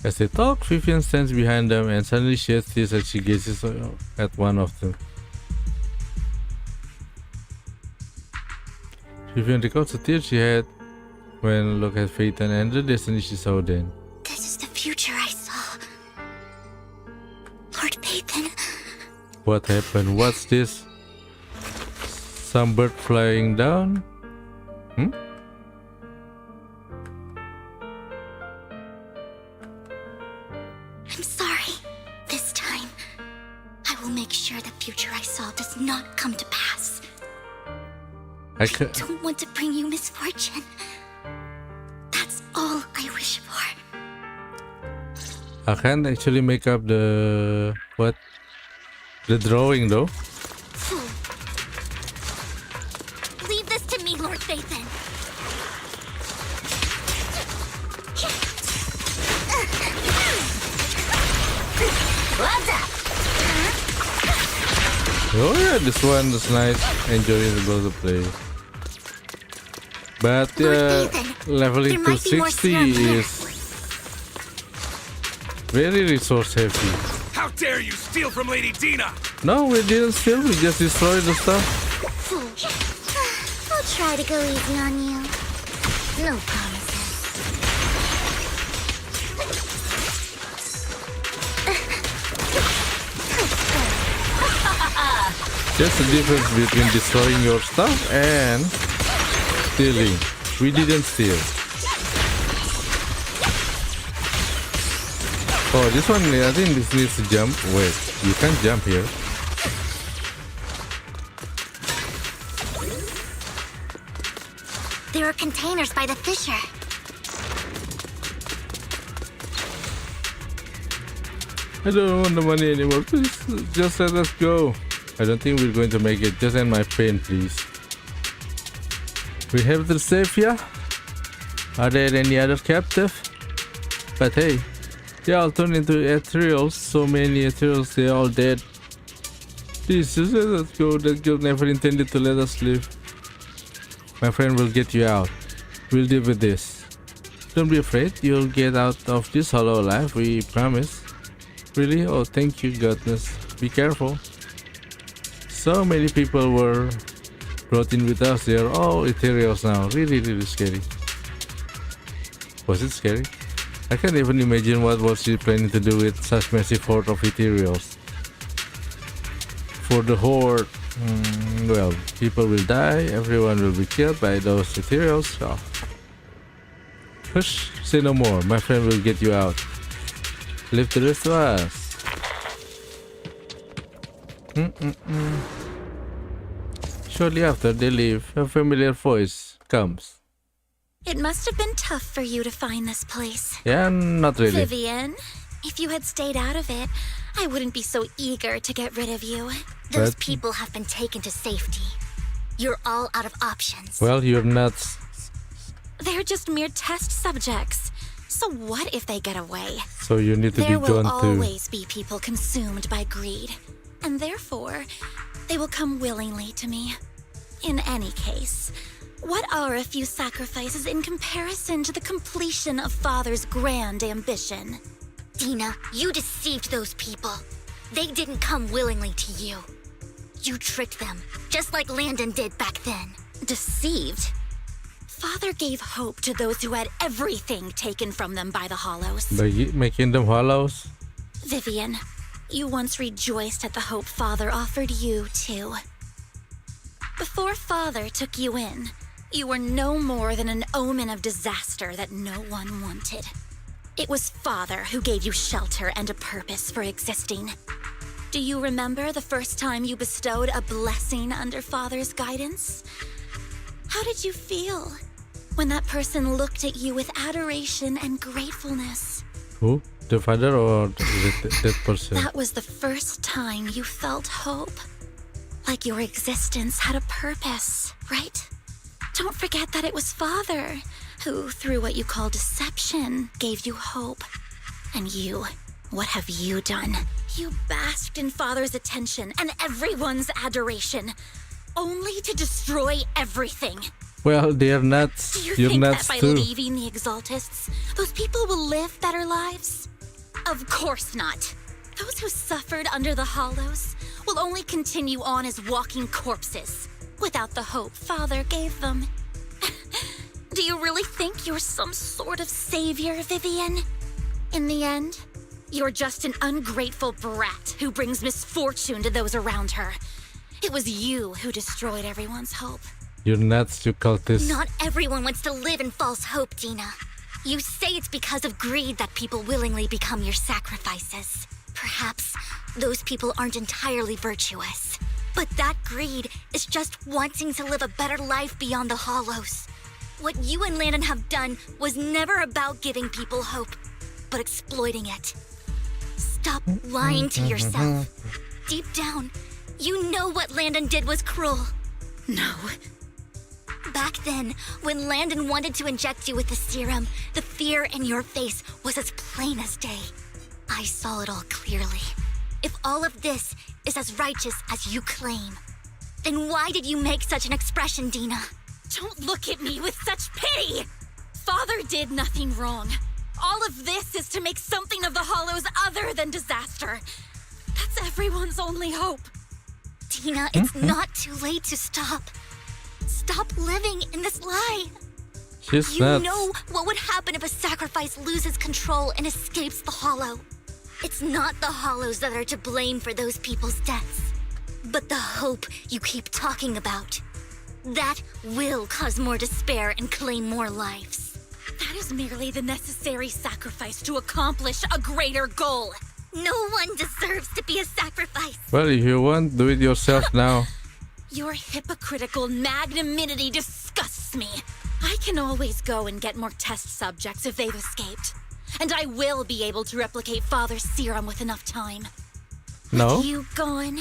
A: As they talk, Vivian stands behind them and suddenly sheds tears as she gazes at one of them. Vivian recalls the tears she had when look at Phaeton and the destiny she saw then.
D: This is the future I saw. Lord Phaeton.
A: What happened? What's this? Some bird flying down? Hmm?
D: I'm sorry. This time, I will make sure the future I saw does not come to pass.
A: I
D: Don't want to bring you misfortune. That's all I wish for.
A: can't actually make up the what? The drawing though.
D: Leave this to me, Lord Phaeton.
A: Oh yeah, this one is nice, enjoyable to play. But leveling to 60 is very resource heavy.
C: How dare you steal from Lady Dina?
A: No, we didn't steal, we just destroyed the stuff.
D: I'll try to go easy on you. No promises.
A: There's a difference between destroying your stuff and stealing. We didn't steal. Oh, this one, I think this needs to jump. Wait, you can't jump here.
D: There are containers by the fissure.
A: I don't want the money anymore. Please, just let us go. I don't think we're going to make it. Just end my pain, please. We have to save here. Are there any other captive? But hey, they all turned into ethereals. So many ethereals, they're all dead. Please, just let us go. That girl never intended to let us live. My friend will get you out. We'll deal with this. Don't be afraid. You'll get out of this hollow alive. We promise. Really? Oh, thank you, goodness. Be careful. So many people were brought in with us. They are all ethereals now. Really, really scary. Was it scary? I can't even imagine what was she planning to do with such massive horde of ethereals. For the horde, well, people will die. Everyone will be killed by those ethereals. Oh. Hush, say no more. My friend will get you out. Leave the rest to us. Shortly after they leave, a familiar voice comes.
R: It must have been tough for you to find this place.
A: Yeah, not really.
R: Vivian, if you had stayed out of it, I wouldn't be so eager to get rid of you.
D: Those people have been taken to safety. You're all out of options.
A: Well, you're not.
R: They're just mere test subjects. So what if they get away?
A: So you need to be gone too.
R: There will always be people consumed by greed. And therefore, they will come willingly to me. In any case, what are a few sacrifices in comparison to the completion of Father's grand ambition?
D: Dina, you deceived those people. They didn't come willingly to you. You tricked them, just like Landon did back then.
R: Deceived? Father gave hope to those who had everything taken from them by the Hollows.
A: By making them hollows?
R: Vivian, you once rejoiced at the hope Father offered you, too. Before Father took you in, you were no more than an omen of disaster that no one wanted. It was Father who gave you shelter and a purpose for existing. Do you remember the first time you bestowed a blessing under Father's guidance? How did you feel when that person looked at you with adoration and gratefulness?
A: Who? The father or that person?
R: That was the first time you felt hope. Like your existence had a purpose, right? Don't forget that it was Father who, through what you call deception, gave you hope. And you, what have you done? You basked in Father's attention and everyone's adoration, only to destroy everything.
A: Well, they're nuts.
R: Do you
A: You're
R: think
A: nuts
R: that by
A: too.
R: leaving the Exaltists, those people will live better lives? Of course not. Those who suffered under the Hollows will only continue on as walking corpses, without the hope Father gave them. Do you really think you're some sort of savior, Vivian? In the end, you're just an ungrateful brat who brings misfortune to those around her. It was you who destroyed everyone's hope.
A: You're nuts, you cultist.
D: Not everyone wants to live in false hope, Dina. You say it's because of greed that people willingly become your sacrifices. Perhaps those people aren't entirely virtuous. But that greed is just wanting to live a better life beyond the Hollows. What you and Landon have done was never about giving people hope, but exploiting it. Stop lying to yourself. Deep down, you know what Landon did was cruel.
R: No.
D: Back then, when Landon wanted to inject you with the serum, the fear in your face was as plain as day. I saw it all clearly. If all of this is as righteous as you claim. Then why did you make such an expression, Dina?
R: Don't look at me with such pity! Father did nothing wrong. All of this is to make something of the Hollows other than disaster. That's everyone's only hope.
D: Dina, it's not too late to stop. Stop living in this lie.
A: She's
D: You
A: nuts.
D: know what would happen if a sacrifice loses control and escapes the Hollow. It's not the Hollows that are to blame for those people's deaths, but the hope you keep talking about. That will cause more despair and claim more lives.
R: That is merely the necessary sacrifice to accomplish a greater goal.
D: No one deserves to be a sacrifice.
A: Well, if you want, do it yourself now.
R: Your hypocritical magnanimity disgusts me. I can always go and get more test subjects if they've escaped. And I will be able to replicate Father's serum with enough time.
A: No?
R: With you gone,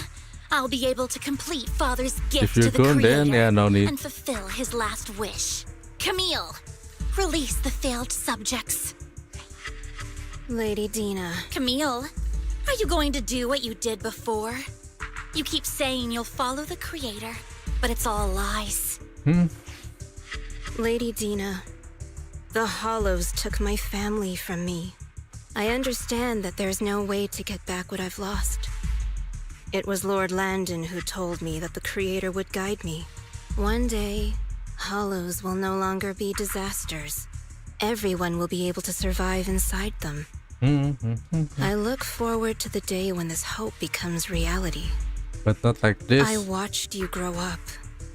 R: I'll be able to complete Father's gift
A: If you're
R: to the
A: gone,
R: Creator
A: then yeah, no need.
R: and fulfill his last wish. Camille, release the failed subjects.
K: Lady Dina.
R: Camille, are you going to do what you did before? You keep saying you'll follow the Creator, but it's all lies.
K: Lady Dina, the Hollows took my family from me. I understand that there's no way to get back what I've lost. It was Lord Landon who told me that the Creator would guide me. One day, Hollows will no longer be disasters. Everyone will be able to survive inside them. I look forward to the day when this hope becomes reality.
A: But not like this.
K: I watched you grow up,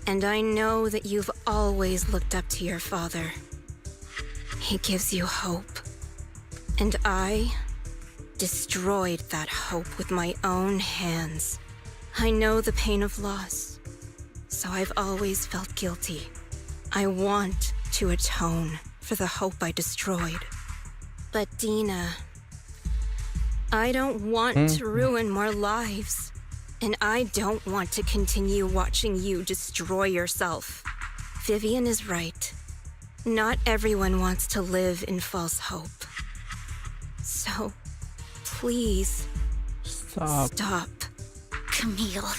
K: and I know that you've always looked up to your father. He gives you hope. And I destroyed that hope with my own hands. I know the pain of loss, so I've always felt guilty. I want to atone for the hope I destroyed. But Dina, I don't want to ruin more lives. And I don't want to continue watching you destroy yourself. Vivian is right. Not everyone wants to live in false hope. So, please, stop.
R: Camille,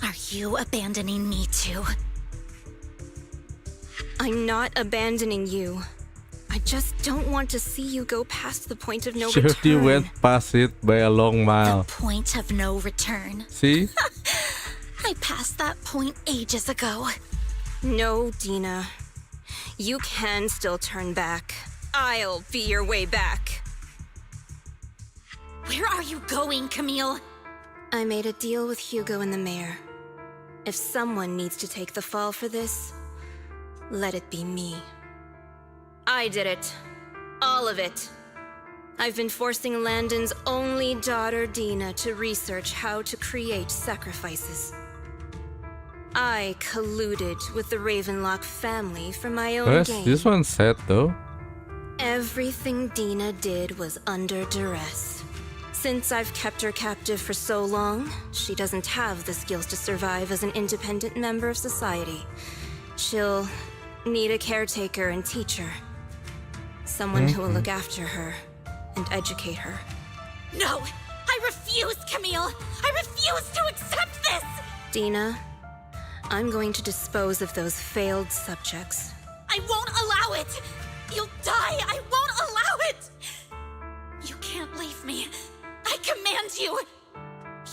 R: are you abandoning me too?
K: I'm not abandoning you. I just don't want to see you go past the point of no
A: She
K: return.
A: went past it by a long mile.
R: Point of no return.
A: See?
R: I passed that point ages ago.
K: No, Dina. You can still turn back. I'll be your way back.
R: Where are you going, Camille?
K: I made a deal with Hugo and the mayor. If someone needs to take the fall for this, let it be me. I did it. All of it. I've been forcing Landon's only daughter, Dina, to research how to create sacrifices. I colluded with the Ravenlock family for my own gain.
A: This one's sad though.
K: Everything Dina did was under duress. Since I've kept her captive for so long, she doesn't have the skills to survive as an independent member of society. She'll need a caretaker and teacher. Someone who will look after her and educate her.
R: No! I refuse, Camille! I refuse to accept this!
K: Dina, I'm going to dispose of those failed subjects.
R: I won't allow it! You'll die! I won't allow it! You can't leave me. I command you!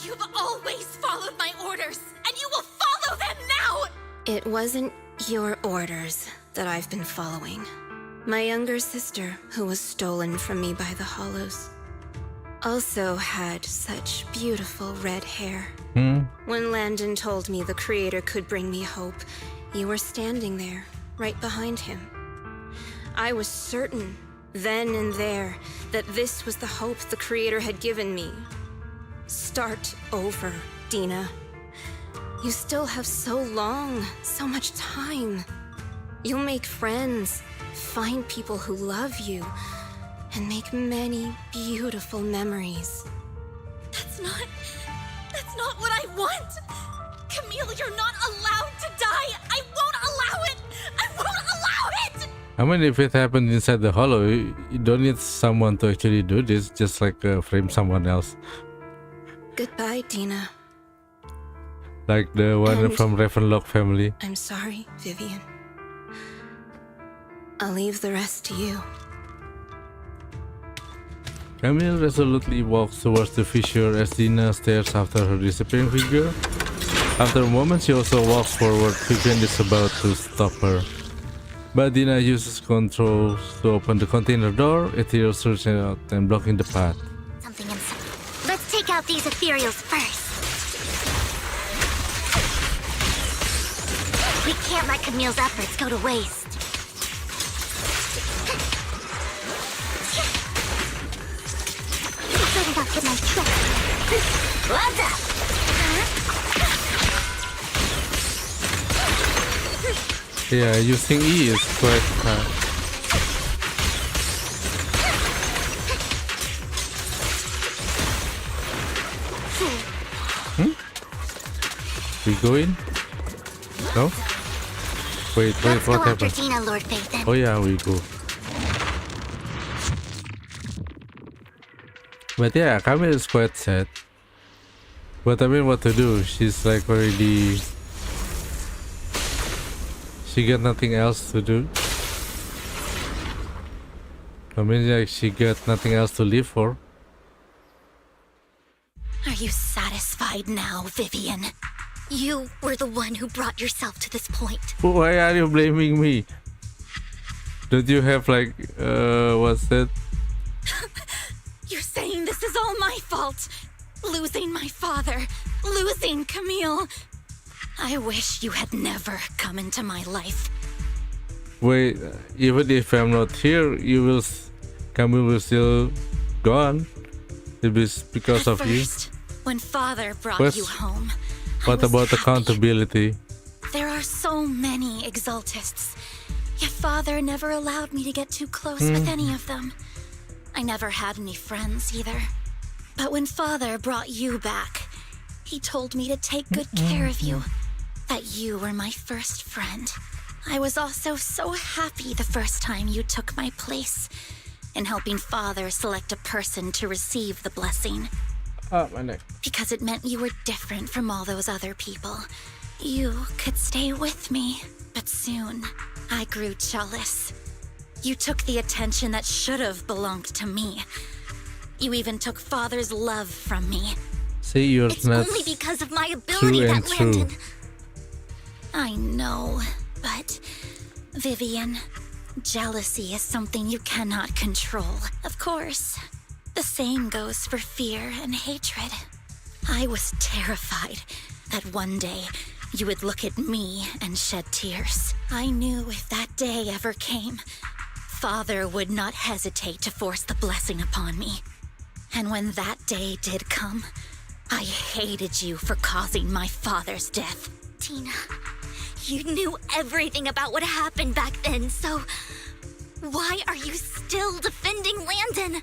R: You've always followed my orders, and you will follow them now!
K: It wasn't your orders that I've been following. My younger sister, who was stolen from me by the Hollows, also had such beautiful red hair. When Landon told me the Creator could bring me hope, you were standing there, right behind him. I was certain, then and there, that this was the hope the Creator had given me. Start over, Dina. You still have so long, so much time. You'll make friends, find people who love you, and make many beautiful memories.
R: That's not what I want! Camille, you're not allowed to die! I won't allow it! I won't allow it!
A: I mean, if it happened inside the Hollow, you don't need someone to actually do this, just like frame someone else.
K: Goodbye, Dina.
A: Like the one from Ravenlock family.
K: I'm sorry, Vivian. I'll leave the rest to you.
A: Camille resolutely walks towards the fissure as Dina stares after her disappearing figure. After a moment, she also walks forward. Vivian is about to stop her, but Dina uses controls to open the container door. Ethereal surging out and blocking the path.
D: Something inside. Let's take out these ethereals first. We can't let Camille's efforts go to waste. I better not get my trick. What's up?
A: Yeah, using E is quite hard. We go in? No? Wait, what happened?
D: Dina, Lord Phaethon.
A: Oh yeah, we go. But yeah, Camille is quite sad. But I mean, what to do? She's like already... She got nothing else to do. I mean, like, she got nothing else to live for.
D: Are you satisfied now, Vivian? You were the one who brought yourself to this point.
A: Why are you blaming me? Don't you have like, what's that?
R: You're saying this is all my fault. Losing my father, losing Camille. I wish you had never come into my life.
A: Wait, even if I'm not here, you will, Camille will still gone. It is because of you.
R: When father brought you home,
A: what about accountability?
R: there are so many exaltists. Yet father never allowed me to get too close with any of them. I never had any friends either. But when father brought you back, he told me to take good care of you. That you were my first friend. I was also so happy the first time you took my place in helping father select a person to receive the blessing.
A: Oh, my neck.
R: Because it meant you were different from all those other people. You could stay with me. But soon, I grew jealous. You took the attention that should have belonged to me. You even took father's love from me.
A: See, you're
R: it's
A: not
R: only because of my ability
A: true
R: that
A: and true.
R: Landon... I know, but Vivian, jealousy is something you cannot control. Of course, the same goes for fear and hatred. I was terrified that one day you would look at me and shed tears. I knew if that day ever came, father would not hesitate to force the blessing upon me. And when that day did come, I hated you for causing my father's death.
D: Tina, you knew everything about what happened back then, so why are you still defending Landon?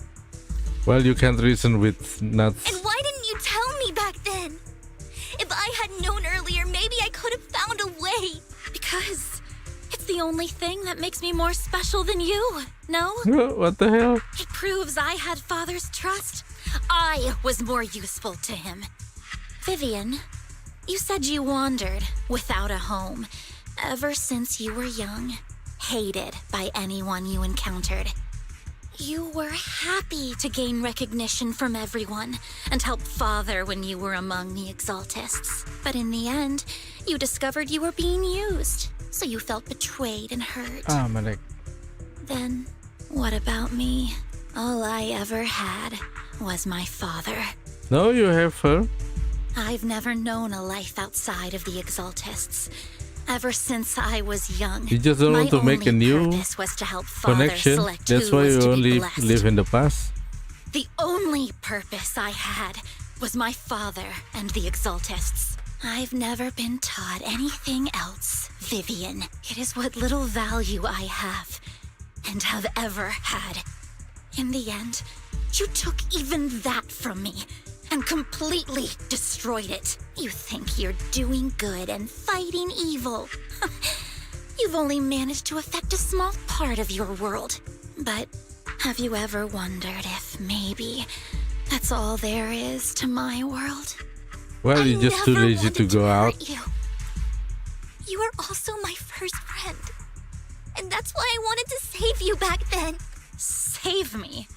A: Well, you can't reason with nuts.
D: And why didn't you tell me back then? If I had known earlier, maybe I could have found a way.
R: Because it's the only thing that makes me more special than you, no?
A: What the hell?
R: It proves I had father's trust. I was more useful to him. Vivian, you said you wandered without a home ever since you were young, hated by anyone you encountered. You were happy to gain recognition from everyone and help father when you were among the exaltists. But in the end, you discovered you were being used, so you felt betrayed and hurt.
A: Ah, my neck.
R: Then, what about me? All I ever had was my father.
A: No, you have her.
R: I've never known a life outside of the exaltists. Ever since I was young,
A: You just don't want to make a new
R: was to help father
A: connection.
R: select
A: That's
R: who
A: why
R: was
A: you
R: to be
A: only
R: blessed.
A: live in the past.
R: The only purpose I had was my father and the exaltists. I've never been taught anything else, Vivian. It is what little value I have and have ever had. In the end, you took even that from me and completely destroyed it. You think you're doing good and fighting evil. You've only managed to affect a small part of your world. But have you ever wondered if maybe that's all there is to my world?
A: Well, you're just too lazy to go out.
D: You were also my first friend. And that's why I wanted to save you back then.
R: Save me?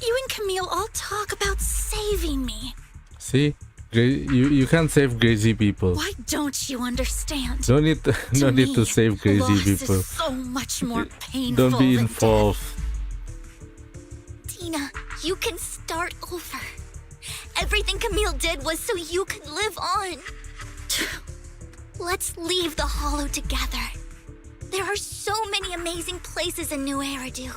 R: You and Camille all talk about saving me.
A: See? You can't save crazy people.
R: Why don't you understand?
A: No need to save crazy
R: loss
A: people.
R: Is so much more painful.
A: Don't be
R: than
A: involved.
D: Tina, you can start over. Everything Camille did was so you could live on. Let's leave the Hollow together. There are so many amazing places in New Eridu.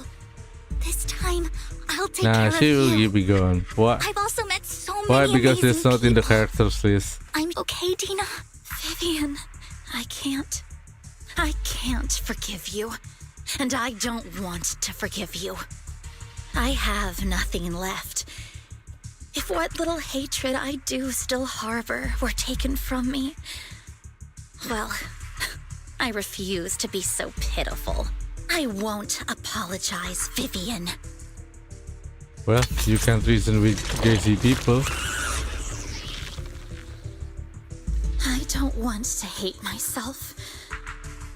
D: This time, I'll take care of you.
A: She will keep it going. Why?
D: I've also met so many
A: Why? Because
D: amazing
A: it's not in the
D: people.
A: characters list.
D: I'm okay, Tina.
R: Vivian, I can't forgive you. And I don't want to forgive you. I have nothing left. If what little hatred I do still harbor were taken from me, well, I refuse to be so pitiful. I won't apologize, Vivian.
A: Well, you can't reason with crazy people.
R: I don't want to hate myself,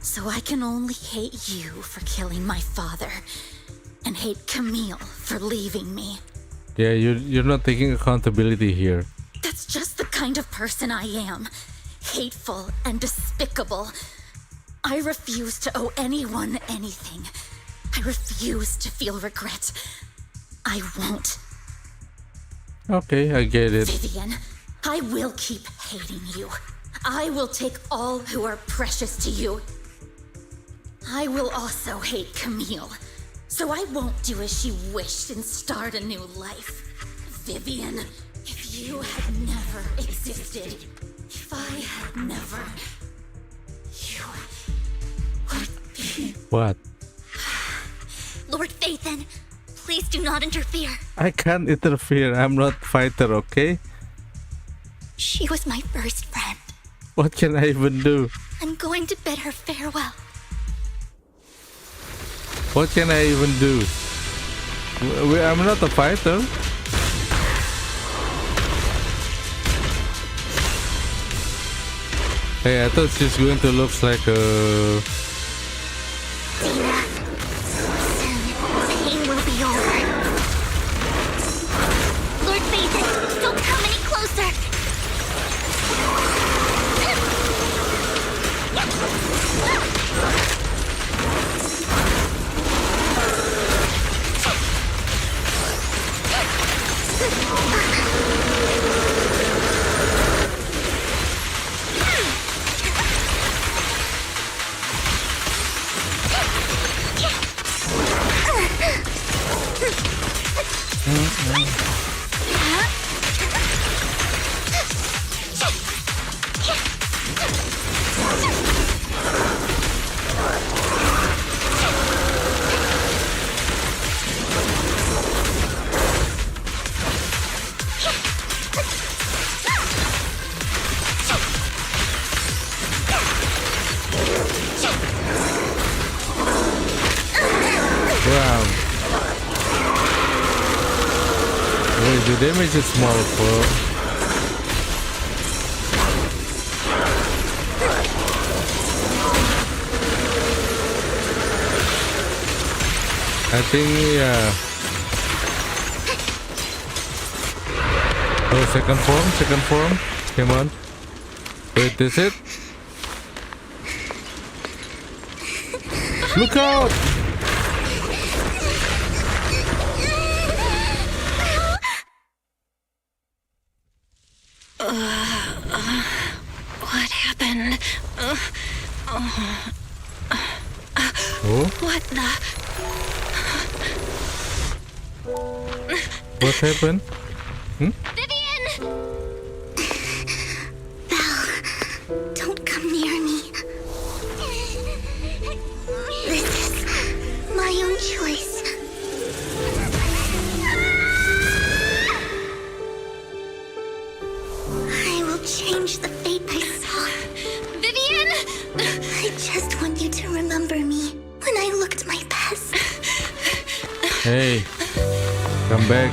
R: so I can only hate you for killing my father, and hate Camille for leaving me.
A: Yeah, you're not taking accountability here.
R: That's just the kind of person I am. Hateful and despicable. I refuse to owe anyone anything. I refuse to feel regret. I won't.
A: Okay, I get it.
R: Vivian, I will keep hating you. I will take all who are precious to you. I will also hate Camille, so I won't do as she wished and start a new life. Vivian, if you had never existed, if I had never, you would be...
A: What?
D: Lord Phaethon, please do not interfere.
A: I can't interfere. I'm not fighter, okay?
D: She was my first friend.
A: What can I even do?
D: I'm going to bid her farewell.
A: What can I even do? I'm not a fighter. Hey, I thought she's going to look like a...
D: Tina, soon the pain will be over. Lord Phaethon, don't come any closer.
A: Wow. Wait, the damage is small, bro. I think, yeah. Oh, second form. Come on. Wait, this it? Look out!
R: What happened? What the?
A: What happened?
D: Vivian! Belle, don't come near me. This is my own choice. I will change the fate I saw.
T: Vivian!
D: I just want you to remember me when I looked my best.
A: Hey, come back.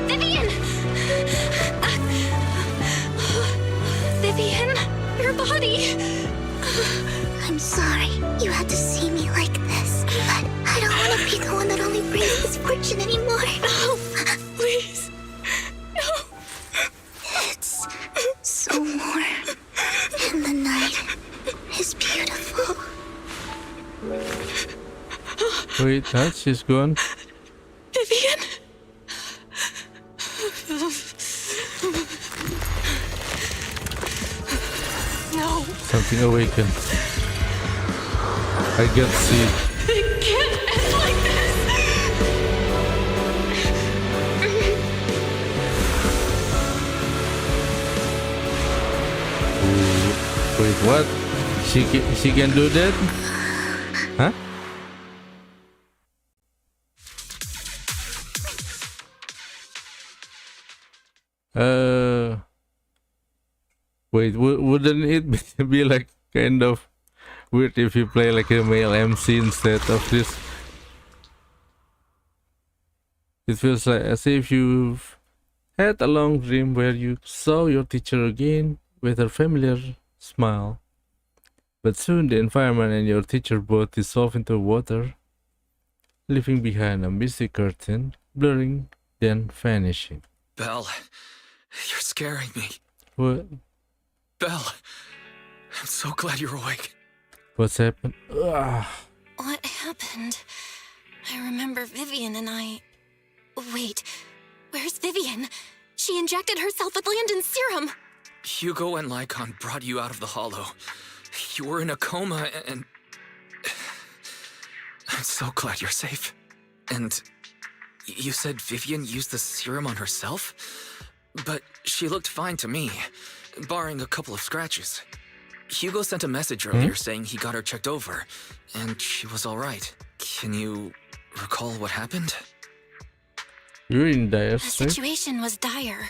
T: Vivian!
A: Wait, huh? She's gone.
U: Vivian? No.
A: Something awakened. I get see.
U: It can't end like this.
A: Wait, what? She can do that? Huh? Wait, wouldn't it be like kind of weird if you play like a male MC instead of this? It feels like as if you've had a long dream where you saw your teacher again with her familiar smile. But soon the environment and your teacher both dissolve into water, leaving behind a misty curtain, blurring, then vanishing.
Q: Belle, you're scaring me.
A: What?
Q: Belle, I'm so glad you're awake.
A: What's happened? Ugh.
B: What happened? I remember Vivian and I... Wait, where's Vivian? She injected herself with Landon's serum.
Q: Hugo and Lycaon brought you out of the hollow. You were in a coma and... I'm so glad you're safe. And you said Vivian used the serum on herself? But she looked fine to me, barring a couple of scratches. Hugo sent a message earlier saying he got her checked over, and she was all right. Can you recall what happened?
A: You're in dire
B: The
A: straits.
B: situation was dire,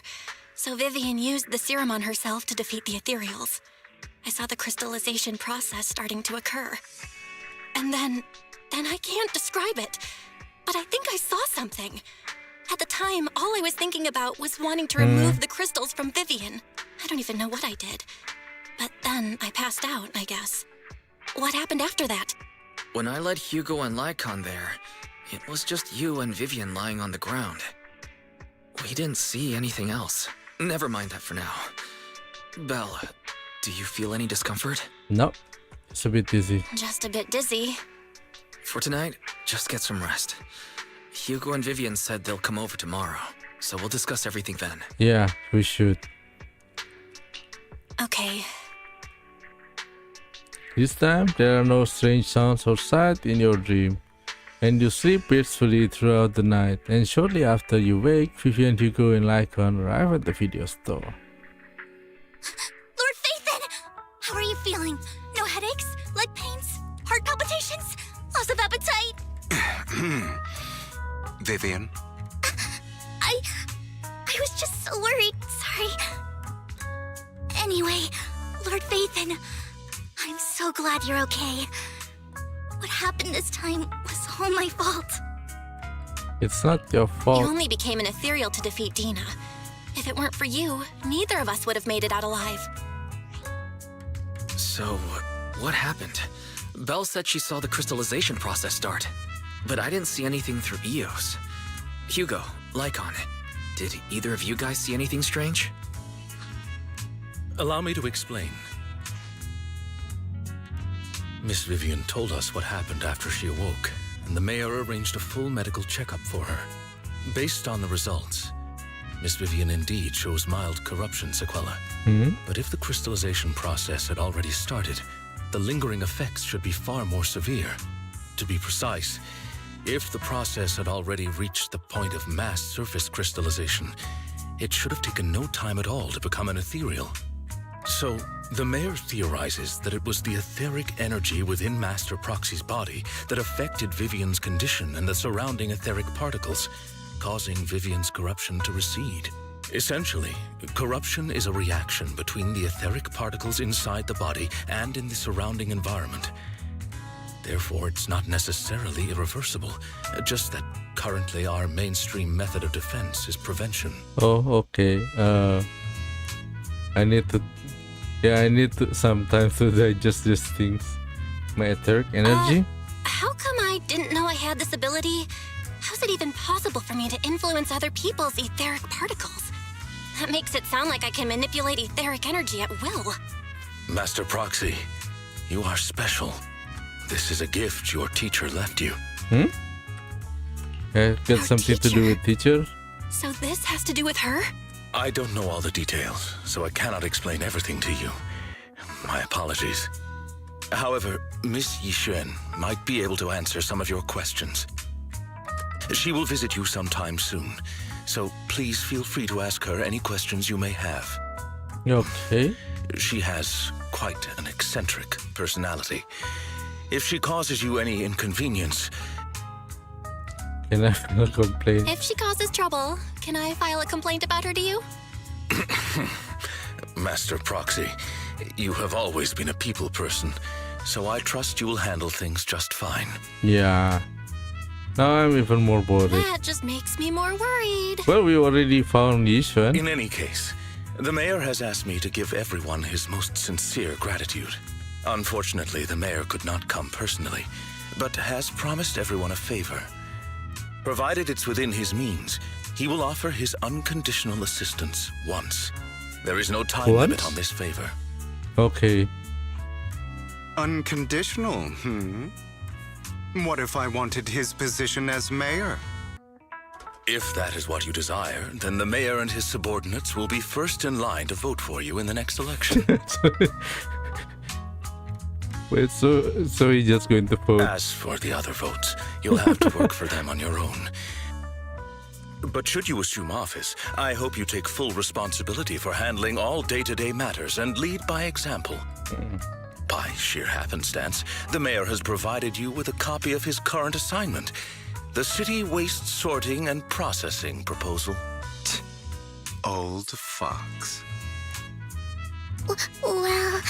B: so Vivian used the serum on herself to defeat the ethereals. I saw the crystallization process starting to occur. And then I can't describe it, but I think I saw something. At the time, all I was thinking about was wanting to remove the crystals from Vivian. I don't even know what I did. But then I passed out, I guess. What happened after that?
Q: When I led Hugo and Lycaon there, it was just you and Vivian lying on the ground. We didn't see anything else. Never mind that for now. Belle, do you feel any discomfort?
A: No, it's a bit dizzy.
B: Just a bit dizzy.
Q: For tonight, just get some rest. Hugo and Vivian said they'll come over tomorrow, so we'll discuss everything then.
A: Yeah, we should.
B: Okay.
A: This time, there are no strange sounds or sight in your dream, and you sleep peacefully throughout the night. And shortly after you wake, Vivian, Hugo, and Lycaon arrive at the video store.
D: Lord Phaethon! How are you feeling? No headaches? Leg pains? Heart palpitations? Loss of appetite?
E: Vivian?
D: I was just so worried. Sorry. Anyway, Lord Phaethon, I'm so glad you're okay. What happened this time was all my fault.
A: It's not your fault.
B: You only became an ethereal to defeat Dina. If it weren't for you, neither of us would have made it out alive.
Q: So, what happened? Belle said she saw the crystallization process start, but I didn't see anything through EOS. Hugo, Lycaon, did either of you guys see anything strange?
F: Allow me to explain. Miss Vivian told us what happened after she awoke, and the mayor arranged a full medical checkup for her. Based on the results, Miss Vivian indeed shows mild corruption sequela. But if the crystallization process had already started, the lingering effects should be far more severe. To be precise, if the process had already reached the point of mass surface crystallization, it should have taken no time at all to become an ethereal. So, the mayor theorizes that it was the etheric energy within Master Proxy's body that affected Vivian's condition and the surrounding etheric particles, causing Vivian's corruption to recede. Essentially, corruption is a reaction between the etheric particles inside the body and in the surrounding environment. Therefore, it's not necessarily irreversible, just that currently our mainstream method of defense is prevention.
A: Oh, okay. I need to sometimes to digest these things. My etheric energy?
B: How come I didn't know I had this ability? How's it even possible for me to influence other people's etheric particles? That makes it sound like I can manipulate etheric energy at will.
F: Master Proxy, you are special. This is a gift your teacher left you.
A: Got something to do with teacher?
B: So this has to do with her?
F: I don't know all the details, so I cannot explain everything to you. My apologies. However, Miss Yixuan might be able to answer some of your questions. She will visit you sometime soon, so please feel free to ask her any questions you may have.
A: Okay.
F: She has quite an eccentric personality. If she causes you any inconvenience...
A: Can I file a complaint?
B: If she causes trouble, can I file a complaint about her to you?
F: Master Proxy, you have always been a people person, so I trust you will handle things just fine.
A: Yeah. Now I'm even more worried.
B: That just makes me more worried.
A: Well, we already found Yixuan.
F: In any case, the mayor has asked me to give everyone his most sincere gratitude. Unfortunately, the mayor could not come personally, but has promised everyone a favor. Provided it's within his means, he will offer his unconditional assistance once. There is no time limit on this favor.
A: Okay.
E: Unconditional, What if I wanted his position as mayor?
F: If that is what you desire, then the mayor and his subordinates will be first in line to vote for you in the next election.
A: Wait, so he's just going to vote?
F: As for the other votes, you'll have to work for them on your own. But should you assume office, I hope you take full responsibility for handling all day-to-day matters and lead by example. By sheer happenstance, the mayor has provided you with a copy of his current assignment, the City Waste Sorting and Processing proposal.
E: Old fox.
D: Well,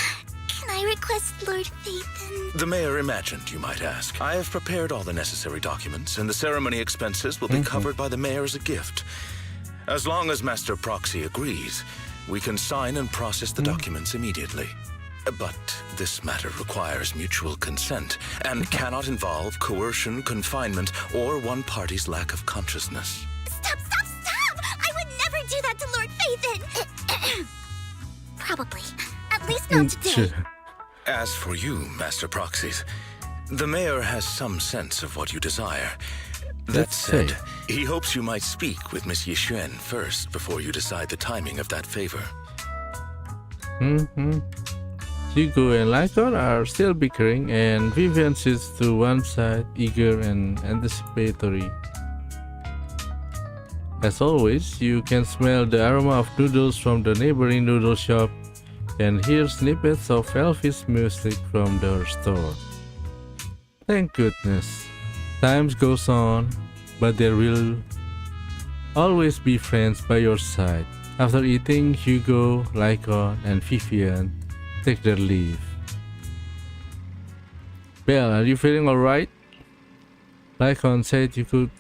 D: can I request Lord Phaethon?
F: The mayor imagined, you might ask. I have prepared all the necessary documents, and the ceremony expenses will be covered by the mayor as a gift. As long as Master Proxy agrees, we can sign and process the documents immediately. But this matter requires mutual consent and cannot involve coercion, confinement, or one party's lack of consciousness.
D: Stop! I would never do that to Lord Phaethon! Probably. At least not today.
F: As for you, Master Proxies, the mayor has some sense of what you desire. That said, he hopes you might speak with Miss Yixuan first before you decide the timing of that favor.
A: Hugo and Lycaon are still bickering, and Vivian sits to one side, eager and anticipatory. As always, you can smell the aroma of noodles from the neighboring noodle shop and hear snippets of elfish music from their store. Thank goodness. Time goes on, but there will always be friends by your side. After eating, Hugo, Lycaon, and Vivian take their leave. Belle, are you feeling alright? Lycaon said you could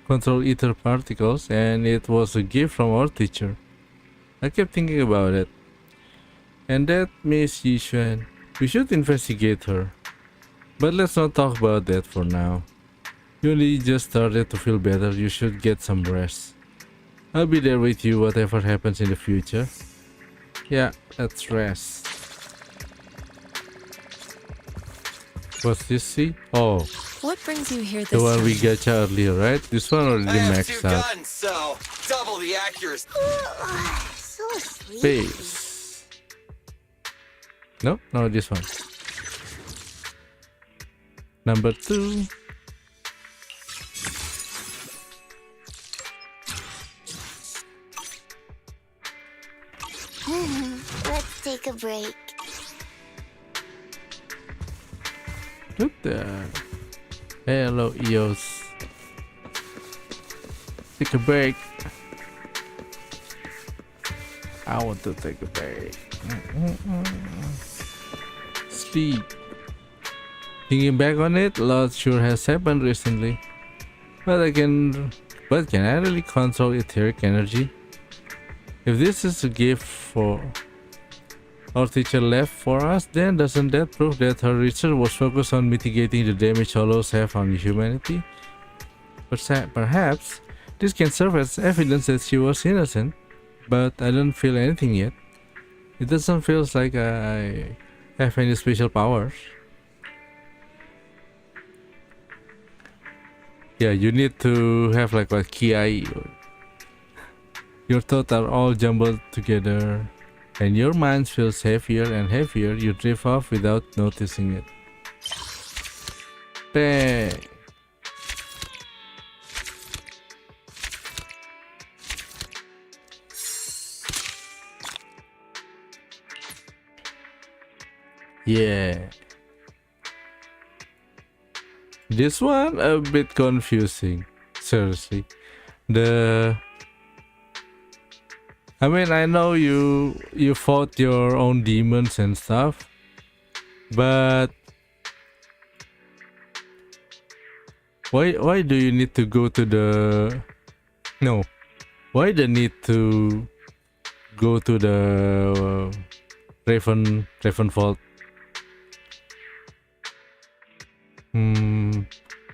A: control ether particles, and it was a gift from our teacher. I kept thinking about it. And that Miss Yixuan, we should investigate her. But let's not talk about that for now. You only just started to feel better, you should get some rest. I'll be there with you whatever happens in the future. Yeah, let's rest. What's this see? Oh.
N: What brings you here this
A: The one
N: time?
A: we got earlier, right? This one already
C: I have
A: maxed
C: two
A: out.
C: guns, so double the accuracy.
D: So sleepy.
A: Base. No, no, this one. Number 2.
D: Let's take a break.
A: Look there. Hello, EOS. Take a break. I want to take a break. Sleep. Thinking back on it, a lot sure has happened recently. But can I really control etheric energy? If this is a gift for our teacher left for us, then doesn't that prove that her research was focused on mitigating the damage hollows have on humanity? Perhaps this can serve as evidence that she was innocent, but I don't feel anything yet. It doesn't feel like I have any special powers. Yeah, you need to have like a kiai. Your thoughts are all jumbled together, and your mind feels heavier and heavier. You drift off without noticing it. Bang! Yeah. This one a bit confusing. Seriously. I mean, I know you fought your own demons and stuff, but why do you need to go to the why the need to go to the Raven Vault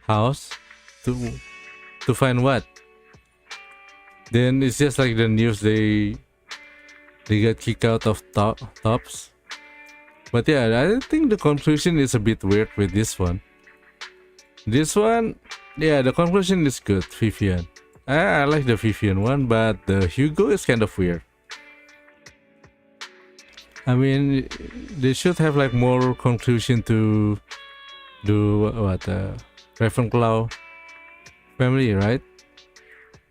A: house to find what? Then it's just like the news they got kicked out of tops. But yeah, I think the conclusion is a bit weird with this one. This one, yeah, the conclusion is good. Vivian, I like the Vivian one, but the Hugo is kind of weird. I mean, they should have like more conclusion to do what Ravenclaw family, right?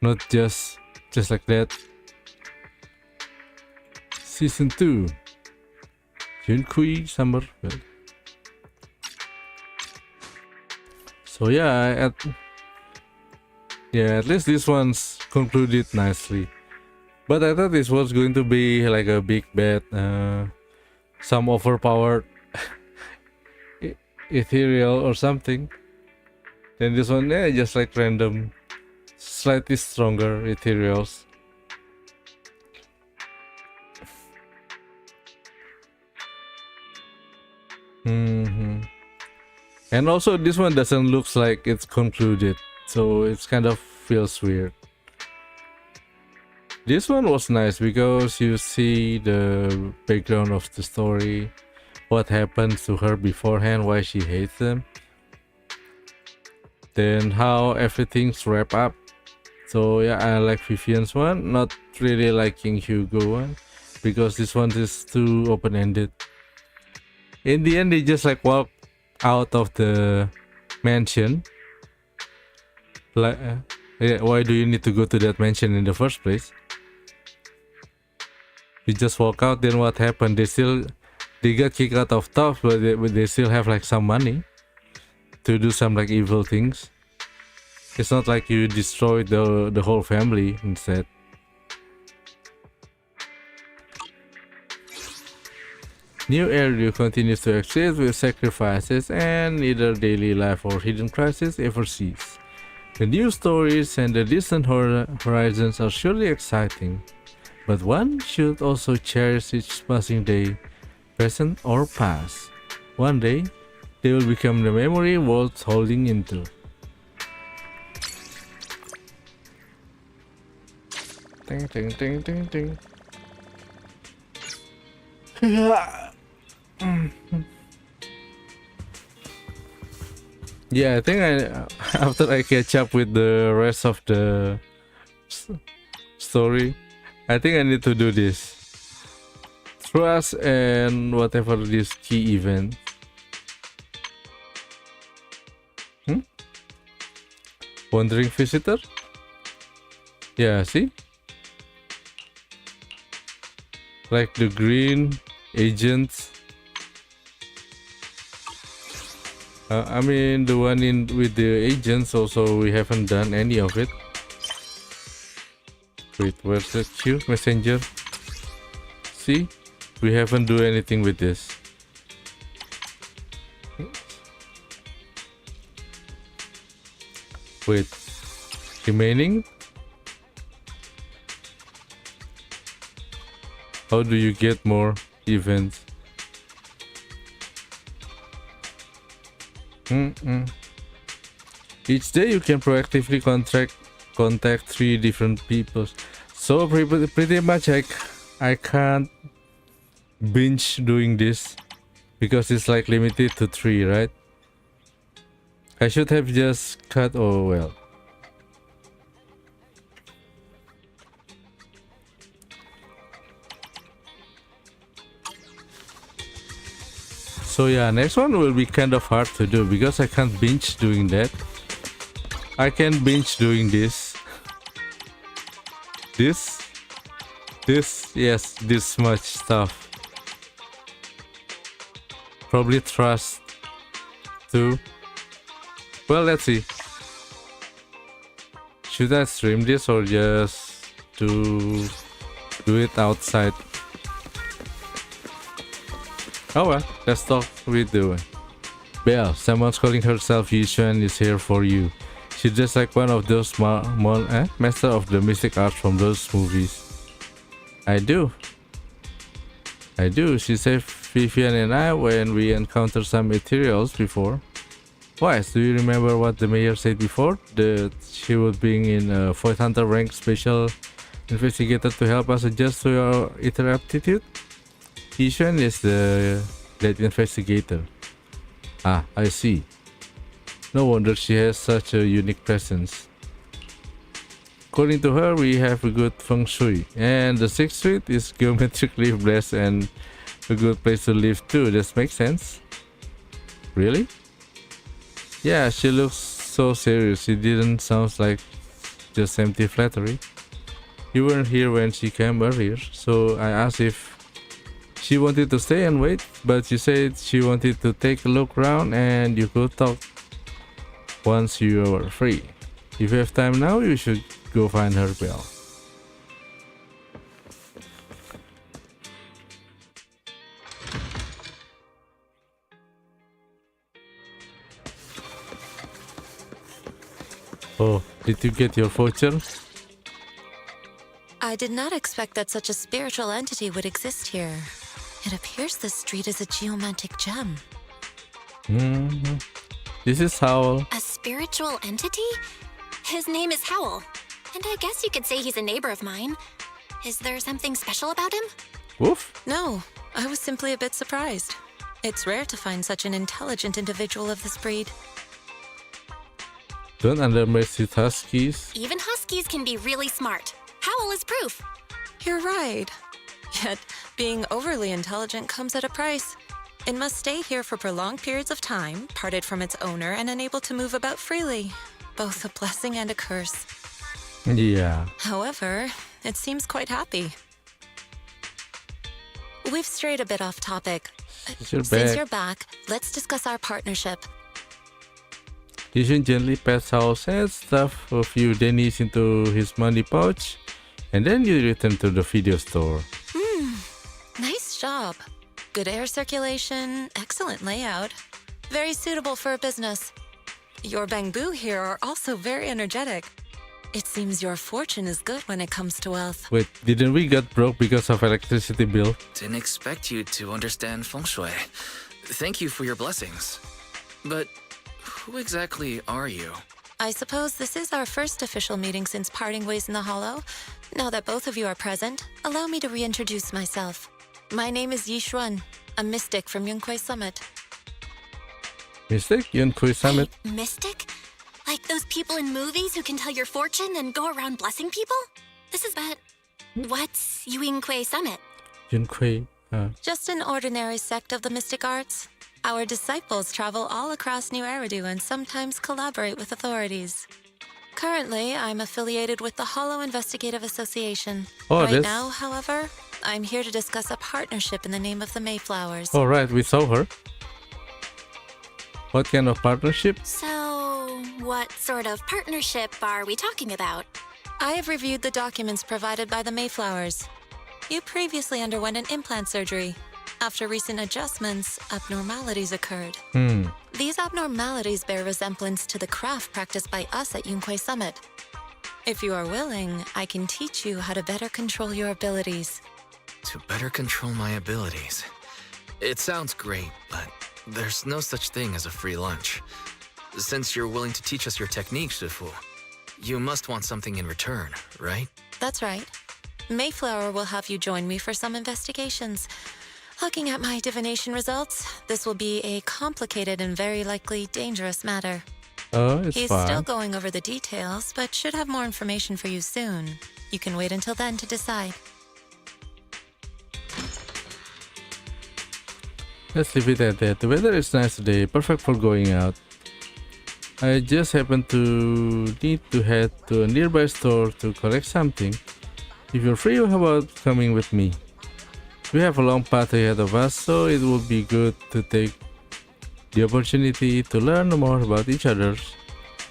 A: Not just like that. Season 2. Yunkui Summer. So yeah, at least this one's concluded nicely. But I thought this was going to be like a big bad, some overpowered ethereal or something. Then this one, yeah, just like random, slightly stronger ethereals. And also this one doesn't look like it's concluded, so it's kind of feels weird. This one was nice because you see the background of the story, what happened to her beforehand, why she hates them, then how everything's wrapped up. So yeah, I like Vivian's one, not really liking Hugo one, because this one is too open-ended. In the end, they just like walk out of the mansion. Like, yeah, why do you need to go to that mansion in the first place? You just walk out, then what happened? They got kicked out of top, but they still have like some money to do some like evil things. It's not like you destroyed the whole family instead. New area continues to exist with sacrifices, and neither daily life or hidden crisis ever cease. The new stories and the distant horizons are surely exciting, but one should also cherish each passing day, present or past. One day, they will become the memory worth holding into. Ding ding ding ding ding. Yeah, I think after I catch up with the rest of the story, I think I need to do this. Trust and whatever this key event. Wandering visitor? Yeah, see? Like the green agents. I mean the one with the agents also, we haven't done any of it. Wait, where's the queue? Messenger? See? We haven't do anything with this. Wait. Remaining? How do you get more events? Each day you can proactively contact 3 different people. So pretty much I can't binge doing this because it's like limited to 3, right? I should have just cut. Oh well, So yeah, next one will be kind of hard to do because I can't binge doing that. I can binge doing this. This, yes, this much stuff. Probably trust too. Well, let's see. Should I stream this or just do it outside? Oh well, let's talk with the one. Belle, someone's calling herself Yishuan is here for you. She's just like one of those master of the mystic arts from those movies. I do. She saved Vivian and I when we encountered some materials before. Why? Do you remember what the mayor said before? That she would bring in a Void Hunter rank special investigator to help us adjust to our ether aptitude? Yishuan is that investigator. Ah, I see. No wonder she has such a unique presence. According to her, we have a good feng shui, and the 6th street is geometrically blessed and a good place to live too. That makes sense. Really? Yeah, she looks so serious. She didn't sound like just empty flattery. You weren't here when she came earlier, so I asked if she wanted to stay and wait, but she said she wanted to take a look around and you could talk once you are free. If you have time now, you should go find her, Belle. Oh, did you get your voucher?
N: I did not expect that such a spiritual entity would exist here. It appears this street is a geomantic gem.
A: This is Howl.
B: A spiritual entity? His name is Howl. And I guess you could say he's a neighbor of mine. Is there something special about him?
A: Woof.
N: No, I was simply a bit surprised. It's rare to find such an intelligent individual of this breed.
A: Don't underestimate huskies.
B: Even huskies can be really smart. Howl is proof.
N: You're right. Yet, being overly intelligent comes at a price. It must stay here for prolonged periods of time, parted from its owner and unable to move about freely. Both a blessing and a curse.
A: Yeah.
N: However, it seems quite happy. We've strayed a bit off topic. Since you're back, let's discuss our partnership.
A: You should gently pass Howl's head, stuff a few pennies into his money pouch, and then you return to the video store.
N: Nice job. Good air circulation, excellent layout. Very suitable for a business. Your bamboo here are also very energetic. It seems your fortune is good when it comes to wealth.
A: Wait, didn't we get broke because of electricity bill?
Q: Didn't expect you to understand feng shui. Thank you for your blessings. But who exactly are you?
N: I suppose this is our first official meeting since parting ways in the Hollow. Now that both of you are present, allow me to reintroduce myself. My name is Yishuan, a mystic from Yunquei Summit.
A: Mystic? Yunquei Summit?
B: Wait, mystic? Like those people in movies who can tell your fortune and go around blessing people? What's Yunquei Summit?
A: Yunquei.
N: Just an ordinary sect of the mystic arts. Our disciples travel all across New Eridu and sometimes collaborate with authorities. Currently, I'm affiliated with the Hollow Investigative Association. Right now, however, I'm here to discuss a partnership in the name of the Mayflowers.
A: Oh, right, we saw her. What kind of partnership?
B: So, what sort of partnership are we talking about?
N: I have reviewed the documents provided by the Mayflowers. You previously underwent an implant surgery. After recent adjustments, abnormalities occurred. These abnormalities bear resemblance to the craft practiced by us at Yunquei Summit. If you are willing, I can teach you how to better control your abilities.
Q: To better control my abilities. It sounds great, but there's no such thing as a free lunch. Since you're willing to teach us your techniques, Shifu, you must want something in return, right?
N: That's right. Mayflower will have you join me for some investigations. Looking at my divination results, this will be a complicated and very likely dangerous matter.
A: Oh, it's
N: He's
A: fine.
N: still going over the details, but should have more information for you soon. You can wait until then to decide.
A: Let's leave it at that. The weather is nice today, perfect for going out. I just happen to need to head to a nearby store to collect something. If you're free, how about coming with me? We have a long path ahead of us, so it would be good to take the opportunity to learn more about each other's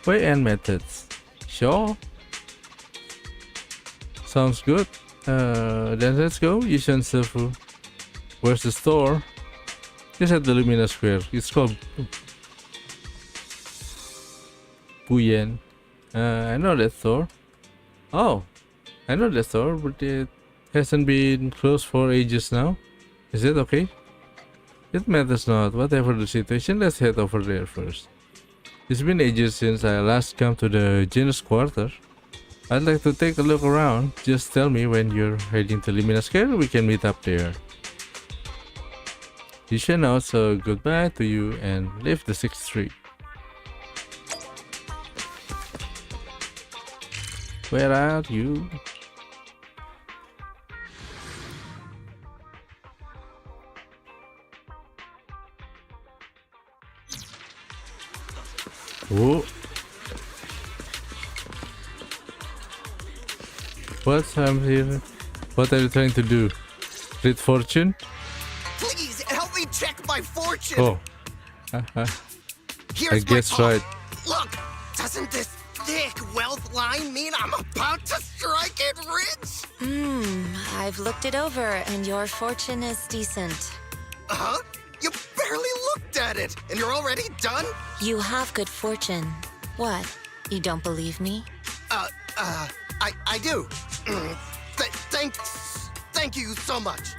A: way and methods. Sure. Sounds good. Then let's go. Yishan Sefu. Where's the store? It's at the Lumina Square. It's called Puyen. I know that store. Oh, I know that store, but it hasn't been closed for ages now. Is it okay? It matters not. Whatever the situation, let's head over there first. It's been ages since I last come to the Genus Quarter. I'd like to take a look around. Just tell me when you're heading to Lumina Square. We can meet up there. You should know, so goodbye to you and leave the 6th Street. Where are you? Oh. What's here? What are you trying to do? Read fortune?
L: Please help me check my fortune.
A: Oh.
L: Here's
A: I guess right.
L: Look, doesn't this thick wealth line mean I'm about to strike it rich?
N: I've looked it over, and your fortune is decent.
L: Huh? You barely looked at it, and you're already done?
N: You have good fortune. What? You don't believe me?
L: I do. Thank you so much.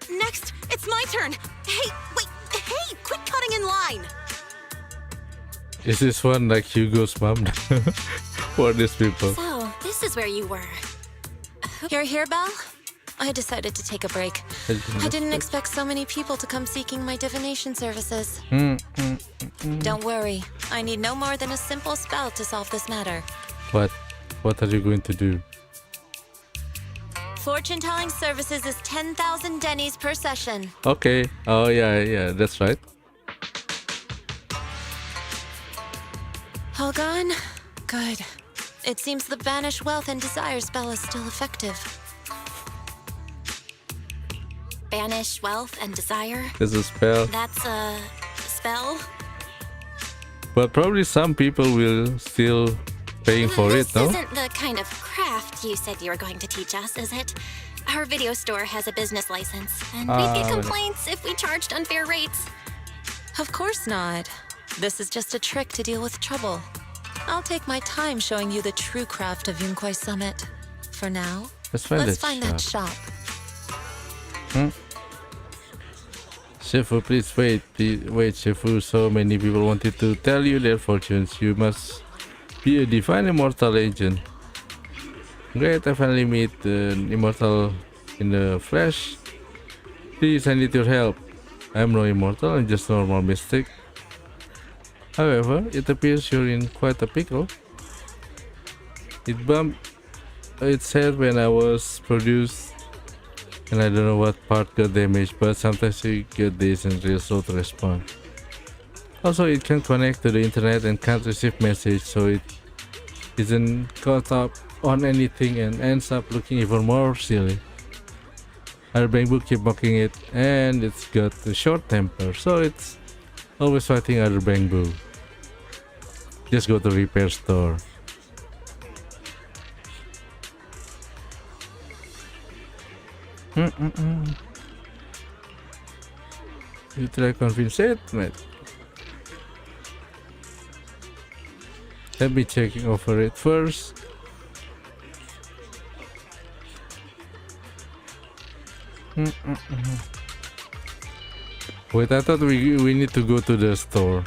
O: Next, it's my turn. Hey, wait, hey, quit cutting in line.
A: Is this one like Hugo's mom? For these people?
B: So, this is where you were.
N: You're here, Belle? I decided to take a break. I didn't expect so many people to come seeking my divination services. Don't worry. I need no more than a simple spell to solve this matter.
A: What are you going to do?
N: Fortune-telling services is 10,000 dennies per session.
A: Okay. Oh, yeah, that's right.
N: All gone? Good. It seems the Banish Wealth and Desire spell is still effective.
B: Banish wealth and desire?
A: There's a spell.
B: That's a spell?
A: But probably some people will still paying for it, no?
B: This isn't the kind of craft you said you were going to teach us, is it? Our video store has a business license, and we'd get complaints if we charged unfair rates.
N: Of course not. This is just a trick to deal with trouble. I'll take my time showing you the true craft of Yunkwai Summit. For now, let's find that shop.
A: Shifu, please wait, Shifu. So many people wanted to tell you their fortunes. You must be a divine immortal agent. Great, I finally meet an immortal in the flesh. Please, I need your help. I'm no immortal, I'm just a normal mystic. However, it appears you're in quite a pickle. It bumped its head when I was produced, and I don't know what part got damaged, but sometimes you get this and real slow to respond. Also, it can connect to the internet and can't receive message, so it isn't caught up on anything and ends up looking even more silly. Our bamboo keep mocking it, and it's got a short temper, so it's always fighting other bamboo. Just go to repair store. You try convince it, mate. Let me check over it first. Wait, I thought we need to go to the store.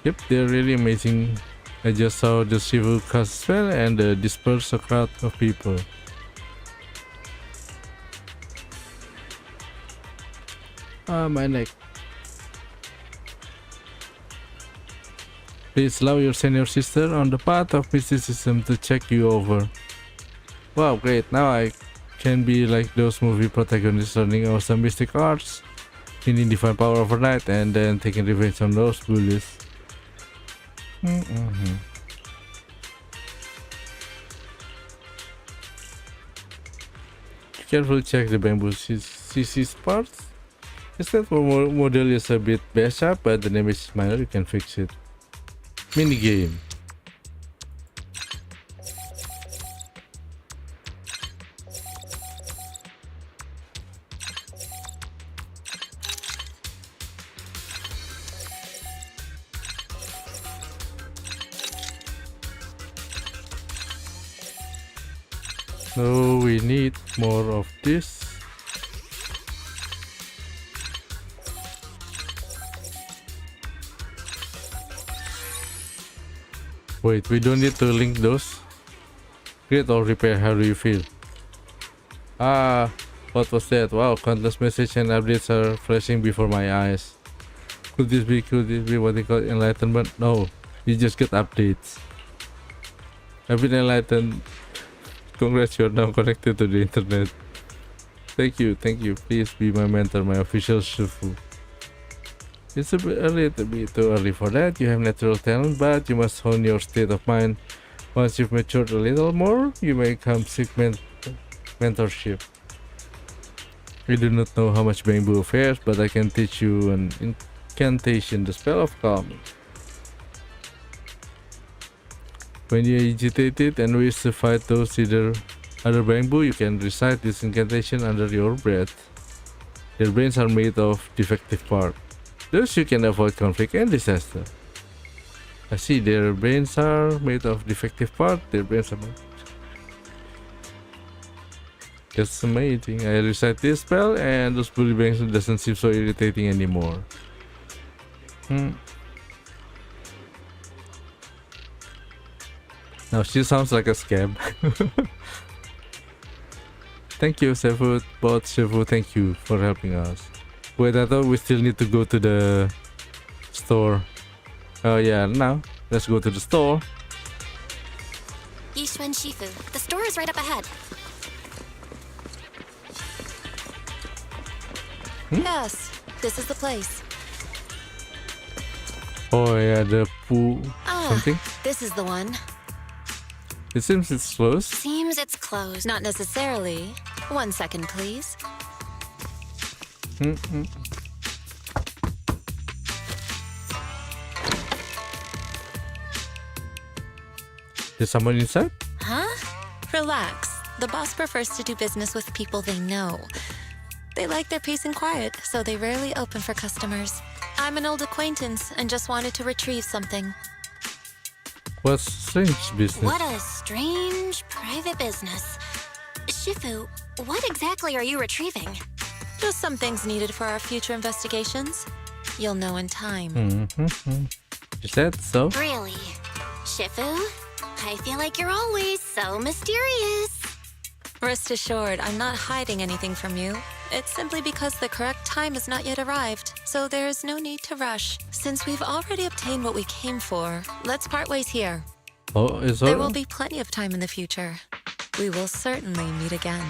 A: Yep, they're really amazing. I just saw the Shivu cast spell and disperse a crowd of people. Ah, my neck. Please allow your senior sister on the path of mysticism to check you over. Wow, great. Now I can be like those movie protagonists learning awesome mystic arts, gaining divine power overnight, and then taking revenge on those bullies. Carefully check the bamboo CC's parts. Instead, model is a bit bashed up, but the damage is minor, you can fix it. Minigame. So we need more of this. Wait, we don't need to link those. Create or repair, how do you feel? Ah, what was that? Wow, countless messages and updates are flashing before my eyes. Could this be what they call enlightenment? No, you just get updates. I've been enlightened. Congrats, you're now connected to the internet. Thank you. Please be my mentor, my official Shifu. It's a bit too early for that. You have natural talent, but you must hone your state of mind. Once you've matured a little more, you may come seek mentorship. I do not know how much bamboo affairs, but I can teach you an incantation, the spell of calm. When you are agitated and wish to fight those other bamboo, you can recite this incantation under your breath. Their brains are made of defective parts. Thus you can avoid conflict and disaster. I see, their brains are made of defective parts. Their brains are made. That's amazing. I recite this spell and those bully bangs doesn't seem so irritating anymore. Now she sounds like a scam. Thank you, Seafood. Both Seafood, thank you for helping us. Wait, I thought we still need to go to the store. Oh yeah, now let's go to the store.
B: Yishuan Shifu, the store is right up ahead.
N: Yes, this is the place.
A: Oh yeah, the pool something.
N: This is the one.
A: It seems it's closed.
B: Seems it's closed.
N: Not necessarily. 1 second, please.
A: Is someone inside?
N: Huh? Relax. The boss prefers to do business with people they know. They like their peace and quiet, so they rarely open for customers. I'm an old acquaintance and just wanted to retrieve something.
A: What's strange business?
B: What a strange private business. Shifu, what exactly are you retrieving?
N: Just some things needed for our future investigations. You'll know in time.
A: Is that so?
B: Really? Shifu? I feel like you're always so mysterious.
N: Rest assured, I'm not hiding anything from you. It's simply because the correct time has not yet arrived, so there is no need to rush. Since we've already obtained what we came for, let's part ways here.
A: Oh, is
N: There will be plenty of time in the future. We will certainly meet again.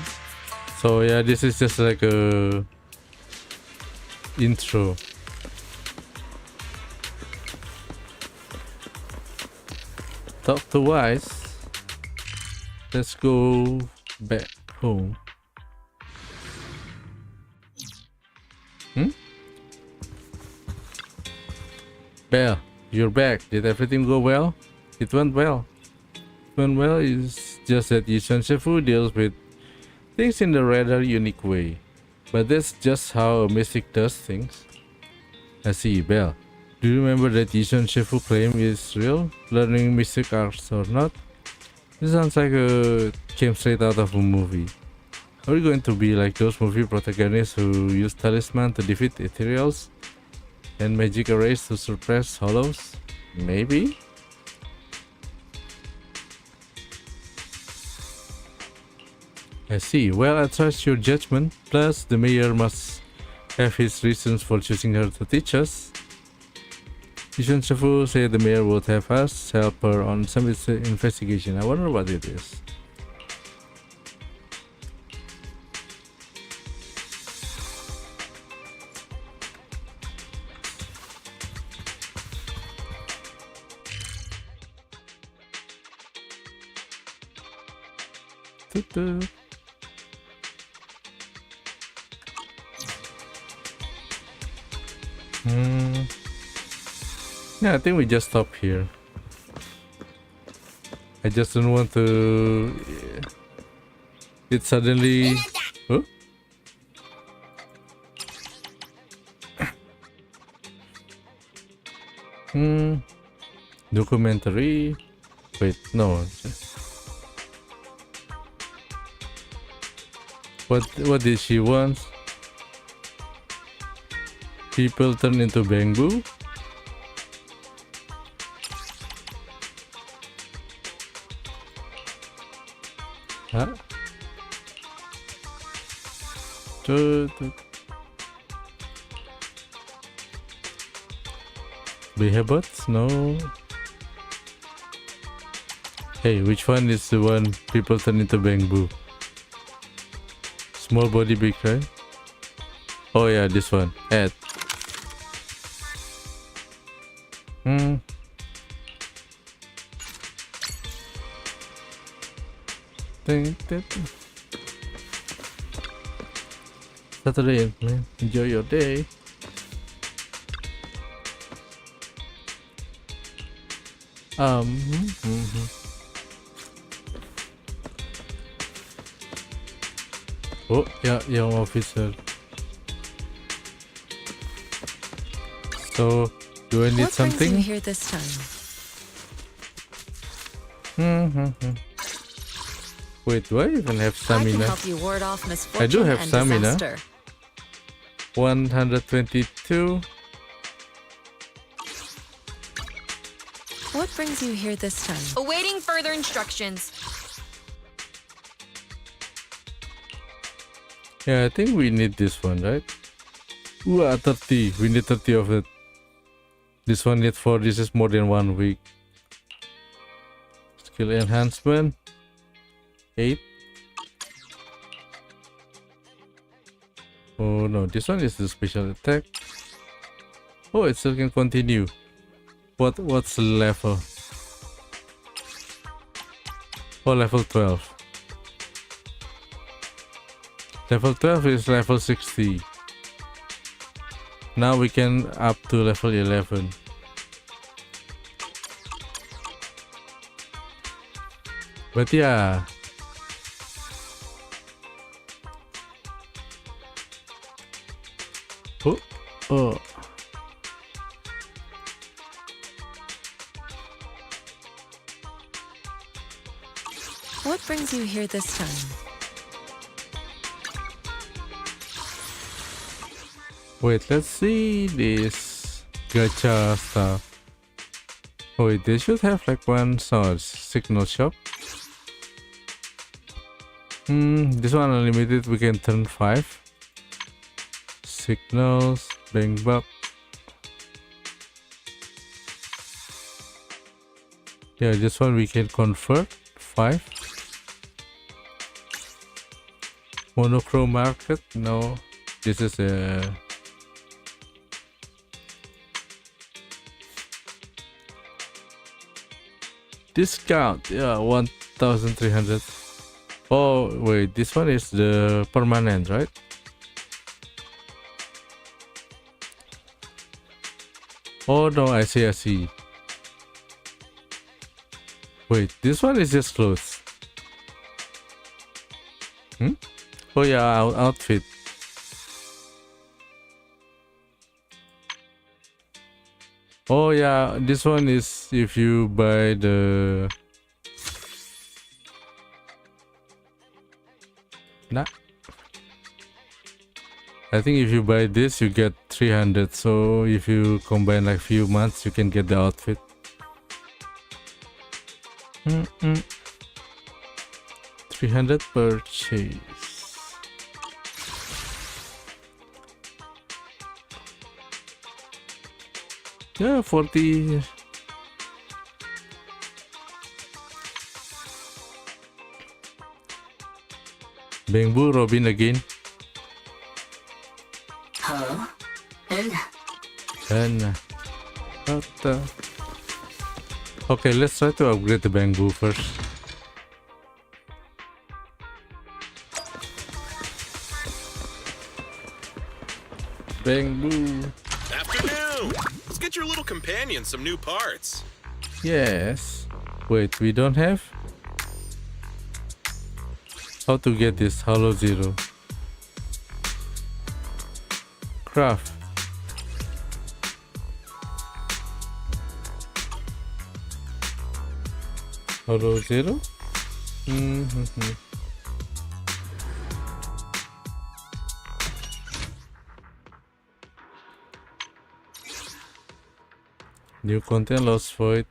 A: So yeah, this is just like a intro. Talk to Wise. Let's go back home. Belle, you're back. Did everything go well? It went well. It's just that Yishuan Shifu deals with things in a rather unique way. But that's just how a mystic does things. I see, Belle. Do you remember that Yishuan Shifu claim is real? Learning mystic arts or not? This sounds like came straight out of a movie. Are we going to be like those movie protagonists who use talisman to defeat ethereals? And magic arrays to suppress hollows? Maybe? I see. Well, I trust your judgment. Plus, the mayor must have his reasons for choosing her to teach us. Yishun Shifu said the mayor would have us help her on some investigation. I wonder what it is. Yeah, I think we just stop here. I just don't want to... It suddenly... Huh? Documentary... Wait, no. What did she want? People turn into bamboo? Huh? Behemoths? No. Hey, which one is the one people turn into bamboo? Small body, big right? Oh yeah, this one. Add. Saturday, man. Enjoy your day. Oh, yeah, young officer. So, do I need
N: what
A: something?
N: Brings you here this time?
A: Wait, do I even have stamina?
N: I can help you ward off misfortune
A: I do have
N: and
A: stamina.
N: disaster.
A: 122.
N: What brings you here this time?
U: Awaiting further instructions.
A: Yeah, I think we need this one, right? Ooh, 30. We need 30 of it. This one need 4. This is more than 1 week. Skill enhancement. 8. Oh no, this one is the special attack. Oh, it still can continue. What's the level? Oh, level 12. Level 12 is level 60. Now we can up to level 11. But yeah. Oh.
N: What brings you here this time?
A: Wait, let's see this gacha stuff. Wait, they should have like one signal shop. This one unlimited, we can turn 5. Signals, bang bop. Yeah, this one we can convert 5. Monochrome market, no. This is a discount. Yeah, 1,300. Oh wait, this one is the permanent, right? Oh no, I see. Wait, this one is just clothes. Oh yeah, outfit. Oh yeah, this one is if you buy the... Nah. I think if you buy this, you get 300. So if you combine like few months, you can get the outfit. 300 purchase. Yeah, 40. Bamboo Robin again.
V: Hello?
A: And what the? Okay, let's try to upgrade the bamboo first. Bamboo.
G: Afternoon! Let's get your little companion some new parts.
A: Yes. Wait, we don't have? How to get this hollow zero? Craft. Hollow zero? New content lost void.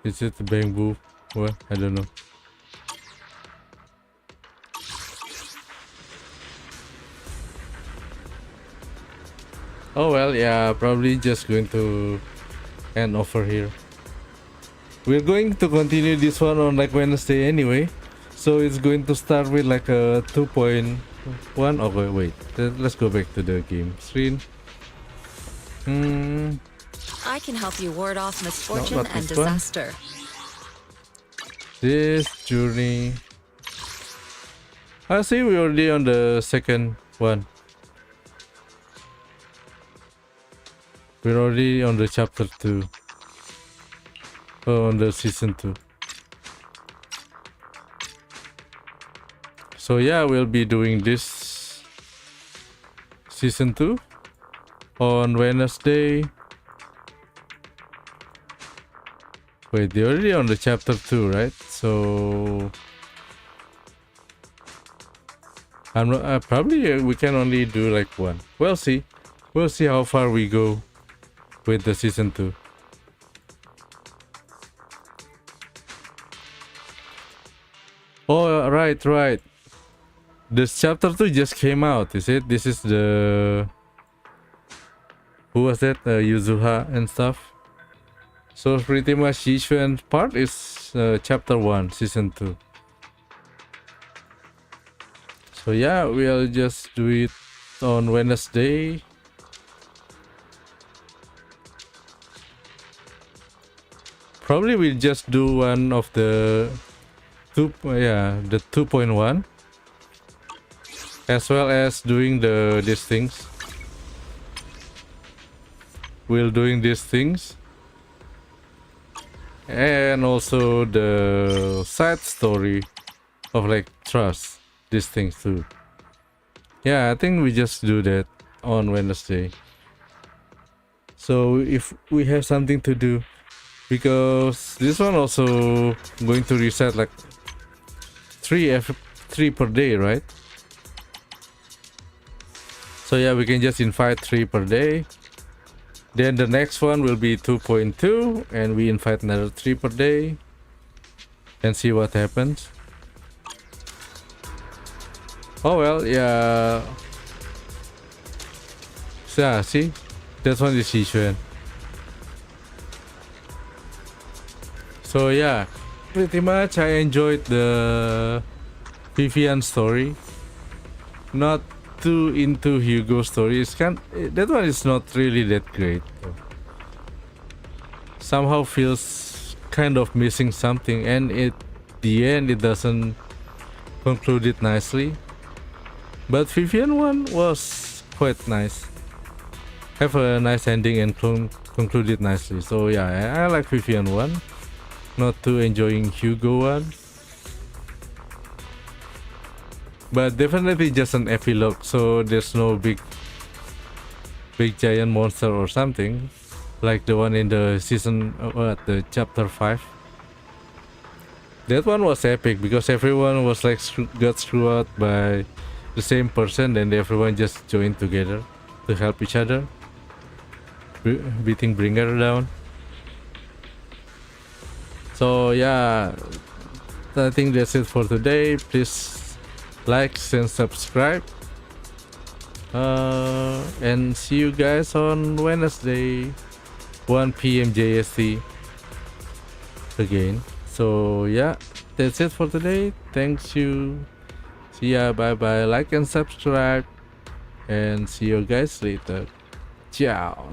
A: Is it bamboo? What? I don't know. Oh well, yeah, probably just going to end over here. We're going to continue this one on like Wednesday anyway, so it's going to start with like a 2.1. Okay, wait, let's go back to the game screen.
N: I can help you ward off misfortune
A: not
N: and
A: this one.
N: disaster.
A: This journey. I see we're already on the second one. We're already on the chapter 2. Oh, on the season 2. So yeah, we'll be doing this season 2 on Wednesday. Wait, they're already on the chapter 2, right? So I'm not, probably we can only do like one. We'll see. We'll see how far we go with the season 2. Oh, right. This chapter 2 just came out, is it? This is the... Who was that? Yuzuha and stuff. So pretty much Yishuan's part is chapter 1, season 2. So yeah, we'll just do it on Wednesday. Probably we'll just do one of the the 2.1, as well as doing these things. We're doing these things, and also the side story of like trust, these things too. Yeah, I think we just do that on Wednesday. So if we have something to do, because this one also going to reset like 3 per day, right? So yeah, we can just invite 3 per day. Then the next one will be 2.2, and we invite another 3 per day and see what happens. Oh well, yeah. So yeah, see, that one is Yishuan. So yeah, pretty much I enjoyed the Vivian story. Not too into Hugo's story. That one is not really that great. Somehow feels kind of missing something, and at the end it doesn't conclude it nicely. But Vivian one was quite nice. Have a nice ending and conclude it nicely. So yeah, I like Vivian one. Not too enjoying Hugo one. But definitely just an epilogue, so there's no big giant monster or something like the one in the season, the chapter 5. That one was epic because everyone was like got screwed out by the same person, and everyone just joined together to help each other, beating Bringer down. So yeah, I think that's it for today. Please like and subscribe. And see you guys on Wednesday, 1 p.m. JST again. So yeah, that's it for today. Thanks you. See ya. Bye bye. Like and subscribe. And see you guys later. Ciao.